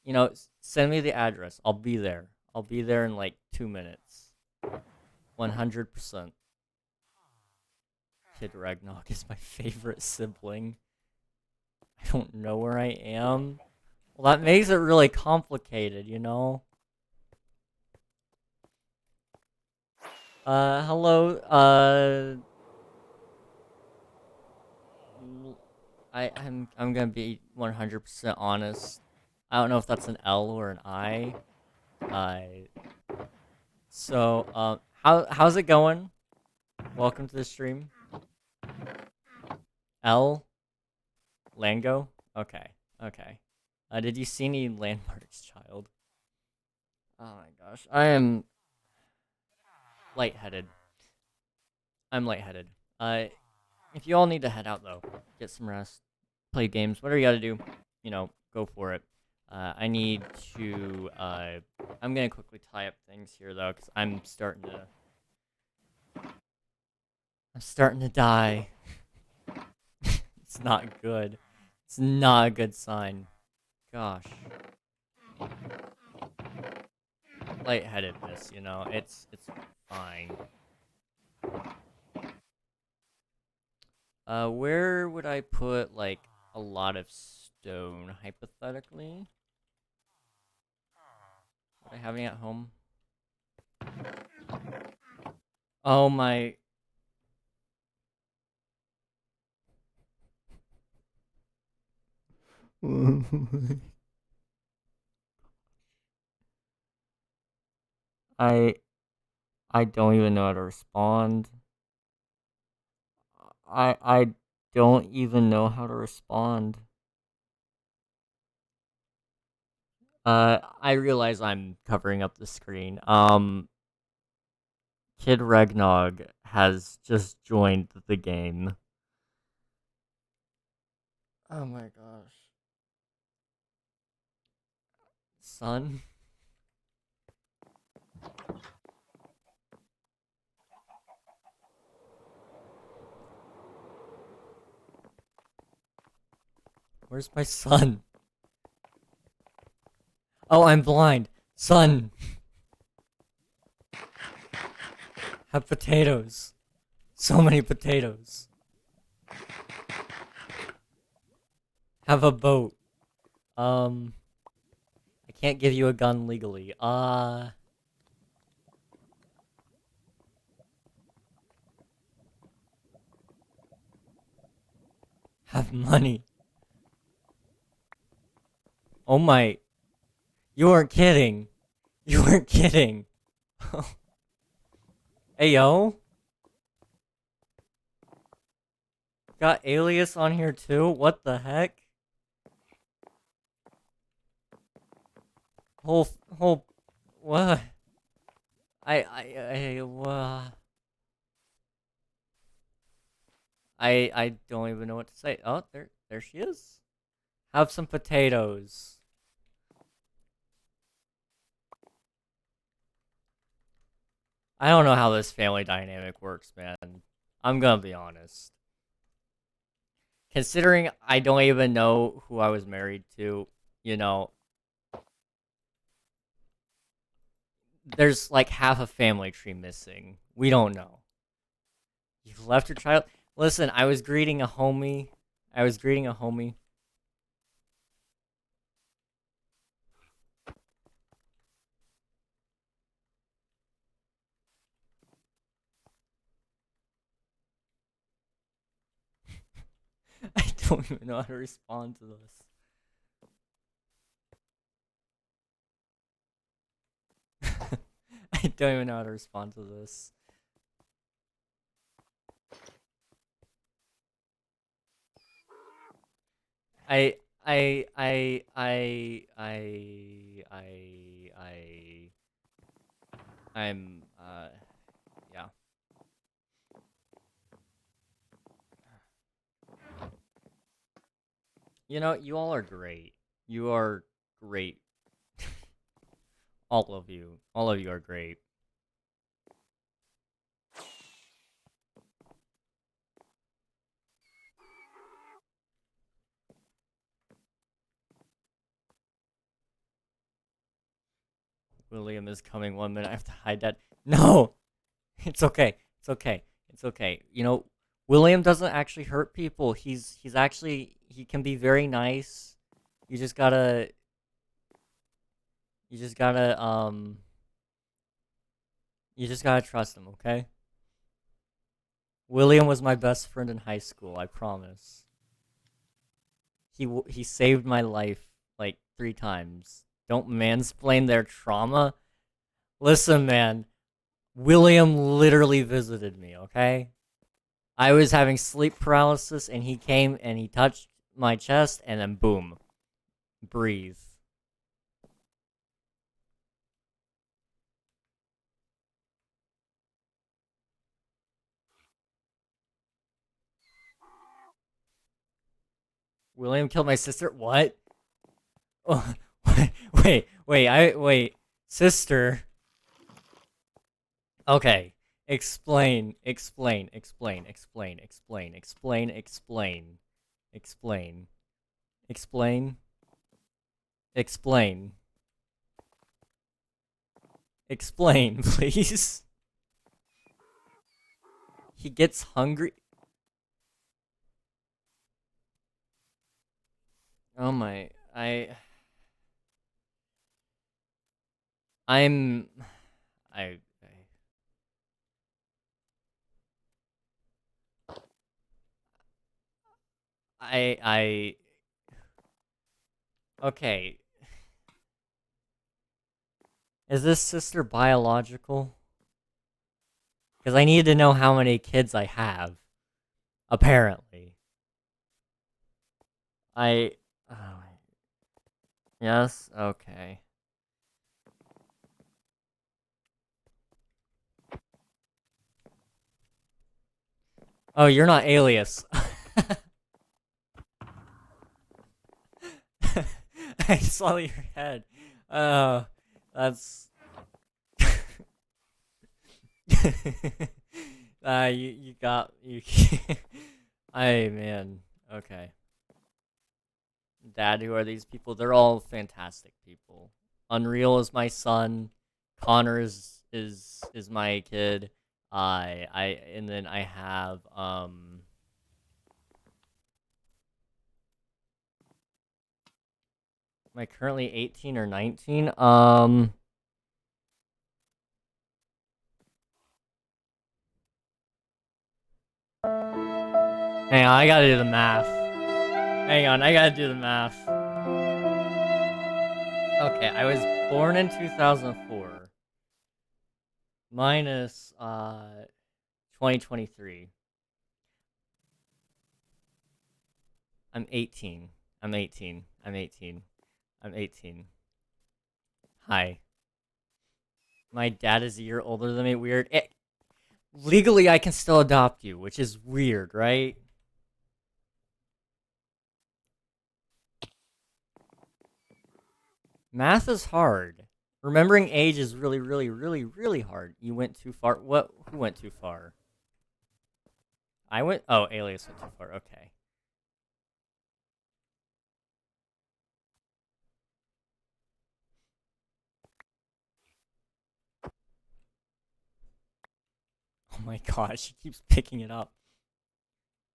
know, send me the address. I'll be there. I'll be there in like 2 minutes. 100%. Kid Ragnarok is my favorite sibling. I don't know where I am. Well, that makes it really complicated, you know? Hello, I'm gonna be 100% honest. I don't know if that's an L or an I. So, how's it going? Welcome to the stream. L? Lango? Okay, okay. Did you see any landmarks, child? Oh my gosh, I am lightheaded. I'm lightheaded. If you all need to head out though, get some rest, play games, whatever you gotta do, you know, go for it. I need to, I'm gonna quickly tie up things here though, because I'm starting to die. It's not good. It's not a good sign. Gosh. Lightheadedness, you know, it's fine. Where would I put, like, a lot of stone, hypothetically? What I having at home? Oh my... I don't even know how to respond. I don't even know how to respond. I realize I'm covering up the screen. Kid Regnog has just joined the game. Oh my gosh. Son? Where's my son? Oh, I'm blind. Son! Have potatoes. So many potatoes. Have a boat. I can't give you a gun legally. Have money. Oh my. You weren't kidding. You weren't kidding. Hey, yo. Got Alias on here too? What the heck? Whole, what? I don't even know what to say. Oh, there she is. Have some potatoes. I don't know how this family dynamic works, man. I'm gonna be honest. Considering I don't even know who I was married to, you know, there's like half a family tree missing. We don't know. You left your child. Listen, I was greeting a homie. I don't even know how to respond to this. I don't even know how to respond to this. I I I I I I I'm yeah. You know, you all are great. You are great. All of you. All of you are great. William is coming 1 minute. I have to hide that. No! It's okay. It's okay. It's okay. You know, William doesn't actually hurt people. He's actually He can be very nice. You just gotta you just gotta trust him, okay? William was my best friend in high school, I promise. He saved my life like 3 times. Don't mansplain their trauma. Listen, man. William literally visited me, okay? I was having sleep paralysis and he came and he touched my chest and then boom. Breathe. William killed my sister? What? Oh, wait. Sister. Okay. Explain. Explain. Explain, please. He gets hungry. Oh my, I'm, I, I, okay. Is this sister biological? Because I need to know how many kids I have. Apparently. Oh, yes? Okay. Oh, you're not Alias. I saw your head. Oh, that's... you got... you. Man. Okay. Dad, who are these people? They're all fantastic people. Unreal is my son. Connor is my kid. And then I have am I currently 18 or 19? Hang on, I gotta do the math. Hang on, I gotta do the math. Okay, I was born in 2004. Minus 2023. I'm 18. I'm 18. I'm 18. I'm 18. Hi. My dad is a year older than me. Weird. Legally, I can still adopt you, which is weird, right? Math is hard. Remembering age is really, really, really, really hard. You went too far. What? Who went too far? I went. Oh, Alias went too far. Okay. Oh my gosh, she keeps picking it up.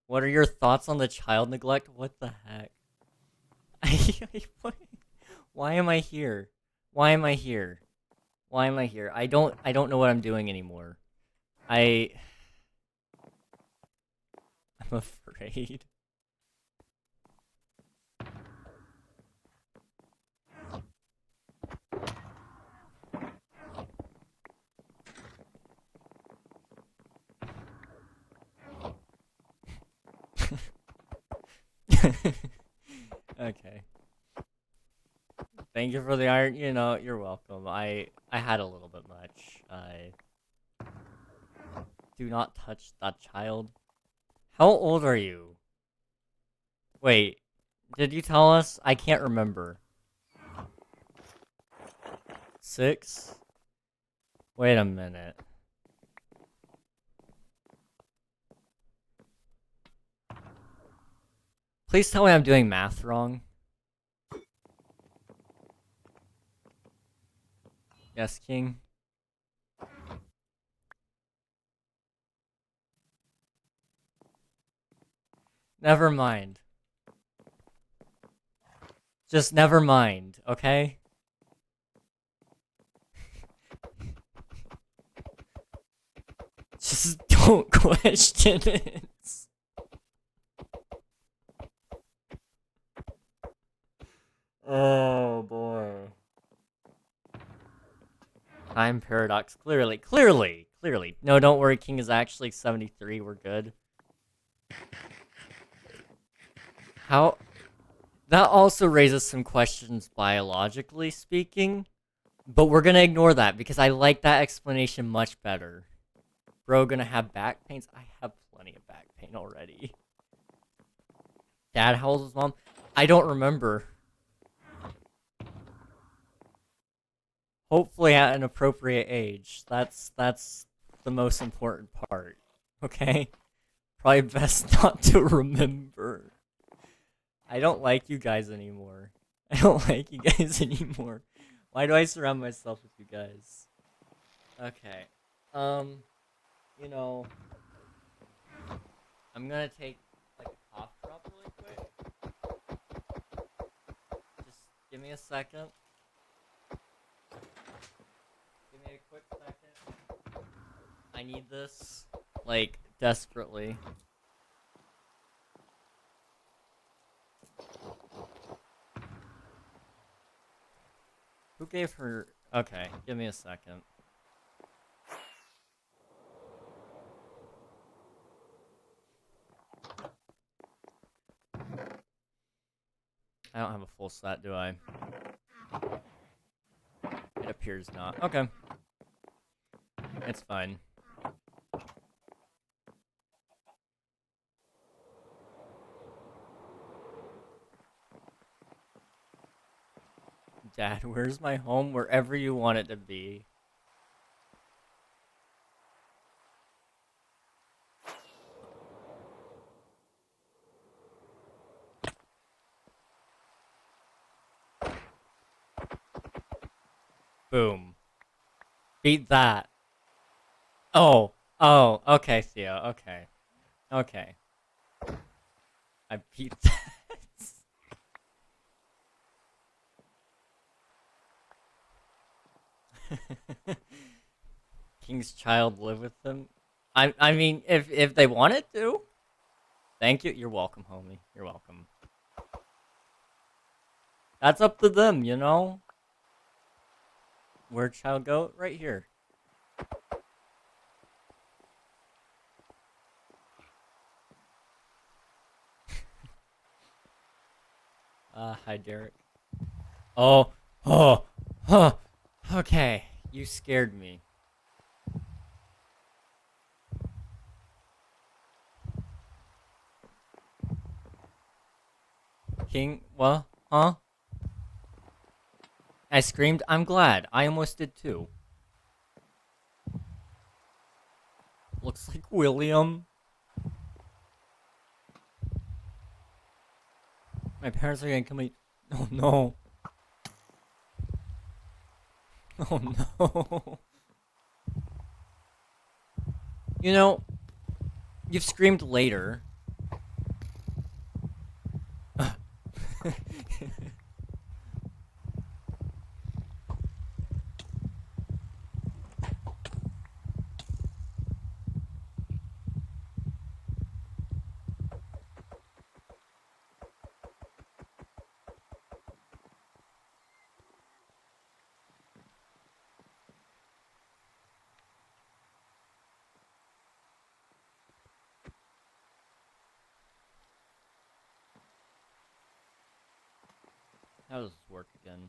What are your thoughts on the child neglect? What the heck? Why am I here? Why am I here? Why am I here? I don't know what I'm doing anymore. I'm afraid. Okay. Thank you for the iron. You know, you're welcome. I had a little bit much. I do not touch that child. How old are you? Wait, did you tell us? I can't remember. 6? Wait a minute. Please tell me I'm doing math wrong. Yes, King. Never mind. Just never mind, okay? Just don't question it. Oh boy. Time paradox. Clearly. No, don't worry. King is actually 73. We're good. How? That also raises some questions biologically speaking, but we're gonna ignore that because I like that explanation much better. Bro, gonna have back pains? I have plenty of back pain already. Dad, how old is mom? I don't remember. Hopefully at an appropriate age. That's the most important part. Okay? Probably best not to remember. I don't like you guys anymore. I don't like you guys anymore. Why do I surround myself with you guys? Okay. You know, I'm gonna take like a cough drop really quick. Just give me a second. Give me a quick second. I need this, like, desperately. Who gave her... Okay, give me a second. I don't have a full set, do I? It appears not. Okay. It's fine. Dad, where's my home? Wherever you want it to be. Boom. Beat that. Oh, okay, Theo, okay. Okay. I beat that. King's child live with them? I mean, if they wanted to. Thank you. You're welcome, homie. You're welcome. That's up to them, you know? Where'd child go? Right here. Hi, Derek. Oh, okay. You scared me. King, what? Huh? I screamed, I'm glad. I almost did too. Looks like William. My parents are gonna come eat. Oh no. Oh no. You know, you've screamed later. How does this work again?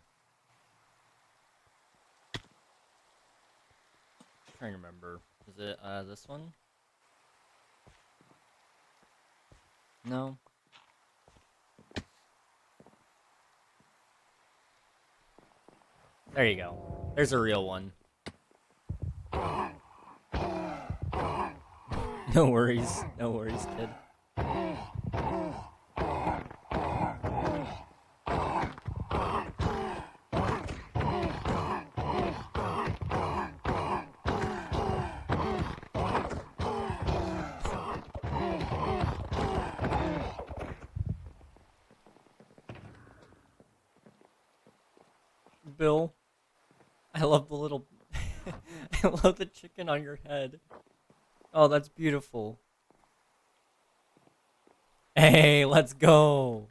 I'm trying to remember. Is it this one? No. There you go. There's a real one. No worries. No worries, kid. Bill. I love the little... I love the chicken on your head. Oh, that's beautiful. Hey, let's go.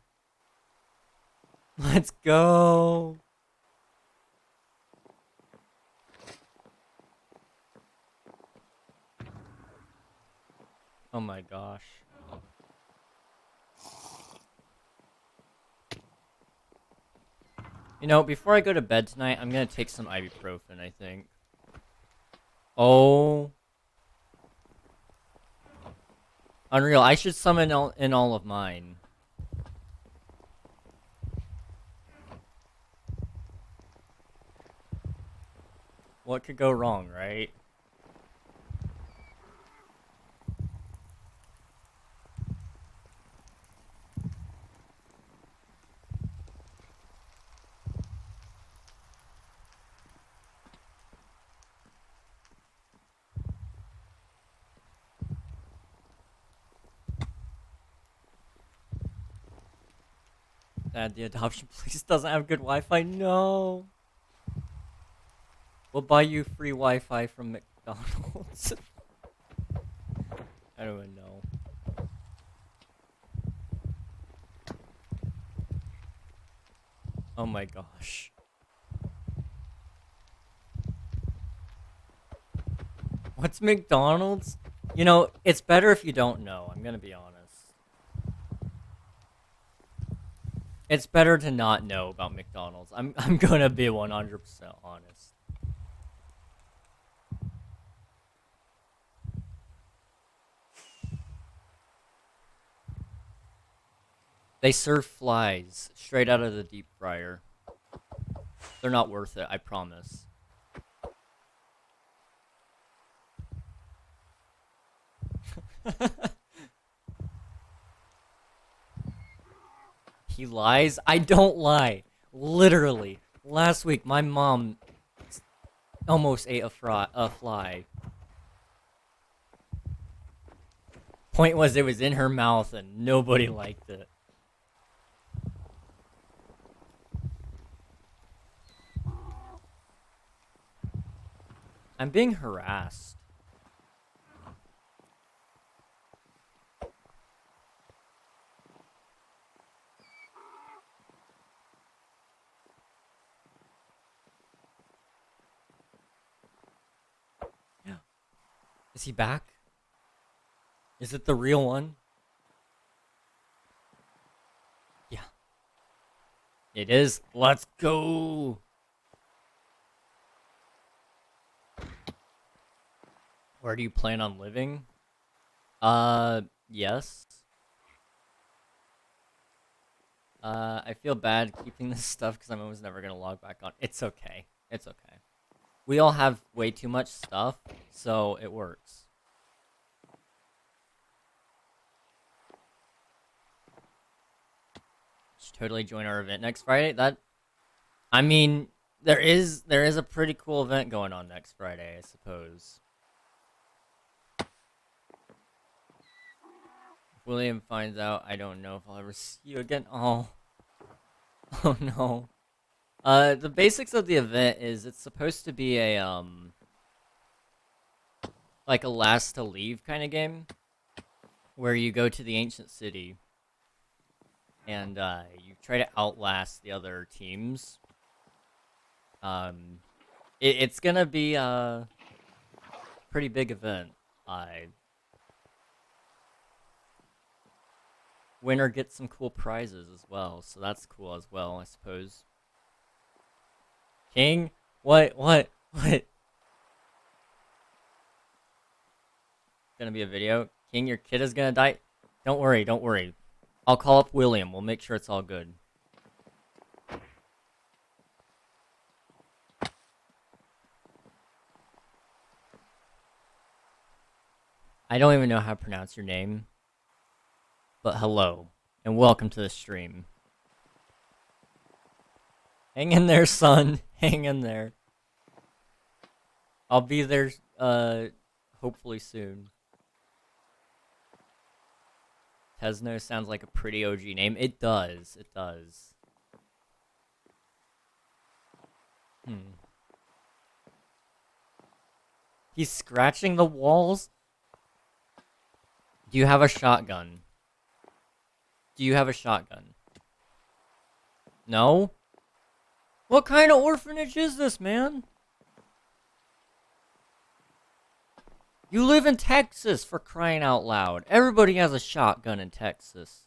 Let's go. Oh my gosh. You know, before I go to bed tonight, I'm gonna take some ibuprofen, I think. Oh. Unreal. I should summon in all of mine. What could go wrong, right? Dad, the adoption place doesn't have good Wi-Fi. No. We'll buy you free Wi-Fi from McDonald's. I don't even know. Oh my gosh. What's McDonald's? You know, it's better if you don't know. I'm gonna be honest. It's better to not know about McDonald's. I'm gonna be 100% honest. They serve flies straight out of the deep fryer. They're not worth it, I promise. He lies? I don't lie. Literally, last week my mom almost ate a fly. Point was, it was in her mouth and nobody liked it. I'm being harassed. Is he back? Is it the real one? Yeah. It is. Let's go. Where do you plan on living? Yes. I feel bad keeping this stuff because I'm almost never gonna log back on. It's okay. It's okay. We all have way too much stuff, so it works. Should totally join our event next Friday. I mean, there is a pretty cool event going on next Friday, I suppose. If William finds out, I don't know if I'll ever see you again. Oh. Oh no. The basics of the event is it's supposed to be a, like a last to leave kind of game, where you go to the ancient city, and, you try to outlast the other teams. It's gonna be a pretty big event. Winner gets some cool prizes as well, so that's cool as well, I suppose. King? What? Gonna be a video? King, your kid is gonna die? Don't worry. I'll call up William. We'll make sure it's all good. I don't even know how to pronounce your name. But hello, and welcome to the stream. Hang in there, son. Hang in there. I'll be there, hopefully soon. Tesno sounds like a pretty OG name. It does. He's scratching the walls? Do you have a shotgun? Do you have a shotgun? No? What kind of orphanage is this, man? You live in Texas, for crying out loud. Everybody has a shotgun in Texas.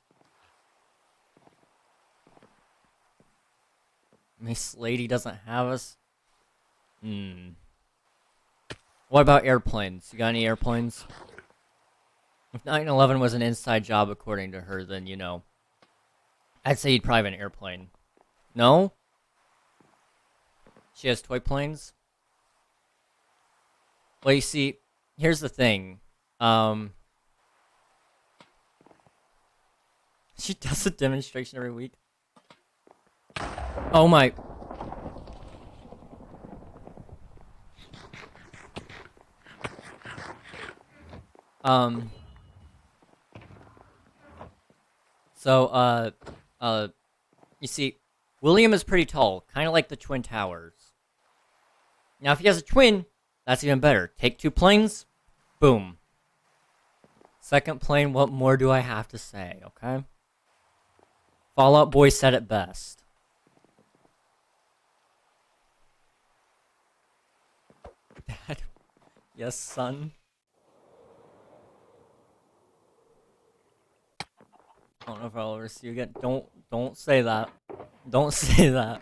Miss Lady doesn't have us. What about airplanes? You got any airplanes? If 9/11 was an inside job according to her, then, you know, I'd say you'd probably have an airplane. No? She has toy planes? Well, you see, here's the thing. She does a demonstration every week. Oh my... you see, William is pretty tall, kind of like the Twin Towers. Now, if he has a twin, that's even better. Take 2 planes, boom. Second plane, what more do I have to say, okay? Fallout Boy said it best. Dad, yes, son. I don't know if I'll ever see you again. Don't say that. Don't say that.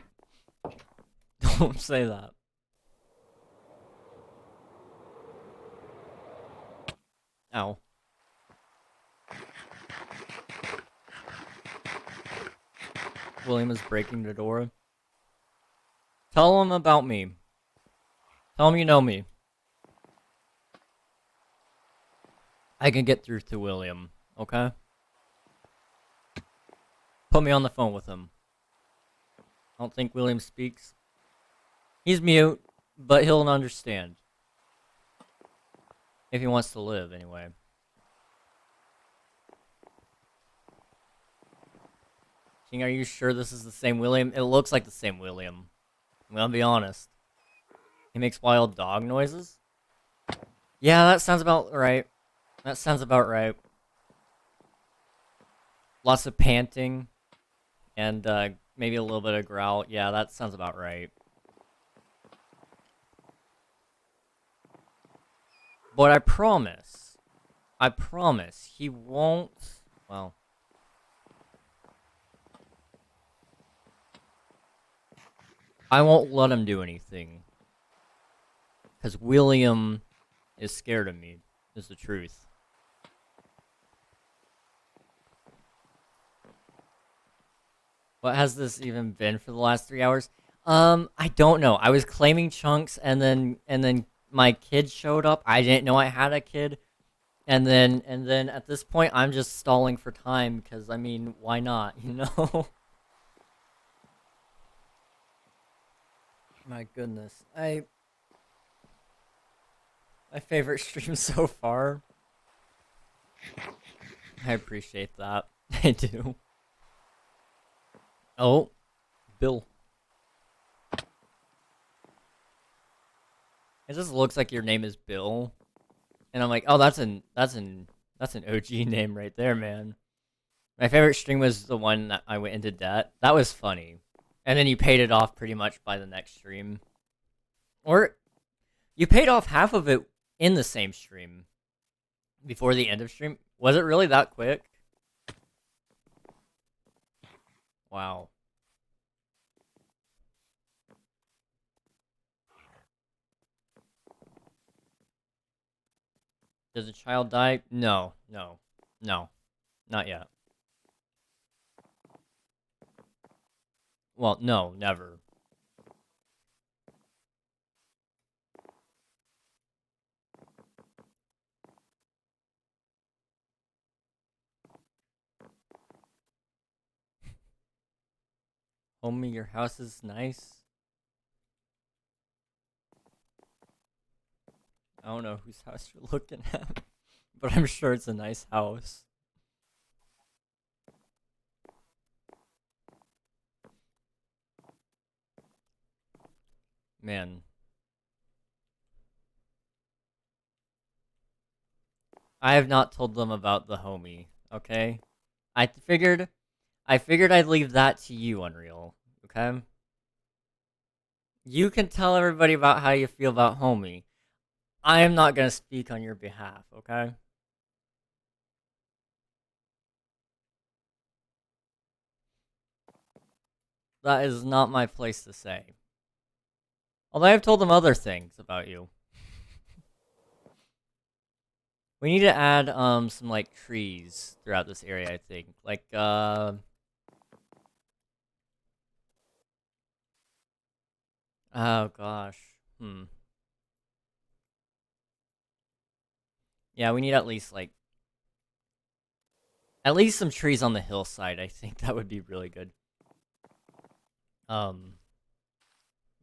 Don't say that. Ow. William is breaking the door. Tell him about me. Tell him you know me. I can get through to William, okay? Put me on the phone with him. I don't think William speaks. He's mute, but he'll understand. If he wants to live, anyway. King, are you sure this is the same William? It looks like the same William. I'm gonna be honest. He makes wild dog noises? Yeah, that sounds about right. That sounds about right. Lots of panting. And maybe a little bit of growl. Yeah, that sounds about right. But I promise, he won't, well, I won't let him do anything. Because William is scared of me, is the truth. What has this even been for the last 3 hours? I don't know. I was claiming chunks and then my kid showed up. I didn't know I had a kid. And then at this point I'm just stalling for time because I mean, why not, you know? My goodness. My favorite stream so far. I appreciate that. I do. Oh, Bill. It just looks like your name is Bill. And I'm like, oh, that's an OG name right there, man. My favorite stream was the one that I went into debt. That was funny. And then you paid it off pretty much by the next stream. Or you paid off half of it in the same stream before the end of stream. Was it really that quick? Wow. Does a child die? No. Not yet. Well, no, never. Homie, your house is nice. I don't know whose house you're looking at, but I'm sure it's a nice house. Man. I have not told them about the homie, okay? I figured I'd leave that to you, Unreal, okay? You can tell everybody about how you feel about homie. I am not gonna speak on your behalf, okay? That is not my place to say. Although I've told them other things about you. We need to add some like trees throughout this area, I think. Like oh gosh. Yeah, we need at least some trees on the hillside. I think that would be really good.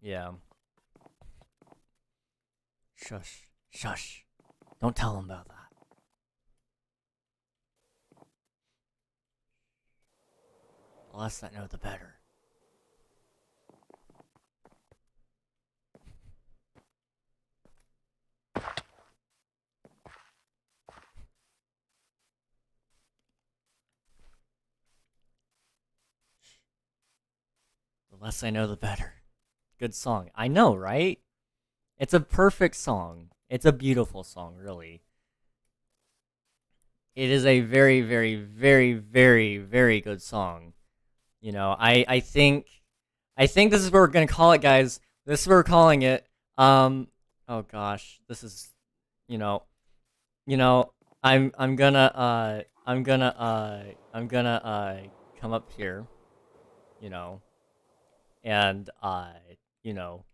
Yeah. Shush. Shush. Don't tell them about that. The less I know, the better. The less I know, the better. Good song. I know, right? It's a perfect song. It's a beautiful song, really. It is a very, very, very, very, very good song. You know, I think this is what we're gonna call it, guys. This is what we're calling it. Oh gosh, this is, you know, I'm gonna come up here, you know, and you know,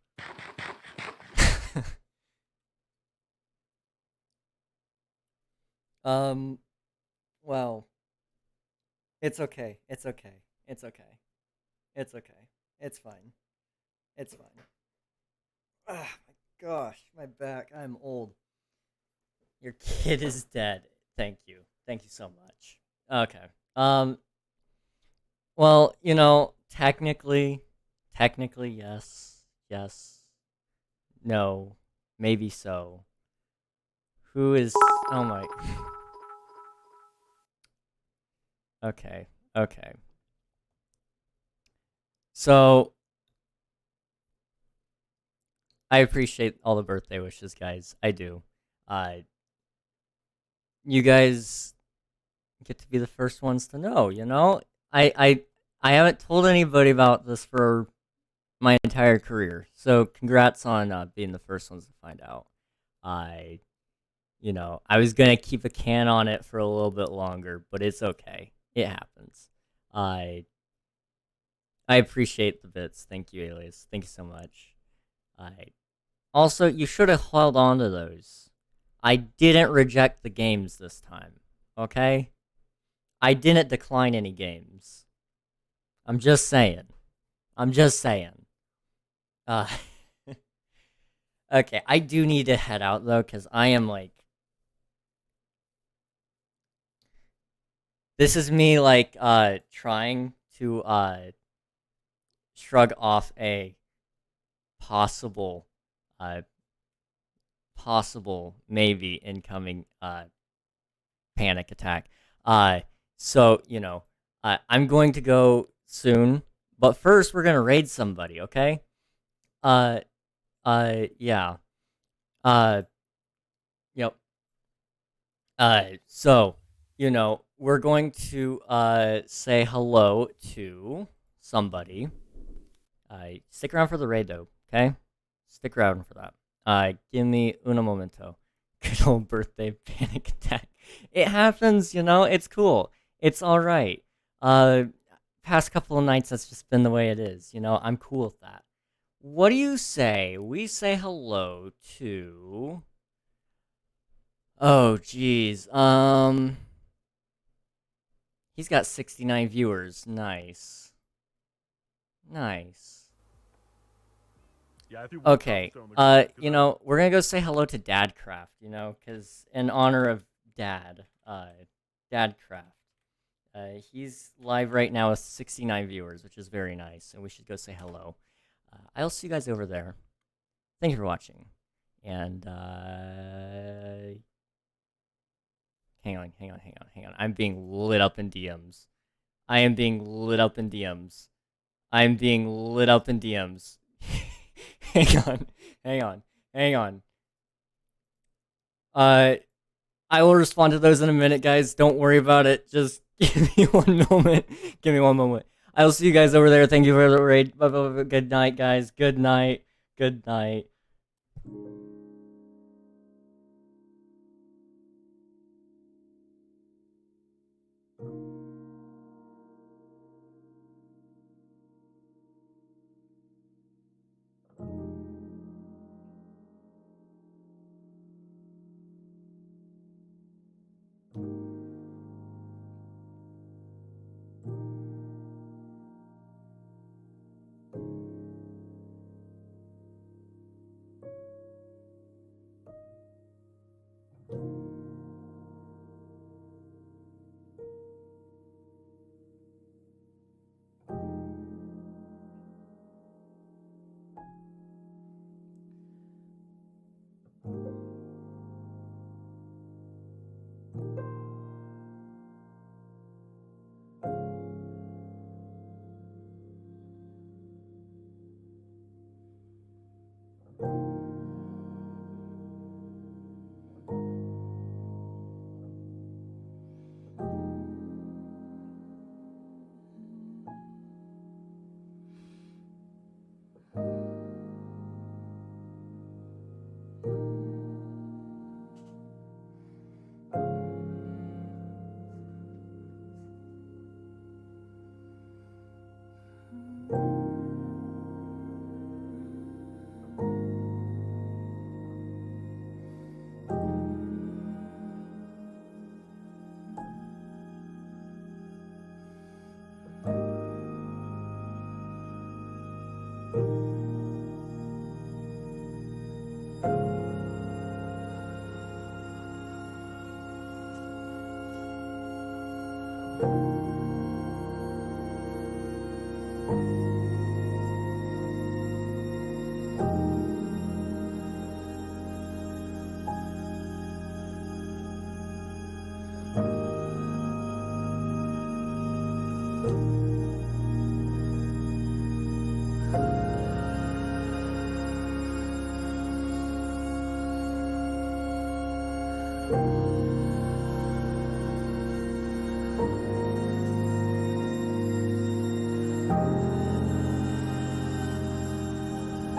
well, it's okay, it's okay, it's okay, it's okay, it's fine, it's fine. Ah, my gosh, my back. I'm old. Your kid is dead. Thank you. Thank you so much. Okay. Well, you know, technically, yes. Yes. No. Maybe so. Who is... Oh my... Okay. Okay. So... I appreciate all the birthday wishes, guys. I do. You guys get to be the first ones to know, you know? I haven't told anybody about this for my entire career. So congrats on being the first ones to find out. I, I was gonna keep a can on it for a little bit longer, but it's okay. It happens. I I appreciate the bits. Thank you, Alias. Thank you so much. I also, you should have held on to those. I didn't reject the games this time. Okay? I didn't decline any games. I'm just saying. I'm just saying. Uh Okay, I do need to head out though, because I am like... This is me like trying to shrug off a possible possible maybe incoming panic attack. So, I'm going to go soon, but first we're gonna raid somebody, okay? Uh yeah. Yep. So, we're going to say hello to somebody. Stick around for the raid though, okay? Stick around for that. Give me un momento. Good old birthday panic attack. It happens, it's cool. It's alright. Past couple of nights, that's just been the way it is, I'm cool with that. What do you say we say hello to... Oh, geez. He's got 69 viewers. Nice. Nice. Okay, we're gonna go say hello to Dadcraft, because in honor of Dad, Dadcraft. He's live right now with 69 viewers, which is very nice, and we should go say hello. I'll see you guys over there. thank you for watching. And hang on. I'm being lit up in DMs. I am being lit up in DMs. I'm being lit up in DMs. Hang on. I will respond to those in a minute, guys. Don't worry about it. Just give me one moment. Give me one moment. I will see you guys over there. Thank you for the raid. Good night, guys. Good night.